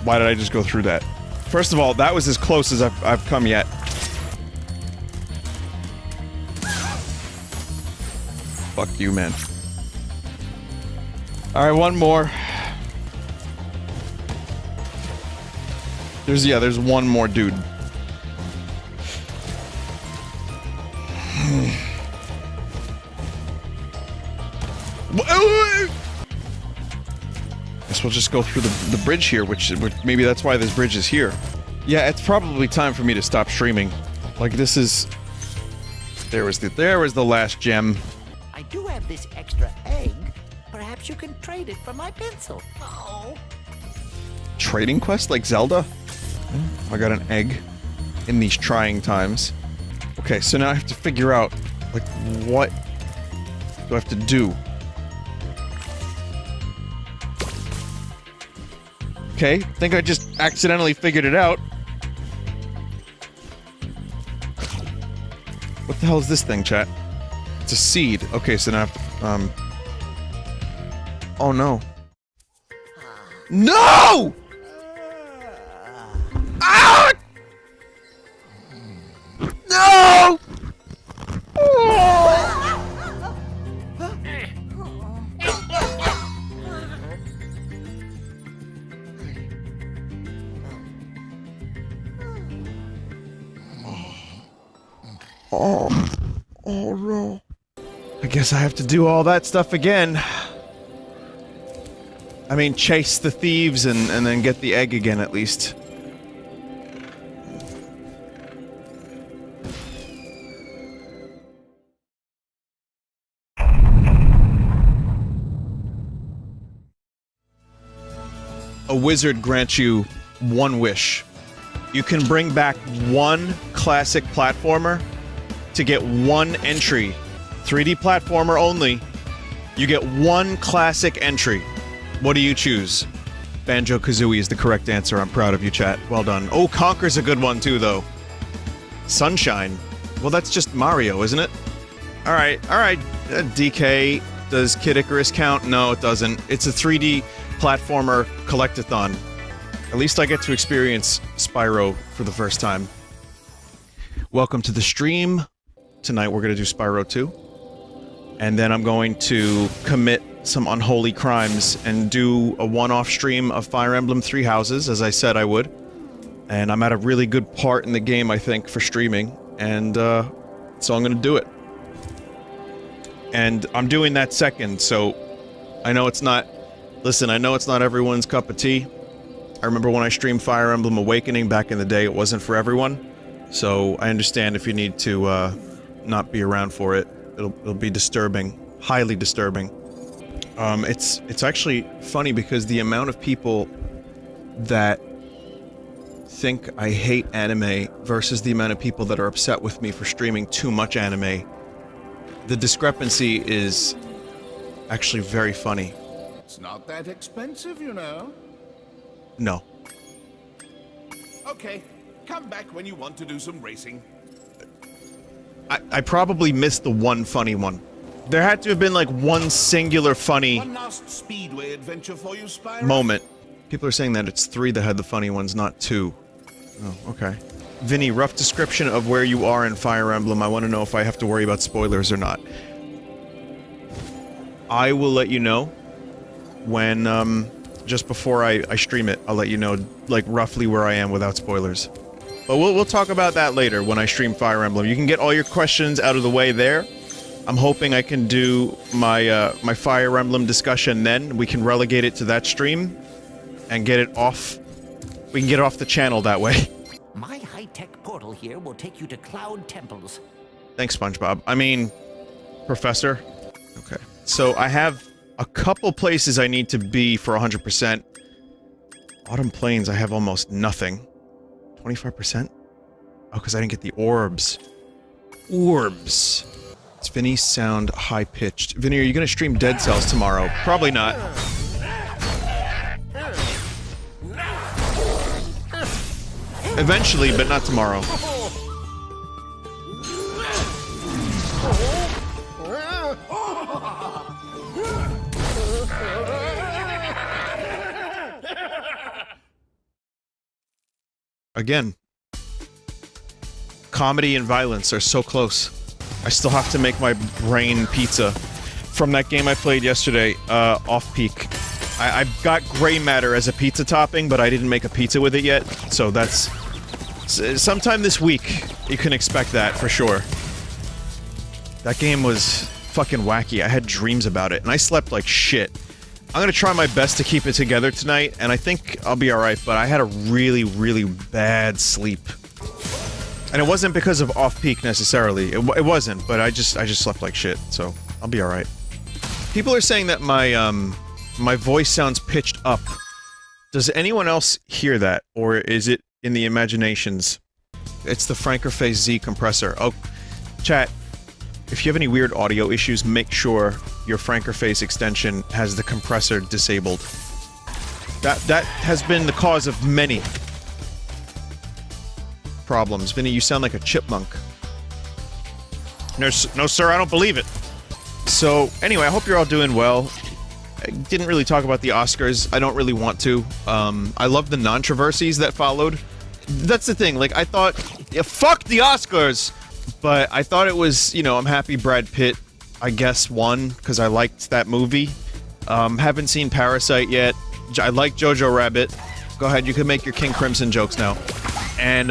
Why did I just go through that? First of all, that was as close as I've come yet. Fuck you, man. Alright, one more. There's one more dude. Guess we'll just go through the bridge here, which maybe that's why this bridge is here. Yeah, it's probably time for me to stop streaming. Like, this is... There was the last gem. I do have this extra egg. Perhaps you can trade it for my pencil. Oh. Trading quest like Zelda? I got an egg in these trying times. Okay, so now I have to figure out, like, what do I have to do? Okay, I think I just accidentally figured it out. What the hell is this thing, chat? It's a seed. Okay, so now I have to, oh no. No! Ah! No! Oh no. I guess I have to do all that stuff again. I mean, chase the thieves and then get the egg again, at least. A wizard grants you one wish. You can bring back one classic platformer to get one entry. 3D platformer only. You get one classic entry. What do you choose? Banjo-Kazooie is the correct answer. I'm proud of you, chat. Well done. Oh, Conker's a good one, too, though. Sunshine. Well, that's just Mario, isn't it? Alright, alright. DK, does Kid Icarus count? No, it doesn't. It's a 3D platformer collectathon. At least I get to experience Spyro for the first time. Welcome to the stream. Tonight we're going to do Spyro 2. And then I'm going to commit some unholy crimes and do a one-off stream of Fire Emblem Three Houses, as I said I would. And I'm at a really good part in the game, I think, for streaming. And, so I'm gonna do it. And I'm doing that second, so I know it's not Listen, I know it's not everyone's cup of tea. I remember when I streamed Fire Emblem Awakening back in the day, it wasn't for everyone. So I understand if you need to not be around for it. It'll be disturbing. Highly disturbing. It's actually funny because the amount of people that think I hate anime versus the amount of people that are upset with me for streaming too much anime, the discrepancy is actually very funny. It's not that expensive, you know. No. Okay, come back when you want to do some racing. I probably missed the one funny one. There had to have been like one singular funny One last speedway adventure for you, Spyro. moment. People are saying that it's 3 that had the funny ones, not 2. Oh, okay. Vinny, rough description of where you are in Fire Emblem. I want to know if I have to worry about spoilers or not. I will let you know when, just before I stream it, I'll let you know, like, roughly where I am without spoilers. But we'll talk about that later when I stream Fire Emblem. You can get all your questions out of the way there. I'm hoping I can do my, my Fire Emblem discussion then. We can relegate it to that stream and get it off. We can get it off the channel that way. My high-tech portal here will take you to Cloud Temples. Thanks, SpongeBob. I mean, Professor. Okay. So I have a couple places I need to be for 100%. Autumn Plains, I have almost nothing. 25%? Oh, because I didn't get the orbs. Orbs. Does Vinny sound high-pitched? Vinny, are you going to stream Dead Cells tomorrow? Probably not. Eventually, but not tomorrow. Again, comedy and violence are so close. I still have to make my brain pizza from that game I played yesterday, off-peak. I've got gray matter as a pizza topping, but I didn't make a pizza with it yet, so that's... sometime this week, you can expect that, for sure. That game was fucking wacky. I had dreams about it, and I slept like shit. I'm gonna try my best to keep it together tonight, and I think I'll be alright, but I had a really, really bad sleep. And it wasn't because of off-peak, necessarily. It wasn't, but I just slept like shit, so I'll be alright. People are saying that my voice sounds pitched up. Does anyone else hear that, or is it in the imaginations? It's the Frankerface Z compressor. Oh, chat, if you have any weird audio issues, make sure your Frankerface extension has the compressor disabled. That has been the cause of many problems. Vinny, you sound like a chipmunk. No, sir, I don't believe it. So, anyway, I hope you're all doing well. I didn't really talk about the Oscars. I don't really want to. I love the controversies that followed. That's the thing, like, I thought, yeah, fuck the Oscars! But I thought it was, you know, I'm happy Brad Pitt, I guess, won, because I liked that movie. Haven't seen Parasite yet. I like Jojo Rabbit. Go ahead, you can make your King Crimson jokes now. And,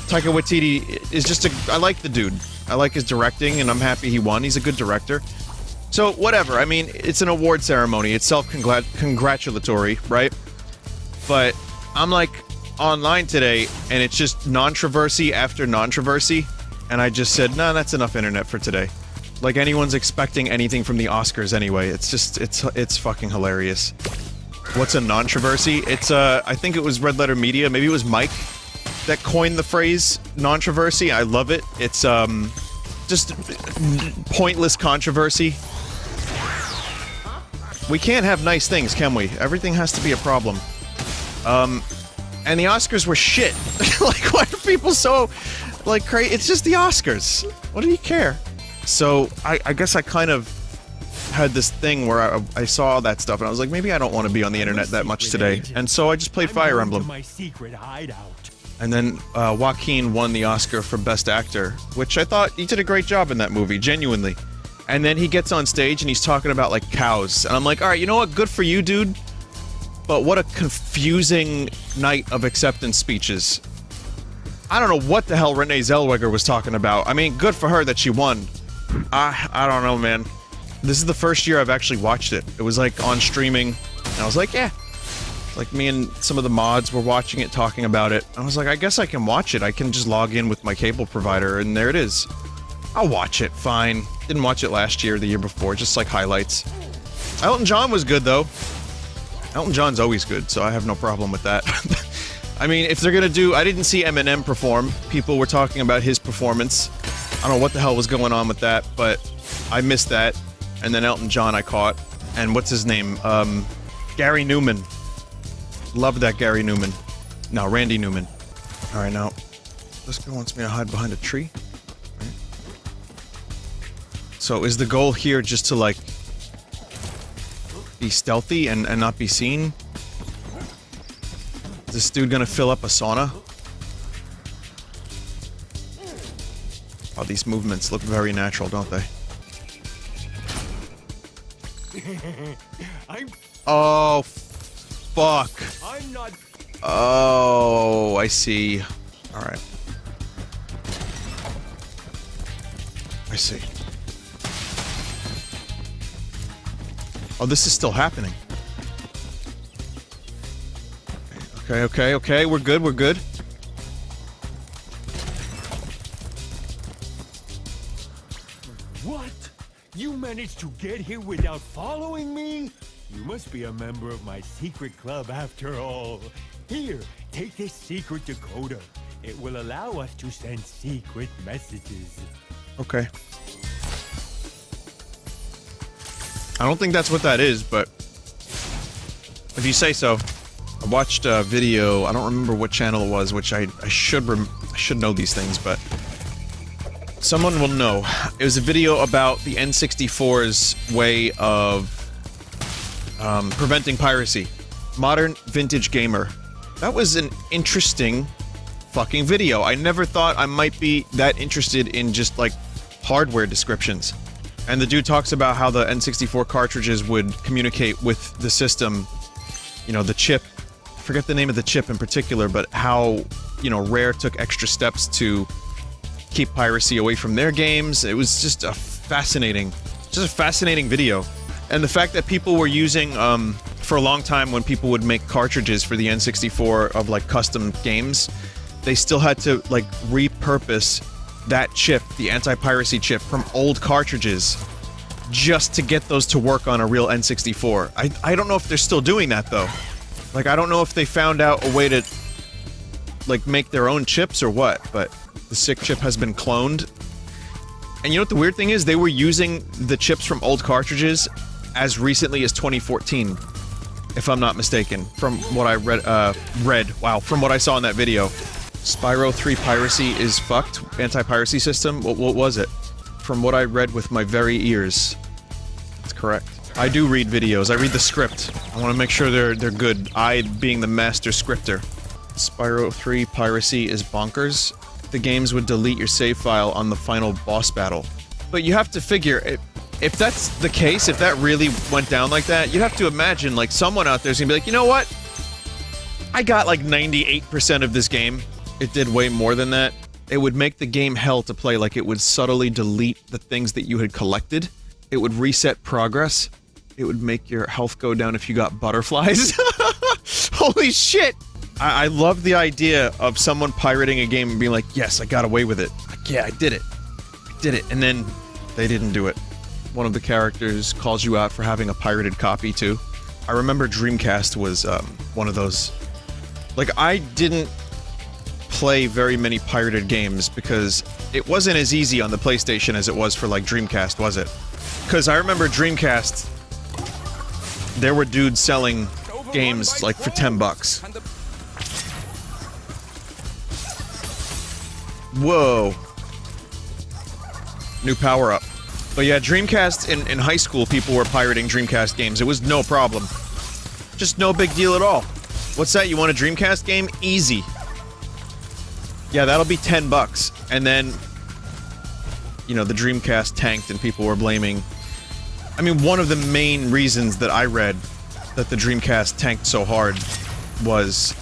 Taika Waititi is just I like the dude. I like his directing, and I'm happy he won. He's a good director. So, whatever. I mean, it's an award ceremony. It's self-congratulatory, right? But I'm, like, online today, and it's just controversy after controversy, and I just said, nah, that's enough internet for today. Like, anyone's expecting anything from the Oscars anyway. It's just, it's fucking hilarious. What's a controversy? It's, I think it was Red Letter Media, maybe it was Mike, that coined the phrase controversy. I love it. It's, just pointless controversy. We can't have nice things, can we? Everything has to be a problem. And the Oscars were shit. Like, why are people so, like, crazy? It's just the Oscars. What do you care? So, I guess I kind of had this thing where I saw all that stuff, and I was like, maybe I don't want to be on the internet that much today. And so I just played Fire Emblem. My secret hideout. And then Joaquin won the Oscar for Best Actor, which I thought he did a great job in that movie, genuinely. And then he gets on stage and he's talking about, like, cows. And I'm like, alright, you know what? Good for you, dude. But what a confusing night of acceptance speeches. I don't know what the hell Renee Zellweger was talking about. I mean, good for her that she won. I don't know, man. This is the first year I've actually watched it. It was, like, on streaming And I was like, yeah. Like, me and some of the mods were watching it, talking about it. I was like, I guess I can watch it. I can just log in with my cable provider, and there it is. I'll watch it, fine. Didn't watch it last year or the year before, just like highlights. Elton John was good, though. Elton John's always good, so I have no problem with that. I mean, if they're gonna do... I didn't see Eminem perform. People were talking about his performance. I don't know what the hell was going on with that, but I missed that. And then Elton John I caught. And what's his name? Gary Newman. Love that Gary Newman. No, Randy Newman. Alright, now. This guy wants me to hide behind a tree. Right. So is the goal here just to, like, be stealthy and not be seen? Is this dude gonna fill up a sauna? Oh, these movements look very natural, don't they? Oh, fuck. I'm not. Oh, I see. Alright. I see. Oh, this is still happening. Okay, we're good, we're good. What? You managed to get here without following me? You must be a member of my secret club after all. Here, take this secret decoder. It will allow us to send secret messages. Okay. I don't think that's what that is, but if you say so. I watched a video, I don't remember what channel it was, which I should know these things, but someone will know. It was a video about the N64's way of preventing piracy. Modern Vintage Gamer. That was an interesting fucking video. I never thought I might be that interested in just, like, hardware descriptions. And the dude talks about how the N64 cartridges would communicate with the system, you know, the chip. I forget the name of the chip in particular, but how, you know, Rare took extra steps to keep piracy away from their games. It was just a fascinating video. And the fact that people were using, for a long time when people would make cartridges for the N64 of, like, custom games, they still had to, like, repurpose that chip, the anti-piracy chip, from old cartridges just to get those to work on a real N64. I don't know if they're still doing that, though. Like, I don't know if they found out a way to, like, make their own chips or what, but the SICK chip has been cloned. And you know what the weird thing is? They were using the chips from old cartridges as recently as 2014, if I'm not mistaken, from what I from what I saw in that video. Spyro 3 piracy is fucked. Anti-piracy system? What was it? From what I read with my very ears. That's correct. I do read videos. I read the script. I want to make sure they're good. I being the master scripter. Spyro 3 piracy is bonkers. The games would delete your save file on the final boss battle. But you have to figure, if that's the case, if that really went down like that, you'd have to imagine, like, someone out there's gonna be like, you know what? I got like 98% of this game. It did way more than that. It would make the game hell to play. Like, it would subtly delete the things that you had collected. It would reset progress. It would make your health go down if you got butterflies. Holy shit! I love the idea of someone pirating a game and being like, yes, I got away with it. Like, yeah, I did it. I did it. And then they didn't do it. One of the characters calls you out for having a pirated copy, too. I remember Dreamcast was one of those. Like, I didn't play very many pirated games because it wasn't as easy on the PlayStation as it was for, like, Dreamcast, was it? Because I remember Dreamcast, there were dudes selling games, like, for $10. Whoa. New power-up. But yeah, Dreamcast, in high school, people were pirating Dreamcast games. It was no problem. Just no big deal at all. What's that? You want a Dreamcast game? Easy. Yeah, that'll be $10. And then, you know, the Dreamcast tanked and people were blaming... I mean, one of the main reasons that I read that the Dreamcast tanked so hard was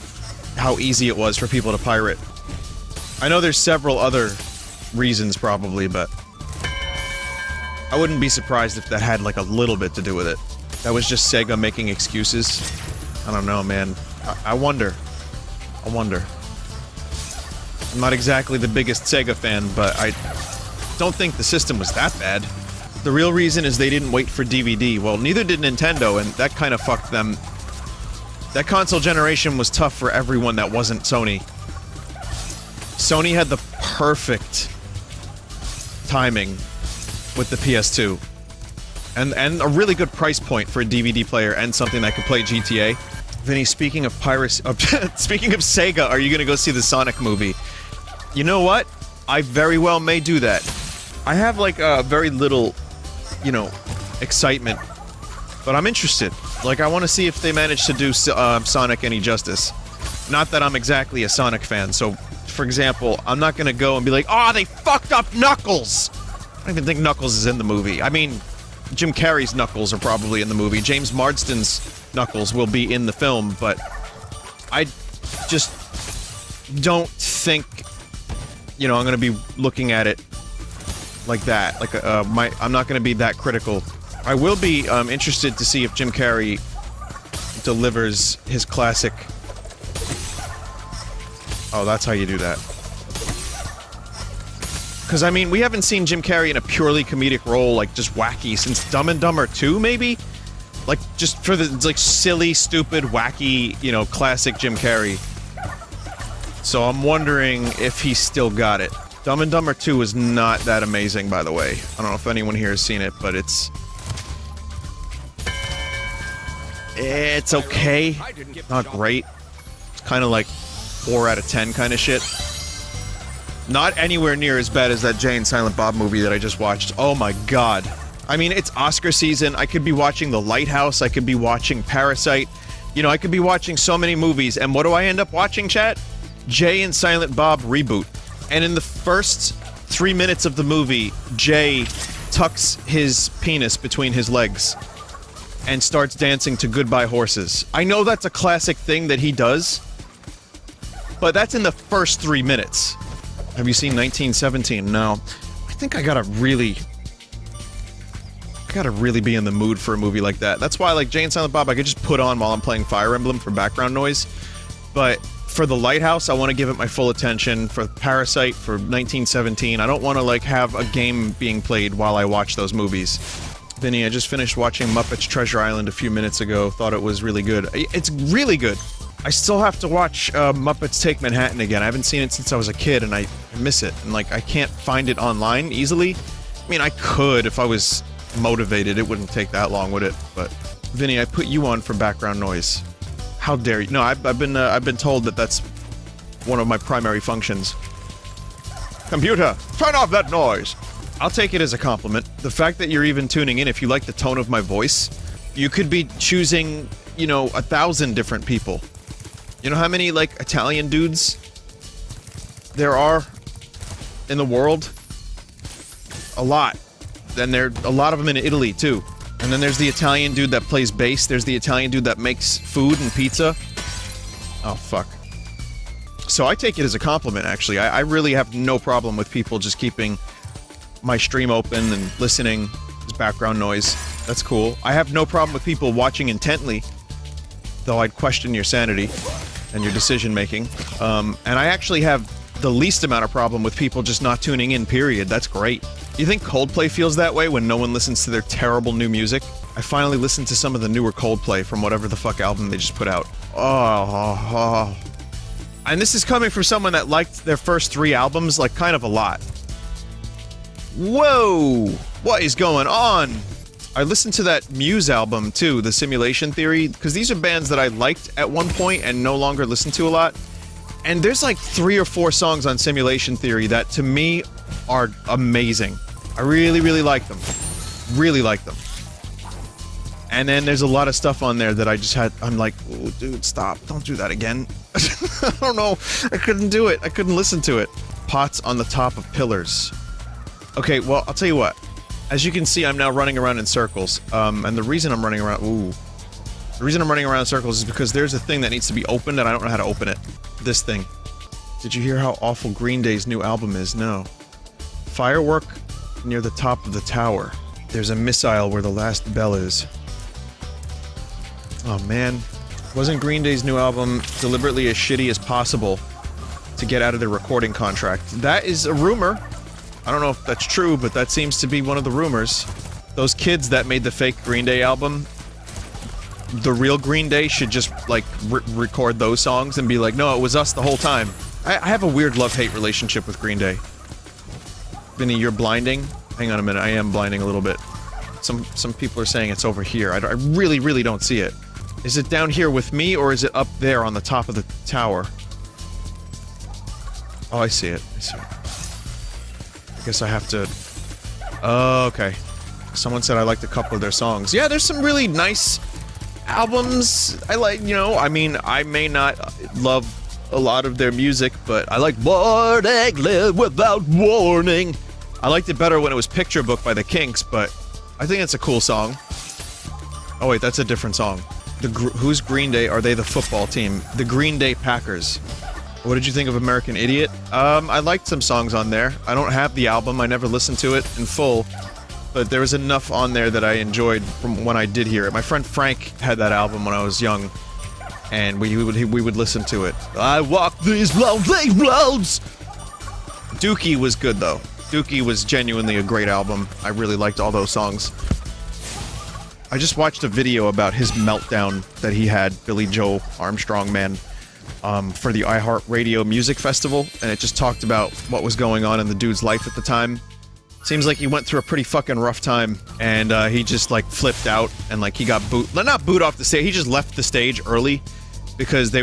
how easy it was for people to pirate. I know there's several other reasons, probably, but I wouldn't be surprised if that had, like, a little bit to do with it. that was just Sega making excuses. I don't know, man. I wonder. I wonder. I'm not exactly the biggest Sega fan, but I don't think the system was that bad. The real reason is they didn't wait for DVD. Well, neither did Nintendo, and that kind of fucked them. That console generation was tough for everyone that wasn't Sony. Sony had the perfect timing with the PS2. And a really good price point for a DVD player and something that could play GTA. Vinny, speaking of piracy, speaking of Sega, are you gonna go see the Sonic movie? You know what? I very well may do that. I have like very little, you know, excitement, but I'm interested. Like, I want to see if they manage to do Sonic any justice. Not that I'm exactly a Sonic fan, so, for example, I'm not gonna go and be like, oh, they fucked up Knuckles! I don't even think Knuckles is in the movie. I mean, Jim Carrey's Knuckles are probably in the movie. James Marsden's Knuckles will be in the film, but I just don't think, you know, I'm gonna be looking at it like that. Like, I'm not gonna be that critical. I will be interested to see if Jim Carrey delivers his classic. Oh, that's how you do that. Because, I mean, we haven't seen Jim Carrey in a purely comedic role, like, just wacky, since Dumb and Dumber 2, maybe? Like, just for the, like, silly, stupid, wacky, you know, classic Jim Carrey. So I'm wondering if he's still got it. Dumb and Dumber 2 is not that amazing, by the way. I don't know if anyone here has seen it, but it's okay. Not great. It's kind of like 4 out of 10 kind of shit. Not anywhere near as bad as that Jay and Silent Bob movie that I just watched. Oh my god. I mean, it's Oscar season. I could be watching The Lighthouse. I could be watching Parasite. You know, I could be watching so many movies. And what do I end up watching, chat? Jay and Silent Bob reboot. And in the first 3 minutes of the movie, Jay tucks his penis between his legs and starts dancing to Goodbye Horses. I know that's a classic thing that he does, but that's in the first 3 minutes. Have you seen 1917? No. I think I gotta really be in the mood for a movie like that. That's why, like, Jay and Silent Bob, I could just put on while I'm playing Fire Emblem for background noise. But for The Lighthouse, I want to give it my full attention. For Parasite, for 1917, I don't want to, like, have a game being played while I watch those movies. Vinny, I just finished watching Muppets Treasure Island a few minutes ago. Thought it was really good. It's really good. I still have to watch Muppets Take Manhattan again. I haven't seen it since I was a kid, and I miss it. And, like, I can't find it online easily. I mean, I could if I was motivated. It wouldn't take that long, would it? But, Vinny, I put you on for background noise. How dare you? No, I've been told that that's one of my primary functions. Computer, turn off that noise! I'll take it as a compliment. The fact that you're even tuning in, if you like the tone of my voice, you could be choosing, you know, 1,000 different people. You know how many, like, Italian dudes there are in the world? A lot. And there are a lot of them in Italy, too. And then there's the Italian dude that plays bass. There's the Italian dude that makes food and pizza. Oh, fuck. So I take it as a compliment, actually. I really have no problem with people just keeping my stream open and listening as background noise. That's cool. I have no problem with people watching intently, though I'd question your sanity and your decision-making. And I actually have the least amount of problem with people just not tuning in, period. That's great. You think Coldplay feels that way when no one listens to their terrible new music? I finally listened to some of the newer Coldplay from whatever the fuck album they just put out. Oh. And this is coming from someone that liked their first 3 albums, like, kind of a lot. Whoa! What is going on? I listened to that Muse album, too, the Simulation Theory, because these are bands that I liked at one point and no longer listen to a lot. And there's like 3 or 4 songs on Simulation Theory that, to me, are amazing. I really, really like them. Really like them. And then there's a lot of stuff on there that I just I'm like, oh, dude, stop. Don't do that again. I don't know. I couldn't do it. I couldn't listen to it. Pots on the top of pillars. Okay, well, I'll tell you what. As you can see, I'm now running around in circles. And the reason I'm running around... The reason I'm running around in circles is because there's a thing that needs to be opened and I don't know how to open it. This thing. Did you hear how awful Green Day's new album is? No. Firework near the top of the tower. There's a missile where the last bell is. Oh man. Wasn't Green Day's new album deliberately as shitty as possible to get out of their recording contract? That is a rumor. I don't know if that's true, but that seems to be one of the rumors. Those kids that made the fake Green Day album, the real Green Day should just, like, record those songs and be like, no, it was us the whole time. I have a weird love-hate relationship with Green Day. Vinny, you're blinding? Hang on a minute, I am blinding a little bit. Some people are saying it's over here. I really, really don't see it. Is it down here with me, or is it up there on the top of the tower? Oh, I see it. I see it. I guess I have to... Oh, okay. Someone said I liked a couple of their songs. Yeah, there's some really nice albums. I like, you know, I mean, I may not love a lot of their music, but I like Morning Live Without Warning. I liked it better when it was Picture Book by the Kinks, but I think it's a cool song. Oh wait, that's a different song. Who's Green Day? Are they the football team? The Green Day Packers. What did you think of American Idiot? I liked some songs on there. I don't have the album, I never listened to it in full, but there was enough on there that I enjoyed from when I did hear it. My friend Frank had that album when I was young, and we would listen to it. I walk these lonely roads! Dookie was good though. Dookie was genuinely a great album. I really liked all those songs. I just watched a video about his meltdown that he had, Billy Joe Armstrong, man, for the iHeartRadio Music Festival, and it just talked about what was going on in the dude's life at the time. Seems like he went through a pretty fucking rough time, and he just, like, flipped out, and, like, he got not booed off the stage, he just left the stage early, because they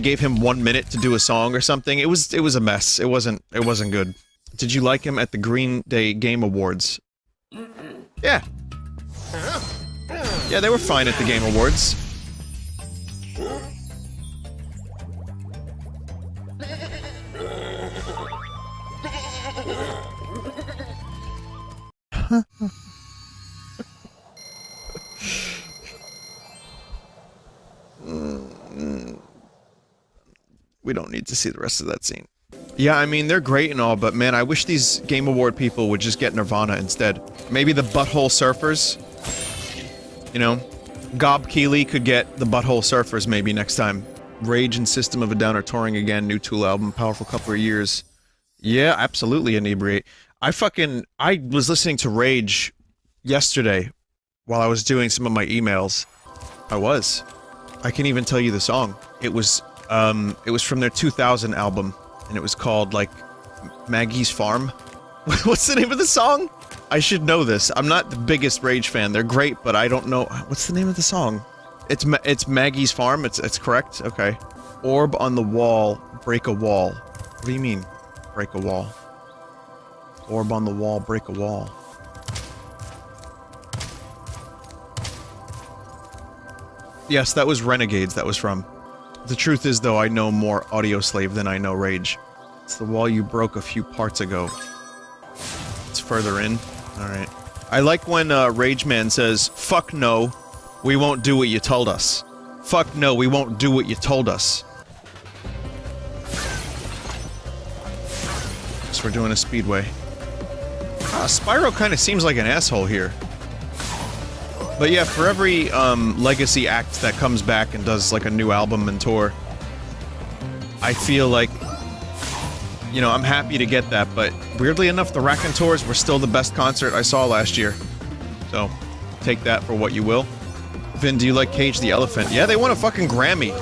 gave him 1 minute to do a song or something. It was a mess. It wasn't good. Did you like him at the Green Day Game Awards? Yeah. Yeah, they were fine at the Game Awards. We don't need to see the rest of that scene. Yeah, I mean, they're great and all, but man, I wish these Game Award people would just get Nirvana instead. Maybe the Butthole Surfers? You know? Gob Keeley could get the Butthole Surfers maybe next time. Rage and System of a Down are touring again, new Tool album, powerful couple of years. Yeah, absolutely Inebriate. I was listening to Rage yesterday while I was doing some of my emails. I can even tell you the song. It was from their 2000 album, and it was called, like, Maggie's Farm. What's the name of the song? I should know this. I'm not the biggest Rage fan. They're great, but I don't know. What's the name of the song? It's Maggie's Farm. It's correct? Okay. Orb on the wall, break a wall. What do you mean, break a wall? Orb on the wall, break a wall. Yes, that was Renegades that was from. The truth is, though, I know more Audioslave than I know Rage. It's the wall you broke a few parts ago. It's further in. Alright. I like when Rage Man says, "Fuck no, we won't do what you told us. Fuck no, we won't do what you told us." So we're doing a speedway. Spyro kind of seems like an asshole here. But yeah, for every legacy act that comes back and does like a new album and tour, I feel like, you know, I'm happy to get that, but weirdly enough, the Raconteurs were still the best concert I saw last year. So, take that for what you will. Vin, do you like Cage the Elephant? Yeah, they won a fucking Grammy.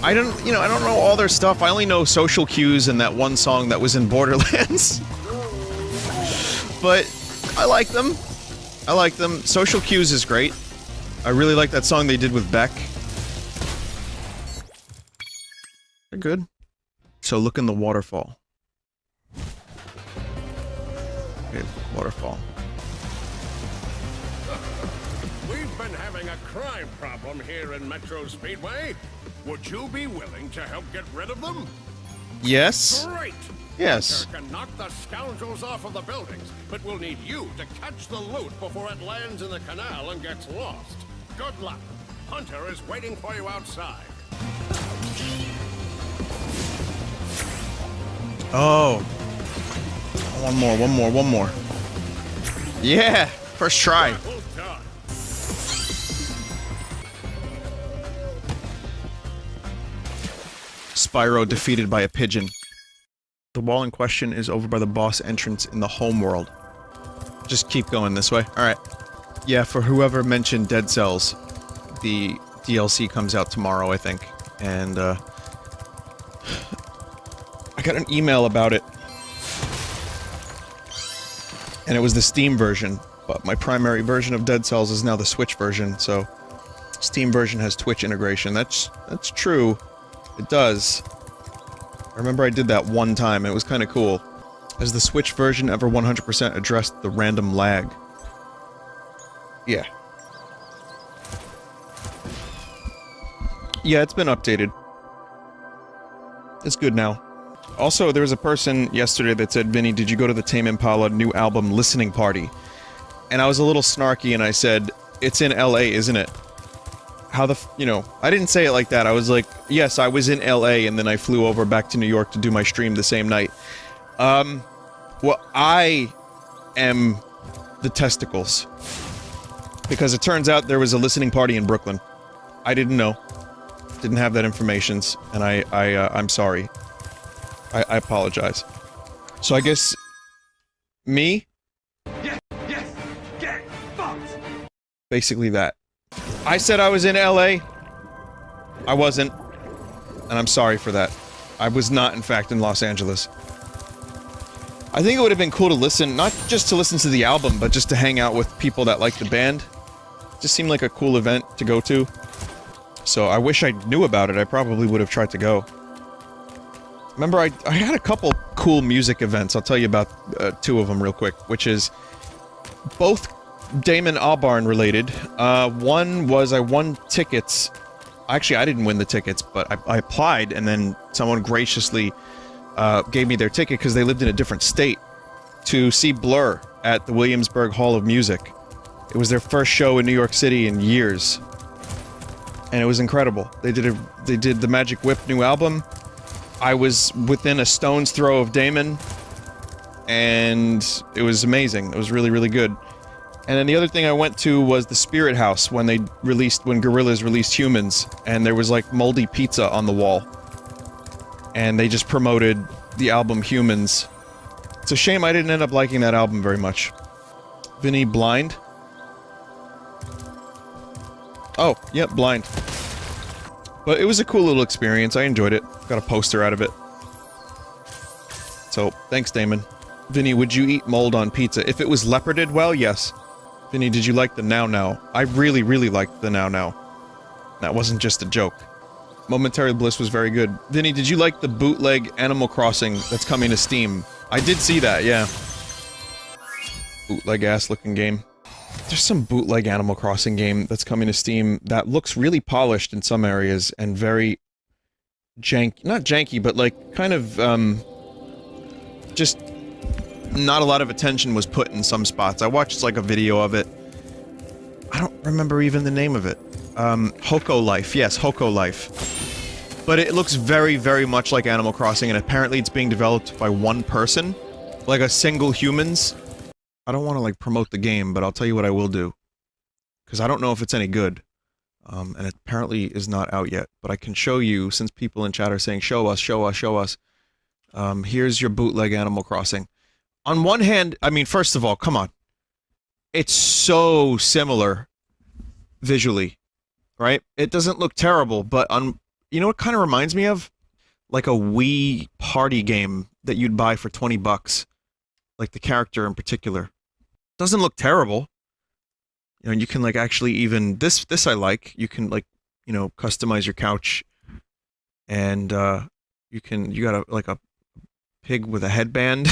I don't know all their stuff. I only know Social Cues and that one song that was in Borderlands. But I like them. I like them. Social Cues is great. I really like that song they did with Beck. They're good. So look in the waterfall. Okay, waterfall. We've been having a crime problem here in Metro Speedway. Would you be willing to help get rid of them? Yes. Great! Yes. Hunter can knock the scoundrels off of the buildings, but we'll need you to catch the loot before it lands in the canal and gets lost. Good luck. Hunter is waiting for you outside. Oh. One more. Yeah! First try. Spyro defeated by a pigeon. The wall in question is over by the boss entrance in the home world. Just keep going this way. Alright. Yeah, for whoever mentioned Dead Cells, the DLC comes out tomorrow, I think. And, I got an email about it. And it was the Steam version, but my primary version of Dead Cells is now the Switch version, so... Steam version has Twitch integration. That's true. It does. I remember I did that one time, and it was kinda cool. Has the Switch version ever 100% addressed the random lag? Yeah. Yeah, it's been updated. It's good now. Also, there was a person yesterday that said, Vinny, did you go to the Tame Impala new album listening party? And I was a little snarky and I said, it's in LA, isn't it? How the you know, I didn't say it like that. I was like, yes, I was in LA and then I flew over back to New York to do my stream the same night. Well, I am the testicles. Because it turns out there was a listening party in Brooklyn. I didn't know. Didn't have that information, and I'm sorry. I apologize. So I guess... me? Yes, get fucked! Basically that. I said I was in LA. I wasn't. And I'm sorry for that. I was not, in fact, in Los Angeles. I think it would have been cool to listen, not just to listen to the album, but just to hang out with people that like the band. Just seemed like a cool event to go to. So I wish I knew about it, I probably would have tried to go. Remember, I had a couple cool music events, I'll tell you about two of them real quick, which is both Damon Albarn related. One was I won tickets. Actually, I didn't win the tickets, but I applied, and then someone graciously gave me their ticket because they lived in a different state to see Blur at the Williamsburg Hall of Music. It was their first show in New York City in years. And it was incredible. They did the Magic Whip new album. I was within a stone's throw of Damon. And it was amazing. It was really, really good. And then the other thing I went to was the Spirit House when Gorillaz released Humans, and there was like moldy pizza on the wall. And they just promoted the album Humans. It's a shame I didn't end up liking that album very much. Vinny, blind? Oh, yep, blind. But it was a cool little experience, I enjoyed it. Got a poster out of it. So, thanks Damon. Vinny, would you eat mold on pizza? If it was leoparded, well, yes. Vinny, did you like the Now Now? I really, really liked the Now Now. That wasn't just a joke. Momentary Bliss was very good. Vinny, did you like the bootleg Animal Crossing that's coming to Steam? I did see that, yeah. Bootleg-ass looking game. There's some bootleg Animal Crossing game that's coming to Steam that looks really polished in some areas and very janky, not janky, but like kind of just not a lot of attention was put in some spots. I watched like a video of it. I don't remember even the name of it. Hoko Life. Yes, Hoko Life. But it looks very, very much like Animal Crossing, and apparently it's being developed by one person. Like a single humans. I don't want to, like, promote the game, but I'll tell you what I will do. Because I don't know if it's any good. And it apparently is not out yet. But I can show you, since people in chat are saying, show us, show us, show us. Here's your bootleg Animal Crossing. On one hand, I mean, first of all, come on. It's so similar visually, right? It doesn't look terrible, but you know what it kind of reminds me of? Like a Wii party game that you'd buy for 20 bucks. Like the character in particular. Doesn't look terrible. You know, and you can like actually even this I like. You can like, you know, customize your couch, and you got like a pig with a headband.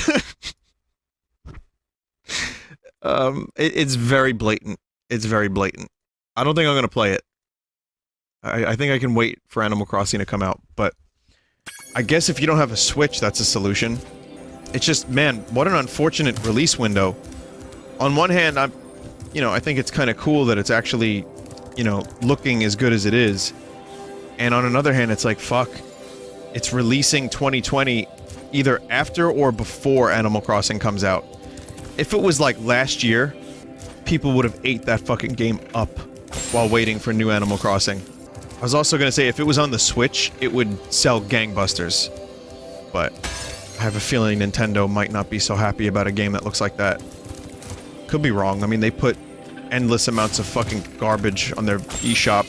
It's very blatant. It's very blatant. I don't think I'm gonna play it. I think I can wait for Animal Crossing to come out, but I guess if you don't have a Switch, that's a solution. It's just, man, what an unfortunate release window. On one hand, I think it's kind of cool that it's actually, you know, looking as good as it is. And on another hand, it's like, fuck. It's releasing 2020 either after or before Animal Crossing comes out. If it was like last year, people would have ate that fucking game up while waiting for new Animal Crossing. I was also gonna say, if it was on the Switch, it would sell gangbusters. But I have a feeling Nintendo might not be so happy about a game that looks like that. Could be wrong. I mean, they put endless amounts of fucking garbage on their eShop.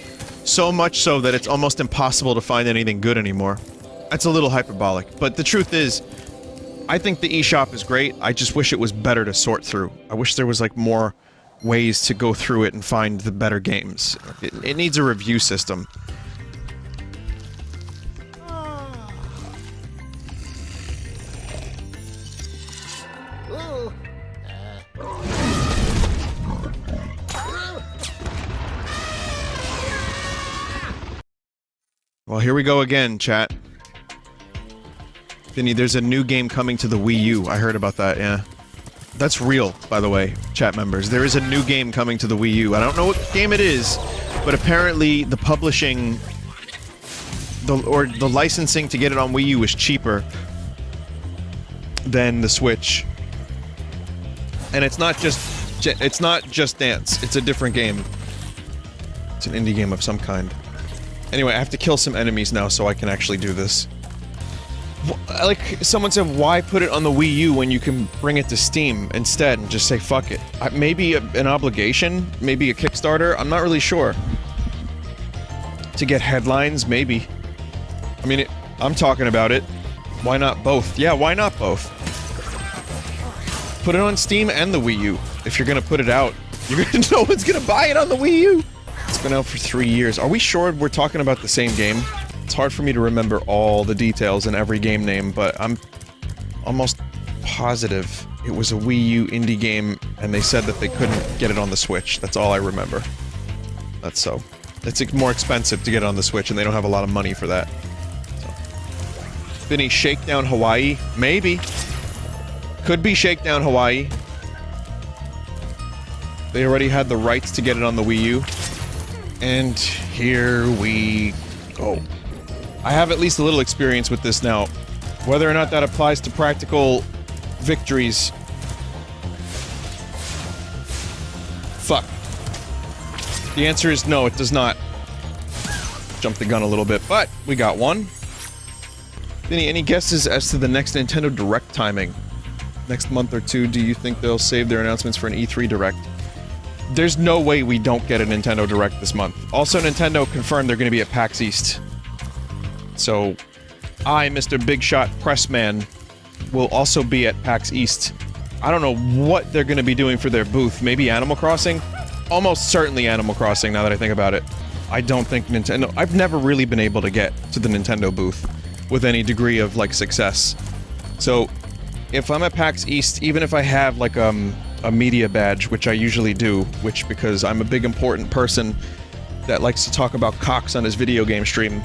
So much so that it's almost impossible to find anything good anymore. That's a little hyperbolic, but the truth is, I think the eShop is great. I just wish it was better to sort through. I wish there was, like, more ways to go through it and find the better games. It needs a review system. Well, here we go again, chat. Vinny, there's a new game coming to the Wii U. I heard about that, yeah. That's real, by the way, chat members. There is a new game coming to the Wii U. I don't know what game it is, but apparently the publishing... the licensing to get it on Wii U is cheaper than the Switch. And it's not just Dance. It's a different game. It's an indie game of some kind. Anyway, I have to kill some enemies now so I can actually do this. Like, someone said, why put it on the Wii U when you can bring it to Steam instead and just say fuck it? Maybe an obligation? Maybe a Kickstarter? I'm not really sure. To get headlines? Maybe. I mean, I'm talking about it. Why not both? Yeah, why not both? Put it on Steam and the Wii U. If you're gonna put it out, no one's gonna buy it on the Wii U! It's been out for 3 years. Are we sure we're talking about the same game? It's hard for me to remember all the details in every game name, but I'm almost positive it was a Wii U indie game, and they said that they couldn't get it on the Switch. That's all I remember. That's so. It's more expensive to get it on the Switch, and they don't have a lot of money for that. So. Vinny, Shakedown Hawaii? Maybe. Could be Shakedown Hawaii. They already had the rights to get it on the Wii U. And here we go. I have at least a little experience with this now. Whether or not that applies to practical victories... Fuck. The answer is no, it does not. Jumped the gun a little bit, but we got one. Vinny, any guesses as to the next Nintendo Direct timing? Next month or two, do you think they'll save their announcements for an E3 Direct? There's no way we don't get a Nintendo Direct this month. Also, Nintendo confirmed they're going to be at PAX East. So, I, Mr. Big Shot Pressman, will also be at PAX East. I don't know what they're going to be doing for their booth. Maybe Animal Crossing? Almost certainly Animal Crossing, now that I think about it. I don't think Nintendo... I've never really been able to get to the Nintendo booth with any degree of, like, success. So, if I'm at PAX East, even if I have, like, a media badge, which I usually do, because I'm a big important person that likes to talk about cocks on his video game stream,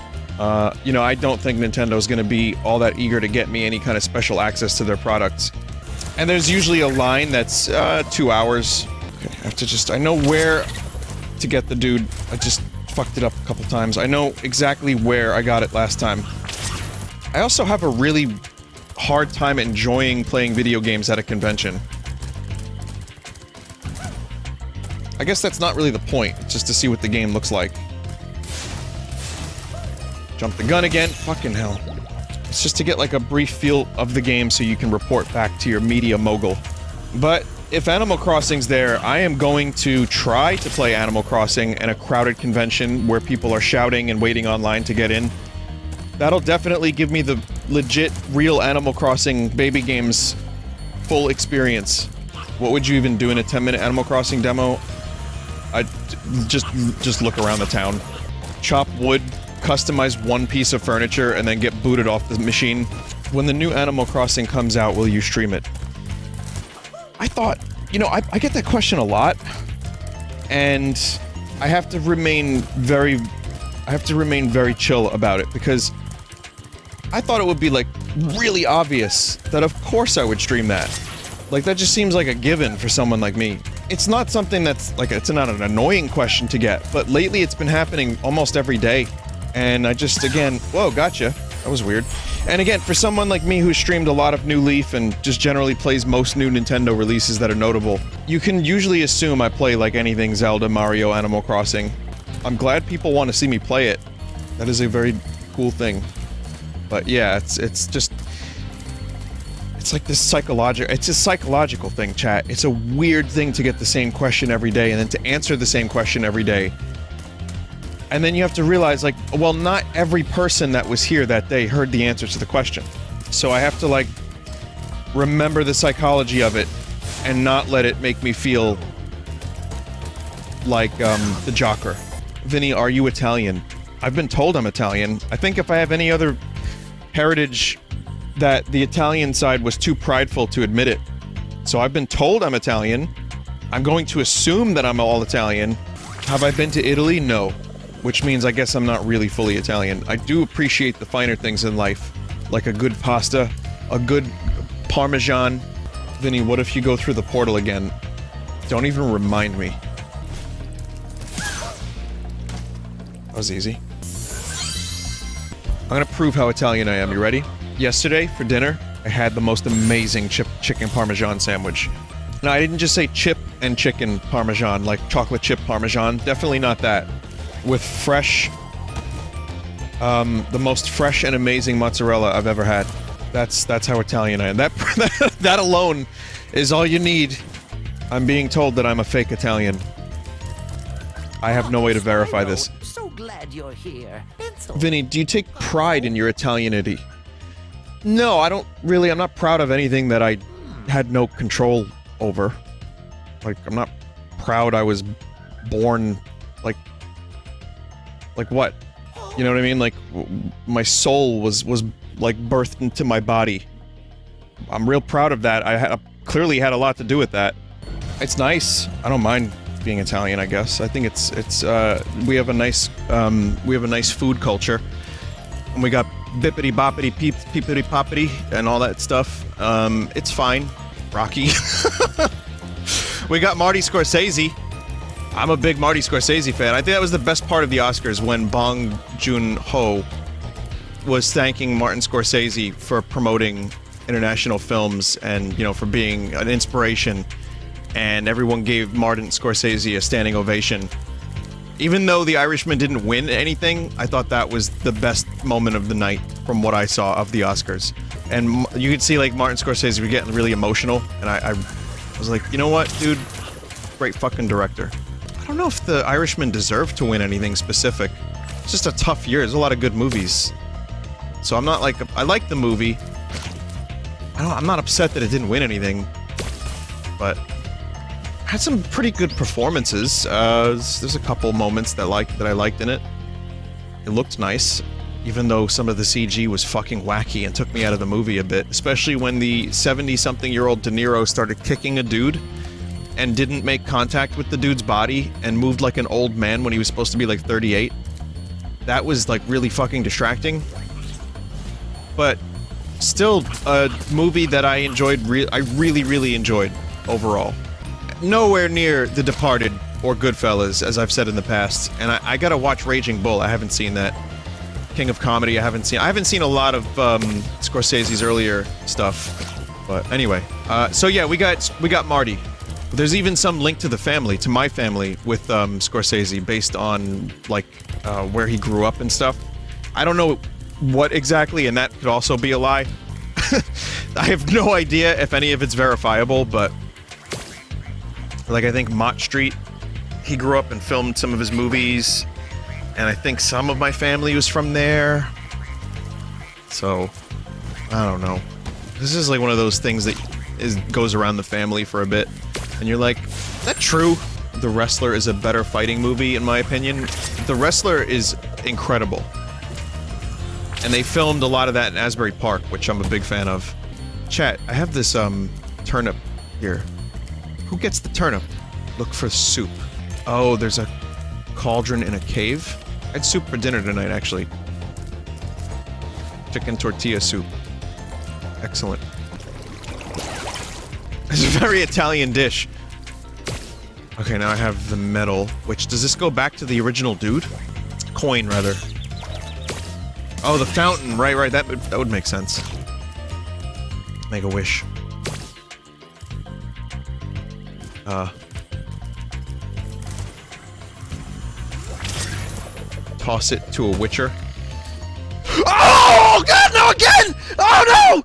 you know, I don't think Nintendo's gonna be all that eager to get me any kind of special access to their products. And there's usually a line that's, 2 hours. Okay, I have to just... I know where to get the dude. I just fucked it up a couple times. I know exactly where I got it last time. I also have a really hard time enjoying playing video games at a convention. I guess that's not really the point, just to see what the game looks like. Jump the gun again. Fucking hell. It's just to get like a brief feel of the game so you can report back to your media mogul. But if Animal Crossing's there, I am going to try to play Animal Crossing in a crowded convention where people are shouting and waiting online to get in. That'll definitely give me the legit, real Animal Crossing baby games full experience. What would you even do in a 10-minute Animal Crossing demo? I'd just look around the town. Chop wood, customize one piece of furniture, and then get booted off the machine. When the new Animal Crossing comes out, will you stream it? I thought, you know, I get that question a lot, and I have to remain very chill about it, because I thought it would be, like, really obvious that of course I would stream that. Like, that just seems like a given for someone like me. It's not something that's, like, it's not an annoying question to get, but lately it's been happening almost every day. And I just, again, whoa, gotcha. That was weird. And again, for someone like me who streamed a lot of New Leaf and just generally plays most new Nintendo releases that are notable, you can usually assume I play like anything Zelda, Mario, Animal Crossing. I'm glad people want to see me play it, That is a very cool thing. But yeah, it's just... It's like this psychological... It's a psychological thing, chat. It's a weird thing to get the same question every day and then to answer the same question every day. And then you have to realize, like, well, not every person that was here that day heard the answer to the question. So I have to, like, remember the psychology of it and not let it make me feel like, the jocker. Vinny, are you Italian? I've been told I'm Italian. I think if I have any other heritage that the Italian side was too prideful to admit it. So I've been told I'm Italian. I'm going to assume that I'm all Italian. Have I been to Italy? No. Which means I guess I'm not really fully Italian. I do appreciate the finer things in life. Like a good pasta, a good Parmesan. Vinny, what if you go through the portal again? Don't even remind me. That was easy. I'm gonna prove how Italian I am. You ready? Yesterday, for dinner, I had the most amazing chicken Parmesan sandwich. Now, I didn't just say chip and chicken Parmesan, like chocolate chip Parmesan. Definitely not that. With fresh... the most fresh and amazing mozzarella I've ever had. That's how Italian I am. That alone is all you need. I'm being told that I'm a fake Italian. I have no way to verify this. So glad you're here. Vinny, do you take pride in your Italianity? No, I don't really. I'm not proud of anything that I had no control over. Like, I'm not proud I was born, like what? You know what I mean? Like, my soul was like birthed into my body. I'm real proud of that. I clearly had a lot to do with that. It's nice. I don't mind being Italian, I guess. I think we have a nice food culture. And we got bippity boppity peepity poppity and all that stuff. It's fine. Rocky. We got Marty Scorsese. I'm a big Marty Scorsese fan. I think that was the best part of the Oscars when Bong Joon-ho was thanking Martin Scorsese for promoting international films and, you know, for being an inspiration. And everyone gave Martin Scorsese a standing ovation. Even though The Irishman didn't win anything, I thought that was the best moment of the night from what I saw of the Oscars. And you could see, like, Martin Scorsese was getting really emotional, and I was like, you know what, dude? Great fucking director. I don't know if The Irishman deserved to win anything specific. It's just a tough year. There's a lot of good movies. So I'm not like... I like the movie. I'm not upset that it didn't win anything. But... had some pretty good performances. There's a couple moments that I liked in it. It looked nice, even though some of the CG was fucking wacky and took me out of the movie a bit. Especially when the 70-something-year-old De Niro started kicking a dude and didn't make contact with the dude's body and moved like an old man when he was supposed to be like 38. That was like really fucking distracting. But still a movie that I enjoyed. I really enjoyed overall. Nowhere near The Departed or Goodfellas, as I've said in the past. And I gotta watch Raging Bull. I haven't seen that. King of Comedy, I haven't seen a lot of Scorsese's earlier stuff. But anyway, so yeah, we got Marty. There's even some link to the family, to my family, with Scorsese, based on like where he grew up and stuff. I don't know what exactly, and that could also be a lie. I have no idea if any of it's verifiable, but like, I think Mott Street, he grew up and filmed some of his movies, and I think some of my family was from there. So, I don't know. This is like one of those things that goes around the family for a bit, and you're like, is that true? The Wrestler is a better fighting movie, in my opinion. The Wrestler is incredible. And they filmed a lot of that in Asbury Park, which I'm a big fan of. Chat, I have this, turnip here. Who gets the turnip? Look for soup. Oh, there's a cauldron in a cave? I had soup for dinner tonight, actually. Chicken tortilla soup. Excellent. It's a very Italian dish. Okay, now I have the medal. Which, does this go back to the original dude? Coin, rather. Oh, the fountain. Right. That would make sense. Make a wish. Toss it to a witcher. Oh no!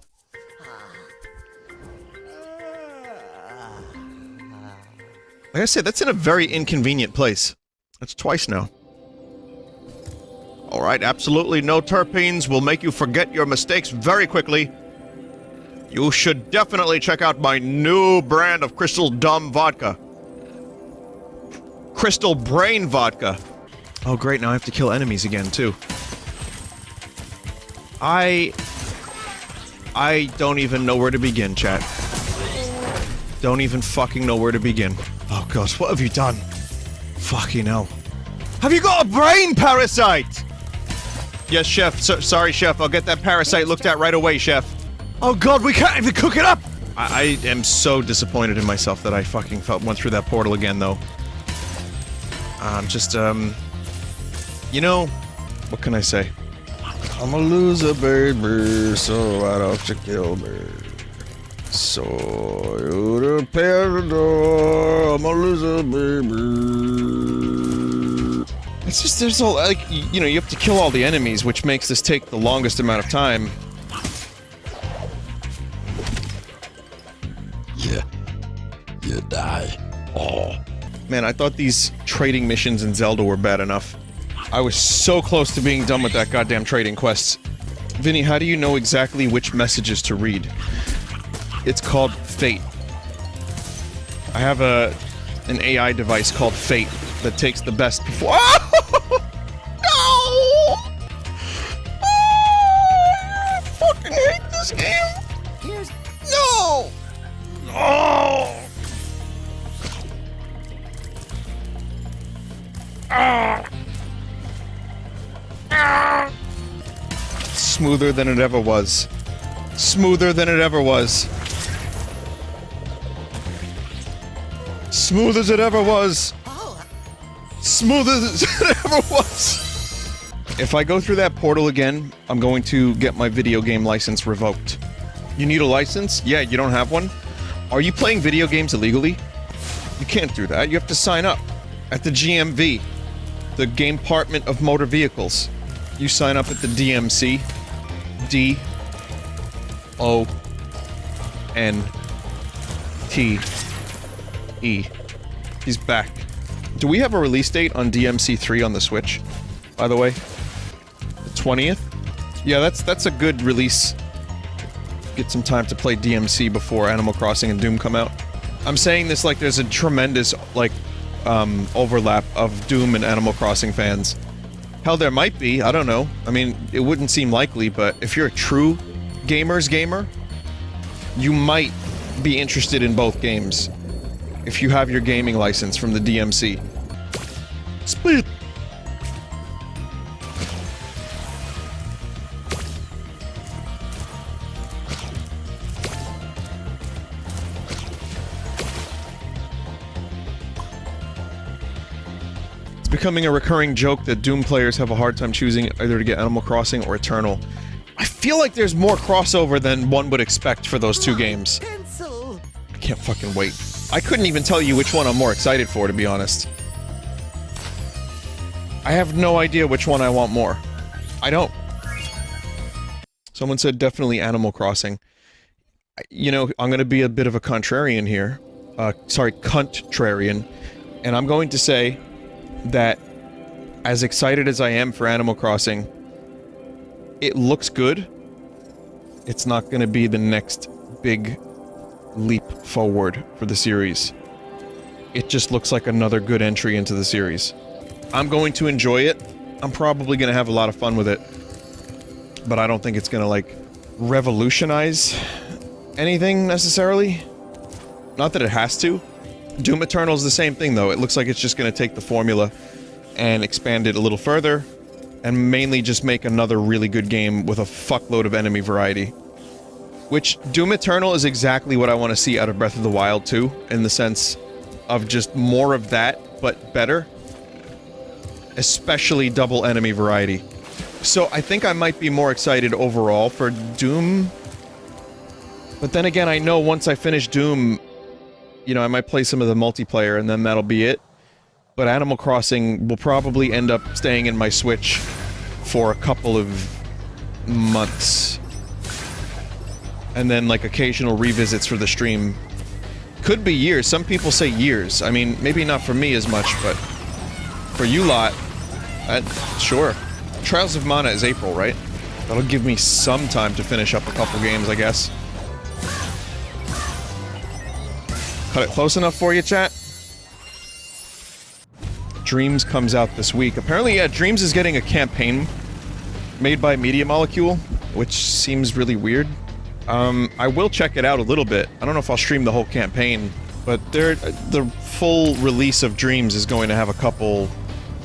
Like I said, that's in a very inconvenient place. That's twice now. Alright, absolutely no terpenes will make you forget your mistakes very quickly. You should definitely check out my new brand of Crystal Dumb Vodka. Crystal Brain Vodka. Oh great, now I have to kill enemies again, too. I don't even know where to begin, chat. Don't even fucking know where to begin. Oh god, what have you done? Fucking hell. Have you got a brain parasite? Yes, chef. Sorry, chef. I'll get that parasite looked at right away, chef. Oh god, we can't even cook it up! I am so disappointed in myself that I fucking went through that portal again, though. You know, what can I say? I'm a loser, baby, so why don't you kill me? So you repair the door, I'm a loser, baby. It's just, there's all, like, you know, you have to kill all the enemies, which makes this take the longest amount of time. Yeah. You die. Oh. Man, I thought these trading missions in Zelda were bad enough. I was so close to being done with that goddamn trading quest. Vinny, how do you know exactly which messages to read? It's called Fate. I have an AI device called Fate that takes the best before— oh! No! I fucking hate this game! No! No! Smoother than it ever was. Smoother than it ever was. Smooth as it ever was. Smooth as it ever was. If I go through that portal again, I'm going to get my video game license revoked. You need a license? Yeah, you don't have one? Are you playing video games illegally? You can't do that. You have to sign up at the GMV, the Game Department of Motor Vehicles. You sign up at the DMC. D-O-N-T-E. He's back. Do we have a release date on DMC 3 on the Switch, by the way? The 20th? Yeah, that's a good release. Get some time to play DMC before Animal Crossing and Doom come out. I'm saying this like there's a tremendous, like, overlap of Doom and Animal Crossing fans. Hell, there might be, I don't know. I mean, it wouldn't seem likely, but if you're a true gamer's gamer, you might be interested in both games. If you have your gaming license from the DMC. Split! It's becoming a recurring joke that Doom players have a hard time choosing either to get Animal Crossing or Eternal. I feel like there's more crossover than one would expect for those two games. Pencil. I can't fucking wait. I couldn't even tell you which one I'm more excited for, to be honest. I have no idea which one I want more. I don't. Someone said definitely Animal Crossing. You know, I'm gonna be a bit of a contrarian here. Sorry, cunt-trarian. And I'm going to say that as excited as I am for Animal Crossing, it looks good. It's not gonna be the next big leap forward for the series. It just looks like another good entry into the series. I'm going to enjoy it. I'm probably gonna have a lot of fun with it. But I don't think it's gonna, like, revolutionize anything, necessarily. Not that it has to. Doom Eternal is the same thing, though. It looks like it's just gonna take the formula and expand it a little further, and mainly just make another really good game with a fuckload of enemy variety. Which, Doom Eternal is exactly what I want to see out of Breath of the Wild 2, in the sense of just more of that, but better. Especially double enemy variety. So I think I might be more excited overall for Doom. But then again, I know once I finish Doom, you know, I might play some of the multiplayer and then that'll be it. But Animal Crossing will probably end up staying in my Switch for a couple of months. and then like occasional revisits for the stream. Could be years. Some people say years. I mean, maybe not for me as much, but for you lot, sure. Trials of Mana is April, right? That'll give me some time to finish up a couple games, I guess. Cut it close enough for you, chat? Dreams comes out this week. Apparently, yeah, Dreams is getting a campaign made by Media Molecule, which seems really weird. I will check it out a little bit. I don't know if I'll stream the whole campaign, but the full release of Dreams is going to have a couple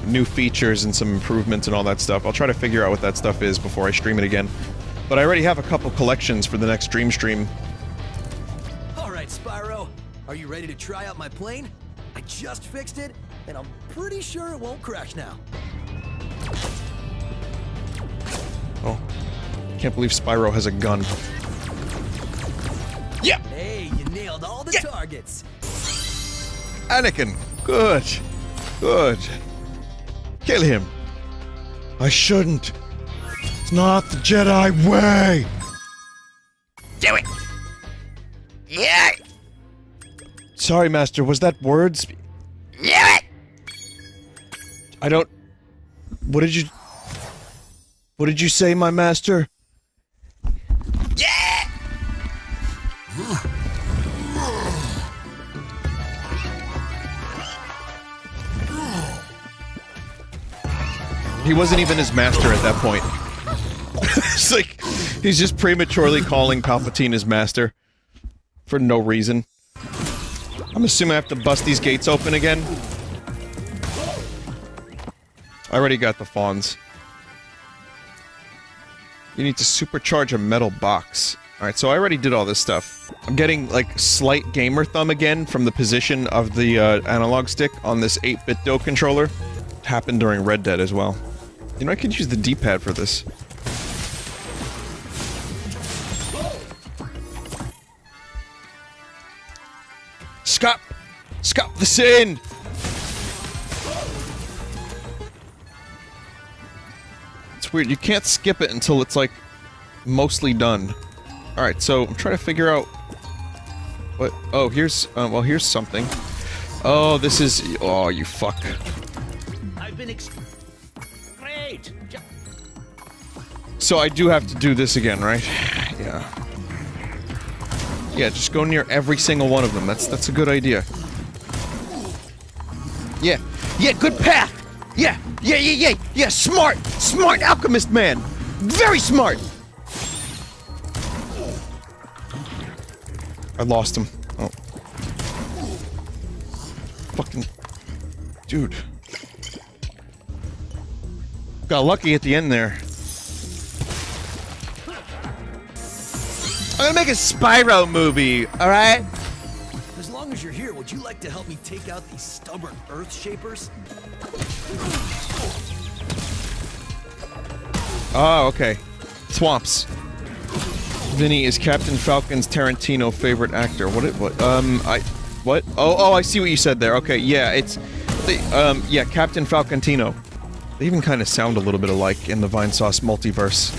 new features and some improvements and all that stuff. I'll try to figure out what that stuff is before I stream it again. But I already have a couple collections for the next Dream stream. Alright, Spyro. Are you ready to try out my plane? I just fixed it, and I'm pretty sure it won't crash now. Oh. Can't believe Spyro has a gun. Yeah! Hey, you nailed all the targets. Anakin! Good. Good. Kill him. I shouldn't. It's not the Jedi way! Do it! Yeah! Sorry, Master, was that words? Yeah! I don't... What did you say, my master? Yeah! He wasn't even his master at that point. It's like, he's just prematurely calling Palpatine his master. For no reason. I'm assuming I have to bust these gates open again. I already got the fawns. You need to supercharge a metal box. Alright, so I already did all this stuff. I'm getting, like, slight gamer thumb again from the position of the analog stick on this 8-bit Do controller. It happened during Red Dead as well. You know, I could use the D-pad for this. Scop! Scop the sin! It's weird, you can't skip it until it's, like, mostly done. Alright, so I'm trying to figure out... What? Oh, here's... well, here's something. Oh, this is... Oh, you fuck. I've been great! So I do have to do this again, right? Yeah. Yeah, just go near every single one of them. That's a good idea. Yeah. Yeah, good path! Yeah! Yeah, yeah, yeah! Yeah, smart! Smart alchemist man! Very smart! I lost him. Oh. Fucking... Dude. Got lucky at the end there. I'm gonna make a Spyro movie, alright? As long as you're here, would you like to help me take out these stubborn Earth Shapers? Oh, okay. Swamps. Vinny is Captain Falcon's Tarantino favorite actor. What? Oh, I see what you said there. Okay, yeah, it's... yeah, Captain Falcontino. They even kind of sound a little bit alike in the Vinesauce multiverse.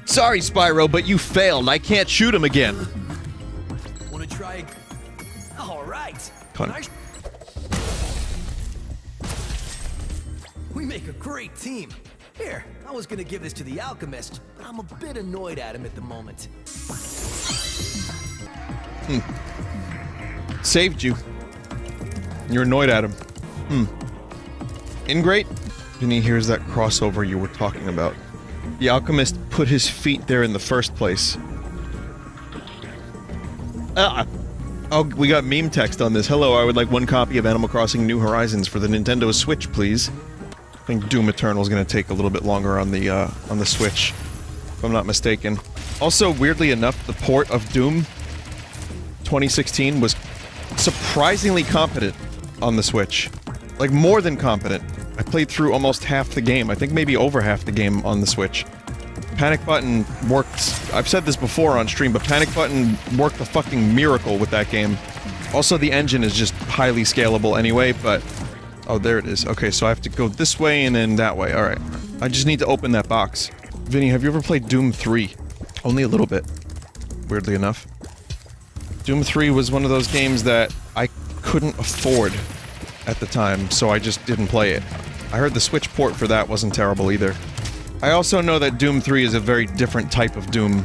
Sorry, Spyro, but you failed. I can't shoot him again. Wanna try? All right. Cunt. We make a great team. Here, I was gonna give this to the alchemist, but I'm a bit annoyed at him at the moment. Saved you. You're annoyed at him. Ingrate? Vinny, here's that crossover you were talking about. The alchemist put his feet there in the first place. Oh, we got meme text on this. Hello, I would like one copy of Animal Crossing New Horizons for the Nintendo Switch, please. I think Doom Eternal is going to take a little bit longer on the Switch, if I'm not mistaken. Also, weirdly enough, the port of Doom 2016 was surprisingly competent on the Switch. Like, more than competent. I played through almost half the game. I think maybe over half the game on the Switch. Panic Button worked... I've said this before on stream, but Panic Button worked a fucking miracle with that game. Also, the engine is just highly scalable anyway, but... Oh, there it is. Okay, so I have to go this way and then that way. Alright. I just need to open that box. Vinny, have you ever played Doom 3? Only a little bit. Weirdly enough. Doom 3 was one of those games that I couldn't afford at the time, so I just didn't play it. I heard the Switch port for that wasn't terrible either. I also know that Doom 3 is a very different type of Doom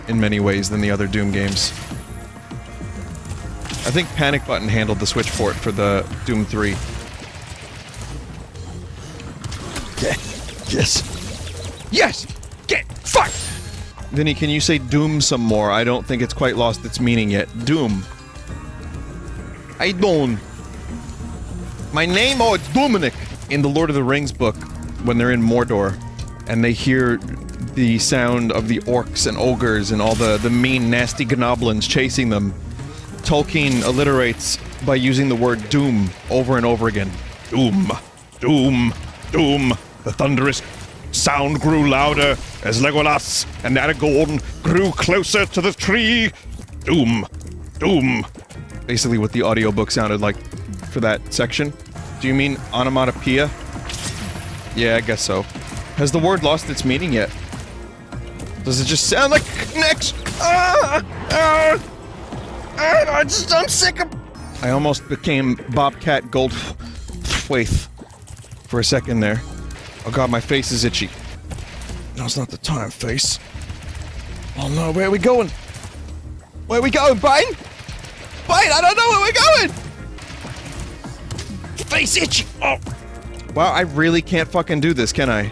in many ways than the other Doom games. I think Panic Button handled the Switch port for the Doom 3. Yes! Yes! Get fucked! Vinny, can you say Doom some more? I don't think it's quite lost its meaning yet. Doom. I don't. My name? Oh, it's Dominic! In the Lord of the Rings book, when they're in Mordor, and they hear the sound of the orcs and ogres and all the mean, nasty gnoblins chasing them, Tolkien alliterates by using the word Doom over and over again. Doom. Doom. Doom. The thunderous sound grew louder as Legolas and Aragorn grew closer to the tree. Doom. Doom. Basically what the audiobook sounded like for that section. Do you mean onomatopoeia? Yeah, I guess so. Has the word lost its meaning yet? Does it just sound like next? I'm sick of. I almost became Bobcat Goldthwait for a second there. Oh god, my face is itchy. Now's not the time, face. Oh no, where are we going? Where are we going, Brian? Brian, I don't know where we're going! Face itchy! Oh! Wow, I really can't fucking do this, can I?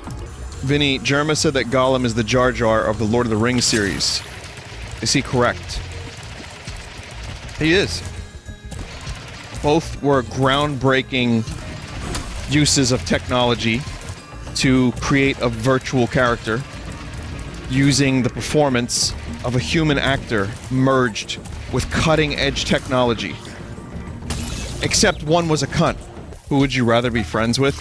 Vinny, Jerma said that Gollum is the Jar Jar of the Lord of the Rings series. Is he correct? He is. Both were groundbreaking uses of technology to create a virtual character using the performance of a human actor merged with cutting-edge technology. Except one was a cunt. Who would you rather be friends with?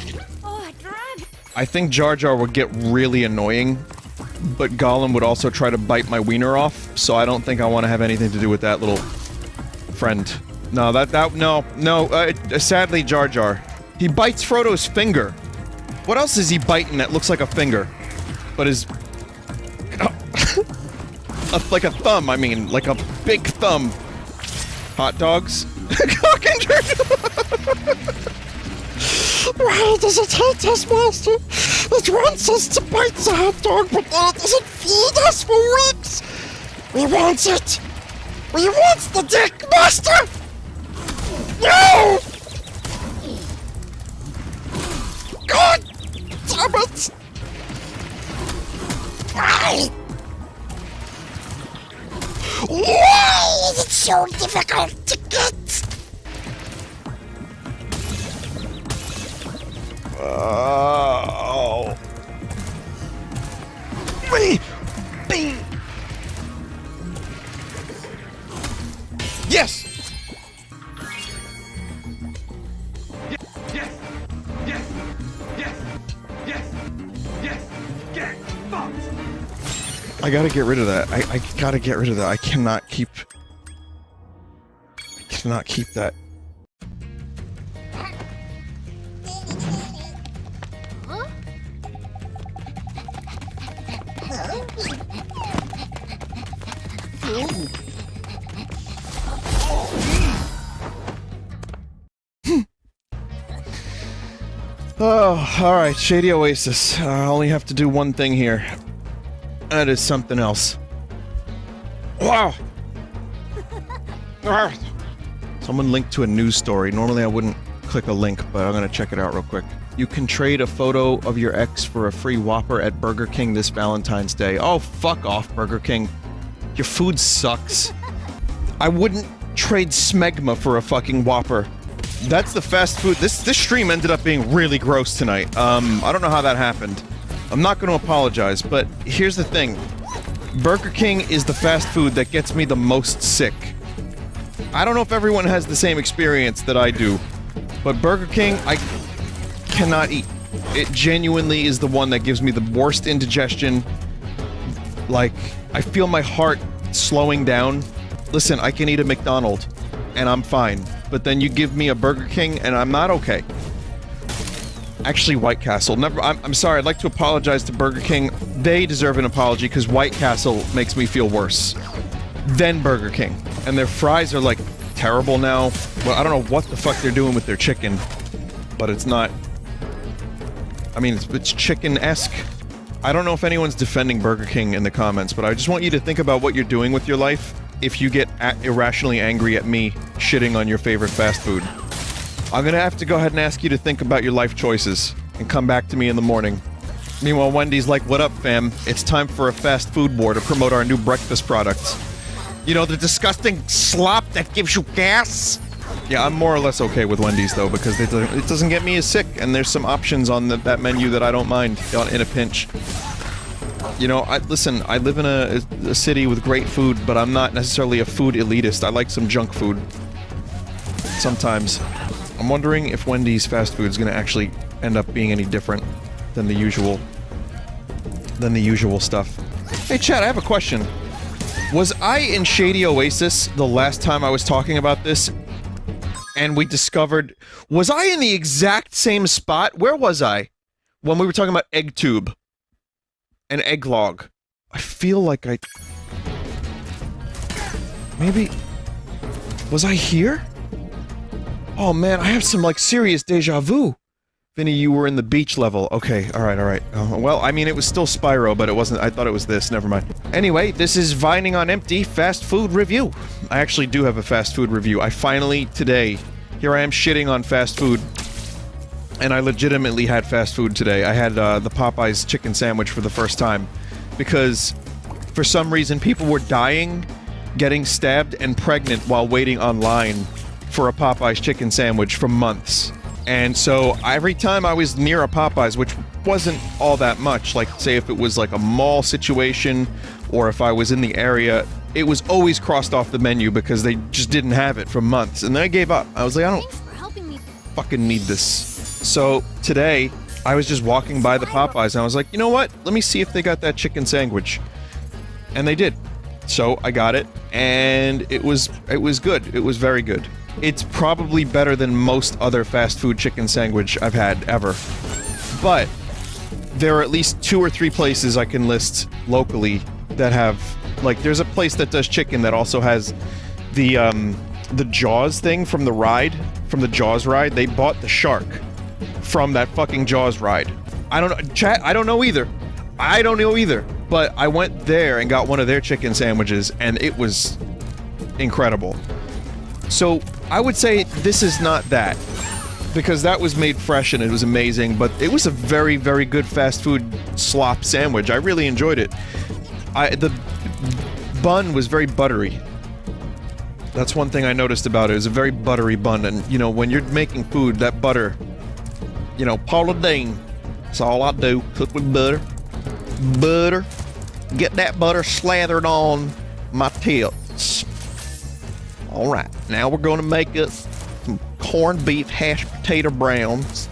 I think Jar Jar would get really annoying, but Gollum would also try to bite my wiener off, so I don't think I want to have anything to do with that little friend. No, sadly Jar Jar. He bites Frodo's finger. What else is he biting that looks like a finger? But is... like a thumb, I mean, like a big thumb. Hot dogs? Cock and Well, there's a taste master. It wants us to bite the hot dog, but then it doesn't feed us for weeks. We want it. We want the dick, master. No! God damn it! Why? Why is it so difficult to get? Oh. Bing. Yes! I gotta get rid of that. I gotta get rid of that. I cannot keep that. Oh, alright, Shady Oasis. I only have to do one thing here. That is something else. Wow! Someone linked to a news story. Normally I wouldn't click a link, but I'm gonna check it out real quick. You can trade a photo of your ex for a free Whopper at Burger King this Valentine's Day. Oh, fuck off, Burger King. Your food sucks. I wouldn't trade smegma for a fucking Whopper. That's the fast food. This stream ended up being really gross tonight. I don't know how that happened. I'm not going to apologize, but here's the thing. Burger King is the fast food that gets me the most sick. I don't know if everyone has the same experience that I do, but Burger King, I cannot eat. It genuinely is the one that gives me the worst indigestion. Like, I feel my heart slowing down. Listen, I can eat a McDonald's, and I'm fine. But then you give me a Burger King, and I'm not okay. Actually, White Castle. Never. I'm sorry. I'd like to apologize to Burger King. They deserve an apology because White Castle makes me feel worse than Burger King. And their fries are like terrible now. Well, I don't know what the fuck they're doing with their chicken, but it's not. I mean, it's chicken-esque. I don't know if anyone's defending Burger King in the comments, but I just want you to think about what you're doing with your life if you get irrationally angry at me shitting on your favorite fast food. I'm gonna have to go ahead and ask you to think about your life choices and come back to me in the morning. Meanwhile, Wendy's like, what up, fam? It's time for a fast food war to promote our new breakfast products. You know, the disgusting slop that gives you gas? Yeah, I'm more or less okay with Wendy's, though, because it doesn't get me as sick, and there's some options on that menu that I don't mind in a pinch. You know, listen, I live in a city with great food, but I'm not necessarily a food elitist. I like some junk food. Sometimes. I'm wondering if Wendy's fast food is going to actually end up being any different than the usual stuff. Hey, Chad, I have a question. Was I in Shady Oasis the last time I was talking about this? And we discovered... Was I in the exact same spot? Where was I? When we were talking about egg tube. And egg log. I feel like I... Maybe... Was I here? Oh man, I have some, like, serious deja vu. Vinny, you were in the beach level. Okay, alright. Well, I mean, it was still Spyro, but it wasn't- I thought it was this, never mind. Anyway, this is Vining on Empty fast food review. I actually do have a fast food review. I finally, today, here I am shitting on fast food. And I legitimately had fast food today. I had, the Popeyes chicken sandwich for the first time. Because, for some reason, people were dying, getting stabbed, and pregnant while waiting online for a Popeyes chicken sandwich for months. And so, every time I was near a Popeyes, which wasn't all that much, like, say if it was like a mall situation, or if I was in the area, it was always crossed off the menu because they just didn't have it for months. And then I gave up. I was like, I don't fucking need this. So, today, I was just walking by the Popeyes, and I was like, you know what? Let me see if they got that chicken sandwich. And they did. So, I got it, and it was good. It was very good. It's probably better than most other fast food chicken sandwich I've had, ever. But, there are at least 2 or 3 places I can list locally that have... Like, there's a place that does chicken that also has the Jaws thing from the ride, from the Jaws ride. They bought the shark from that fucking Jaws ride. I don't know, chat, I don't know either. But I went there and got one of their chicken sandwiches, and it was incredible. So, I would say this is not that, because that was made fresh and it was amazing, but it was a very, very good fast food slop sandwich. I really enjoyed it. The bun was very buttery. That's one thing I noticed about it. It was a very buttery bun, and, you know, when you're making food, that butter, you know, Paula Deen, that's all I do, cook with butter. Butter. Get that butter slathered on my tips. Alright, now we're gonna make us some corned beef hash potato browns.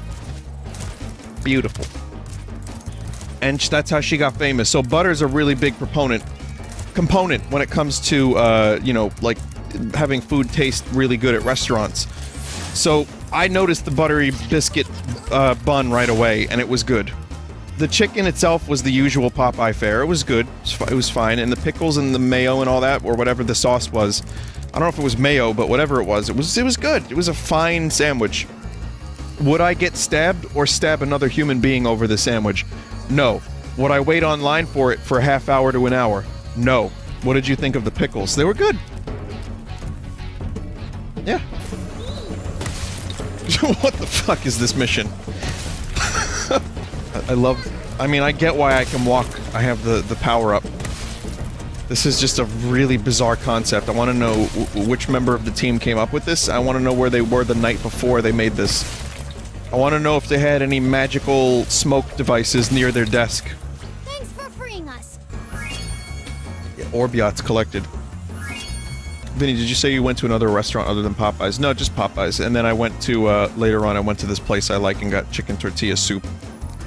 Beautiful. And that's how she got famous. So butter's a really big component when it comes to, you know, like, having food taste really good at restaurants. So, I noticed the buttery biscuit, bun right away, and it was good. The chicken itself was the usual Popeye fare. It was good. It was fine. And the pickles and the mayo and all that, or whatever the sauce was, I don't know if it was mayo, but whatever it was good. It was a fine sandwich. Would I get stabbed or stab another human being over the sandwich? No. Would I wait online for it for a half hour to an hour? No. What did you think of the pickles? They were good. Yeah. What the fuck is this mission? I mean, I get why I can walk. I have the power up. This is just a really bizarre concept. I want to know which member of the team came up with this. I want to know where they were the night before they made this. I want to know if they had any magical smoke devices near their desk. Thanks for freeing us. Yeah, Orbiot's collected. Vinny, did you say you went to another restaurant other than Popeyes? No, just Popeyes. And then I went to, later on, I went to this place I like and got chicken tortilla soup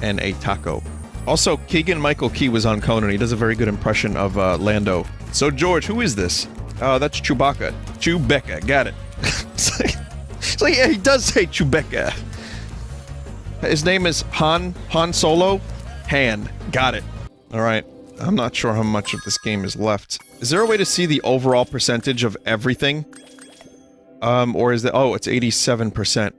and a taco. Also, Keegan-Michael Key was on Conan. He does a very good impression of, Lando. So, George, who is this? Oh, that's Chewbacca. Chewbacca, got it. It's like, yeah, he does say Chewbacca. His name is Han Solo? Han. Got it. Alright. I'm not sure how much of this game is left. Is there a way to see the overall percentage of everything? Or is that- oh, it's 87%.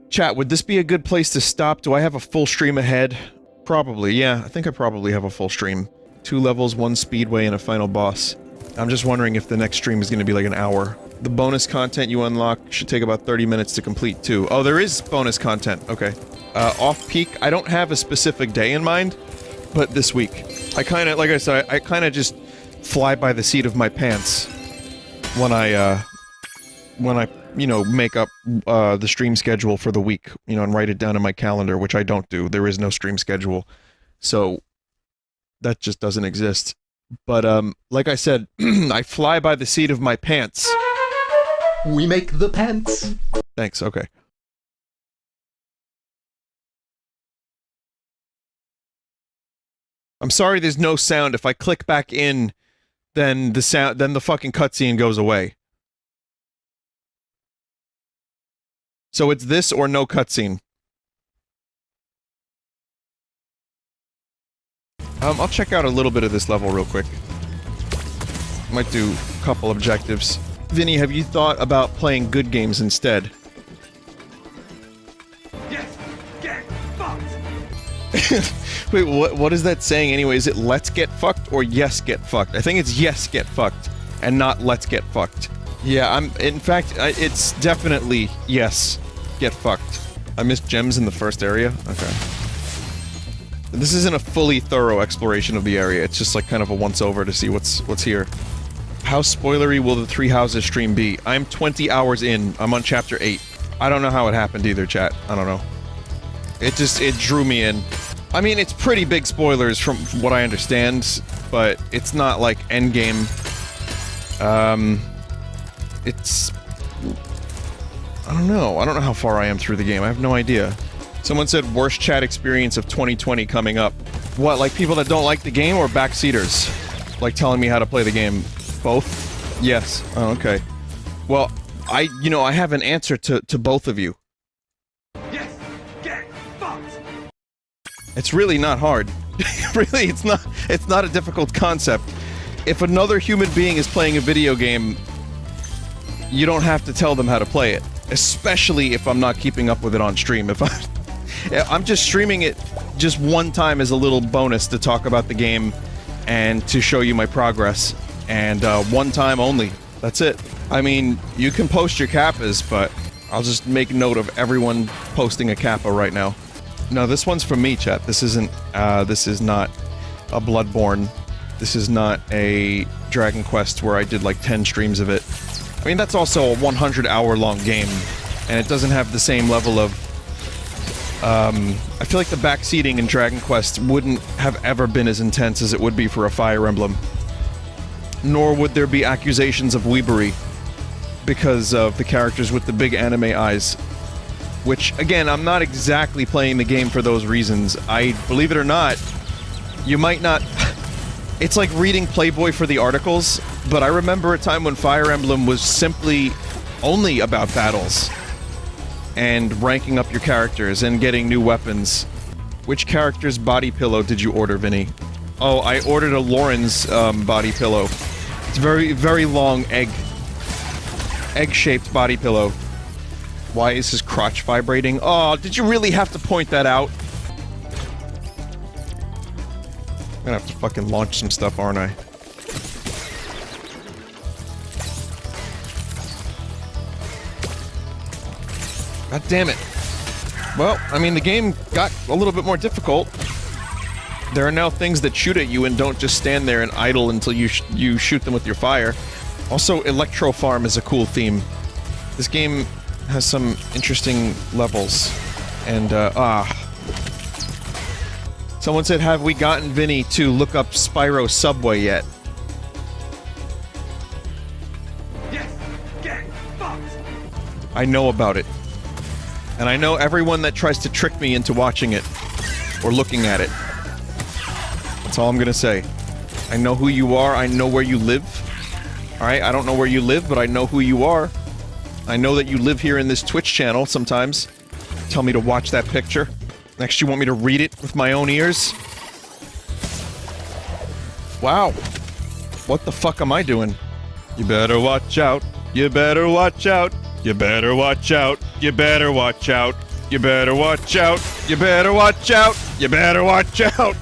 Chat, would this be a good place to stop? Do I have a full stream ahead? Probably, yeah. I think I probably have a full stream. 2 levels, 1 speedway, and a final boss. I'm just wondering if the next stream is gonna be like an hour. The bonus content you unlock should take about 30 minutes to complete, too. Oh, there is bonus content. Okay. Off-peak, I don't have a specific day in mind, but this week. I kinda, like I said, I kinda just fly by the seat of my pants when I, you know, make up, the stream schedule for the week, you know, and write it down in my calendar, which I don't do. There is no stream schedule. So, that just doesn't exist. But, like I said, I fly by the seat of my pants. We make the pants. Thanks, okay. I'm sorry there's no sound. If I click back in, then the fucking cutscene goes away. So it's this or no cutscene. I'll check out a little bit of this level real quick. Might do a couple objectives. Vinny, have you thought about playing good games instead? Yes, get fucked. Wait, what is that saying anyway? Is it let's get fucked or yes get fucked? I think it's yes get fucked and not let's get fucked. Yeah, in fact, it's definitely yes get fucked. I missed gems in the first area? Okay. This isn't a fully thorough exploration of the area, it's just like kind of a once-over to see what's here. How spoilery will the Three Houses stream be? I'm 20 hours in, I'm on chapter 8. I don't know how it happened either, chat. I don't know. It drew me in. I mean, it's pretty big spoilers from what I understand, but it's not like endgame. It's... I don't know how far I am through the game, I have no idea. Someone said worst chat experience of 2020 coming up. What, like people that don't like the game or backseaters? Like telling me how to play the game? Both? Yes. Oh, okay. Well, I have an answer to both of you. Yes, get fucked. It's really not hard. Really, it's not a difficult concept. If another human being is playing a video game, you don't have to tell them how to play it. Especially if I'm not keeping up with it on stream. If I'm just streaming it just one time as a little bonus to talk about the game and to show you my progress. And one time only. That's it. I mean, you can post your kappas, but I'll just make note of everyone posting a kappa right now. No, this one's from me, chat. This isn't, this is not a Bloodborne. This is not a Dragon Quest where I did like 10 streams of it. I mean, that's also a 100-hour-long game, and it doesn't have the same level of... I feel like the backseating in Dragon Quest wouldn't have ever been as intense as it would be for a Fire Emblem. Nor would there be accusations of weebery, because of the characters with the big anime eyes. Which, again, I'm not exactly playing the game for those reasons. Believe it or not, you might not... It's like reading Playboy for the articles, but I remember a time when Fire Emblem was simply only about battles. And ranking up your characters and getting new weapons. Which character's body pillow did you order, Vinny? Oh, I ordered a Lauren's body pillow. It's very, very long egg-shaped body pillow. Why is his crotch vibrating? Oh, did you really have to point that out? I'm gonna have to fucking launch some stuff, aren't I? God damn it. Well, I mean, the game got a little bit more difficult. There are now things that shoot at you and don't just stand there and idle until you shoot them with your fire. Also, Electro Farm is a cool theme. This game has some interesting levels. And, Someone said, have we gotten Vinny to look up Spyro Subway yet? Yes, get fucked. I know about it. And I know everyone that tries to trick me into watching it. Or looking at it. That's all I'm gonna say. I know who you are, I know where you live. Alright, I don't know where you live, but I know who you are. I know that you live here in this Twitch channel sometimes. tell me to watch that picture. Next, you want me to read it with my own ears? Wow. What the fuck am I doing? You better watch out. You better watch out. You better watch out. You better watch out. You better watch out. You better watch out. You better watch out.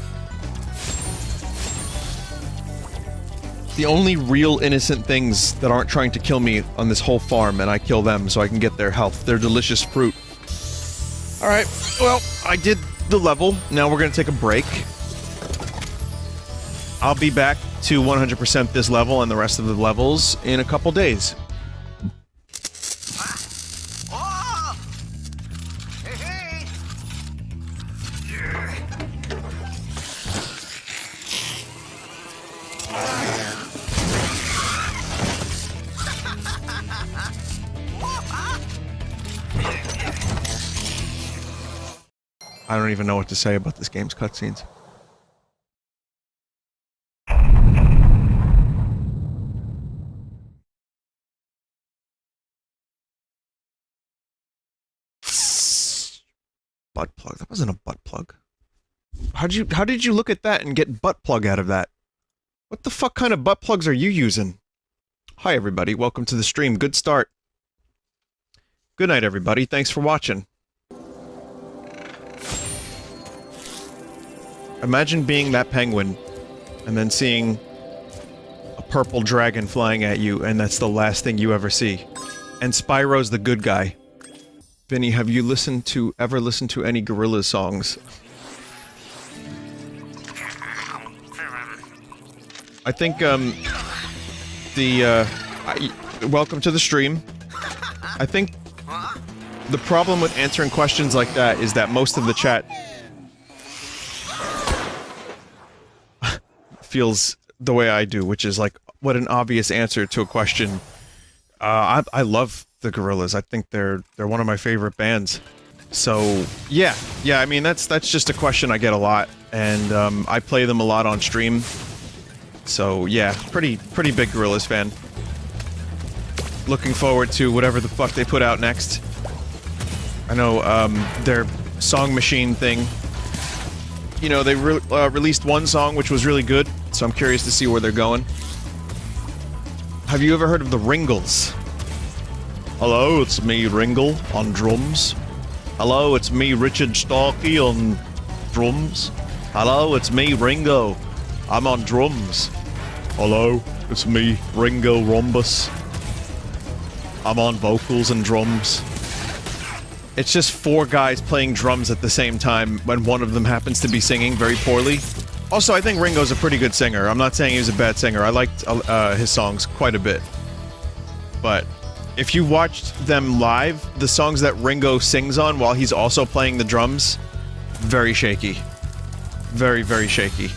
The only real innocent things that aren't trying to kill me on this whole farm, and I kill them so I can get their health. Their delicious fruit. Alright, well, I did the level. Now we're gonna take a break. I'll be back to 100% this level and the rest of the levels in a couple days. I don't even know what to say about this game's cutscenes. Butt plug. That wasn't a butt plug. How did you look at that and get butt plug out of that? What the fuck kind of butt plugs are you using? Hi everybody, welcome to the stream. Good start. Good night everybody, thanks for watching. Imagine being that penguin, and then seeing a purple dragon flying at you, and that's the last thing you ever see. And Spyro's the good guy. Vinny, have you ever listened to any gorilla songs? I think, welcome to the stream. I think the problem with answering questions like that is that most of the chat feels the way I do, which is like, what an obvious answer to a question. I love the Gorillaz. I think they're one of my favorite bands. So yeah, I mean that's just a question I get a lot, and I play them a lot on stream. So yeah, pretty big Gorillaz fan. Looking forward to whatever the fuck they put out next. I know their Song Machine thing. You know, they released one song which was really good, so I'm curious to see where they're going. Have you ever heard of the Ringles? Hello, it's me, Ringle, on drums. Hello, it's me, Richard Starkey, on drums. Hello, it's me, Ringo. I'm on drums. Hello, it's me, Ringo Rhombus. I'm on vocals and drums. It's just four guys playing drums at the same time when one of them happens to be singing very poorly. Also, I think Ringo's a pretty good singer. I'm not saying he was a bad singer. I liked his songs quite a bit. But if you watched them live, the songs that Ringo sings on while he's also playing the drums, very shaky. Very, very shaky.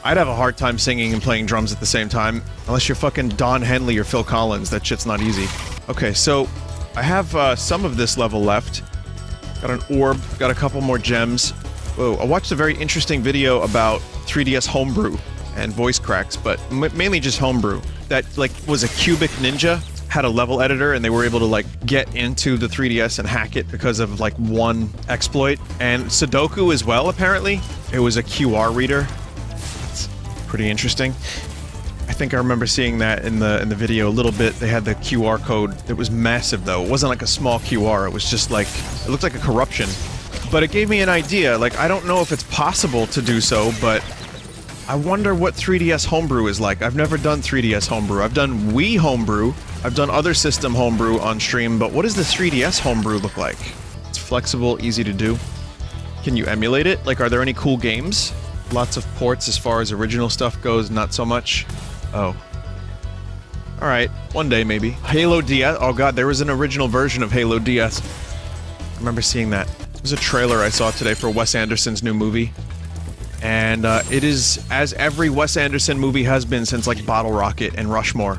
I'd have a hard time singing and playing drums at the same time. Unless you're fucking Don Henley or Phil Collins. That shit's not easy. Okay, so I have some of this level left. Got an orb, got a couple more gems. Whoa, I watched a very interesting video about 3DS homebrew and voice cracks, but mainly just homebrew. That, like, was a Cubic Ninja, had a level editor, and they were able to, like, get into the 3DS and hack it because of, like, one exploit. And Sudoku as well, apparently. It was a QR reader. It's pretty interesting. I think I remember seeing that in the video a little bit. They had the QR code. It was massive, though. It wasn't like a small QR. It was just like... It looked like a corruption. But it gave me an idea. Like, I don't know if it's possible to do so, but... I wonder what 3DS homebrew is like. I've never done 3DS homebrew. I've done Wii homebrew. I've done other system homebrew on stream, but what does the 3DS homebrew look like? It's flexible, easy to do. Can you emulate it? Like, are there any cool games? Lots of ports as far as original stuff goes, not so much. Oh. Alright, one day maybe. Halo DS? Oh god, there was an original version of Halo DS. I remember seeing that. There's a trailer I saw today for Wes Anderson's new movie. And it is, as every Wes Anderson movie has been since, like, Bottle Rocket and Rushmore,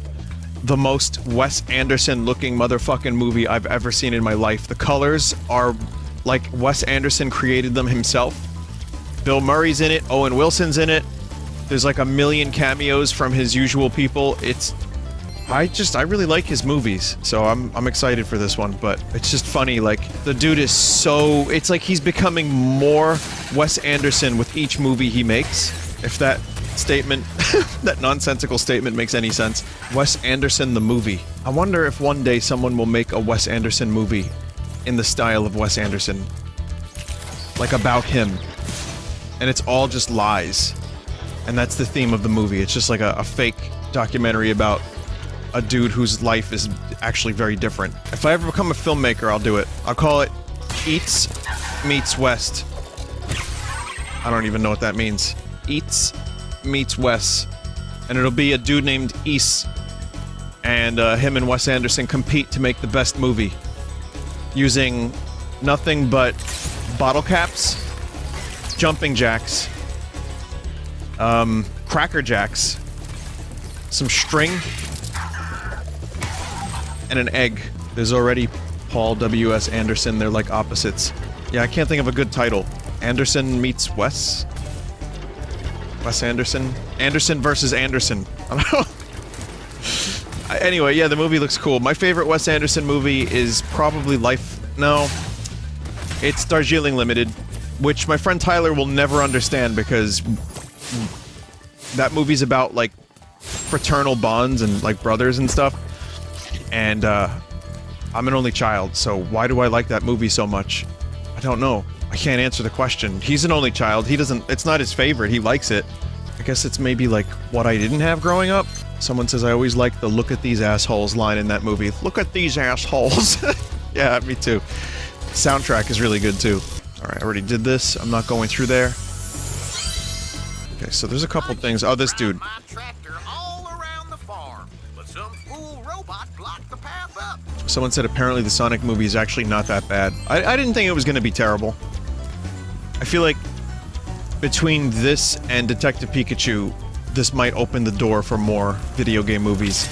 the most Wes Anderson-looking motherfucking movie I've ever seen in my life. The colors are like Wes Anderson created them himself. Bill Murray's in it, Owen Wilson's in it. There's like a million cameos from his usual people. It's I really like his movies, so I'm excited for this one, but it's just funny, like, the dude is so... It's like he's becoming more Wes Anderson with each movie he makes, if that statement, that nonsensical statement makes any sense. Wes Anderson the movie. I wonder if one day someone will make a Wes Anderson movie in the style of Wes Anderson. Like, about him. And it's all just lies. And that's the theme of the movie. It's just like a fake documentary about a dude whose life is actually very different. If I ever become a filmmaker, I'll do it. I'll call it Eats Meets West. I don't even know what that means. Eats Meets Wes. And it'll be a dude named East. And him and Wes Anderson compete to make the best movie. Using nothing but bottle caps, jumping jacks, cracker jacks, some string, and an egg. There's already Paul W.S. Anderson. They're like opposites. Yeah, I can't think of a good title. Anderson meets Wes? Wes Anderson? Anderson versus Anderson. I don't know. Anyway, yeah, the movie looks cool. My favorite Wes Anderson movie is probably No. It's Darjeeling Limited, which my friend Tyler will never understand because that movie's about, like, fraternal bonds and, like, brothers and stuff. And, I'm an only child, so why do I like that movie so much? I don't know. I can't answer the question. He's an only child. He doesn't... It's not his favorite. He likes it. I guess it's maybe, like, what I didn't have growing up. Someone says I always like the "look at these assholes" line in that movie. Look at these assholes. Yeah, me too. Soundtrack is really good, too. Alright, I already did this. I'm not going through there. Okay, so there's a couple things. Oh, this dude. Someone said apparently the Sonic movie is actually not that bad. I didn't think it was going to be terrible. I feel like between this and Detective Pikachu, this might open the door for more video game movies.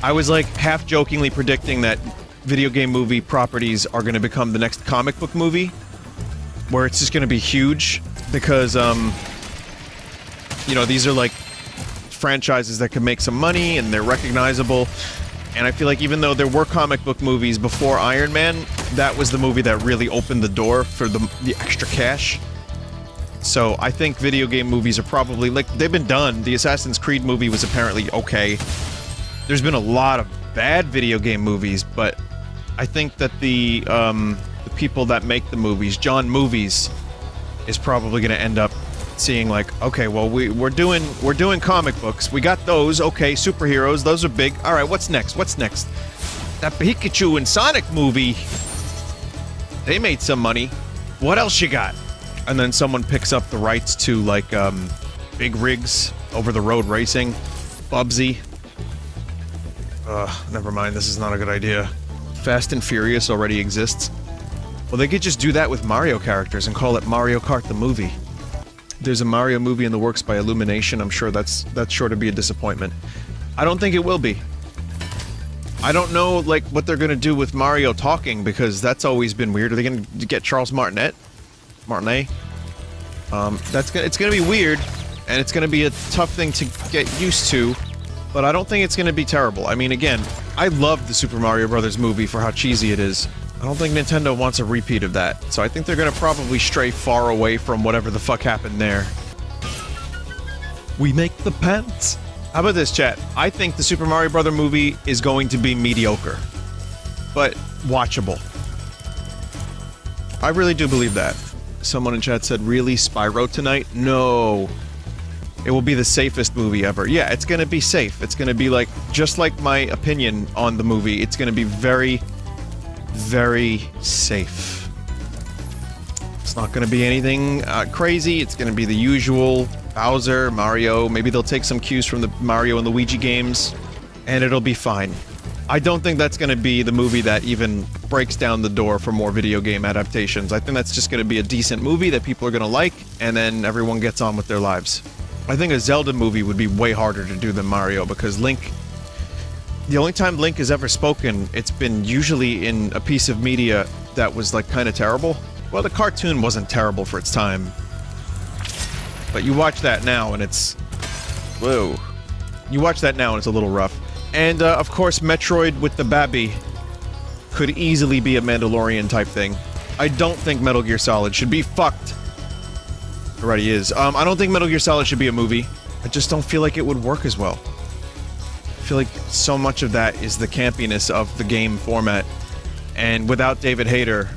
I was like half-jokingly predicting that video game movie properties are going to become the next comic book movie, where it's just going to be huge, because, you know, these are like franchises that can make some money, and they're recognizable. And I feel like even though there were comic book movies before Iron Man, that was the movie that really opened the door for the extra cash. So I think video game movies are probably, like, they've been done. The Assassin's Creed movie was apparently okay. There's been a lot of bad video game movies, but I think that the people that make the movies, John Movies, is probably going to end up seeing, like, okay, well, we're doing comic books. We got those. Okay, superheroes. Those are big. All right, what's next? What's next? That Pikachu and Sonic movie, they made some money. What else you got? And then someone picks up the rights to, like, big rigs, over-the-road racing, Bubsy. Never mind. This is not a good idea. Fast and Furious already exists. Well, they could just do that with Mario characters and call it Mario Kart the movie. There's a Mario movie in the works by Illumination. I'm sure that's sure to be a disappointment. I don't think it will be. I don't know, like, what they're gonna do with Mario talking, because that's always been weird. Are they gonna get Charles Martinet? It's gonna be weird, and it's gonna be a tough thing to get used to, but I don't think it's gonna be terrible. I mean, again, I love the Super Mario Brothers movie for how cheesy it is. I don't think Nintendo wants a repeat of that, so I think they're gonna probably stray far away from whatever the fuck happened there. We make the pants. How about this, chat? I think the Super Mario Brother movie is going to be mediocre, but watchable. I really do believe that. Someone in chat said, really, Spyro tonight? No. It will be the safest movie ever. Yeah, it's gonna be safe. It's gonna be like, just like my opinion on the movie, it's gonna be very, very safe. It's not gonna be anything crazy. It's gonna be the usual Bowser, Mario. Maybe they'll take some cues from the Mario and Luigi games, and it'll be fine. I don't think that's gonna be the movie that even breaks down the door for more video game adaptations. I think that's just gonna be a decent movie that people are gonna like, and then everyone gets on with their lives. I think a Zelda movie would be way harder to do than Mario, because Link... The only time Link has ever spoken, it's been usually in a piece of media that was, like, kinda terrible. Well, the cartoon wasn't terrible for its time. But you watch that now and it's... Whoa. You watch that now and it's a little rough. And, of course, Metroid with the Babby could easily be a Mandalorian type thing. I don't think Metal Gear Solid should be fucked. It already is. I don't think Metal Gear Solid should be a movie. I just don't feel like it would work as well. I feel like so much of that is the campiness of the game format. And without David Hayter,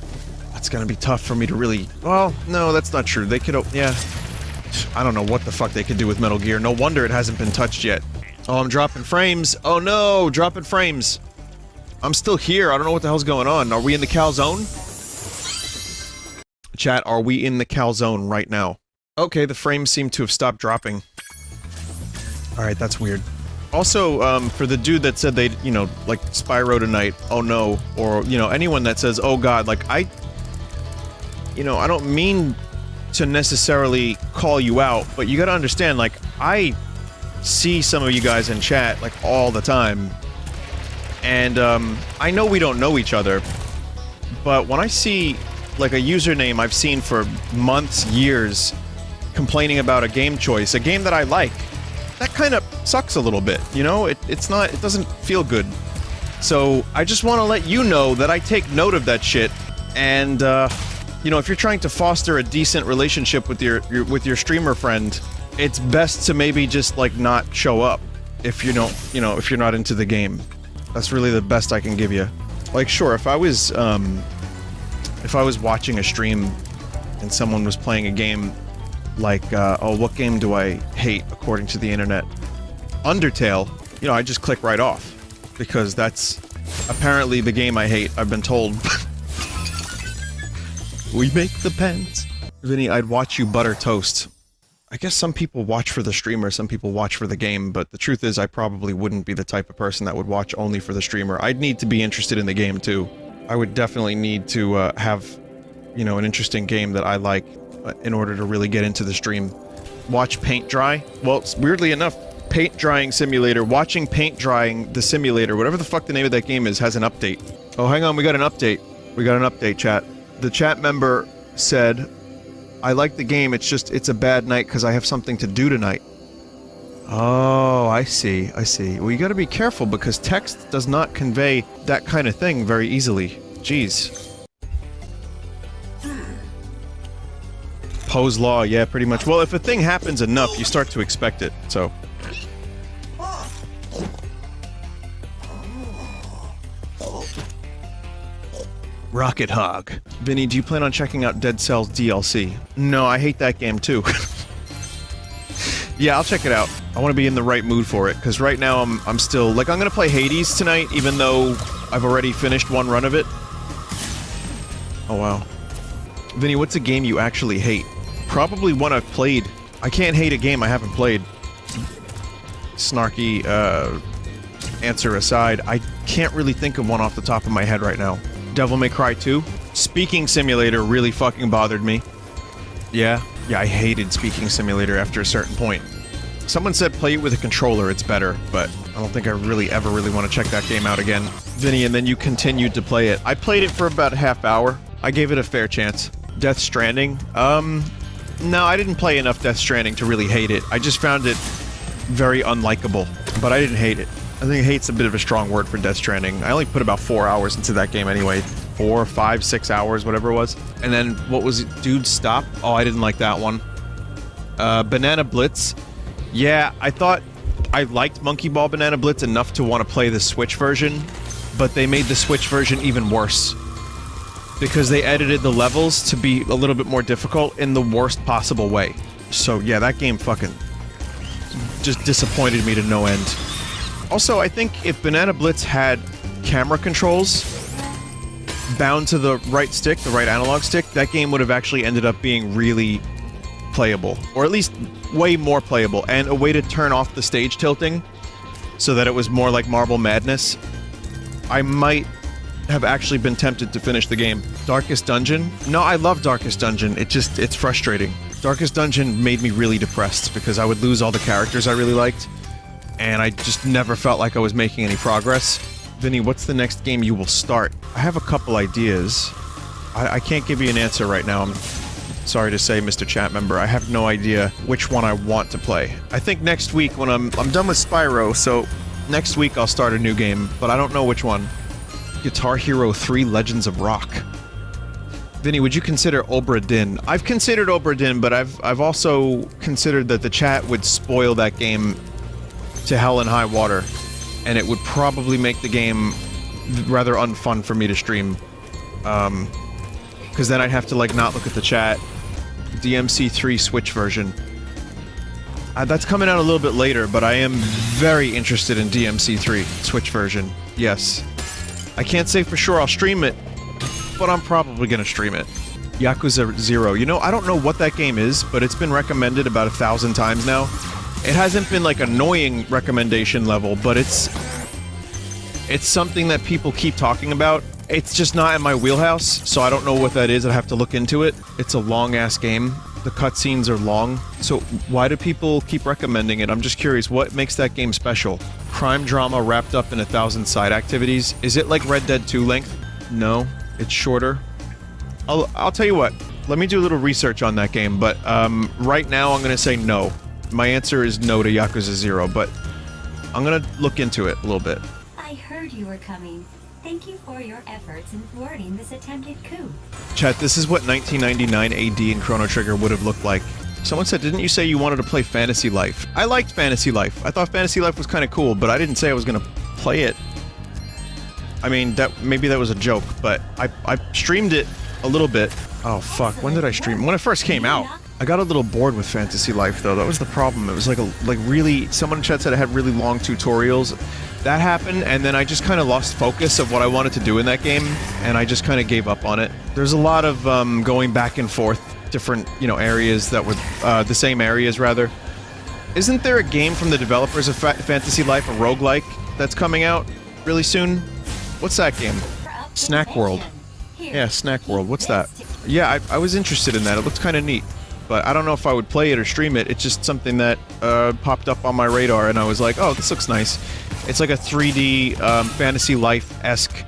it's gonna be tough for me to really... Well, no, that's not true. They could... Yeah. I don't know what the fuck they could do with Metal Gear. No wonder it hasn't been touched yet. Oh, I'm dropping frames. Oh no, dropping frames. I'm still here. I don't know what the hell's going on. Are we in the Cal Zone? Chat, are we in the Cal Zone right now? Okay, the frames seem to have stopped dropping. Alright, that's weird. Also, for the dude that said they'd, you know, like, Spyro tonight, oh no, or, you know, anyone that says, oh god, like, you know, I don't mean to necessarily call you out, but you gotta understand, like, I see some of you guys in chat, like, all the time. And, I know we don't know each other, but when I see, like, a username I've seen for months, years, complaining about a game choice, a game that I like, that kind of sucks a little bit, you know? It doesn't feel good. So, I just want to let you know that I take note of that shit, and, you know, if you're trying to foster a decent relationship with your streamer friend, it's best to maybe just, like, not show up if you don't, you know, if you're not into the game. That's really the best I can give you. Like, sure, if I was watching a stream and someone was playing a game like, oh, what game do I hate according to the internet? Undertale, you know, I just click right off. Because that's apparently the game I hate, I've been told. We make the pens. Vinny, I'd watch you butter toast. I guess some people watch for the streamer, some people watch for the game, but the truth is I probably wouldn't be the type of person that would watch only for the streamer. I'd need to be interested in the game too. I would definitely need to have, you know, an interesting game that I like in order to really get into the stream. Watch paint dry? Well, weirdly enough, paint drying simulator, watching paint drying the simulator, whatever the fuck the name of that game is, has an update. Oh, hang on, we got an update. We got an update, chat. The chat member said, I like the game, it's a bad night because I have something to do tonight. Oh, I see, I see. Well, you gotta be careful because text does not convey that kind of thing very easily. Jeez. Poe's Law, yeah, pretty much. Well, if a thing happens enough, you start to expect it, so... Rocket Hog. Vinny, do you plan on checking out Dead Cells DLC? No, I hate that game too. Yeah, I'll check it out. I want to be in the right mood for it, because right now I'm still... Like, I'm gonna play Hades tonight, even though I've already finished one run of it. Oh, wow. Vinny, what's a game you actually hate? Probably one I've played. I can't hate a game I haven't played. Snarky, answer aside, I can't really think of one off the top of my head right now. Devil May Cry 2? Speaking Simulator really fucking bothered me. Yeah, I hated Speaking Simulator after a certain point. Someone said play it with a controller, it's better, but I don't think I really ever want to check that game out again. Vinny, and then you continued to play it. I played it for about a half hour. I gave it a fair chance. Death Stranding? No, I didn't play enough Death Stranding to really hate it. I just found it very unlikable, but I didn't hate it. I think hate's a bit of a strong word for Death Stranding. I only put about 4 hours into that game anyway. 4, 5, 6 hours, whatever it was. And then, what was it? Dude, Stop? Oh, I didn't like that one. Banana Blitz. Yeah, I thought I liked Monkey Ball Banana Blitz enough to want to play the Switch version, but they made the Switch version even worse. Because they edited the levels to be a little bit more difficult in the worst possible way. So yeah, that game fucking just disappointed me to no end. Also, I think if Banana Blitz had camera controls bound to the right stick, the right analog stick, that game would have actually ended up being really playable. Or at least way more playable, and a way to turn off the stage tilting so that it was more like Marble Madness. I might have actually been tempted to finish the game. Darkest Dungeon? No, I love Darkest Dungeon. It's frustrating. Darkest Dungeon made me really depressed because I would lose all the characters I really liked, and I just never felt like I was making any progress. Vinny, what's the next game you will start? I have a couple ideas. I can't give you an answer right now. I'm sorry to say, Mr. Chat Member. I have no idea which one I want to play. I think next week when I'm done with Spyro, so Next week I'll start a new game, but I don't know which one. Guitar Hero 3 Legends of Rock. Vinny, would you consider Obra Dinn? I've considered Obra Dinn, but I've also considered that the chat would spoil that game to hell and high water, and it would probably make the game rather unfun for me to stream. Because then I'd have to, like, not look at the chat. DMC3 Switch version. That's coming out a little bit later, but I am very interested in DMC3 Switch version. Yes. I can't say for sure I'll stream it, but I'm probably gonna stream it. Yakuza 0. You know, I don't know what that game is, but it's been recommended about 1,000 times now. It hasn't been, like, annoying recommendation level, but it's something that people keep talking about. It's just not in my wheelhouse, so I don't know what that is. I'd have to look into it. It's a long-ass game. The cutscenes are long, so why do people keep recommending it? I'm just curious, what makes that game special? Crime drama wrapped up in 1,000 side activities. Is it like Red Dead 2 length? No, it's shorter. I'll tell you what, let me do a little research on that game, but right now I'm gonna say no. My answer is no to Yakuza 0, but I'm gonna look into it a little bit. I heard you were coming. Thank you for your efforts in thwarting this attempted coup. Chat, this is what 1999 AD in Chrono Trigger would have looked like. Someone said, didn't you say you wanted to play Fantasy Life? I liked Fantasy Life. I thought Fantasy Life was kind of cool, but I didn't say I was going to play it. I mean, maybe that was a joke, but I streamed it a little bit. Oh, fuck. When did I stream? When it first came out. I got a little bored with Fantasy Life, though. That was the problem. It was like really... Someone in chat said I had really long tutorials. That happened, and then I just kind of lost focus of what I wanted to do in that game, and I just kind of gave up on it. There's a lot of going back and forth, different, you know, areas that would... the same areas, rather. Isn't there a game from the developers of Fantasy Life, a roguelike, that's coming out really soon? What's that game? Snack World. Yeah, Snack World. What's that? Yeah, I was interested in that. It looked kind of neat. But I don't know if I would play it or stream it. It's just something that popped up on my radar, and I was like, oh, this looks nice. It's like a 3D Fantasy Life-esque,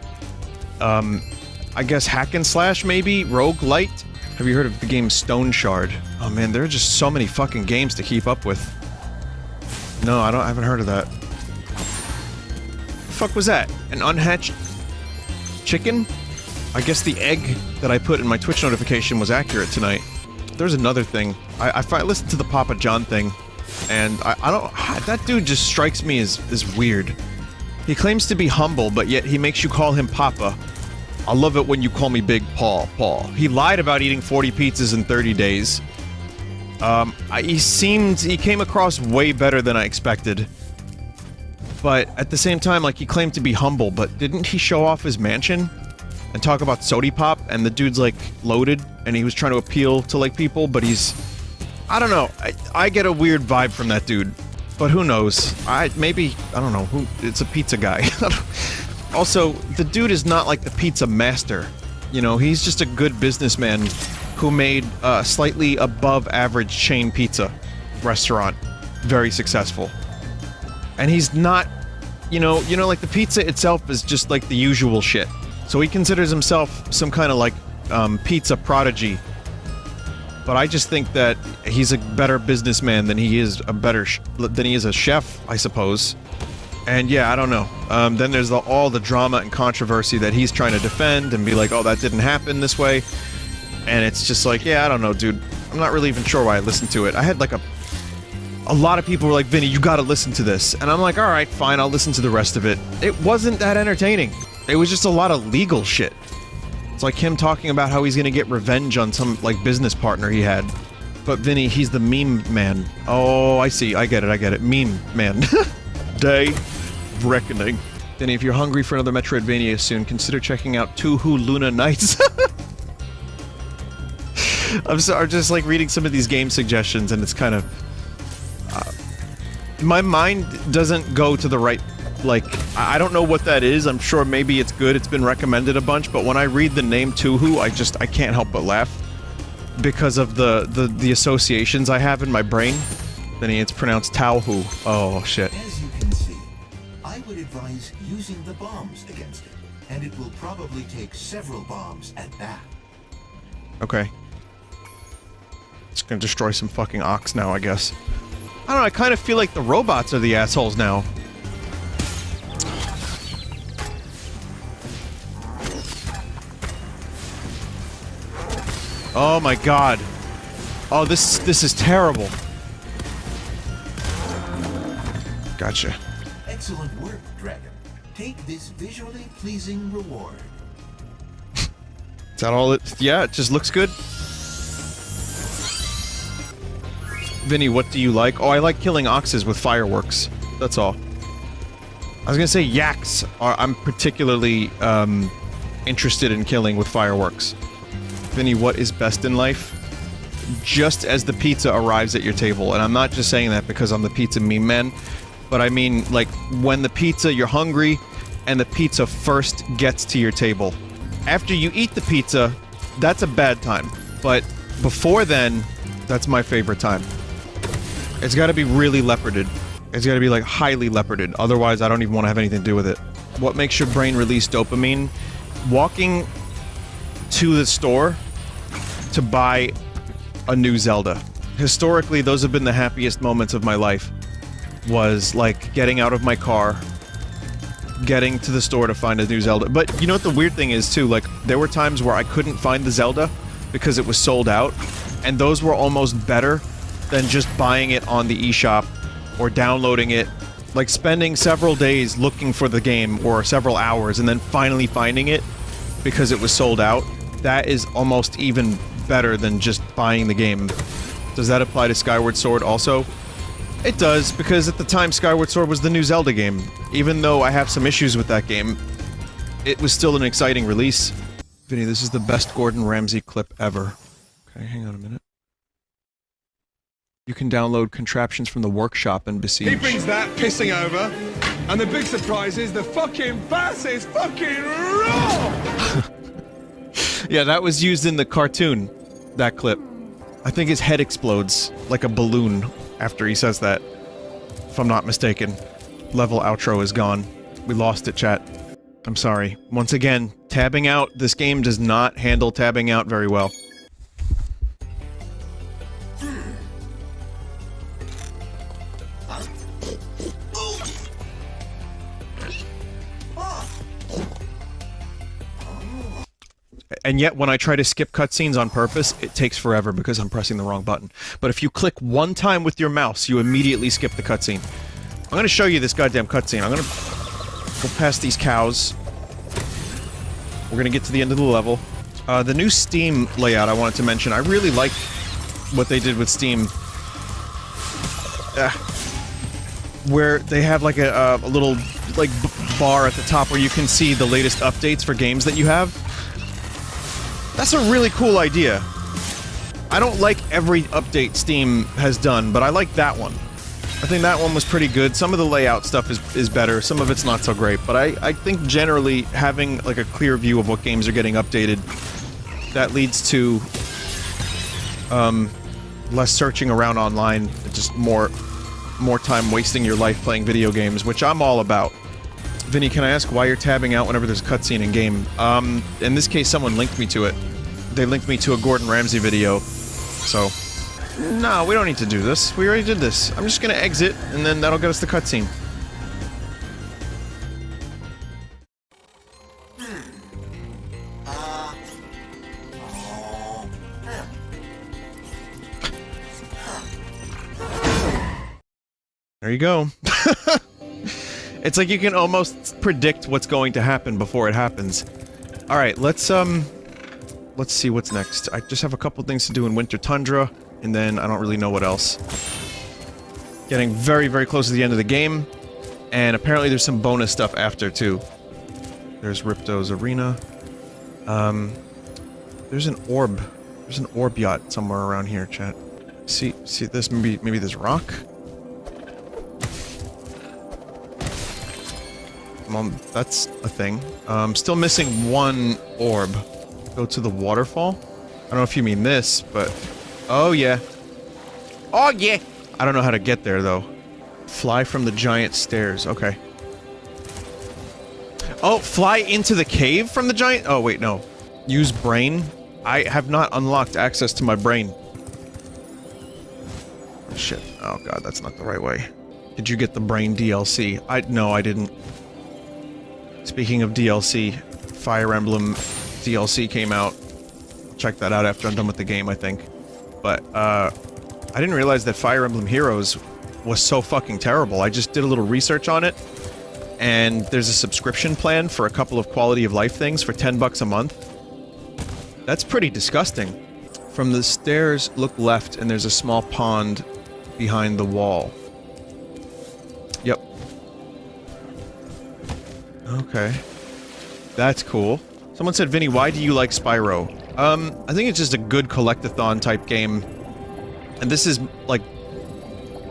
I guess hack and slash, maybe? Roguelite? Have you heard of the game Stone Shard? Oh man, there are just so many fucking games to keep up with. No, I haven't heard of that. The fuck was that? An unhatched chicken? I guess the egg that I put in my Twitch notification was accurate tonight. There's another thing. I listened to the Papa John thing, and I don't... That dude just strikes me as weird. He claims to be humble, but yet he makes you call him Papa. I love it when you call me Big Paul. He lied about eating 40 pizzas in 30 days. He came across way better than I expected. But at the same time, like, he claimed to be humble, but didn't he show off his mansion? And talk about Sody Pop, and the dude's, like, loaded, and he was trying to appeal to, like, people, but he's... I don't know. I get a weird vibe from that dude. But who knows? Maybe... I don't know. It's a pizza guy. Also, the dude is not like the pizza master. You know, he's just a good businessman who made a slightly above average chain pizza restaurant very successful. And he's not... You know, like, the pizza itself is just, like, the usual shit. So he considers himself some kind of, like, pizza prodigy. But I just think that he's a better businessman than he is a chef, I suppose. And yeah, I don't know. Then there's all the drama and controversy that he's trying to defend and be like, oh, that didn't happen this way. And it's just like, yeah, I don't know, dude. I'm not really even sure why I listened to it. I had, like, a lot of people were like, Vinny, you gotta listen to this. And I'm like, alright, fine, I'll listen to the rest of it. It wasn't that entertaining. It was just a lot of legal shit. It's like him talking about how he's gonna get revenge on some, like, business partner he had. But Vinny, he's the meme man. Oh, I see. I get it. Meme man. Day of Reckoning. Vinny, if you're hungry for another Metroidvania soon, consider checking out Touhou Luna Nights. I'm just, like, reading some of these game suggestions, and it's kind of... my mind doesn't go to the right... Like, I don't know what that is. I'm sure maybe it's good. It's been recommended a bunch, but when I read the name Touhou, I can't help but laugh. Because of the associations I have in my brain. Then it's pronounced Touhou. Oh, shit. As you can see, I would advise using the bombs against it, and it will probably take several bombs at that. Okay. It's gonna destroy some fucking ox now, I guess. I don't know, I kind of feel like the robots are the assholes now. Oh my god. Oh, this is terrible. Gotcha. Excellent work, Dragon. Take this visually pleasing reward. Is that all it... Yeah, it just looks good. Vinny, what do you like? Oh, I like killing oxes with fireworks. That's all. I was gonna say yaks I'm particularly, interested in killing with fireworks. Vinny, what is best in life? Just as the pizza arrives at your table, and I'm not just saying that because I'm the pizza meme man, but I mean, like, when the pizza, you're hungry, and the pizza first gets to your table. After you eat the pizza, that's a bad time. But before then, that's my favorite time. It's gotta be really leoparded. It's gotta be, like, highly leoparded. Otherwise, I don't even want to have anything to do with it. What makes your brain release dopamine? Walking to the store to buy a new Zelda. Historically, those have been the happiest moments of my life. Was, like, getting out of my car, getting to the store to find a new Zelda. But you know what the weird thing is, too? Like, there were times where I couldn't find the Zelda because it was sold out, and those were almost better than just buying it on the eShop or downloading it. Like, spending several days looking for the game, or several hours, and then finally finding it because it was sold out. That is almost even better than just buying the game. Does that apply to Skyward Sword also? It does, because at the time Skyward Sword was the new Zelda game. Even though I have some issues with that game, it was still an exciting release. Vinny, this is the best Gordon Ramsay clip ever. Okay, hang on a minute. You can download contraptions from the workshop and besiege. He brings that pissing over, and the big surprise is the fucking bass is fucking raw! Yeah, that was used in the cartoon, that clip. I think his head explodes like a balloon after he says that, if I'm not mistaken. Level outro is gone. We lost it, chat. I'm sorry. Once again, tabbing out. This game does not handle tabbing out very well. And yet, when I try to skip cutscenes on purpose, it takes forever because I'm pressing the wrong button. But if you click one time with your mouse, you immediately skip the cutscene. I'm gonna show you this goddamn cutscene. I'm gonna go past these cows. We're gonna get to the end of the level. The new Steam layout I wanted to mention. I really like what they did with Steam. Where they have like a little like bar at the top where you can see the latest updates for games that you have. That's a really cool idea. I don't like every update Steam has done, but I like that one. I think that one was pretty good. Some of the layout stuff is better, some of it's not so great, but I think generally having like a clear view of what games are getting updated, that leads to less searching around online, just more time wasting your life playing video games, which I'm all about. Vinny, can I ask why you're tabbing out whenever there's a cutscene in-game? In this case, someone linked me to it. They linked me to a Gordon Ramsay video, so... No, we don't need to do this. We already did this. I'm just gonna exit, and then that'll get us the cutscene. There you go. It's like you can almost predict what's going to happen before it happens. Alright, let's see what's next. I just have a couple things to do in Winter Tundra, and then I don't really know what else. Getting very, very close to the end of the game, and apparently there's some bonus stuff after, too. There's Ripto's Arena. There's an orb. There's an orb yacht somewhere around here, chat. See this? Maybe this rock? That's a thing. Still missing one orb. Go to the waterfall? I don't know if you mean this, but... Oh, yeah. Oh, yeah! I don't know how to get there, though. Fly from the giant stairs. Okay. Oh, fly into the cave from the giant... Oh, wait, no. Use brain? I have not unlocked access to my brain. Oh, shit. Oh, God, that's not the right way. Did you get the brain DLC? No, I didn't. Speaking of DLC, Fire Emblem DLC came out. check that out after I'm done with the game, I think. But, I didn't realize that Fire Emblem Heroes was so fucking terrible. I just did a little research on it, and there's a subscription plan for a couple of quality of life things for $10 a month. That's pretty disgusting. From the stairs, look left, and there's a small pond behind the wall. Yep. Okay. That's cool. Someone said, Vinny, why do you like Spyro? I think it's just a good collectathon type game. And this is, like,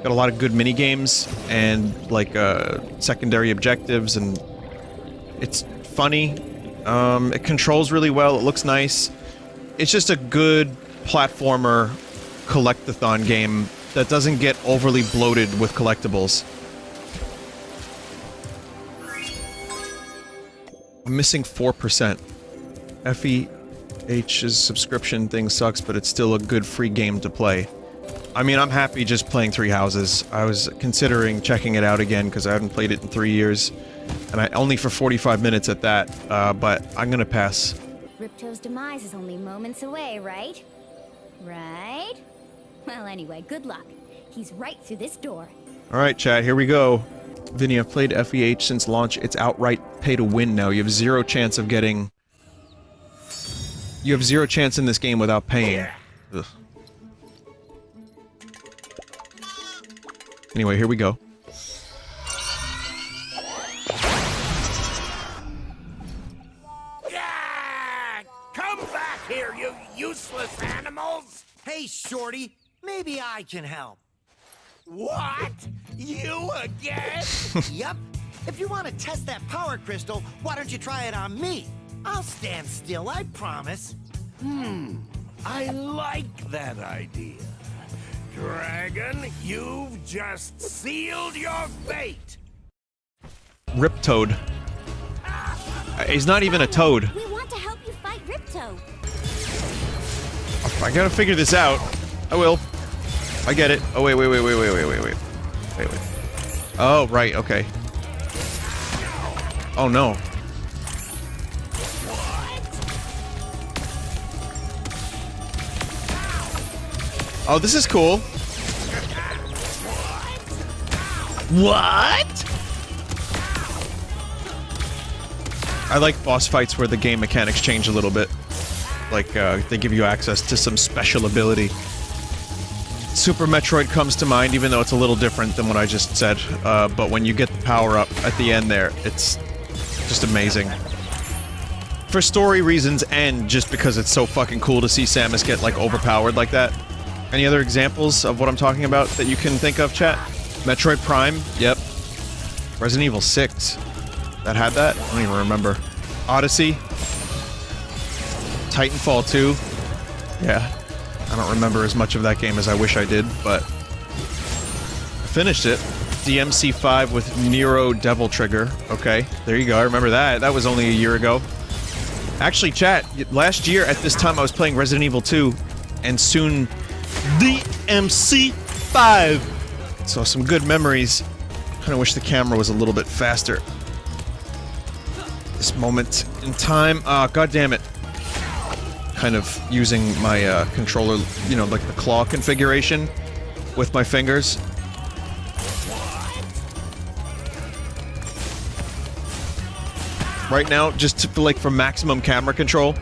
got a lot of good mini-games and, like, secondary objectives, and it's funny. It controls really well, it looks nice. It's just a good platformer collectathon game that doesn't get overly bloated with collectibles. I'm missing 4%. FEH's subscription thing sucks, but it's still a good free game to play. I mean, I'm happy just playing Three Houses. I was considering checking it out again because I haven't played it in 3 years. And only for 45 minutes at that, but I'm gonna pass. Ripto's demise is only moments away, right? Right? Well, anyway, good luck. He's right through this door. Alright, chat, here we go. Vinny, I've played FEH since launch. It's outright pay to win now. You have zero chance of getting... You have zero chance in this game without paying. Ugh. Anyway, here we go. Yeah! Come back here, you useless animals! Hey, Shorty, maybe I can help. What? You again? Yup. If you want to test that power crystal, why don't you try it on me? I'll stand still, I promise. I like that idea. Dragon, you've just sealed your fate! Riptoad. He's not even a toad. We want to help you fight Ripto. I gotta figure this out. I will. I get it. Oh, wait. Oh, right, okay. Oh, no. Oh, this is cool. What? I like boss fights where the game mechanics change a little bit. Like, they give you access to some special ability. Super Metroid comes to mind, even though it's a little different than what I just said. But when you get the power-up at the end there, it's just amazing. For story reasons and just because it's so fucking cool to see Samus get, like, overpowered like that. Any other examples of what I'm talking about that you can think of, chat? Metroid Prime? Yep. Resident Evil 6. That had that? I don't even remember. Odyssey? Titanfall 2? Yeah. I don't remember as much of that game as I wish I did, but... I finished it. DMC5 with Nero Devil Trigger. Okay, there you go, I remember that. That was only a year ago. Actually, chat, last year at this time I was playing Resident Evil 2, and soon... DMC5! So some good memories. Kinda wish the camera was a little bit faster. This moment in time. God damn it. Kind of using my controller, you know, like the claw configuration with my fingers. Right now, just to, like, for maximum camera control.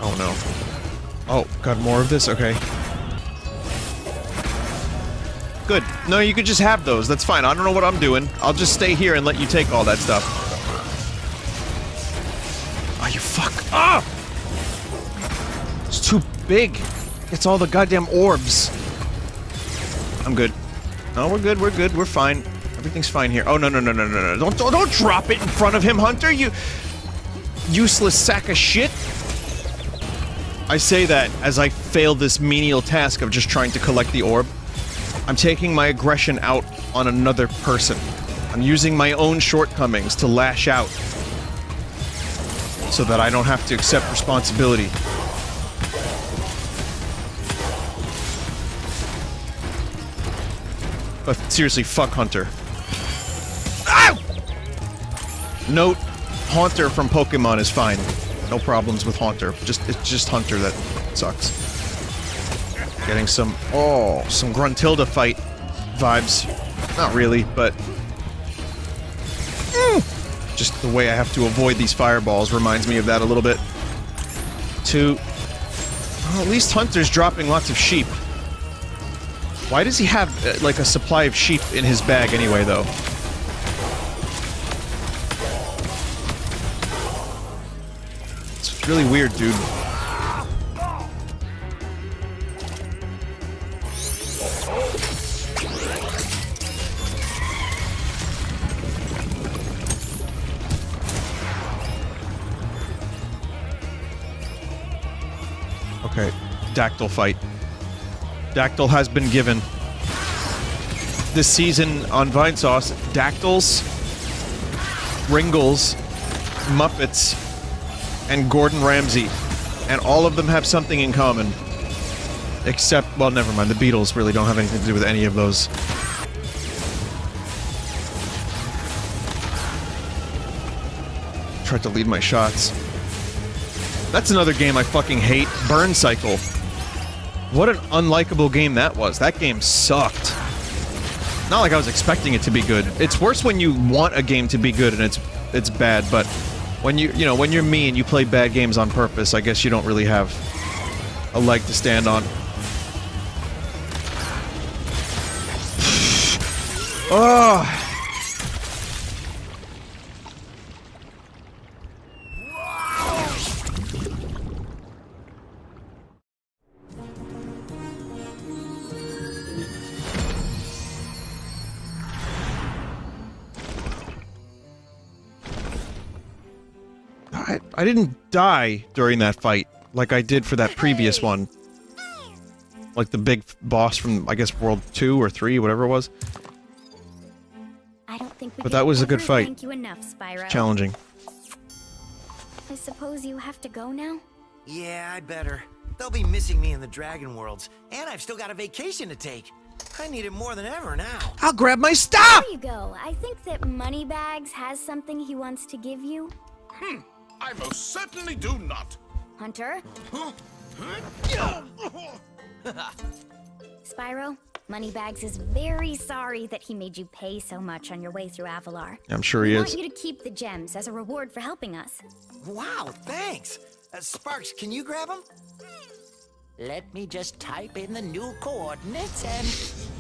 Oh no. Oh, got more of this? Okay. Good. No, you could just have those. That's fine. I don't know what I'm doing. I'll just stay here and let you take all that stuff. Oh, you fuck. Ah! It's too big. It's all the goddamn orbs. I'm good. No, we're good. We're good. We're fine. Everything's fine here. Oh, no. Don't drop it in front of him, Hunter. You useless sack of shit. I say that as I fail this menial task of just trying to collect the orb. I'm taking my aggression out on another person. I'm using my own shortcomings to lash out. So that I don't have to accept responsibility. But seriously, fuck Hunter. Note, Haunter from Pokemon is fine. No problems with Haunter. It's just Hunter that sucks. Getting some Gruntilda fight vibes. Not really, but just the way I have to avoid these fireballs reminds me of that a little bit. Well, at least Hunter's dropping lots of sheep. Why does he have, like, a supply of sheep in his bag anyway, though? It's really weird, dude. Okay, Dactyl fight. Dactyl has been given. This season on Vinesauce, Dactyls, Ringles, Muppets, and Gordon Ramsay. And all of them have something in common. Except, well, never mind, the Beatles really don't have anything to do with any of those. Tried to lead my shots. That's another game I fucking hate. Burn Cycle. What an unlikable game that was. That game sucked. Not like I was expecting it to be good. It's worse when you want a game to be good and it's bad, but when when you're me and you play bad games on purpose, I guess you don't really have a leg to stand on. Oh. I didn't die during that fight, like I did for that previous one. Like the big boss from, I guess, World 2 or 3, whatever it was. I don't think we But that was a good ever fight. Thank you enough, Spyro. Challenging. I suppose you have to go now? Yeah, I'd better. They'll be missing me in the Dragon Worlds, and I've still got a vacation to take. I need it more than ever now. I'll grab my stuff! There you go. I think that Moneybags has something he wants to give you. I most certainly do not. Hunter? Spyro, Moneybags is very sorry that he made you pay so much on your way through Avalar. I'm sure he We is. want you to keep the gems as a reward for helping us. Wow, thanks. Sparks, can you grab them? Let me just type in the new coordinates and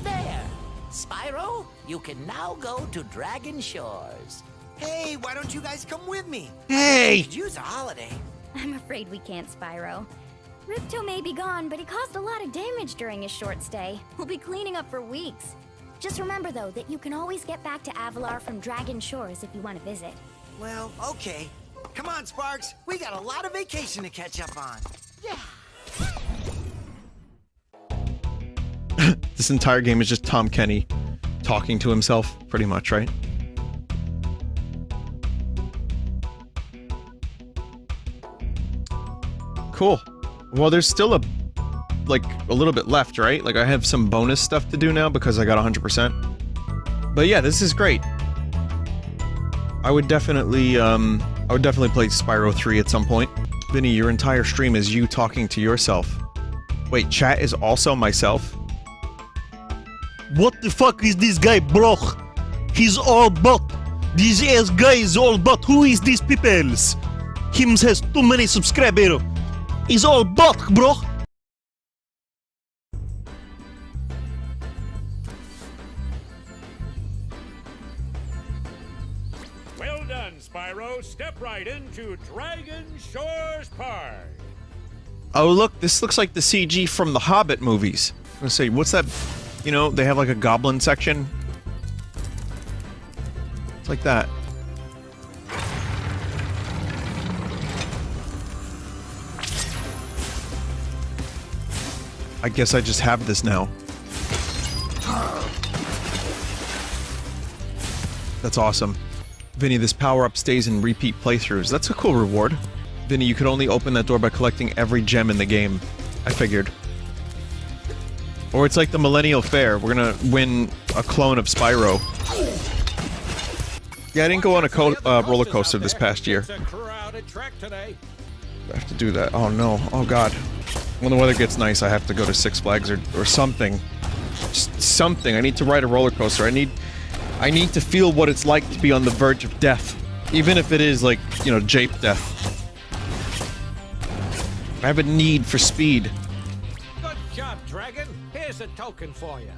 there. Spyro, you can now go to Dragon Shores. Hey, why don't you guys come with me? Hey! We could use a holiday. I'm afraid we can't, Spyro. Ripto may be gone, but he caused a lot of damage during his short stay. We'll be cleaning up for weeks. Just remember, though, that you can always get back to Avalar from Dragon Shores if you want to visit. Well, okay. Come on, Sparks. We got a lot of vacation to catch up on. Yeah. This entire game is just Tom Kenny talking to himself, pretty much, right? Cool. Well, there's still a little bit left, right? Like, I have some bonus stuff to do now because I got 100%. But yeah, this is great. I would definitely play Spyro 3 at some point. Vinny, your entire stream is you talking to yourself. Wait, chat is also myself? What the fuck is this guy, bro? He's all bot. This ass guy is all bot. Who is these peoples? Him has too many subscribers. He's all bot, bro. Well done, Spyro. Step right into Dragon Shores Park. Oh, look, this looks like the CG from the Hobbit movies. I'm gonna say, what's that? You know, they have like a goblin section. It's like that. I guess I just have this now. That's awesome. Vinny, this power-up stays in repeat playthroughs. That's a cool reward. Vinny, you could only open that door by collecting every gem in the game. I figured. Or it's like the Millennial Fair. We're gonna win a clone of Spyro. Yeah, I didn't go on a roller coaster this past year. It's a crowded track today. I have to do that. Oh no. Oh god. When the weather gets nice, I have to go to Six Flags or something. Just something. I need to ride a roller coaster. I need to feel what it's like to be on the verge of death. Even if it is like, you know, jape death. I have a need for speed. Good job, Dragon. Here's a token for you.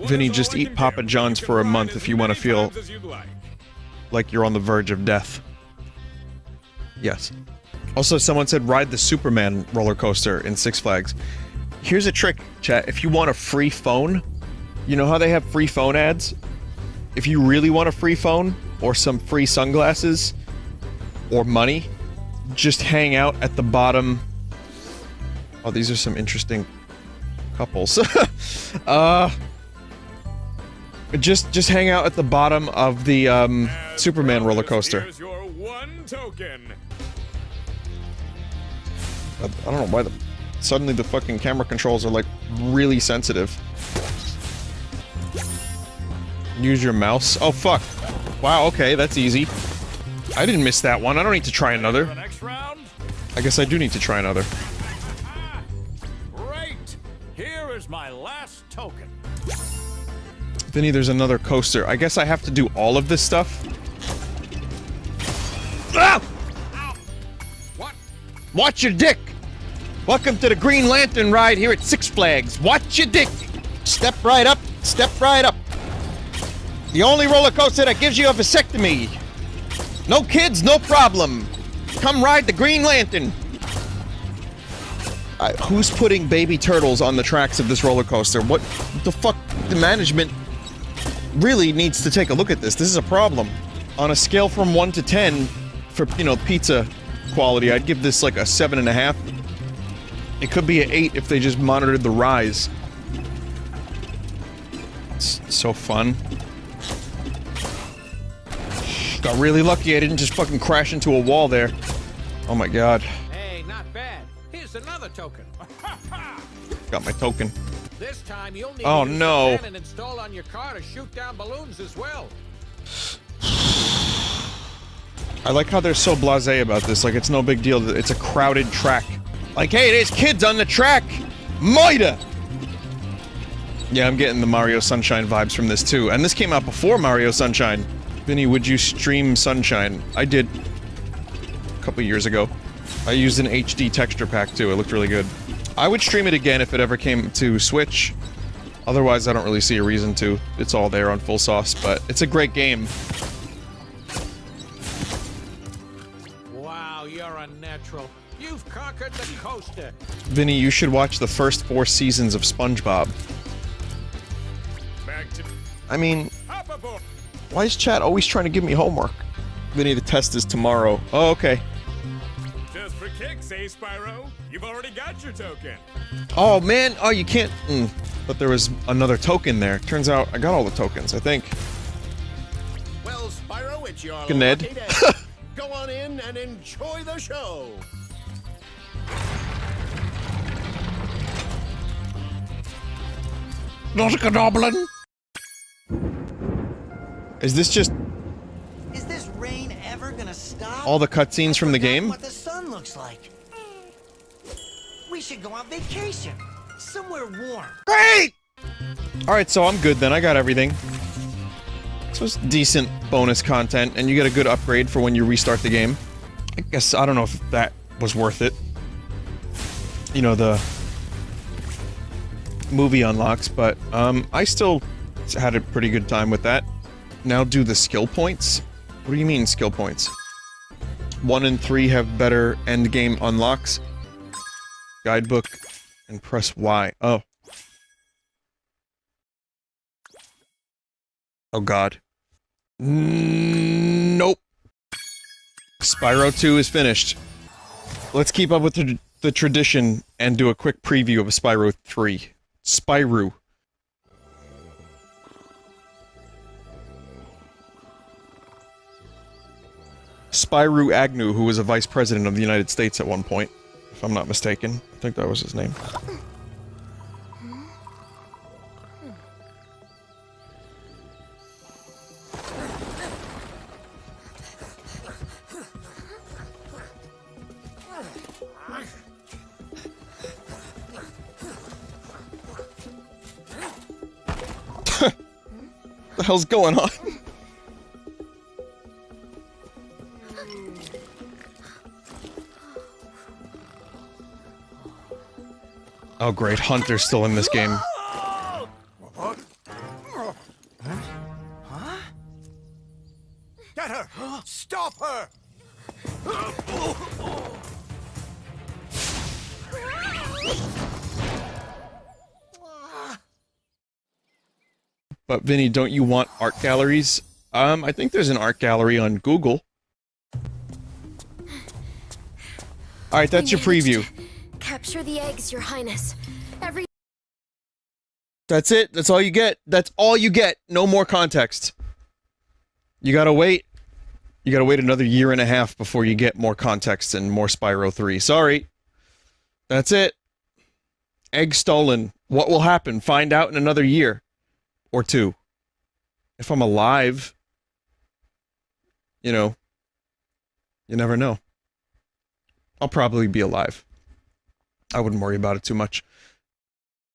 Vinny, just eat Papa John's for a month if you want to feel like you're on the verge of death. Yes. Also, someone said ride the Superman roller coaster in Six Flags. Here's a trick, chat. If you want a free phone, you know how they have free phone ads? If you really want a free phone, or some free sunglasses, or money, just hang out at the bottom. Oh, these are some interesting couples. Just hang out at the bottom of the Superman roller coaster. Here's your one token. I don't know why suddenly the fucking camera controls are like really sensitive. Use your mouse. Oh fuck. Wow, okay, that's easy. I didn't miss that one. I don't need to try another. I guess I do need to try another. Great. Here is my last token. Vinny, there's another coaster. I guess I have to do all of this stuff. Ah! What? Watch your dick! Welcome to the Green Lantern ride here at Six Flags. Watch your dick! Step right up, step right up. The only roller coaster that gives you a vasectomy. No kids, no problem. Come ride the Green Lantern. Who's putting baby turtles on the tracks of this roller coaster? What the fuck? The management really needs to take a look at this. This is a problem. On a scale from 1 to 10 for, you know, pizza quality, I'd give this like a 7.5. It could be an 8 if they just monitored the rise. It's so fun. Got really lucky I didn't just fucking crash into a wall there. Oh my god. Hey, not bad. Here's another token. Got my token. This time you'll need Oh, to use no. the cannon installed on your car to shoot down balloons as well. I like how they're so blasé about this, like it's no big deal, it's a crowded track. Like, hey, there's kids on the track! Moida! Yeah, I'm getting the Mario Sunshine vibes from this too, and this came out before Mario Sunshine. Vinny, would you stream Sunshine? I did a couple years ago. I used an HD texture pack too, it looked really good. I would stream it again if it ever came to Switch. Otherwise, I don't really see a reason to. It's all there on full sauce, but it's a great game. Wow, you're a natural. You've conquered the coaster. Vinny, you should watch the first 4 seasons of SpongeBob. Back to I mean, why is chat always trying to give me homework? Vinny, the test is tomorrow. Oh, okay. just for kicks, eh, Spyro? You've already got your token. Oh, man. Oh, you can't... But there was another token there. Turns out I got all the tokens, I think. Well, Spyro, it's your Good Ned. lucky day. Go on in and enjoy the show. Not a goblin. Is this just Is this rain ever gonna stop? all the cutscenes from the game? What the sun looks like. We should go on vacation. Somewhere warm. Great! Alright, so I'm good then. I got everything. This was decent bonus content, and you get a good upgrade for when you restart the game. I guess, I don't know if that was worth it. You know, the movie unlocks, but, I still had a pretty good time with that. Now do the skill points? What do you mean, skill points? 1 and 3 have better endgame unlocks. Guidebook, and press Y. Oh. Oh god. Nope. Spyro 2 is finished. Let's keep up with the tradition and do a quick preview of Spyro 3. Spyro. Spyro Agnew, who was a vice president of the United States at one point, if I'm not mistaken. I think that was his name. The hell's going on? Oh great, Hunter's still in this game. Get her! Stop her! But Vinny, don't you want art galleries? I think there's an art gallery on Google. Alright, that's your preview. Capture the eggs, Your Highness. That's it. That's all you get. That's all you get. No more context. You gotta wait. You gotta wait another year and a half before you get more context and more Spyro 3. Sorry. That's it. Egg stolen. What will happen? Find out in another year. Or two. If I'm alive. You know. You never know. I'll probably be alive. I wouldn't worry about it too much.